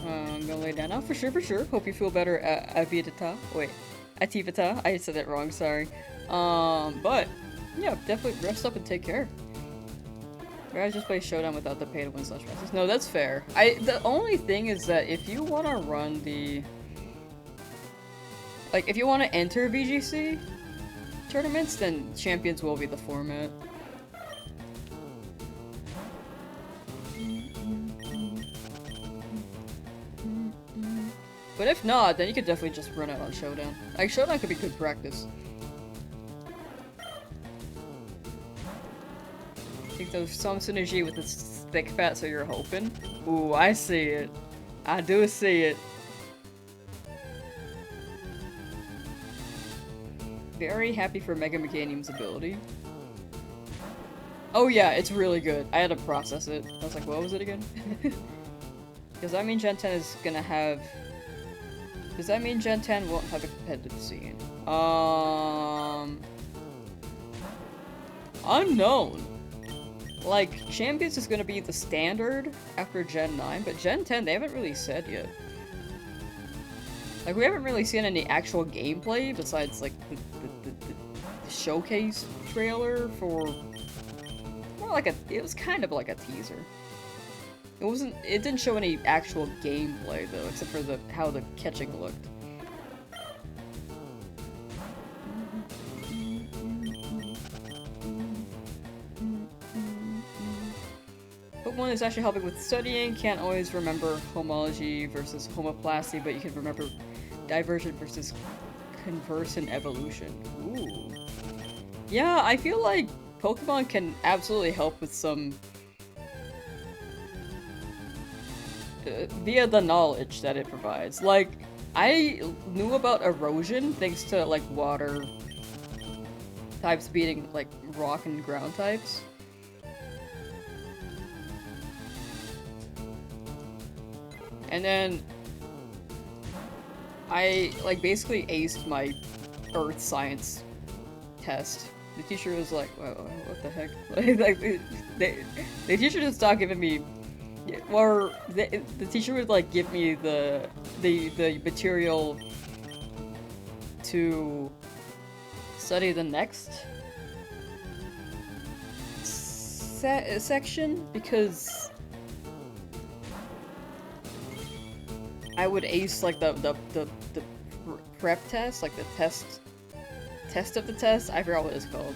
I'm gonna lay down now for sure. Hope you feel better, Avidita. Wait, Ativita. I said it wrong, sorry. But, yeah, definitely rest up and take care. I just play Showdown without the pay to win slash passes. No, that's fair. The only thing is that if you want to run the Like, if you want to enter VGC tournaments, then Champions will be the format. But if not, then you could definitely just run it on Showdown. Like, Showdown could be good practice. I think there's some synergy with this thick fat, so you're hoping. Ooh, I see it. I do see it. Very happy for Mega Meganium's ability. Oh yeah, it's really good. I had to process it. I was like, what was it again? Does that mean Gen 10 is gonna have... Does that mean Gen 10 won't have a competitive scene? Unknown. Like, Champions is gonna be the standard after Gen 9, but Gen 10 they haven't really said yet. Like, we haven't really seen any actual gameplay besides, like, the showcase trailer for... More like a... It was kind of like a teaser. It wasn't... It didn't show any actual gameplay, though, except for how the catching looked. Pokemon is actually helping with studying. Can't always remember homology versus homoplasty, but you can remember divergent versus convergent evolution. Ooh. Yeah, I feel like Pokemon can absolutely help with some... via the knowledge that it provides. Like, I knew about erosion thanks to, like, water types beating, like, rock and ground types. And then I, like, basically aced my earth science test. The teacher was like, "Whoa, what the heck?" Like, the teacher just stopped giving me, or the teacher would like give me the material to study the next section because I would ace like the prep test, like the test of the test. I forgot what it's called.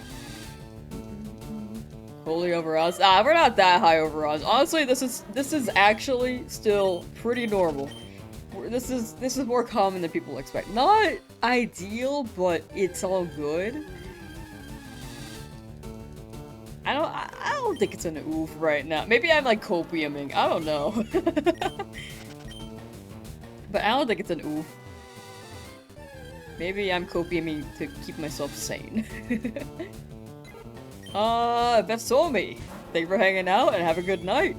Holy over odds. Ah, we're not that high over odds. Honestly, this is actually still pretty normal. This is more common than people expect. Not ideal, but it's all good. I don't think it's an oof right now. Maybe I'm like copiuming. I don't know. But I don't think it's an oof. Maybe I'm copiuming to keep myself sane. Vasomi! Thank you for hanging out and have a good night.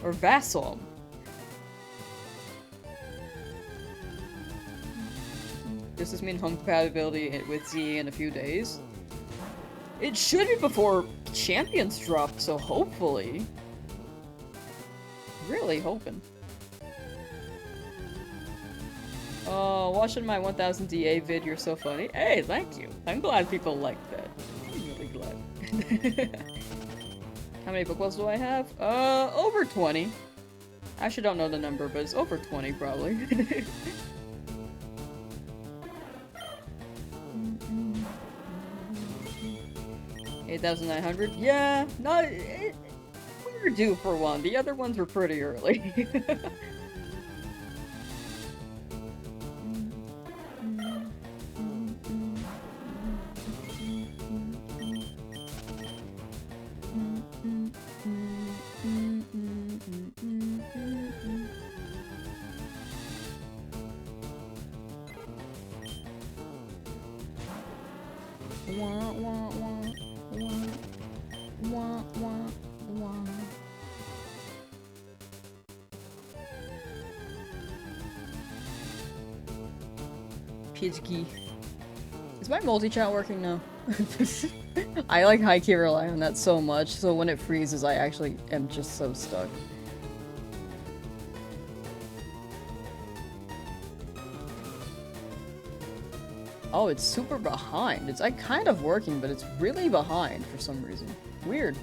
Or Vasom. Does this mean home compatibility with Z in a few days? It should be before Champions drop, so hopefully. Really hoping. Oh, watching my 1000 DA vid, you're so funny. Hey, thank you. I'm glad people like that. I'm really glad. How many Pokeballs do I have? Over 20. I actually don't know the number, but it's over 20 probably. 8,900? Yeah, we were due for one. The other ones were pretty early. Pidgey. Is my multi-chat working now? I like high-key rely on that so much, so when it freezes I actually am just so stuck. Oh, it's super behind. It's like kind of working, but it's really behind for some reason. Weird.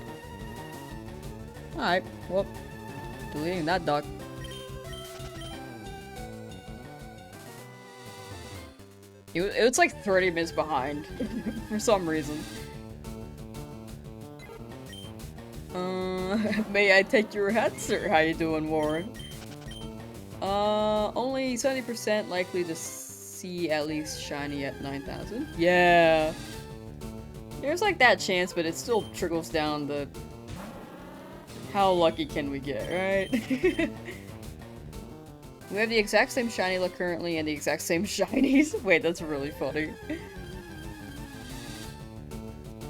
Alright, well, deleting that doc. It was like 30 minutes behind for some reason. May I take your hat, sir? How you doing, Warren? Only 70% likely to see at least shiny at 9,000. Yeah. There's like that chance, but it still trickles down the how lucky can we get, right? We have the exact same shiny look currently and the exact same shinies. Wait, that's really funny.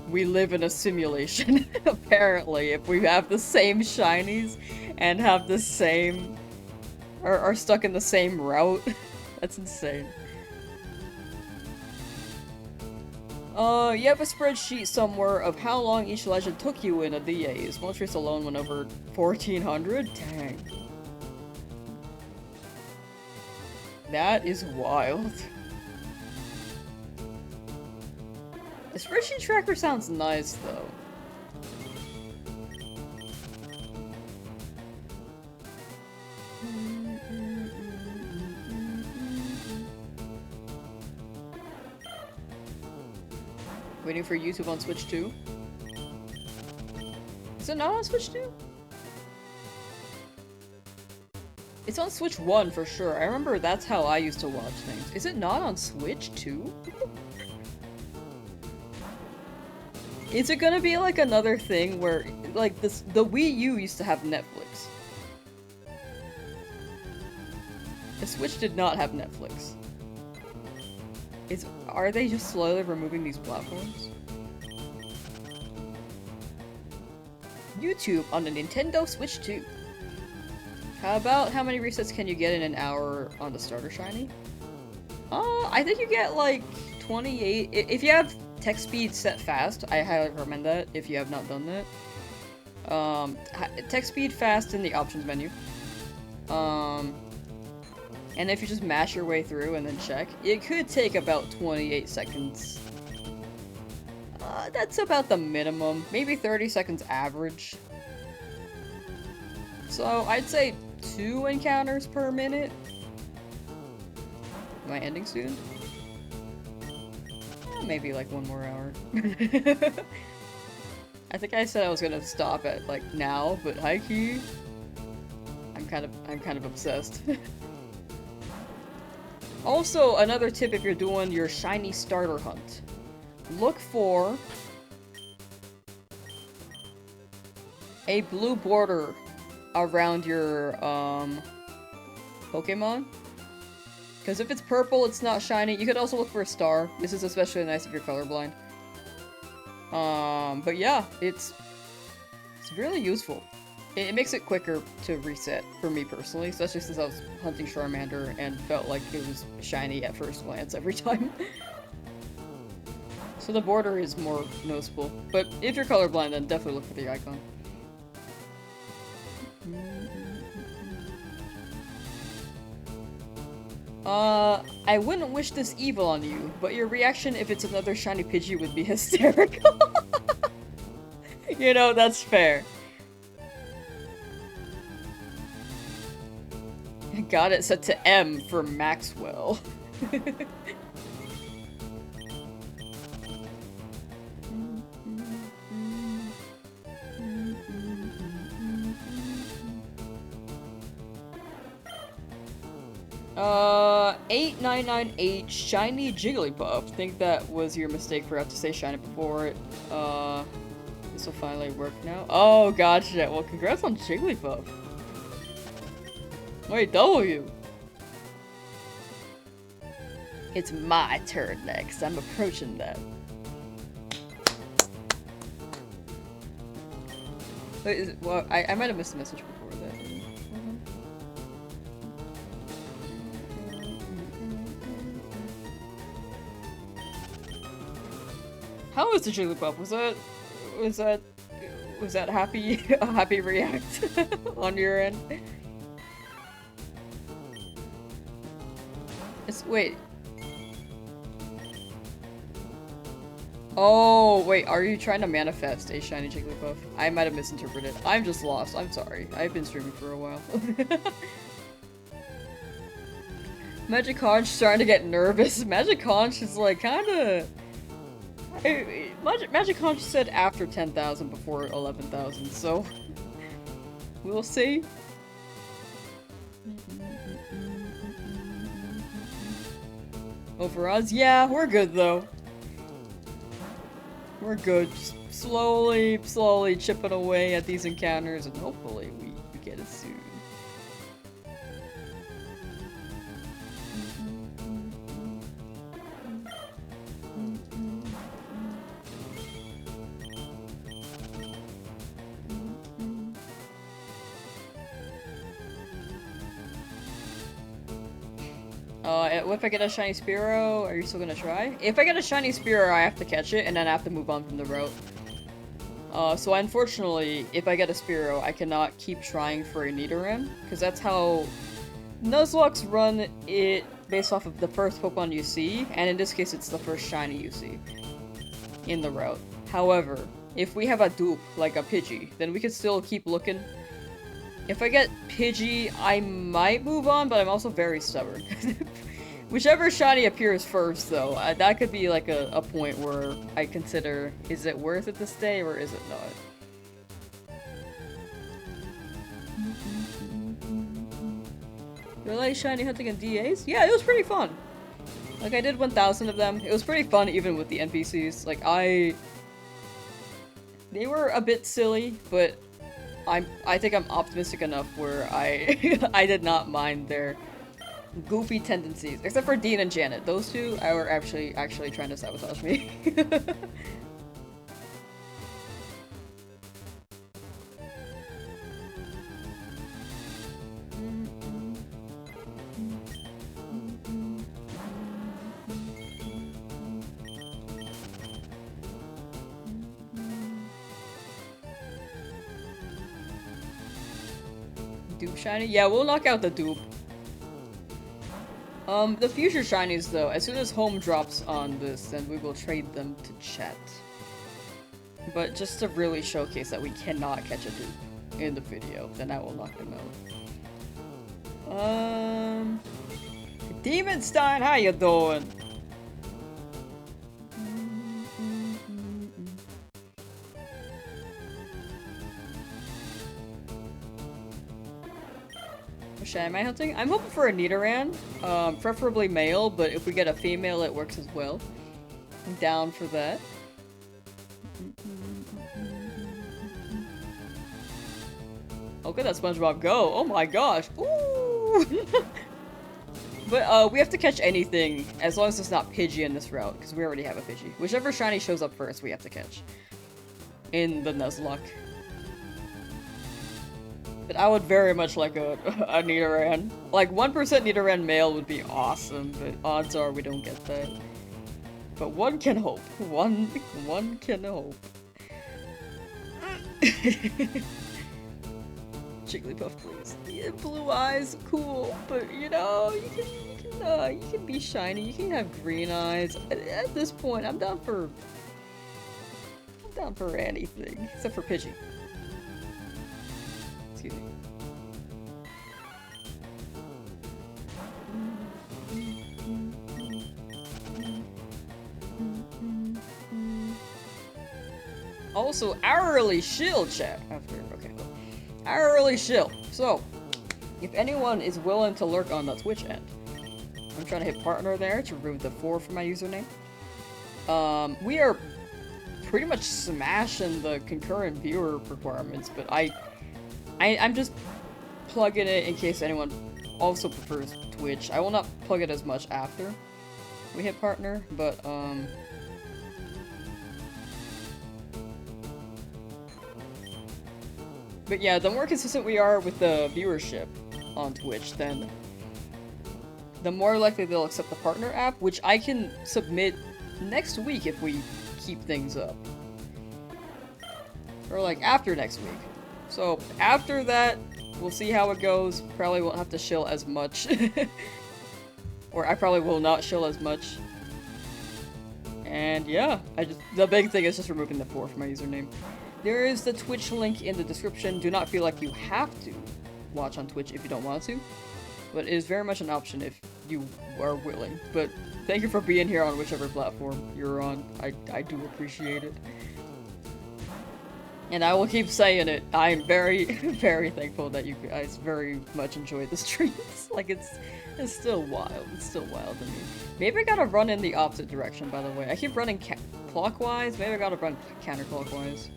We live in a simulation, apparently, if we have the same shinies and have the same... are stuck in the same route. That's insane. You have a spreadsheet somewhere of how long each legend took you in a DA's. Moltres alone went over 1,400? Dang. That is wild. The spreadsheet tracker sounds nice, though. Waiting for YouTube on Switch 2? Is it not on Switch 2? It's on Switch 1 for sure. I remember that's how I used to watch things. Is it not on Switch 2? Is it gonna be like another thing where, like, the Wii U used to have Netflix? The Switch did not have Netflix. Are they just slowly removing these platforms? YouTube on the Nintendo Switch 2. How about how many resets can you get in an hour on the starter shiny? I think you get like 28. If you have text speed set fast, I highly recommend that if you have not done that. Text speed fast in the options menu. And if you just mash your way through and then check, it could take about 28 seconds. That's about the minimum. Maybe 30 seconds average. So I'd say 2 encounters per minute. Am I ending soon? Maybe like 1 more hour. I think I said I was gonna stop at like now, but high key, I'm kind of obsessed. Also, another tip if you're doing your shiny starter hunt. Look for a blue border around your, Pokemon. Because if it's purple, it's not shiny. You could also look for a star. This is especially nice if you're colorblind. But yeah, it's really useful. It makes it quicker to reset for me personally, especially since I was hunting Charmander and felt like it was shiny at first glance every time. So the border is more noticeable. But if you're colorblind, then definitely look for the icon. I wouldn't wish this evil on you, but your reaction if it's another shiny Pidgey would be hysterical. You know, that's fair. Got it set to M for Maxwell. Uh, 8998 shiny Jigglypuff. Think that was your mistake. Forgot to say shiny before it. This will finally work now. Oh, gotcha. Well, congrats on Jigglypuff. Wait, W. It's my turn next. I'm approaching that. Wait, well, I might have missed a message before that. How was the Jigglypuff? Was that happy? A happy react on your end? Wait. Oh, wait, are you trying to manifest a shiny Jigglypuff? I might have misinterpreted. I'm just lost. I'm sorry. I've been streaming for a while. Magic Conch starting to get nervous. Magic Conch is like kinda... Magic Conch said after 10,000 before 11,000, so... we'll see. Over us? Yeah, we're good though. We're good. Just slowly chipping away at these encounters, and hopefully we get it soon. If I get a shiny Spearow, are you still gonna try? If I get a shiny Spearow, I have to catch it, and then I have to move on from the route. So unfortunately, if I get a Spearow, I cannot keep trying for a Nidoran, because that's how Nuzlocke run it based off of the first Pokemon you see, and in this case it's the first shiny you see in the route. However, if we have a dupe, like a Pidgey, then we can still keep looking. If I get Pidgey, I might move on, but I'm also very stubborn. Whichever shiny appears first, though, that could be like a point where I consider, is it worth it to stay or is it not? You like shiny hunting and DAs? Yeah, it was pretty fun. Like, I did 1,000 of them. It was pretty fun even with the NPCs. Like, they were a bit silly, but I think I'm optimistic enough where I did not mind their goofy tendencies, except for Dean and Janet. Those two were actually trying to sabotage me. Dupe shiny? Yeah, we'll knock out the dupe. The future shinies though, as soon as home drops on this, then we will trade them to chat. But just to really showcase that we cannot catch a dupe in the video, then I will knock them out. Demonstein, how you doing? Am I hunting? I'm hoping for a Nidoran, preferably male, but if we get a female it works as well. I'm down for that. Look at that SpongeBob go! Oh my gosh! Ooh! But we have to catch anything as long as it's not Pidgey in this route, because we already have a Pidgey. Whichever shiny shows up first, we have to catch. In the Nuzlocke. But I would very much like a Nidoran. Like, 1% Nidoran male would be awesome, but odds are we don't get that. But one can hope. One can hope. Jigglypuff, please. Yeah, blue eyes, cool. But, you know, you can be shiny. You can have green eyes. At this point, I'm down for anything. Except for Pidgey. Excuse me. Also, hourly shield chat after. Okay, cool. Hourly shield. So, if anyone is willing to lurk on the Twitch end, I'm trying to hit partner there to remove the 4 from my username. We are pretty much smashing the concurrent viewer requirements, but I'm just plugging it in case anyone also prefers Twitch. I will not plug it as much after we hit partner, but yeah, the more consistent we are with the viewership on Twitch, then the more likely they'll accept the partner app, which I can submit next week if we keep things up. Or like after next week. So after that, we'll see how it goes. Probably won't have to shill as much. Or I probably will not shill as much. And yeah, the big thing is just removing the 4 from my username. There is the Twitch link in the description. Do not feel like you have to watch on Twitch if you don't want to. But it is very much an option if you are willing. But thank you for being here on whichever platform you're on. I do appreciate it. And I will keep saying it. I'm very, very thankful that you guys very much enjoy the streams. Like, it's still wild. It's still wild to me. Maybe I gotta run in the opposite direction, by the way. I keep running clockwise. Maybe I gotta run counterclockwise.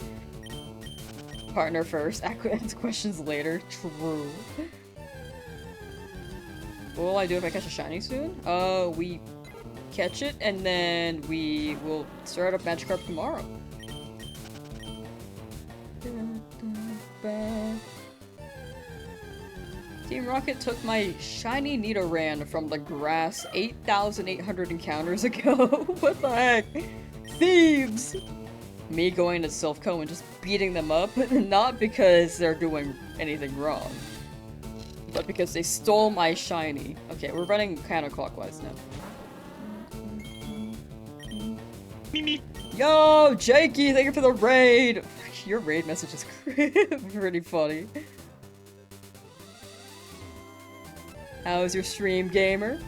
Partner first, ask questions later. True. What will I do if I catch a shiny soon? We catch it, and then we will start up Magikarp tomorrow. Team Rocket took my shiny Nidoran from the grass 8,800 encounters ago. What the heck? Thieves! Me going to Silphco and just beating them up, not because they're doing anything wrong, but because they stole my shiny. Okay, we're running counterclockwise now. Yo, Jakey, thank you for the raid! Your raid message is pretty funny. How's your stream, gamer?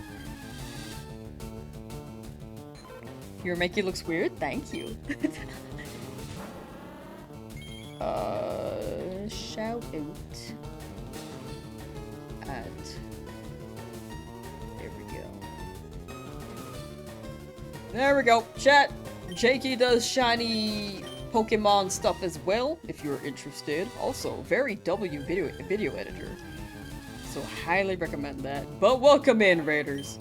Your Mickey looks weird? Thank you. Shout out at... There we go. There we go. Chat! Jakey does shiny Pokemon stuff as well, if you're interested. Also, very W video editor. So highly recommend that. But welcome in, Raiders.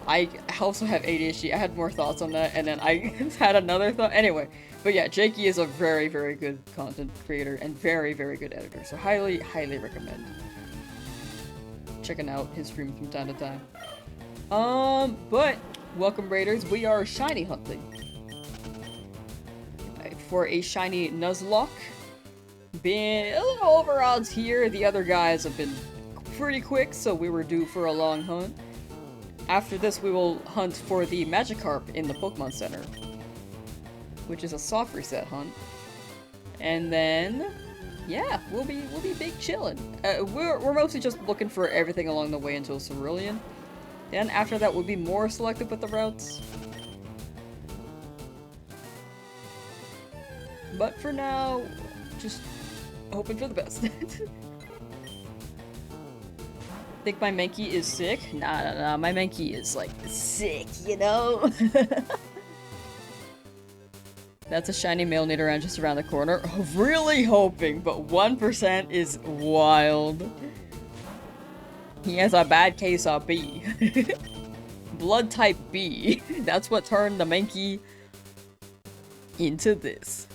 I also have ADHD. I had more thoughts on that, and then I had another thought. Anyway, but yeah, Jakey is a very, very good content creator and very, very good editor. So highly, highly recommend checking out his streams from time to time. But welcome, Raiders. We are shiny hunting for a shiny Nuzlocke. Been a little over odds here. The other guys have been pretty quick, so we were due for a long hunt. After this, we will hunt for the Magikarp in the Pokemon Center, which is a soft reset hunt. And then, yeah, we'll be big chillin'. We're mostly just looking for everything along the way until Cerulean. Then after that, we'll be more selective with the routes. But for now, just hoping for the best. Think my Mankey is sick? Nah, my Mankey is, like, sick, you know? That's a shiny male Nidoran just around the corner. Really hoping, but 1% is wild. He has a bad case of B. Blood type B. That's what turned the Mankey into this.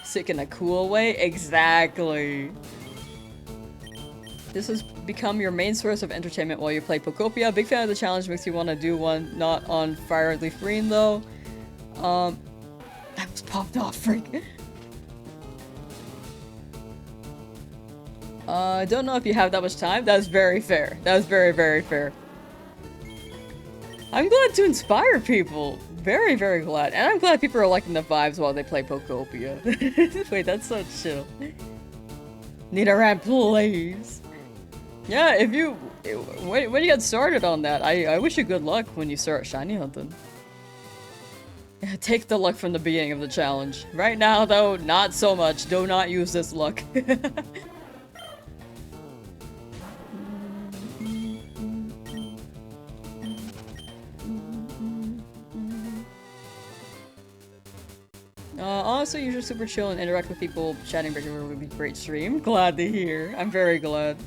Sick in a cool way? Exactly. This has become your main source of entertainment while you play Pokopia. Big fan of the challenge, makes you want to do one. Not on Fire Leaf Green though. That was popped off, freak. I don't know if you have that much time. That was very fair. That was very, very fair. I'm glad to inspire people. Very, very glad. And I'm glad people are liking the vibes while they play Pokopia. Wait, that's so chill. Nidoran, please. Yeah, if you... When you get started on that, I wish you good luck when you start shiny hunting. Take the luck from the beginning of the challenge. Right now, though, not so much. Do not use this luck. Honestly, you're just super chill and interact with people. Chatting regularly would be a great stream. Glad to hear. I'm very glad.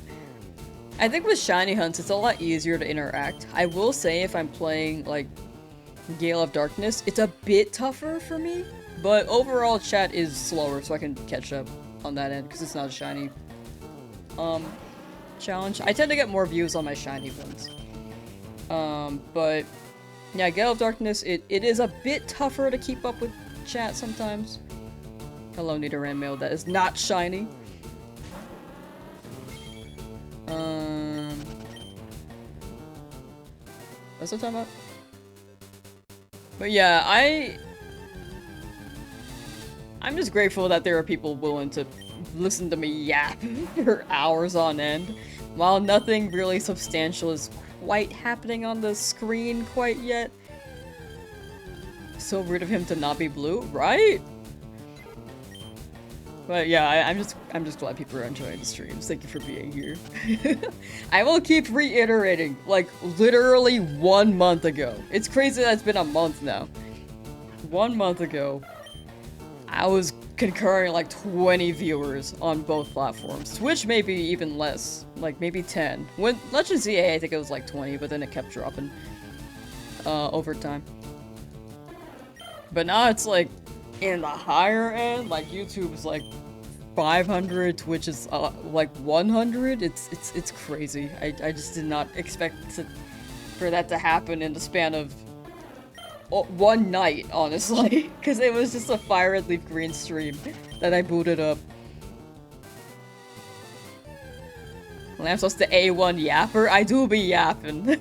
I think with shiny hunts, it's a lot easier to interact. I will say if I'm playing, like, Gale of Darkness, it's a bit tougher for me. But overall, chat is slower, so I can catch up on that end, because it's not a shiny challenge. I tend to get more views on my shiny ones. But yeah, Gale of Darkness, it is a bit tougher to keep up with chat sometimes. Hello, Nidoran male that is not shiny. What's I talking about? But yeah, I'm just grateful that there are people willing to listen to me yap for hours on end, while nothing really substantial is quite happening on the screen quite yet. So rude of him to not be blue, right? But yeah, I'm just glad people are enjoying the streams. Thank you for being here. I will keep reiterating, like literally 1 month ago. It's crazy that it's been a month now. 1 month ago, I was concurring like 20 viewers on both platforms. Twitch maybe even less, like maybe 10. When Legend ZA, I think it was like 20, but then it kept dropping over time. But now it's like in the higher end, like YouTube is like 500, Twitch is like 100. It's crazy. I just did not expect for that to happen in the span of one night, honestly, because it was just a Fire Red Leaf Green stream that I booted up. Lamsauce the A1 yapper. I do be yapping.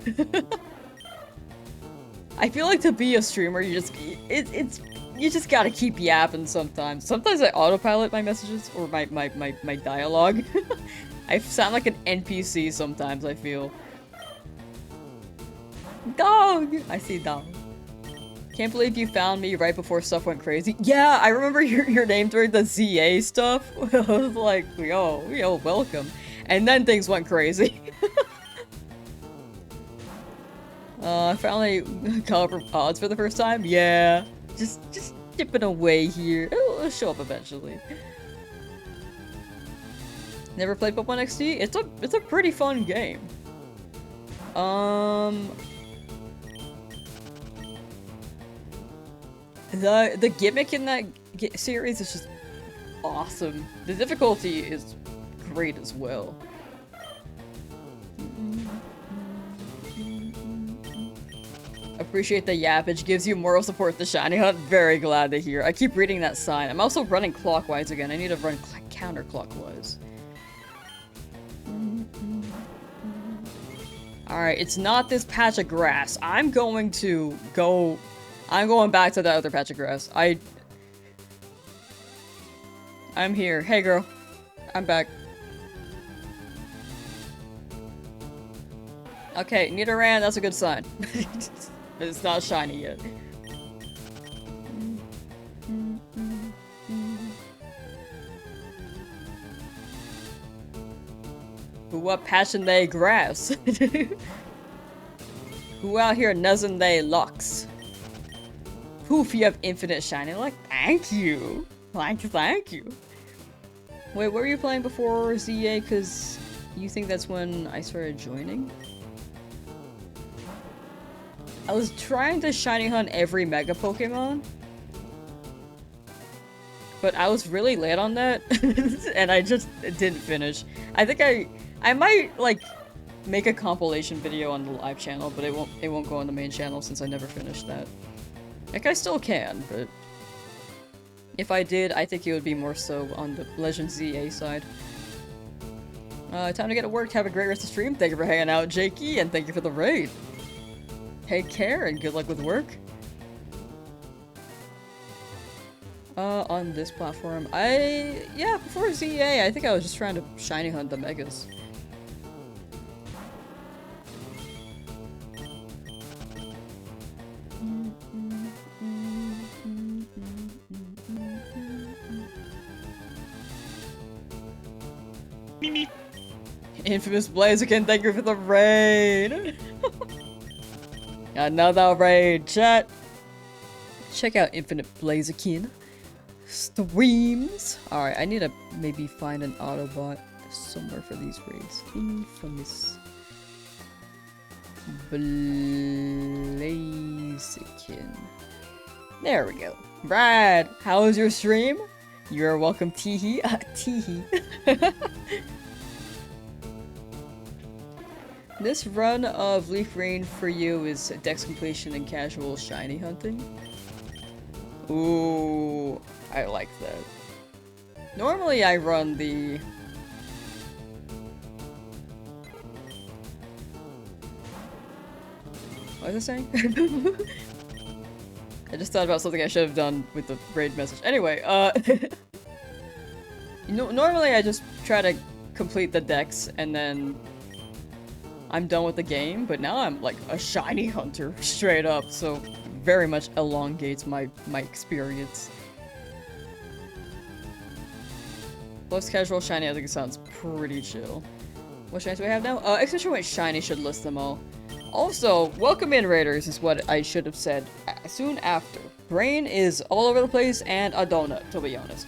I feel like to be a streamer, you just gotta keep yapping sometimes. Sometimes I autopilot my messages or my dialogue. I sound like an NPC sometimes, I feel. Dog! I see dog. Can't believe you found me right before stuff went crazy. Yeah, I remember your name during the ZA stuff. I was like, yo, welcome. And then things went crazy. I finally caught up for VODS for the first time. Yeah, just dipping away here. It'll show up eventually. Never played Pokemon XD? It's a pretty fun game. The gimmick in that series is just awesome. The difficulty is great as well. Appreciate the yappage, gives you moral support to Shiny Hunt. Very glad to hear. I keep reading that sign. I'm also running clockwise again. I need to run counterclockwise. Alright, it's not this patch of grass. I'm going back to that other patch of grass. I'm here. Hey girl. I'm back. Okay, Nidoran, that's a good sign. It's not shiny yet. What passion they grass? Who out here nuzzing they locks? Poof, you have infinite shiny luck. Thank you. Thank you. Wait, what were you playing before ZA? Cause you think that's when I started joining? I was trying to shiny hunt every Mega Pokemon, but I was really late on that, and I just didn't finish. I think I might like make a compilation video on the live channel, but it won't go on the main channel since I never finished that. Like I still can, but if I did, I think it would be more so on the Legend ZA side. Time to get to work. Have a great rest of the stream. Thank you for hanging out, Jakey, and thank you for the raid. Take care and good luck with work. On this platform, yeah, before ZA, I think I was just trying to shiny hunt the Megas. Infamous Blaziken, thank you for the raid! Another raid, chat! Check out Infinite Blaziken streams! Alright, I need to maybe find an Autobot somewhere for these raids. Infamous Blaziken. There we go. Brad, how was your stream? You're welcome, Teehee. Teehee. This run of Leaf Rain for you is dex completion and casual shiny hunting. Ooh, I like that. Normally I run the... What was I saying? I just thought about something I should have done with the raid message. Anyway, you know, normally I just try to complete the decks and then I'm done with the game, but now I'm like a shiny hunter, straight up, so very much elongates my experience. Plus casual shiny, I think it sounds pretty chill. What shinies do we have now? Extra Weight Shiny should list them all. Also, welcome in Raiders is what I should have said soon after. Brain is all over the place and a donut, to be honest.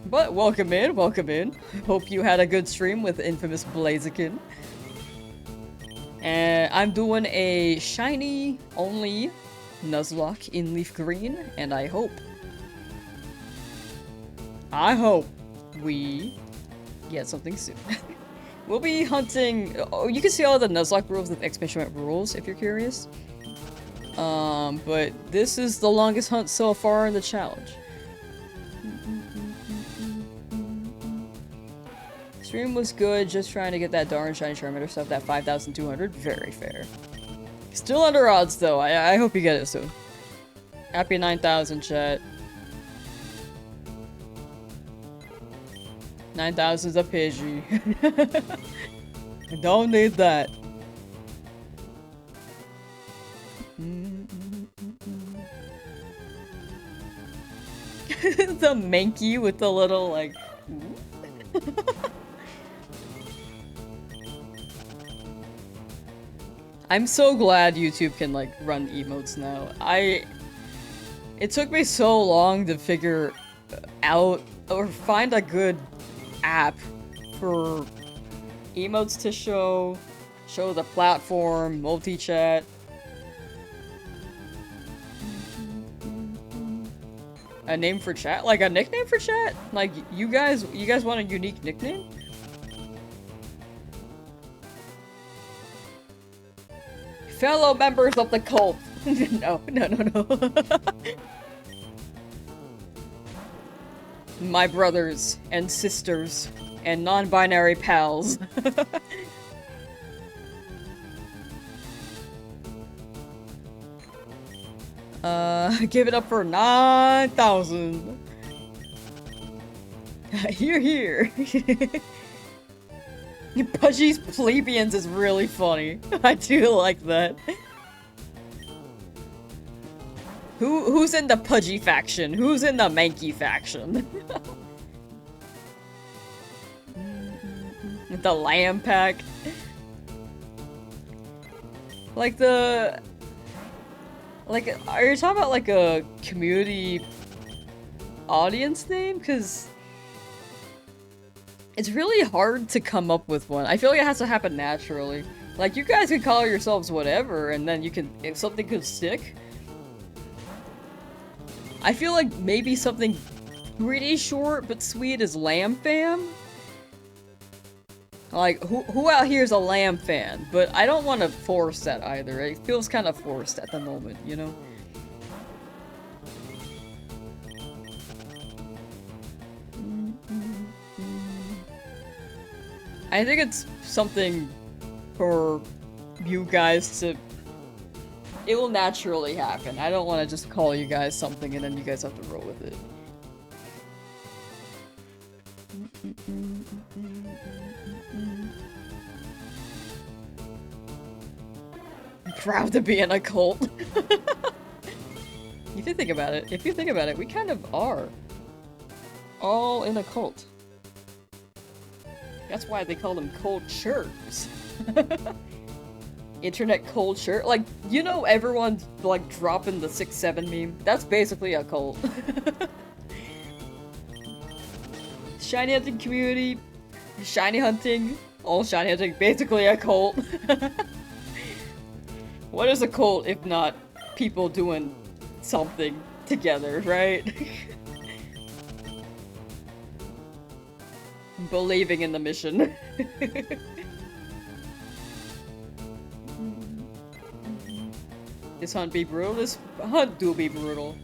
But welcome in, welcome in. Hope you had a good stream with infamous Blaziken. And I'm doing a shiny only Nuzlocke in Leaf Green, and I hope we get something soon. We'll be hunting. Oh, you can see all the Nuzlocke rules with exclamation point rules if you're curious. But this is the longest hunt so far in the challenge. Stream was good, just trying to get that darn shiny Charmander stuff, that 5,200. Very fair. Still under odds though. I hope you get it soon. Happy 9,000, chat. 9,000's a Pidgey. I don't need that. The Mankey with the little, like... I'm so glad YouTube can, like, run emotes now. It took me so long to figure out or find a good app for emotes to show the platform, multi-chat. A name for chat? Like a nickname for chat? Like you guys want a unique nickname? Fellow members of the cult. No. My brothers and sisters and non-binary pals. Give it up for 9,000. Here. Pudgy's plebeians is really funny. I do like that. Who's in the Pudgy faction? Who's in the Mankey faction? The Lamb Pack. Like are you talking about like a community audience name? Cause it's really hard to come up with one. I feel like it has to happen naturally. Like you guys can call yourselves whatever and then if something could stick. I feel like maybe something pretty short but sweet is Lamb Fam. Like, who out here is a Lamb fan? But I don't want to force that either. It feels kind of forced at the moment, you know? I think it's something for you guys to... It will naturally happen. I don't want to just call you guys something and then you guys have to roll with it. I'm proud to be in a cult. If you think about it, we kind of are. All in a cult. That's why they call them cultures. Internet culture. Like, you know everyone's like dropping the 6-7 meme? That's basically a cult. Shiny hunting community, shiny hunting, all shiny hunting, basically a cult. What is a cult if not people doing something together, right? Believing in the mission. This hunt be brutal? This hunt do be brutal.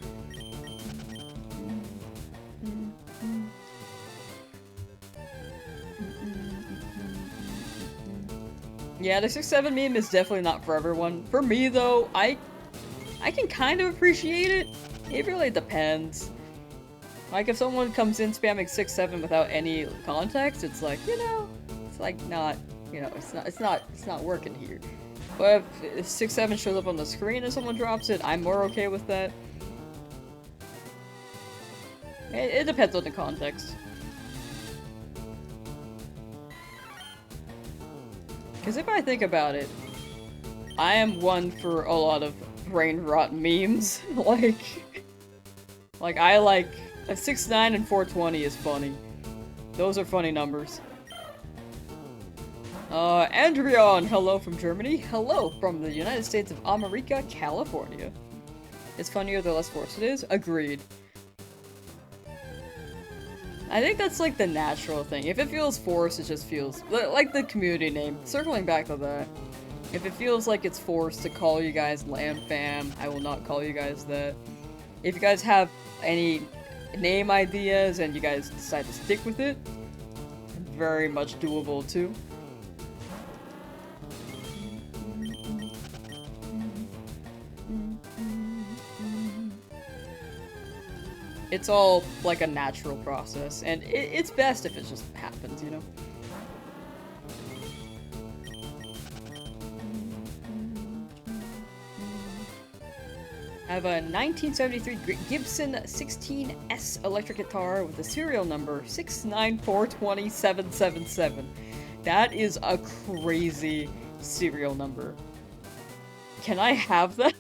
Yeah, the 6-7 meme is definitely not for everyone. For me, though, I I can kind of appreciate it. It really depends. Like, if someone comes in spamming 6-7 without any context, it's like, you know, it's like not, you know, it's not working here. But if 6-7 shows up on the screen and someone drops it, I'm more okay with that. It depends on the context. Because if I think about it, I am one for a lot of brain rot memes. like I like a 6-9 and 420 is funny. Those are funny numbers. Andrion, hello from Germany. Hello from the United States of America, California. It's funnier the less forced it is. Agreed. I think that's like the natural thing. If it feels forced, it just feels like the community name. Circling back to that. If it feels like it's forced to call you guys Lamb Fam, I will not call you guys that. If you guys have any name ideas and you guys decide to stick with it, very much doable too. It's all like a natural process, and it's best if it just happens, you know? I have a 1973 Gibson 16S electric guitar with a serial number 6942777. That is a crazy serial number. Can I have that?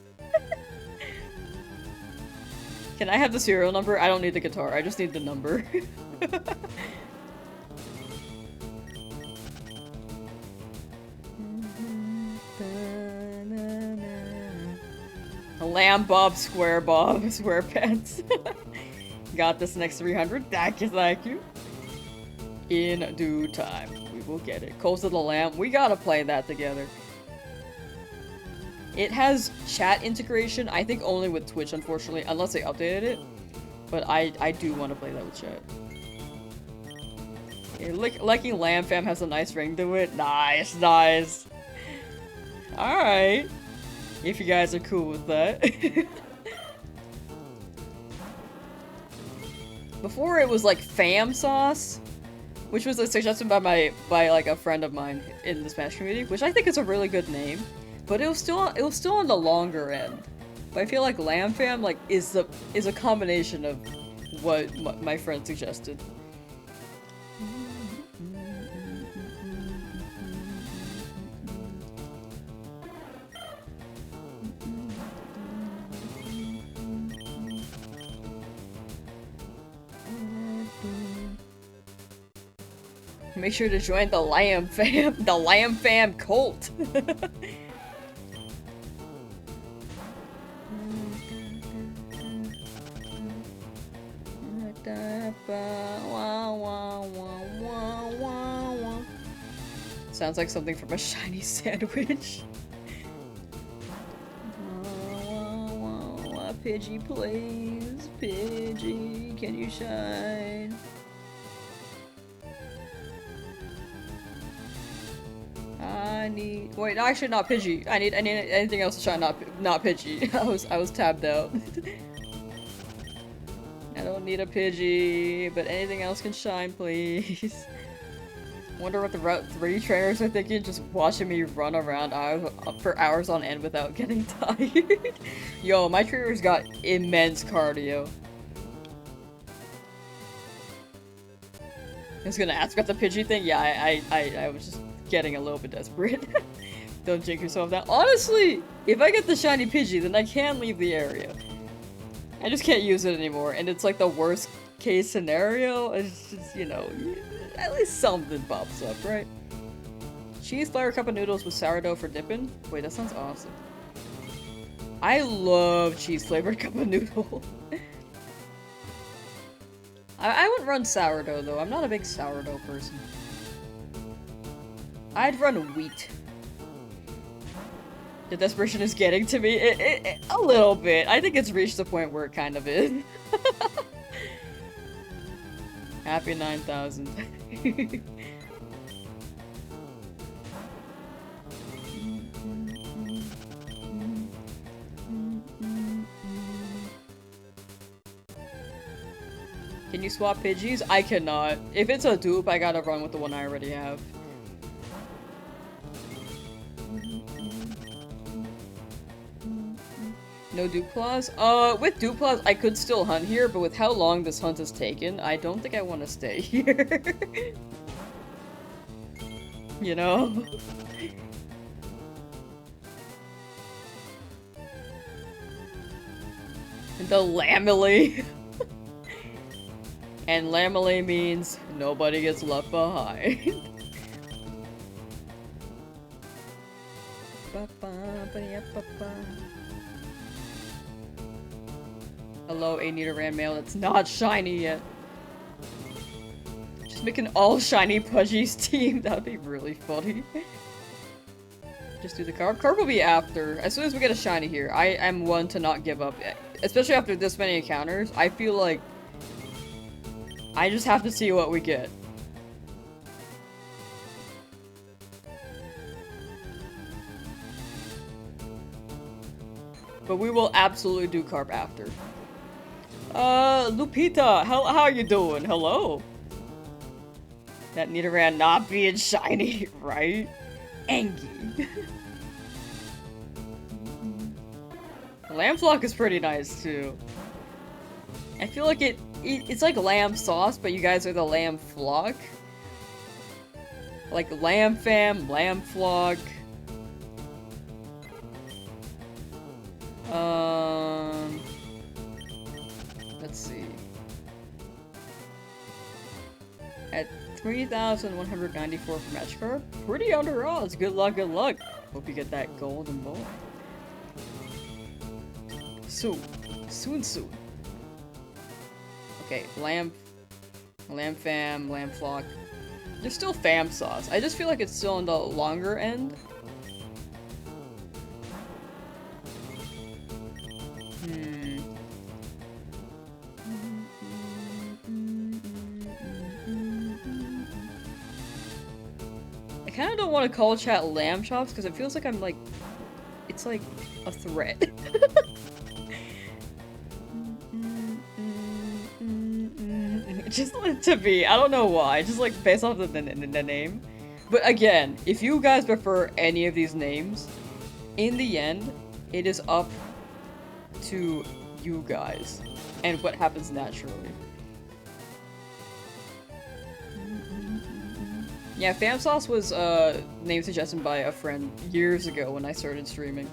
Can I have the serial number? I don't need the guitar, I just need the number. Lamb Bob Square Bob Squarepants. Got this next 300. Thank you. In due time. We will get it. Coast of the Lamb. We gotta play that together. It has chat integration, I think only with Twitch, unfortunately, unless they updated it. But I do want to play that with chat. Yeah, liking Lamb Fam has a nice ring to it. Nice, nice. Alright. If you guys are cool with that. Before it was like Fam Sauce, which was a suggestion by like a friend of mine in the Smash community, which I think is a really good name. But it was still on the longer end. But I feel like Lamb Fam like is a combination of what my friend suggested. Make sure to join the Lamb Fam cult. Sounds like something from a shiny sandwich. Pidgey, please. Pidgey, can you shine? I need. Wait, actually, not Pidgey. I need anything else to shine. Not Pidgey. I was tabbed out. I don't need a Pidgey, but anything else can shine, please. Wonder what the Route 3 trainers are thinking, just watching me run around for hours on end without getting tired. Yo, my trainers got immense cardio. I was gonna ask about the Pidgey thing. Yeah, I was just getting a little bit desperate. Don't jinx yourself down. Honestly, if I get the shiny Pidgey, then I can leave the area. I just can't use it anymore, and it's like the worst case scenario. It's just, you know, at least something pops up, right? Cheese flour cup of noodles with sourdough for dipping? Wait, that sounds awesome. I love cheese flavored cup of noodle. I wouldn't run sourdough though, I'm not a big sourdough person. I'd run wheat. The desperation is getting to me. A little bit. I think it's reached the point where it kind of is. Happy 9,000. Can you swap Pidgeys? I cannot. If it's a dupe, I gotta run with the one I already have. No Duplas? With Duplas, I could still hunt here, but with how long this hunt has taken, I don't think I want to stay here. You know? The Lamely. And Lamely means nobody gets left behind. Hello, a Nidoran male that's not shiny yet. Just make an all shiny Pudgy's team. That would be really funny. Just do the carb. Carb will be after. As soon as we get a shiny here, I am one to not give up. Especially after this many encounters, I feel like I just have to see what we get. But we will absolutely do carb after. Lupita, how are you doing? Hello? That Nidoran not being shiny, right? Angie. Lamflock is pretty nice too. I feel like it's like Lamsauce, but you guys are the Lamflock. Like Lamfam, Lamflock. Let's see. At 3,194 for match card. Pretty under odds. Good luck, good luck. Hope you get that golden ball. Soon. Soon. Okay, Lamfam, Lamflock. There's still Fam Sauce. I just feel like it's still on the longer end. I kind of don't want to call chat lamb chops because it feels like I'm like, it's like a threat. Just to be, I don't know why, just like based off the name. But again, if you guys prefer any of these names, in the end, it is up to you guys and what happens naturally. Yeah, Fam Sauce was name suggested by a friend years ago when I started streaming.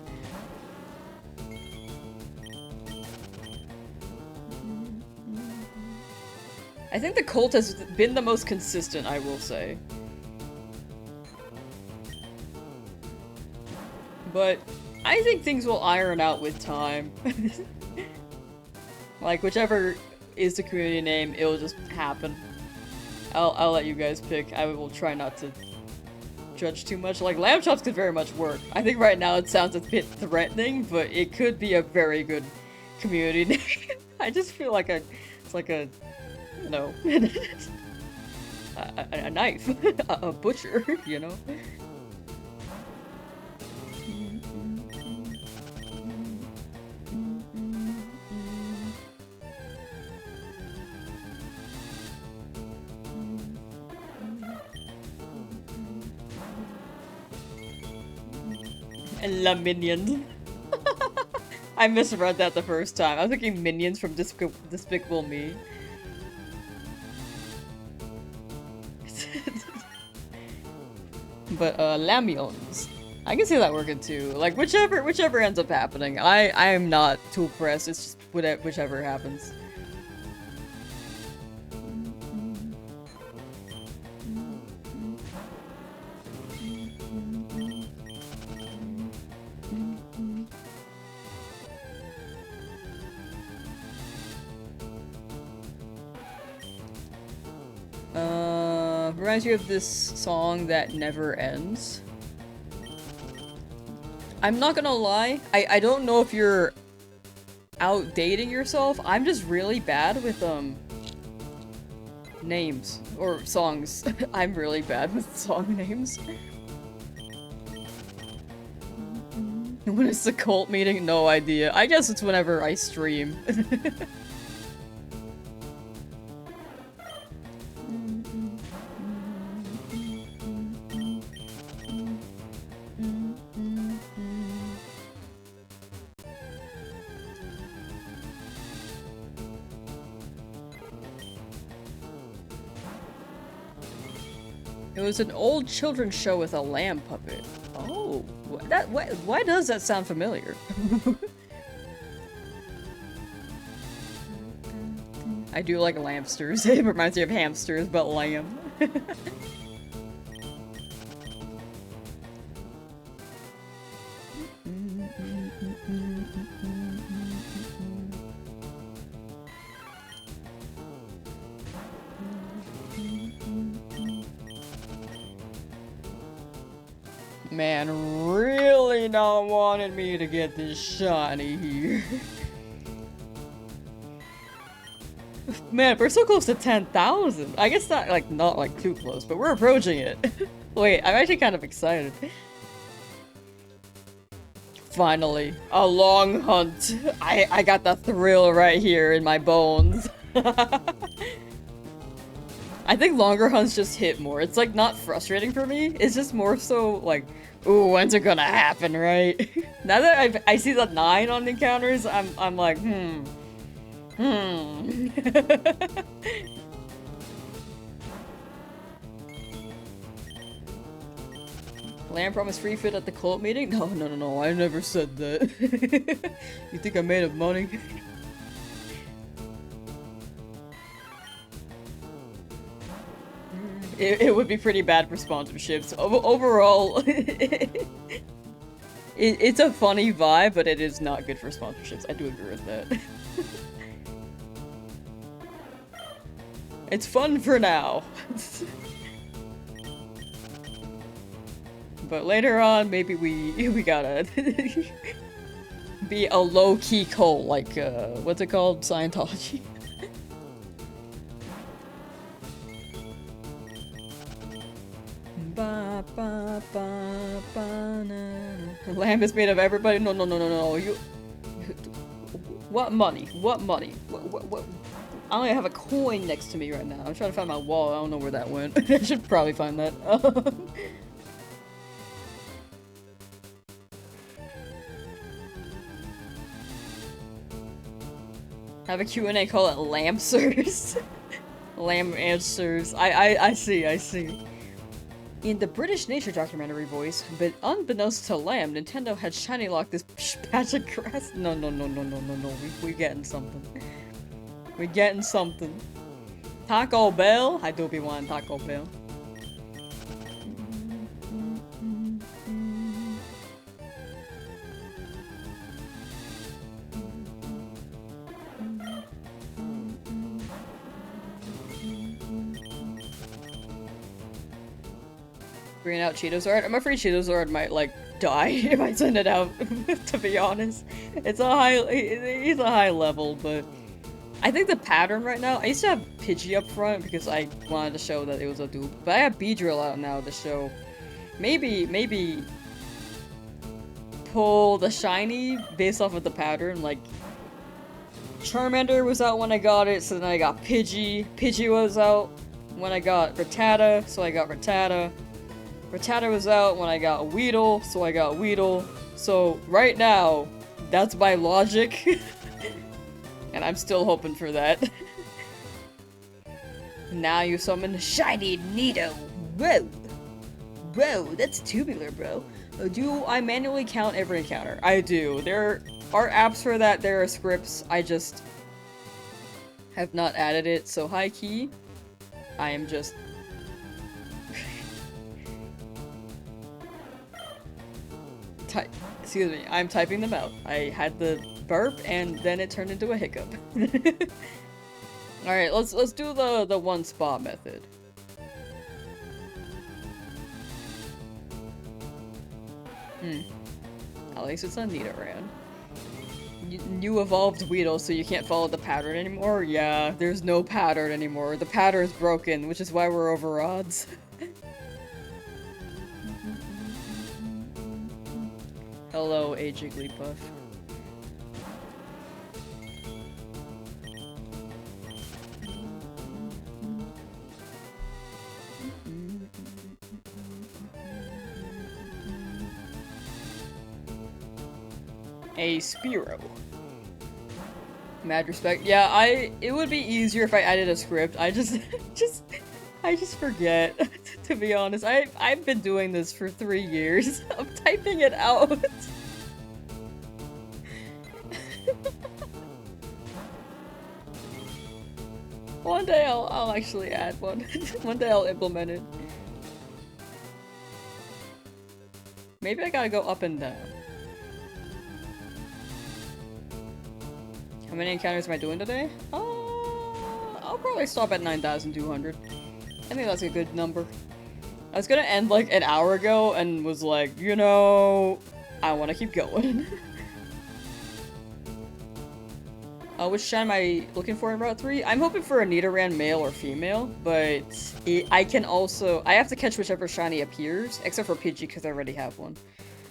I think the cult has been the most consistent, I will say. But I think things will iron out with time. Like, whichever is the community name, it'll just happen. I'll let you guys pick. I will try not to judge too much. Like, Lamb Chops could very much work. I think right now it sounds a bit threatening, but it could be a very good community name. I just feel like it's like a, you know, a knife, a butcher, you know? And La Minions. I misread that the first time. I was thinking Minions from Despicable Me. But Lamions. I can see that working too. Like whichever ends up happening. I am not too pressed. It's just whichever happens. Reminds you of this song that never ends. I'm not gonna lie, I don't know if you're outdating yourself. I'm just really bad with names or songs. I'm really bad with song names. When it's a cult meeting, no idea. I guess it's whenever I stream. It was an old children's show with a lamb puppet. Oh, why does that sound familiar? I do like lamsters. It reminds me of hamsters, but lamb. Man, really not wanting me to get this shiny here. Man, we're so close to 10,000. I guess not like too close, but we're approaching it. Wait, I'm actually kind of excited. Finally, a long hunt. I got the thrill right here in my bones. I think longer hunts just hit more. It's like not frustrating for me. It's just more so like, ooh, when's it gonna happen, right? Now that I see the 9 on encounters, I'm like, Lamb promised free fit at the cult meeting? No, I never said that. You think I made up money? It would be pretty bad for sponsorships. Overall, it's a funny vibe, but it is not good for sponsorships. I do agree with that. It's fun for now. But later on, maybe we gotta be a low-key cult, like, what's it called? Scientology? Ba, ba, ba, ba, na. Lamb is made of everybody? No, you... What money? What money? What? I only have a coin next to me right now. I'm trying to find my wall. I don't know where that went. I should probably find that. Have a Q&A, call it Lamsauce. Lamb answers. I see. In the British nature documentary voice, but unbeknownst to Lamb, Nintendo had shiny locked this patch of grass. No. We getting something. We getting something. Taco Bell? I do be wanting Taco Bell. Green out Cheetozord. I'm afraid Cheetozord might like die if I send it out. To be honest, he's a high level, but I think the pattern right now. I used to have Pidgey up front because I wanted to show that it was a dupe, but I have Beedrill out now to show. Maybe pull the shiny based off of the pattern. Like Charmander was out when I got it, so then I got Pidgey. Pidgey was out when I got Rattata, so I got Rattata. Rattata was out when I got Weedle, so I got Weedle. So right now, that's my logic. And I'm still hoping for that. Now you summon Shiny Nido. Whoa, that's tubular, bro. Do I manually count every encounter? I do. There are apps for that, there are scripts, I just have not added it, so high key, I am just... Excuse me, I'm typing them out. I had the burp and then it turned into a hiccup. Alright, let's do the one spot method. At least it's on Nidoran. You evolved Weedle, so you can't follow the pattern anymore? Yeah, there's no pattern anymore. The pattern's broken, which is why we're over odds. Hello, A Jigglypuff. A Spearow. Mad respect. Yeah, it would be easier if I added a script. I just forget. To be honest, I've been doing this for 3 years. I'm typing it out. One day I'll actually add one. One day I'll implement it. Maybe I gotta go up and down. How many encounters am I doing today? I'll probably stop at 9,200. I think that's a good number. I was gonna end like an hour ago and was like, you know, I wanna keep going. Which shine am I looking for in Route 3? I'm hoping for a Nidoran male or female, but I can also- I have to catch whichever shiny appears, except for Pidgey because I already have one.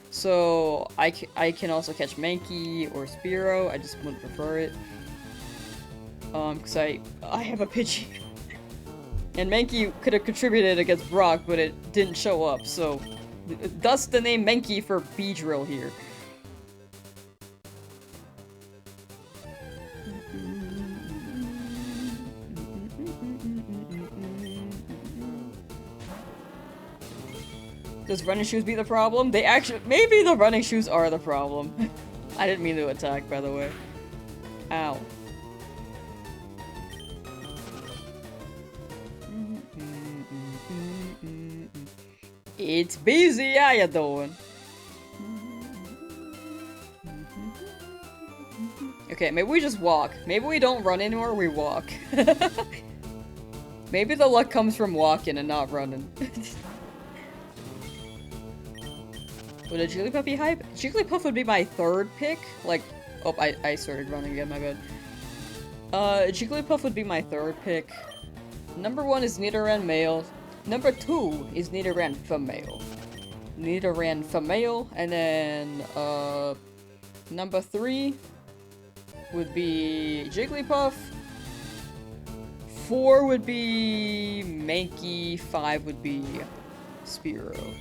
So I can also catch Mankey or Spearow, I just would prefer it. Because I have a Pidgey. And Mankey could have contributed against Brock, but it didn't show up, so thus the name Mankey for Beedrill here. Does running shoes be the problem? They actually- maybe the running shoes are the problem. I didn't mean to attack, by the way. Ow. It's busy, how you doing? Okay, maybe we just walk. Maybe we don't run anymore, we walk. Maybe the luck comes from walking and not running. Would a Jigglypuff be hype? Jigglypuff would be my third pick. Like, oh, I started running again, my bad. Jigglypuff would be my third pick. Number 1 is Nidoran male. Number 2 is Nidoran female. Nidoran female, and then, number 3 would be Jigglypuff. 4 would be Mankey. 5 would be Spearow.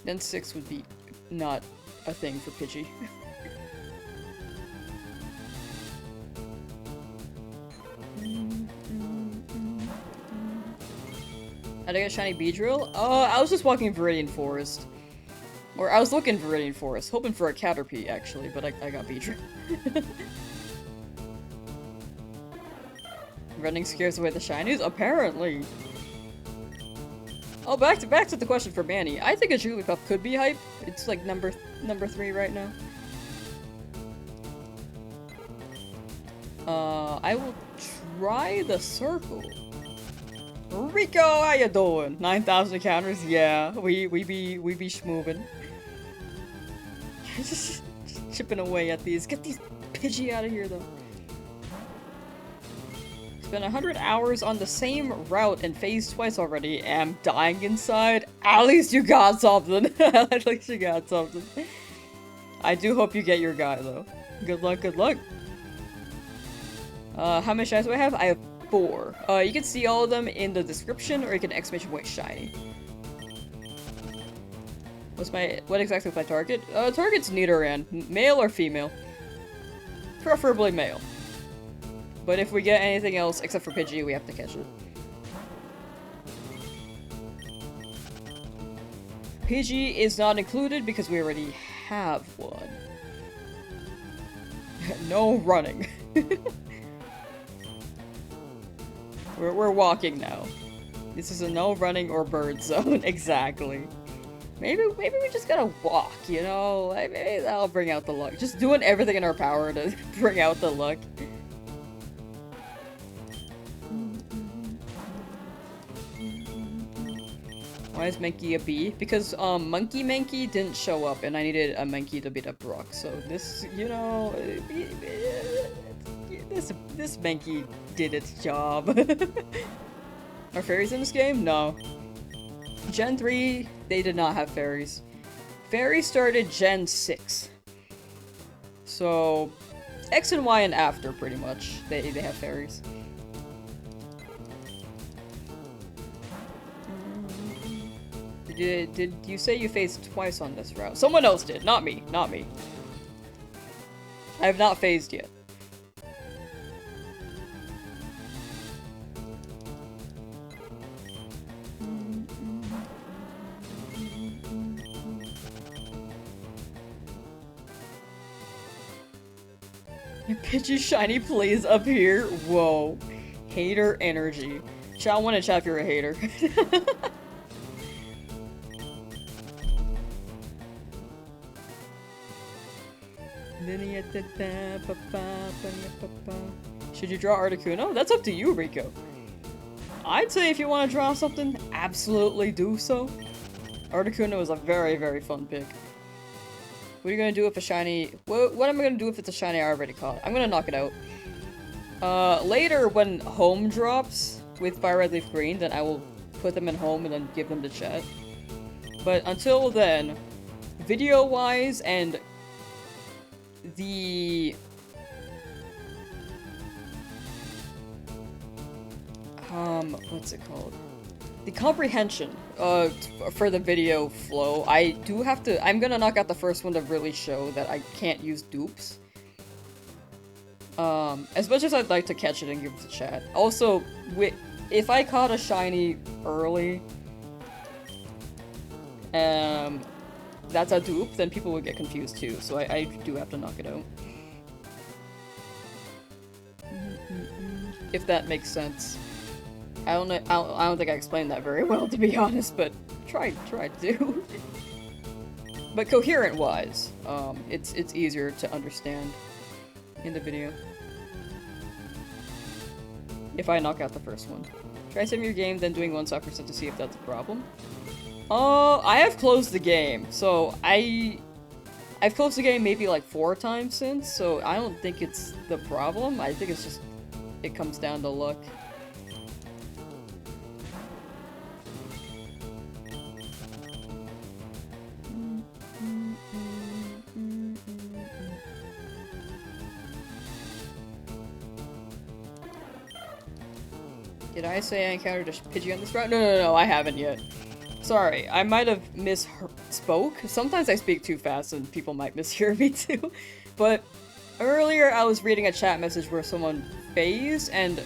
Then 6 would be not a thing for Pidgey. How'd I get shiny Beedrill? I was just walking Viridian Forest. Or I was looking Viridian Forest, hoping for a Caterpie actually, but I got Beedrill. Running scares away the shinies? Apparently. Oh, back to the question for Manny. I think a Jigglypuff could be hype. It's like number 3 right now. I will try the circle. Rico, how you doing? 9,000 encounters? Yeah, we be schmoovin'. just chipping away at these. Get these Pidgey out of here, though. Spent 100 hours on the same route and phased twice already. Am dying inside. At least you got something. At least you got something. I do hope you get your guy, though. Good luck, good luck. How many shinies do I have? I have 4. You can see all of them in the description, or you can exclamation point shiny. What exactly is my target? Target's Nidoran. Male or female? Preferably male. But if we get anything else except for Pidgey, we have to catch it. Pidgey is not included because we already have one. No running. We're walking now. This is a no running or bird zone. Exactly. Maybe we just gotta walk, you know? Maybe that'll bring out the luck. Just doing everything in our power to bring out the luck. Why is Mankey a B? Because, Monkey Mankey didn't show up, and I needed a Mankey to beat up Brock, so this, you know, this Mankey did its job. Are fairies in this game? No. Gen 3, they did not have fairies. Fairies started Gen 6. So, X and Y and after, pretty much, they have fairies. Did you say you phased twice on this route? Someone else did, not me, not me. I have not phased yet. Pidgey shiny plays up here. Whoa. Hater energy. Chat one and chat if you're a hater. Should you draw Articuno? That's up to you, Rico. I'd say if you want to draw something, absolutely do so. Articuno is a very, very fun pick. What are you gonna do if a shiny... What am I gonna do if it's a shiny I already caught? I'm gonna knock it out. Later, when home drops with Fire Red Leaf Green, then I will put them in home and then give them to chat. But until then, video-wise and the... what's it called? The comprehension, for the video flow, I do have to- I'm gonna knock out the first one to really show that I can't use dupes. As much as I'd like to catch it and give it to chat. Also, if I caught a shiny early, that's a dupe, then people would get confused too, so I do have to knock it out. If that makes sense. I don't think I explained that very well, to be honest, but try to. But coherent-wise, it's easier to understand in the video. If I knock out the first one. Try saving your game, then doing 1% to see if that's a problem. I have closed the game, so I've closed the game maybe like 4 times since, so I don't think it's the problem. I think it's just, it comes down to luck. Did I say I encountered a Pidgey on this route? No, I haven't yet. Sorry, I might have misspoke. Sometimes I speak too fast and people might mishear me too. But earlier I was reading a chat message where someone phased and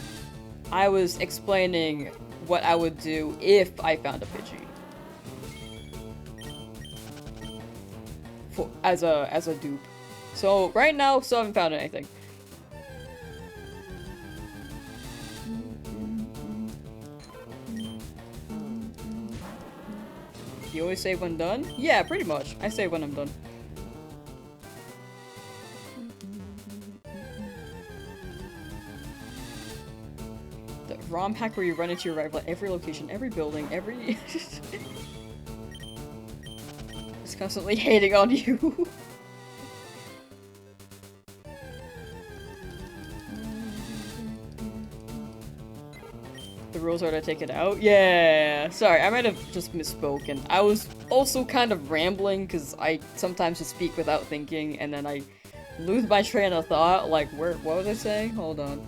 I was explaining what I would do if I found a Pidgey. As a dupe. So right now, still haven't found anything. You always save when done? Yeah, pretty much. I save when I'm done. The ROM hack where you run into your rival at every location, every building, every... It's constantly hating on you. The rules are to take it out? Yeah. Sorry, I might have just misspoken. I was also kind of rambling because I sometimes just speak without thinking and then I lose my train of thought. Like, what was I saying? Hold on.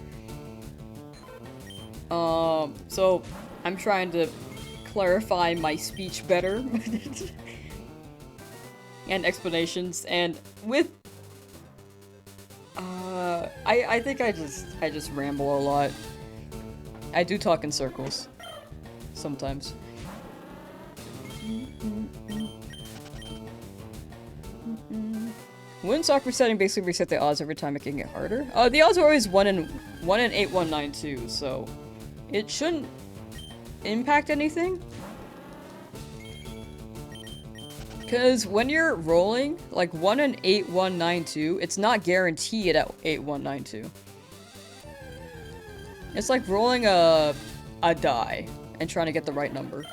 So I'm trying to clarify my speech better. And explanations, and with I think I just ramble a lot. I do talk in circles sometimes. Wouldn't sock resetting basically reset the odds every time, making it harder? The odds are always 1 in 8192, so it shouldn't impact anything. Because when you're rolling, like 1 in 8192, it's not guaranteed at 8192. It's like rolling a die and trying to get the right number.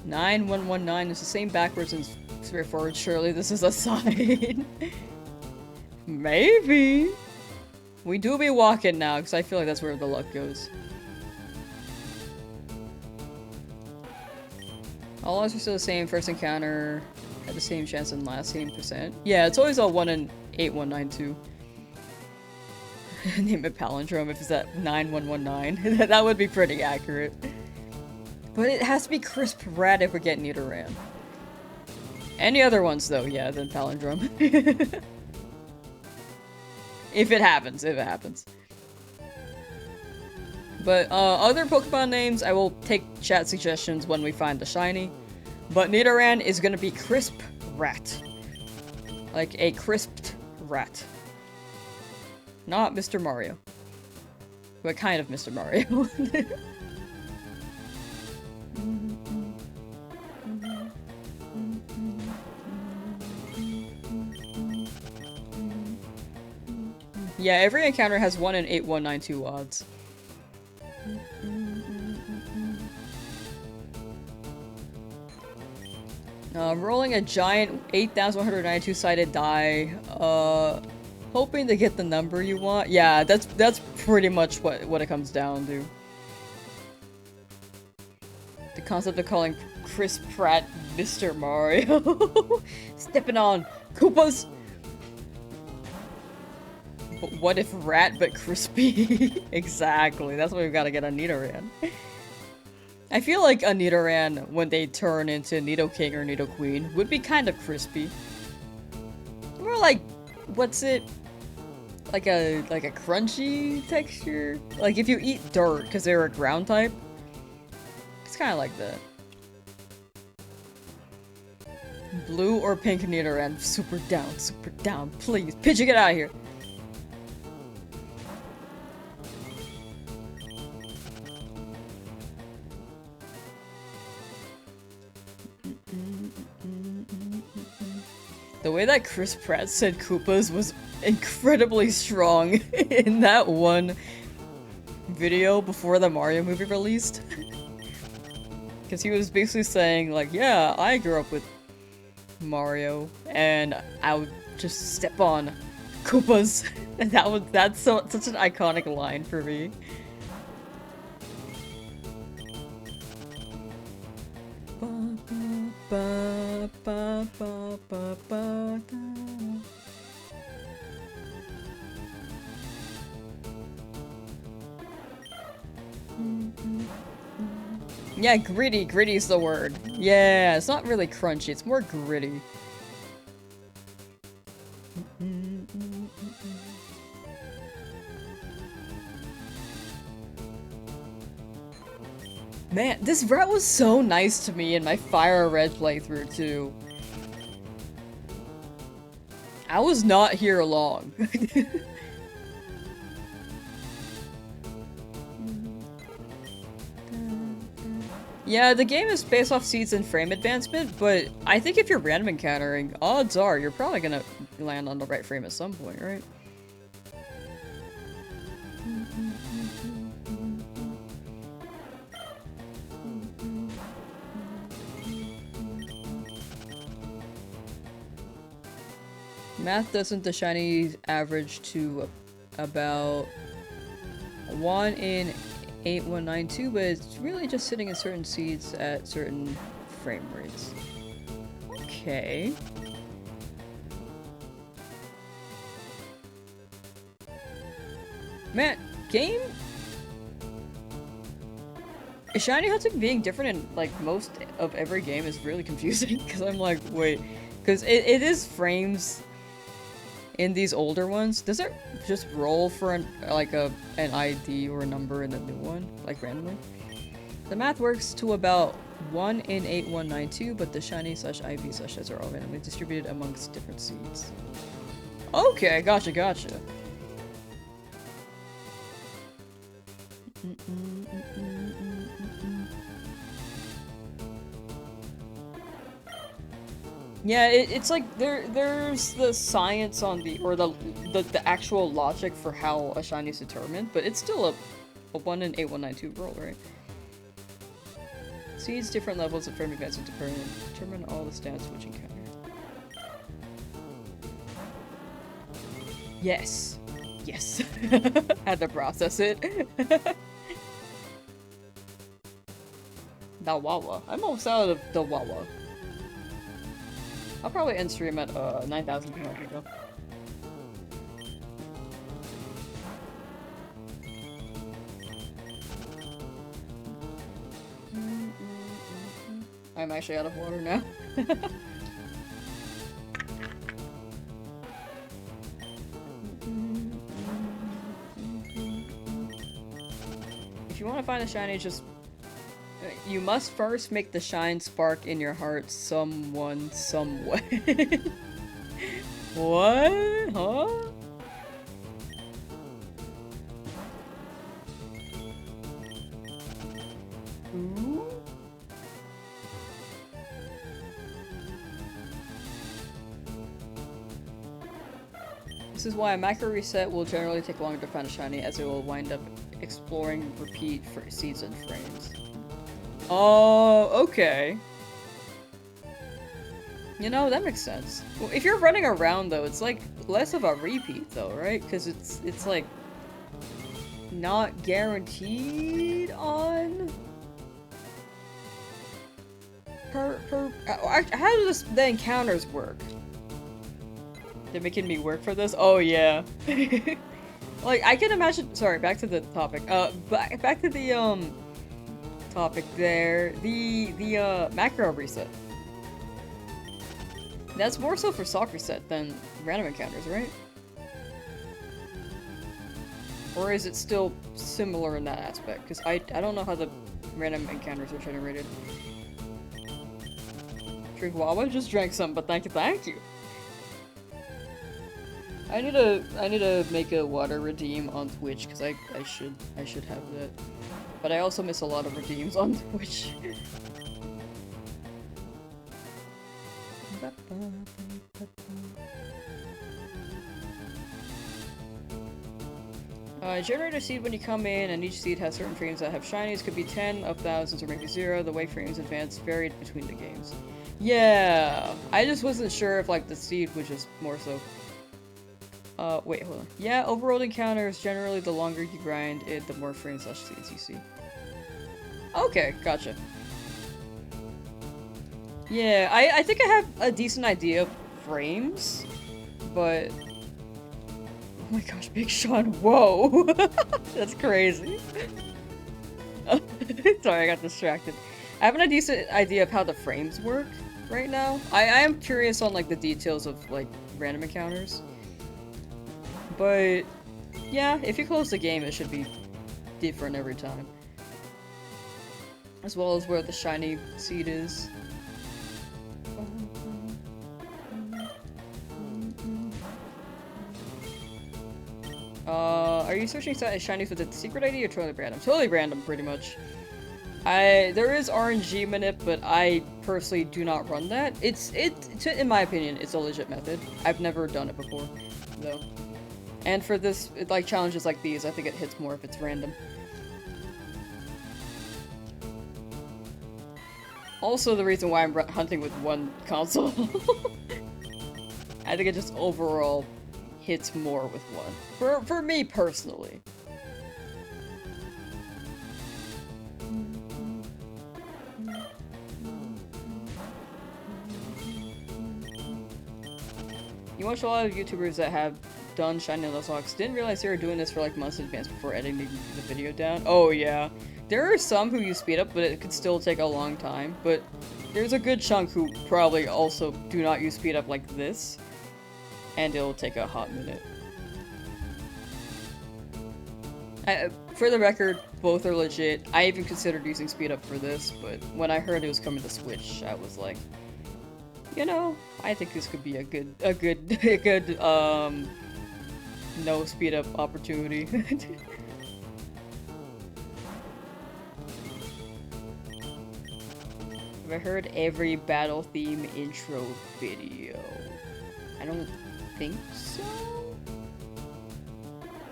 Nine one one nine is the same backwards and straightforward. Surely this is a sign. Maybe. We do be walking now, because I feel like that's where the luck goes. All odds are still the same. First encounter had the same chance and last, same percent. Yeah, it's always a 1 in 8192. Name it palindrome if it's at 9119. That would be pretty accurate. But it has to be crisp red if we're getting Nidoran. Any other ones though, yeah, then palindrome. If it happens, if it happens. But other Pokemon names, I will take chat suggestions when we find the shiny. But Nidoran is gonna be Crisp Rat. Like a crisped rat. Not Mr. Mario. But kind of Mr. Mario. Yeah, every encounter has 1 in 8192 odds. Rolling a giant 8,192 sided die, hoping to get the number you want. Yeah, that's pretty much what it comes down to. The concept of calling Chris Pratt Mr. Mario. Stepping on Koopas! But what if rat but crispy? Exactly, that's why we've got to get a Nidoran. I feel like a Nidoran, when they turn into Nidoking or Nidoqueen, would be kind of crispy. More like, what's it? Like a crunchy texture? Like if you eat dirt because they're a ground type. It's kind of like that. Blue or pink Nidoran, super down, please. Pidgey, get out of here. The way that Chris Pratt said Koopas was incredibly strong in that one video before the Mario movie released. Because he was basically saying, like, yeah, I grew up with Mario, and I would just step on Koopas. And that's such an iconic line for me. Yeah, gritty. Gritty's the word. Yeah, it's not really crunchy, it's more gritty. Man, this rat was so nice to me in my Fire Red playthrough, too. I was not here long. Yeah, the game is based off seeds and frame advancement, but I think if you're random encountering, odds are you're probably gonna land on the right frame at some point, right? Math doesn't the shiny average to about 1 in 8192, but it's really just sitting in certain seeds at certain frame rates. Okay. Man, game? Shiny hunting being different in like most of every game is really confusing because I'm like, wait, because it is frames in these older ones. Does it just roll for an ID or a number in the new one, like randomly? The math works to about 1 in 8192, but the shiny / IV / S are all randomly distributed amongst different seeds. Okay, gotcha. Yeah, it's like there's the science on the actual logic for how a shiny is determined, but it's still a 1 in 8192 roll, right? Seeds different levels of frame advance determine all the stats which encounter. Yes. Had to process it. The Wawa. I'm almost out of the Wawa. I'll probably end stream at 9,200 though. I'm actually out of water now. If if you want to find a shiny, just you must first make the shine spark in your heart someone, some way. What? Huh? Ooh. This is why a macro reset will generally take longer to find a shiny, as it will wind up exploring repeat for seeds and frames. Oh, okay. You know, that makes sense. Well, if you're running around though, it's like less of a repeat though, right? Because it's like not guaranteed on how do the encounters work? They're making me work for this? Oh yeah. Like I can imagine, sorry, back to the topic. Back to the topic there. The macro reset. That's more so for sock reset than random encounters, right? Or is it still similar in that aspect? Because I don't know how the random encounters are generated. Drink Wawa? Just drank some, but thank you. I need to make a water redeem on Twitch because I should have that. But I also miss a lot of redeems on Twitch. Generate a seed when you come in, and each seed has certain frames that have shinies. Could be 10 of thousands or maybe 0. The way frames advance varied between the games. Yeah, I just wasn't sure if like the seed was just more so. Wait, hold on. Yeah, overworld encounters, generally the longer you grind it, the more frames slash seeds you see. Okay, gotcha. Yeah, I think I have a decent idea of frames, but... Oh my gosh, Big Sean, whoa! That's crazy. Sorry, I got distracted. I have a decent idea of how the frames work right now. I am curious on, like, the details of, like, random encounters. But, yeah, if you close the game, it should be different every time. As well as where the shiny seed is. Are you searching shinies with a secret ID or totally random? Totally random, pretty much. There is RNG manip, but I personally do not run that. In my opinion, it's a legit method. I've never done it before, though. And for this, like, challenges like these, I think it hits more if it's random. Also the reason why I'm hunting with one console. I think it just overall hits more with one. For me personally. You watch a lot of YouTubers that have done Shiny Lamsauce. Didn't realize they were doing this for like months in advance before editing the video down. Oh yeah. There are some who use speed up, but it could still take a long time. But there's a good chunk who probably also do not use speed up like this. And it'll take a hot minute. For the record, both are legit. I even considered using speed up for this, but when I heard it was coming to Switch, I was like, you know, I think this could be a good no speed up opportunity. Have I heard every battle theme intro video? I don't think so.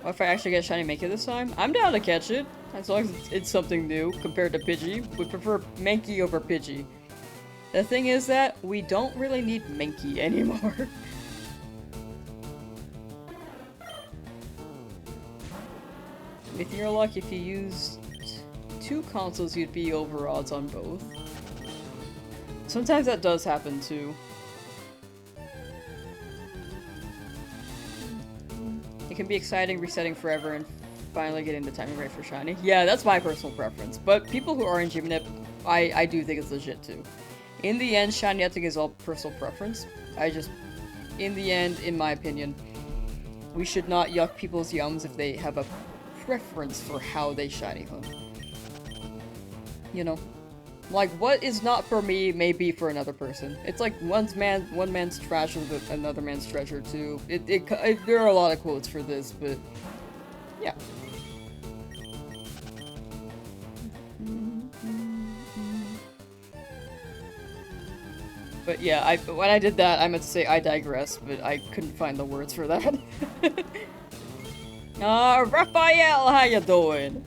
What if I actually get Shiny Mankey this time? I'm down to catch it, as long as it's something new compared to Pidgey. Would prefer Mankey over Pidgey. The thing is that we don't really need Mankey anymore. With your luck, if you used 2 consoles, you'd be over odds on both. Sometimes that does happen too. It can be exciting resetting forever and finally getting the timing right for Shiny. Yeah, that's my personal preference. But people who are in Gymnip, I do think it's legit too. In the end, Shiny hunting is all personal preference. In the end, in my opinion, we should not yuck people's yums if they have a preference for how they Shiny hunt. You know? Like, what is not for me may be for another person. It's like one man's trash is another man's treasure, too. There are a lot of quotes for this, but... yeah. But yeah, when I did that, I meant to say I digress, but I couldn't find the words for that. Raphael, how you doing?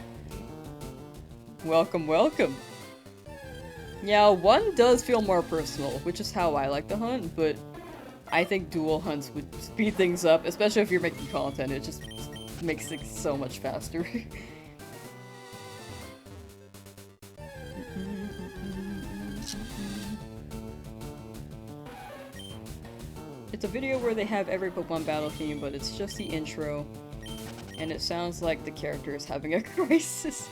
Welcome, welcome. Yeah, one does feel more personal, which is how I like to hunt, but I think dual hunts would speed things up, especially if you're making content. It just makes things so much faster. It's a video where they have every Pokemon battle theme, but it's just the intro, and it sounds like the character is having a crisis.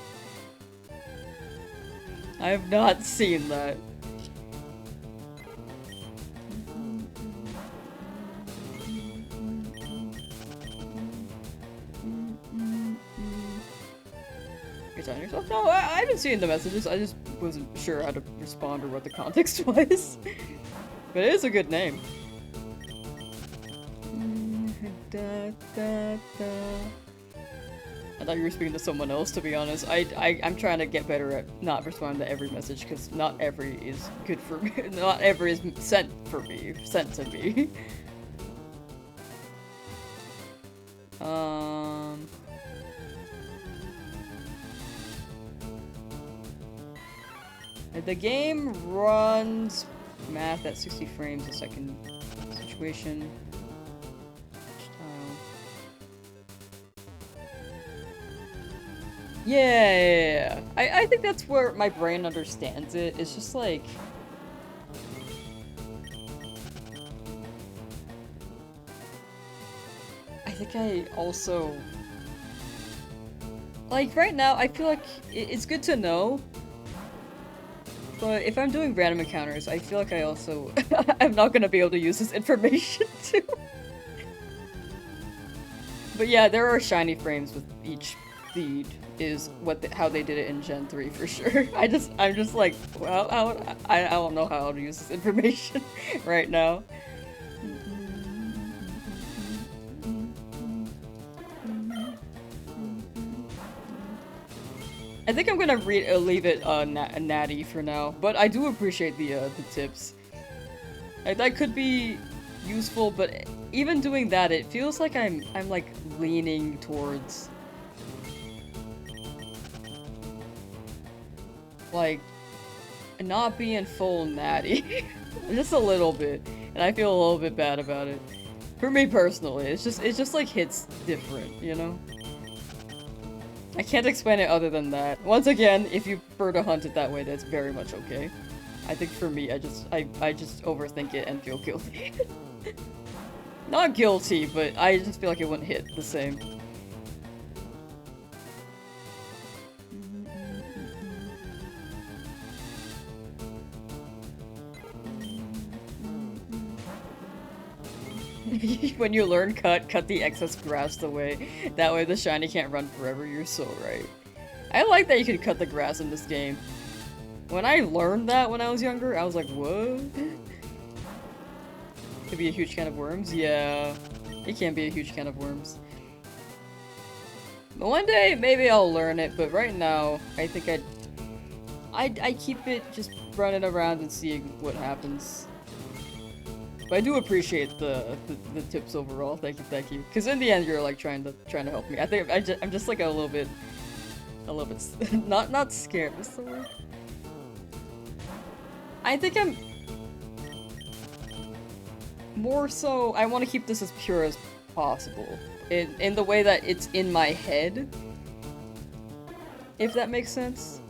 I have not seen that. You're telling yourself? No, I haven't seen the messages. I just wasn't sure how to respond or what the context was. But it is a good name. Da, da, da. I thought you were speaking to someone else, to be honest. I'm trying to get better at not responding to every message, because not every is good for me. Not every is sent to me. The game runs math at 60 frames a second situation. Yeah. I think that's where my brain understands it. It's just like... I think I also... like, right now, I feel like it's good to know. But if I'm doing random encounters, I feel like I also... I'm not gonna be able to use this information, too. But yeah, there are shiny frames with each feed. Is how they did it in Gen 3 for sure. I'm just like, well, I don't know how to use this information right now. I think I'm gonna leave it natty for now, but I do appreciate the tips. That could be useful, but even doing that, it feels like I'm like leaning towards like not being full natty. Just a little bit, and I feel a little bit bad about it. For me personally, it's just like hits different, you know? I can't explain it other than that. Once again, if you prefer to hunt it that way, that's very much okay. I think for me, I just overthink it and feel guilty. Not guilty, but I just feel like it wouldn't hit the same. When you learn cut the excess grass away. That way the shiny can't run forever. You're so right. I like that you can cut the grass in this game. When I learned that when I was younger, I was like, what? Could be a huge can of worms? Yeah. It can be a huge can of worms. But one day, maybe I'll learn it, but right now, I think I keep it just running around and seeing what happens. But I do appreciate the tips overall. Thank you. Because in the end, you're like trying to help me. I think I'm just like a little bit not scared. What's the word? I think I'm more so. I want to keep this as pure as possible in the way that it's in my head. If that makes sense.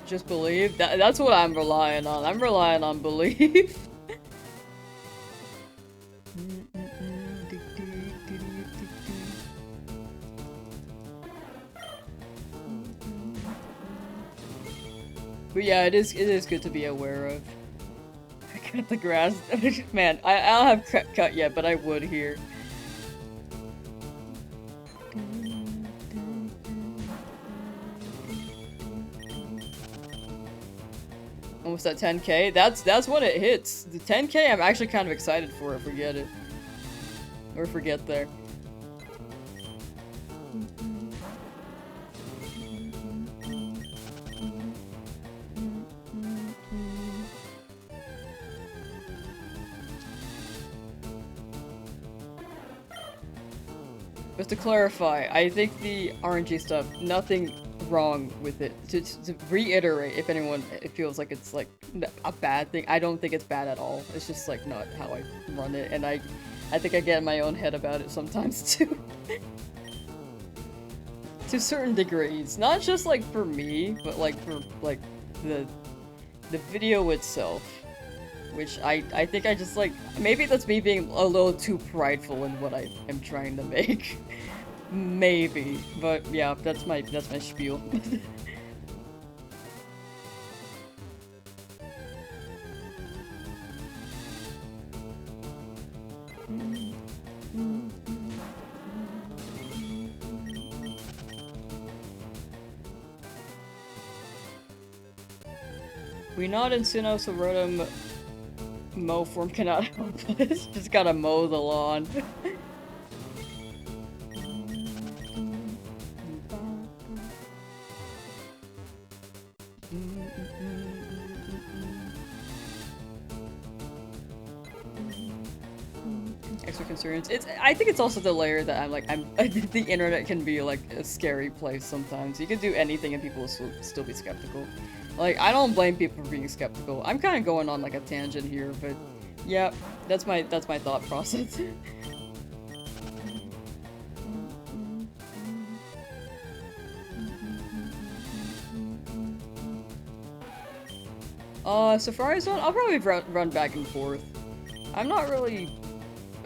Just believe? That's what I'm relying on. I'm relying on belief. But yeah, it is good to be aware of. Cut the grass. Man, I don't have cut yet, but I would here. Almost at 10k. That's when it hits. The 10k I'm actually kind of excited for if we get it. Or if we get there. Just to clarify, I think the RNG stuff, nothing wrong with it. To reiterate, if anyone it feels like it's like a bad thing, I don't think it's bad at all. It's just like not how I run it, and I think I get in my own head about it sometimes too. To certain degrees, not just like for me, but like for like the video itself. Which I think I just like, maybe that's me being a little too prideful in what I am trying to make. Maybe, but yeah, that's my spiel. We not in Sinnoh, so Rotom mow form cannot help us. Just gotta mow the lawn. Extra concerns. I think it's also the layer that the internet can be like a scary place sometimes. You can do anything and people will still be skeptical. Like, I don't blame people for being skeptical. I'm kind of going on like a tangent here, but yeah, that's my thought process. Safari Zone, I'll probably run back and forth. I'm not really...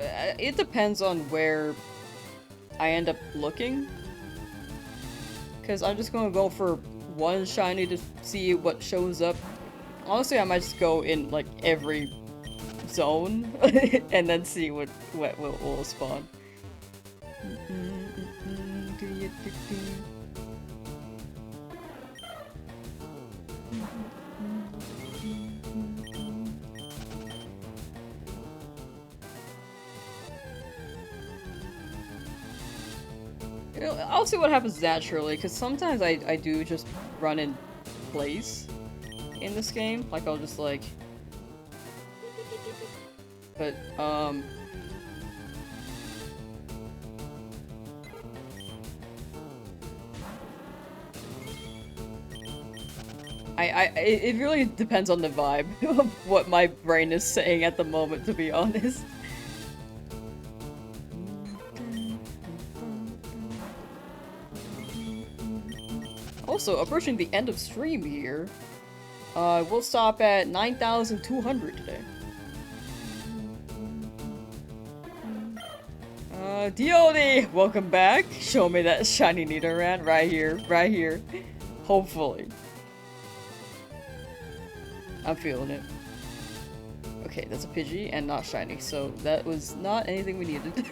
it depends on where I end up looking. Because I'm just gonna go for one shiny to see what shows up. Honestly, I might just go in like every zone and then see what will spawn. I'll see what happens naturally, because sometimes I do just run in place in this game. Like, I'll just like... But, it really depends on the vibe of what my brain is saying at the moment, to be honest. Also, approaching the end of stream here, we'll stop at 9,200 today. DOD, welcome back. Show me that shiny Nidoran right here. Hopefully. I'm feeling it. Okay, that's a Pidgey and not shiny, so that was not anything we needed.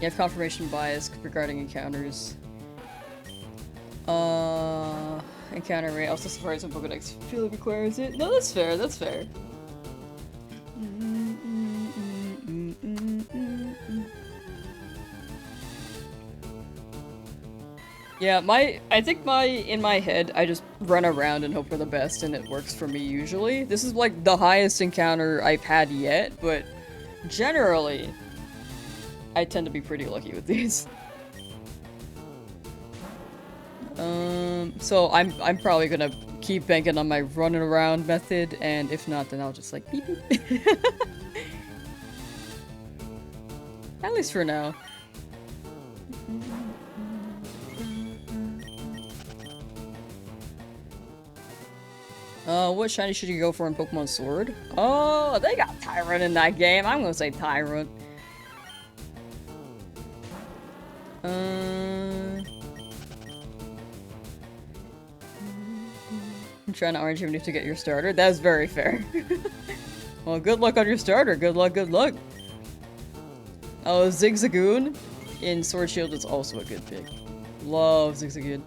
You have confirmation bias regarding encounters. Encounter rate. Also, Safari's on Pokedex feel it requires it. No, that's fair. That's fair. Yeah, I think in my head, I just run around and hope for the best, and it works for me usually. This is like the highest encounter I've had yet, but generally, I tend to be pretty lucky with these. So I'm probably gonna keep banking on my running around method, and if not, then I'll just like beep beep. At least for now. What shiny should you go for in Pokemon Sword? Oh, they got Tyrant in that game. I'm gonna say Tyrant. I'm trying to orange him to get your starter. That's very fair. Well, good luck on your starter. Good luck, good luck. Oh, Zigzagoon in Sword Shield is also a good pick. Love Zigzagoon.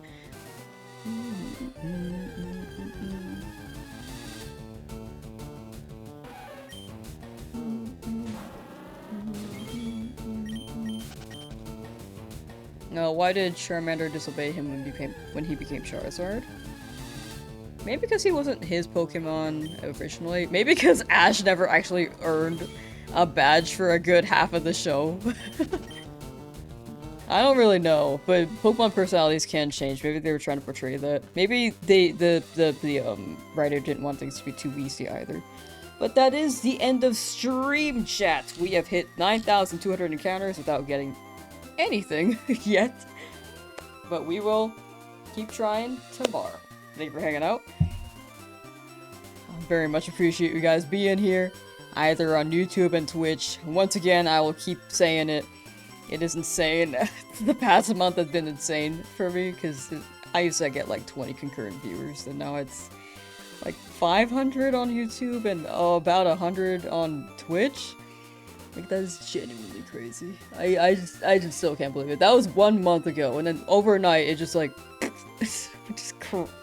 No, why did Charmander disobey him when he became Charizard? Maybe because he wasn't his Pokemon originally. Maybe because Ash never actually earned a badge for a good half of the show. I don't really know, but Pokemon personalities can change. Maybe they were trying to portray that. Maybe the writer didn't want things to be too easy either. But that is the end of stream chat. We have hit 9,200 encounters without getting anything yet. But we will keep trying tomorrow. Thank you for hanging out. I very much appreciate you guys being here, either on YouTube and Twitch. Once again, I will keep saying it. It is insane. The past month has been insane for me, because I used to get like 20 concurrent viewers, and now it's like 500 on YouTube and about 100 on Twitch. Like, that is genuinely crazy. I just still can't believe it. That was 1 month ago, and then overnight it just like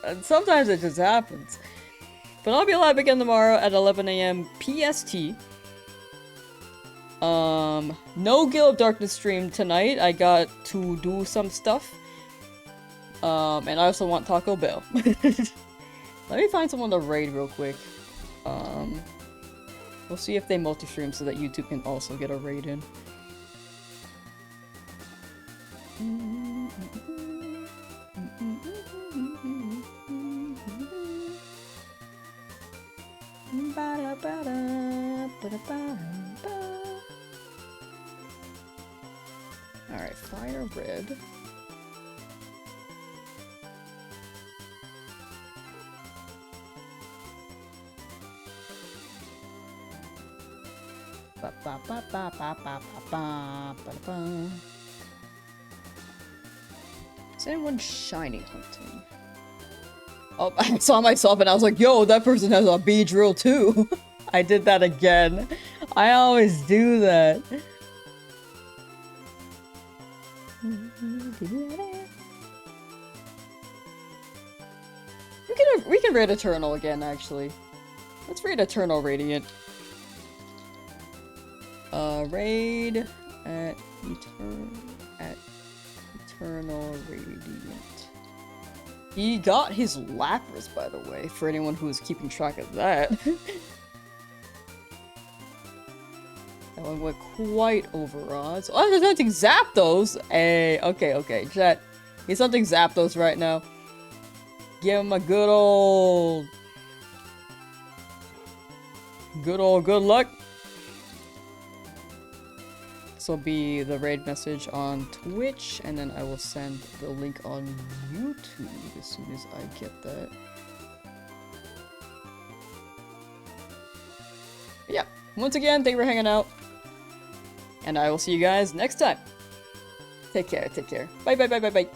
and sometimes it just happens. But I'll be live again tomorrow at 11 AM PST. No Guild of Darkness stream tonight. I got to do some stuff. And I also want Taco Bell. Let me find someone to raid real quick. We'll see if they multi-stream so that YouTube can also get a raid in. Alright, Fire Red. Is anyone shiny hunting? Oh, I saw myself and I was like, yo, that person has a bee drill too. I did that again. I always do that. We can raid Eternal again, actually. Let's raid Eternal Radiant. Raid at Eternal Radiant. He got his Lapras, by the way, for anyone who is keeping track of that. That one went quite over odds. Oh, there's something Zapdos! Hey, okay, chat. He's something Zapdos right now. Give him a good luck. This will be the raid message on Twitch, and then I will send the link on YouTube as soon as I get that. But yeah, once again, thank you for hanging out. And I will see you guys next time. Take care. Bye.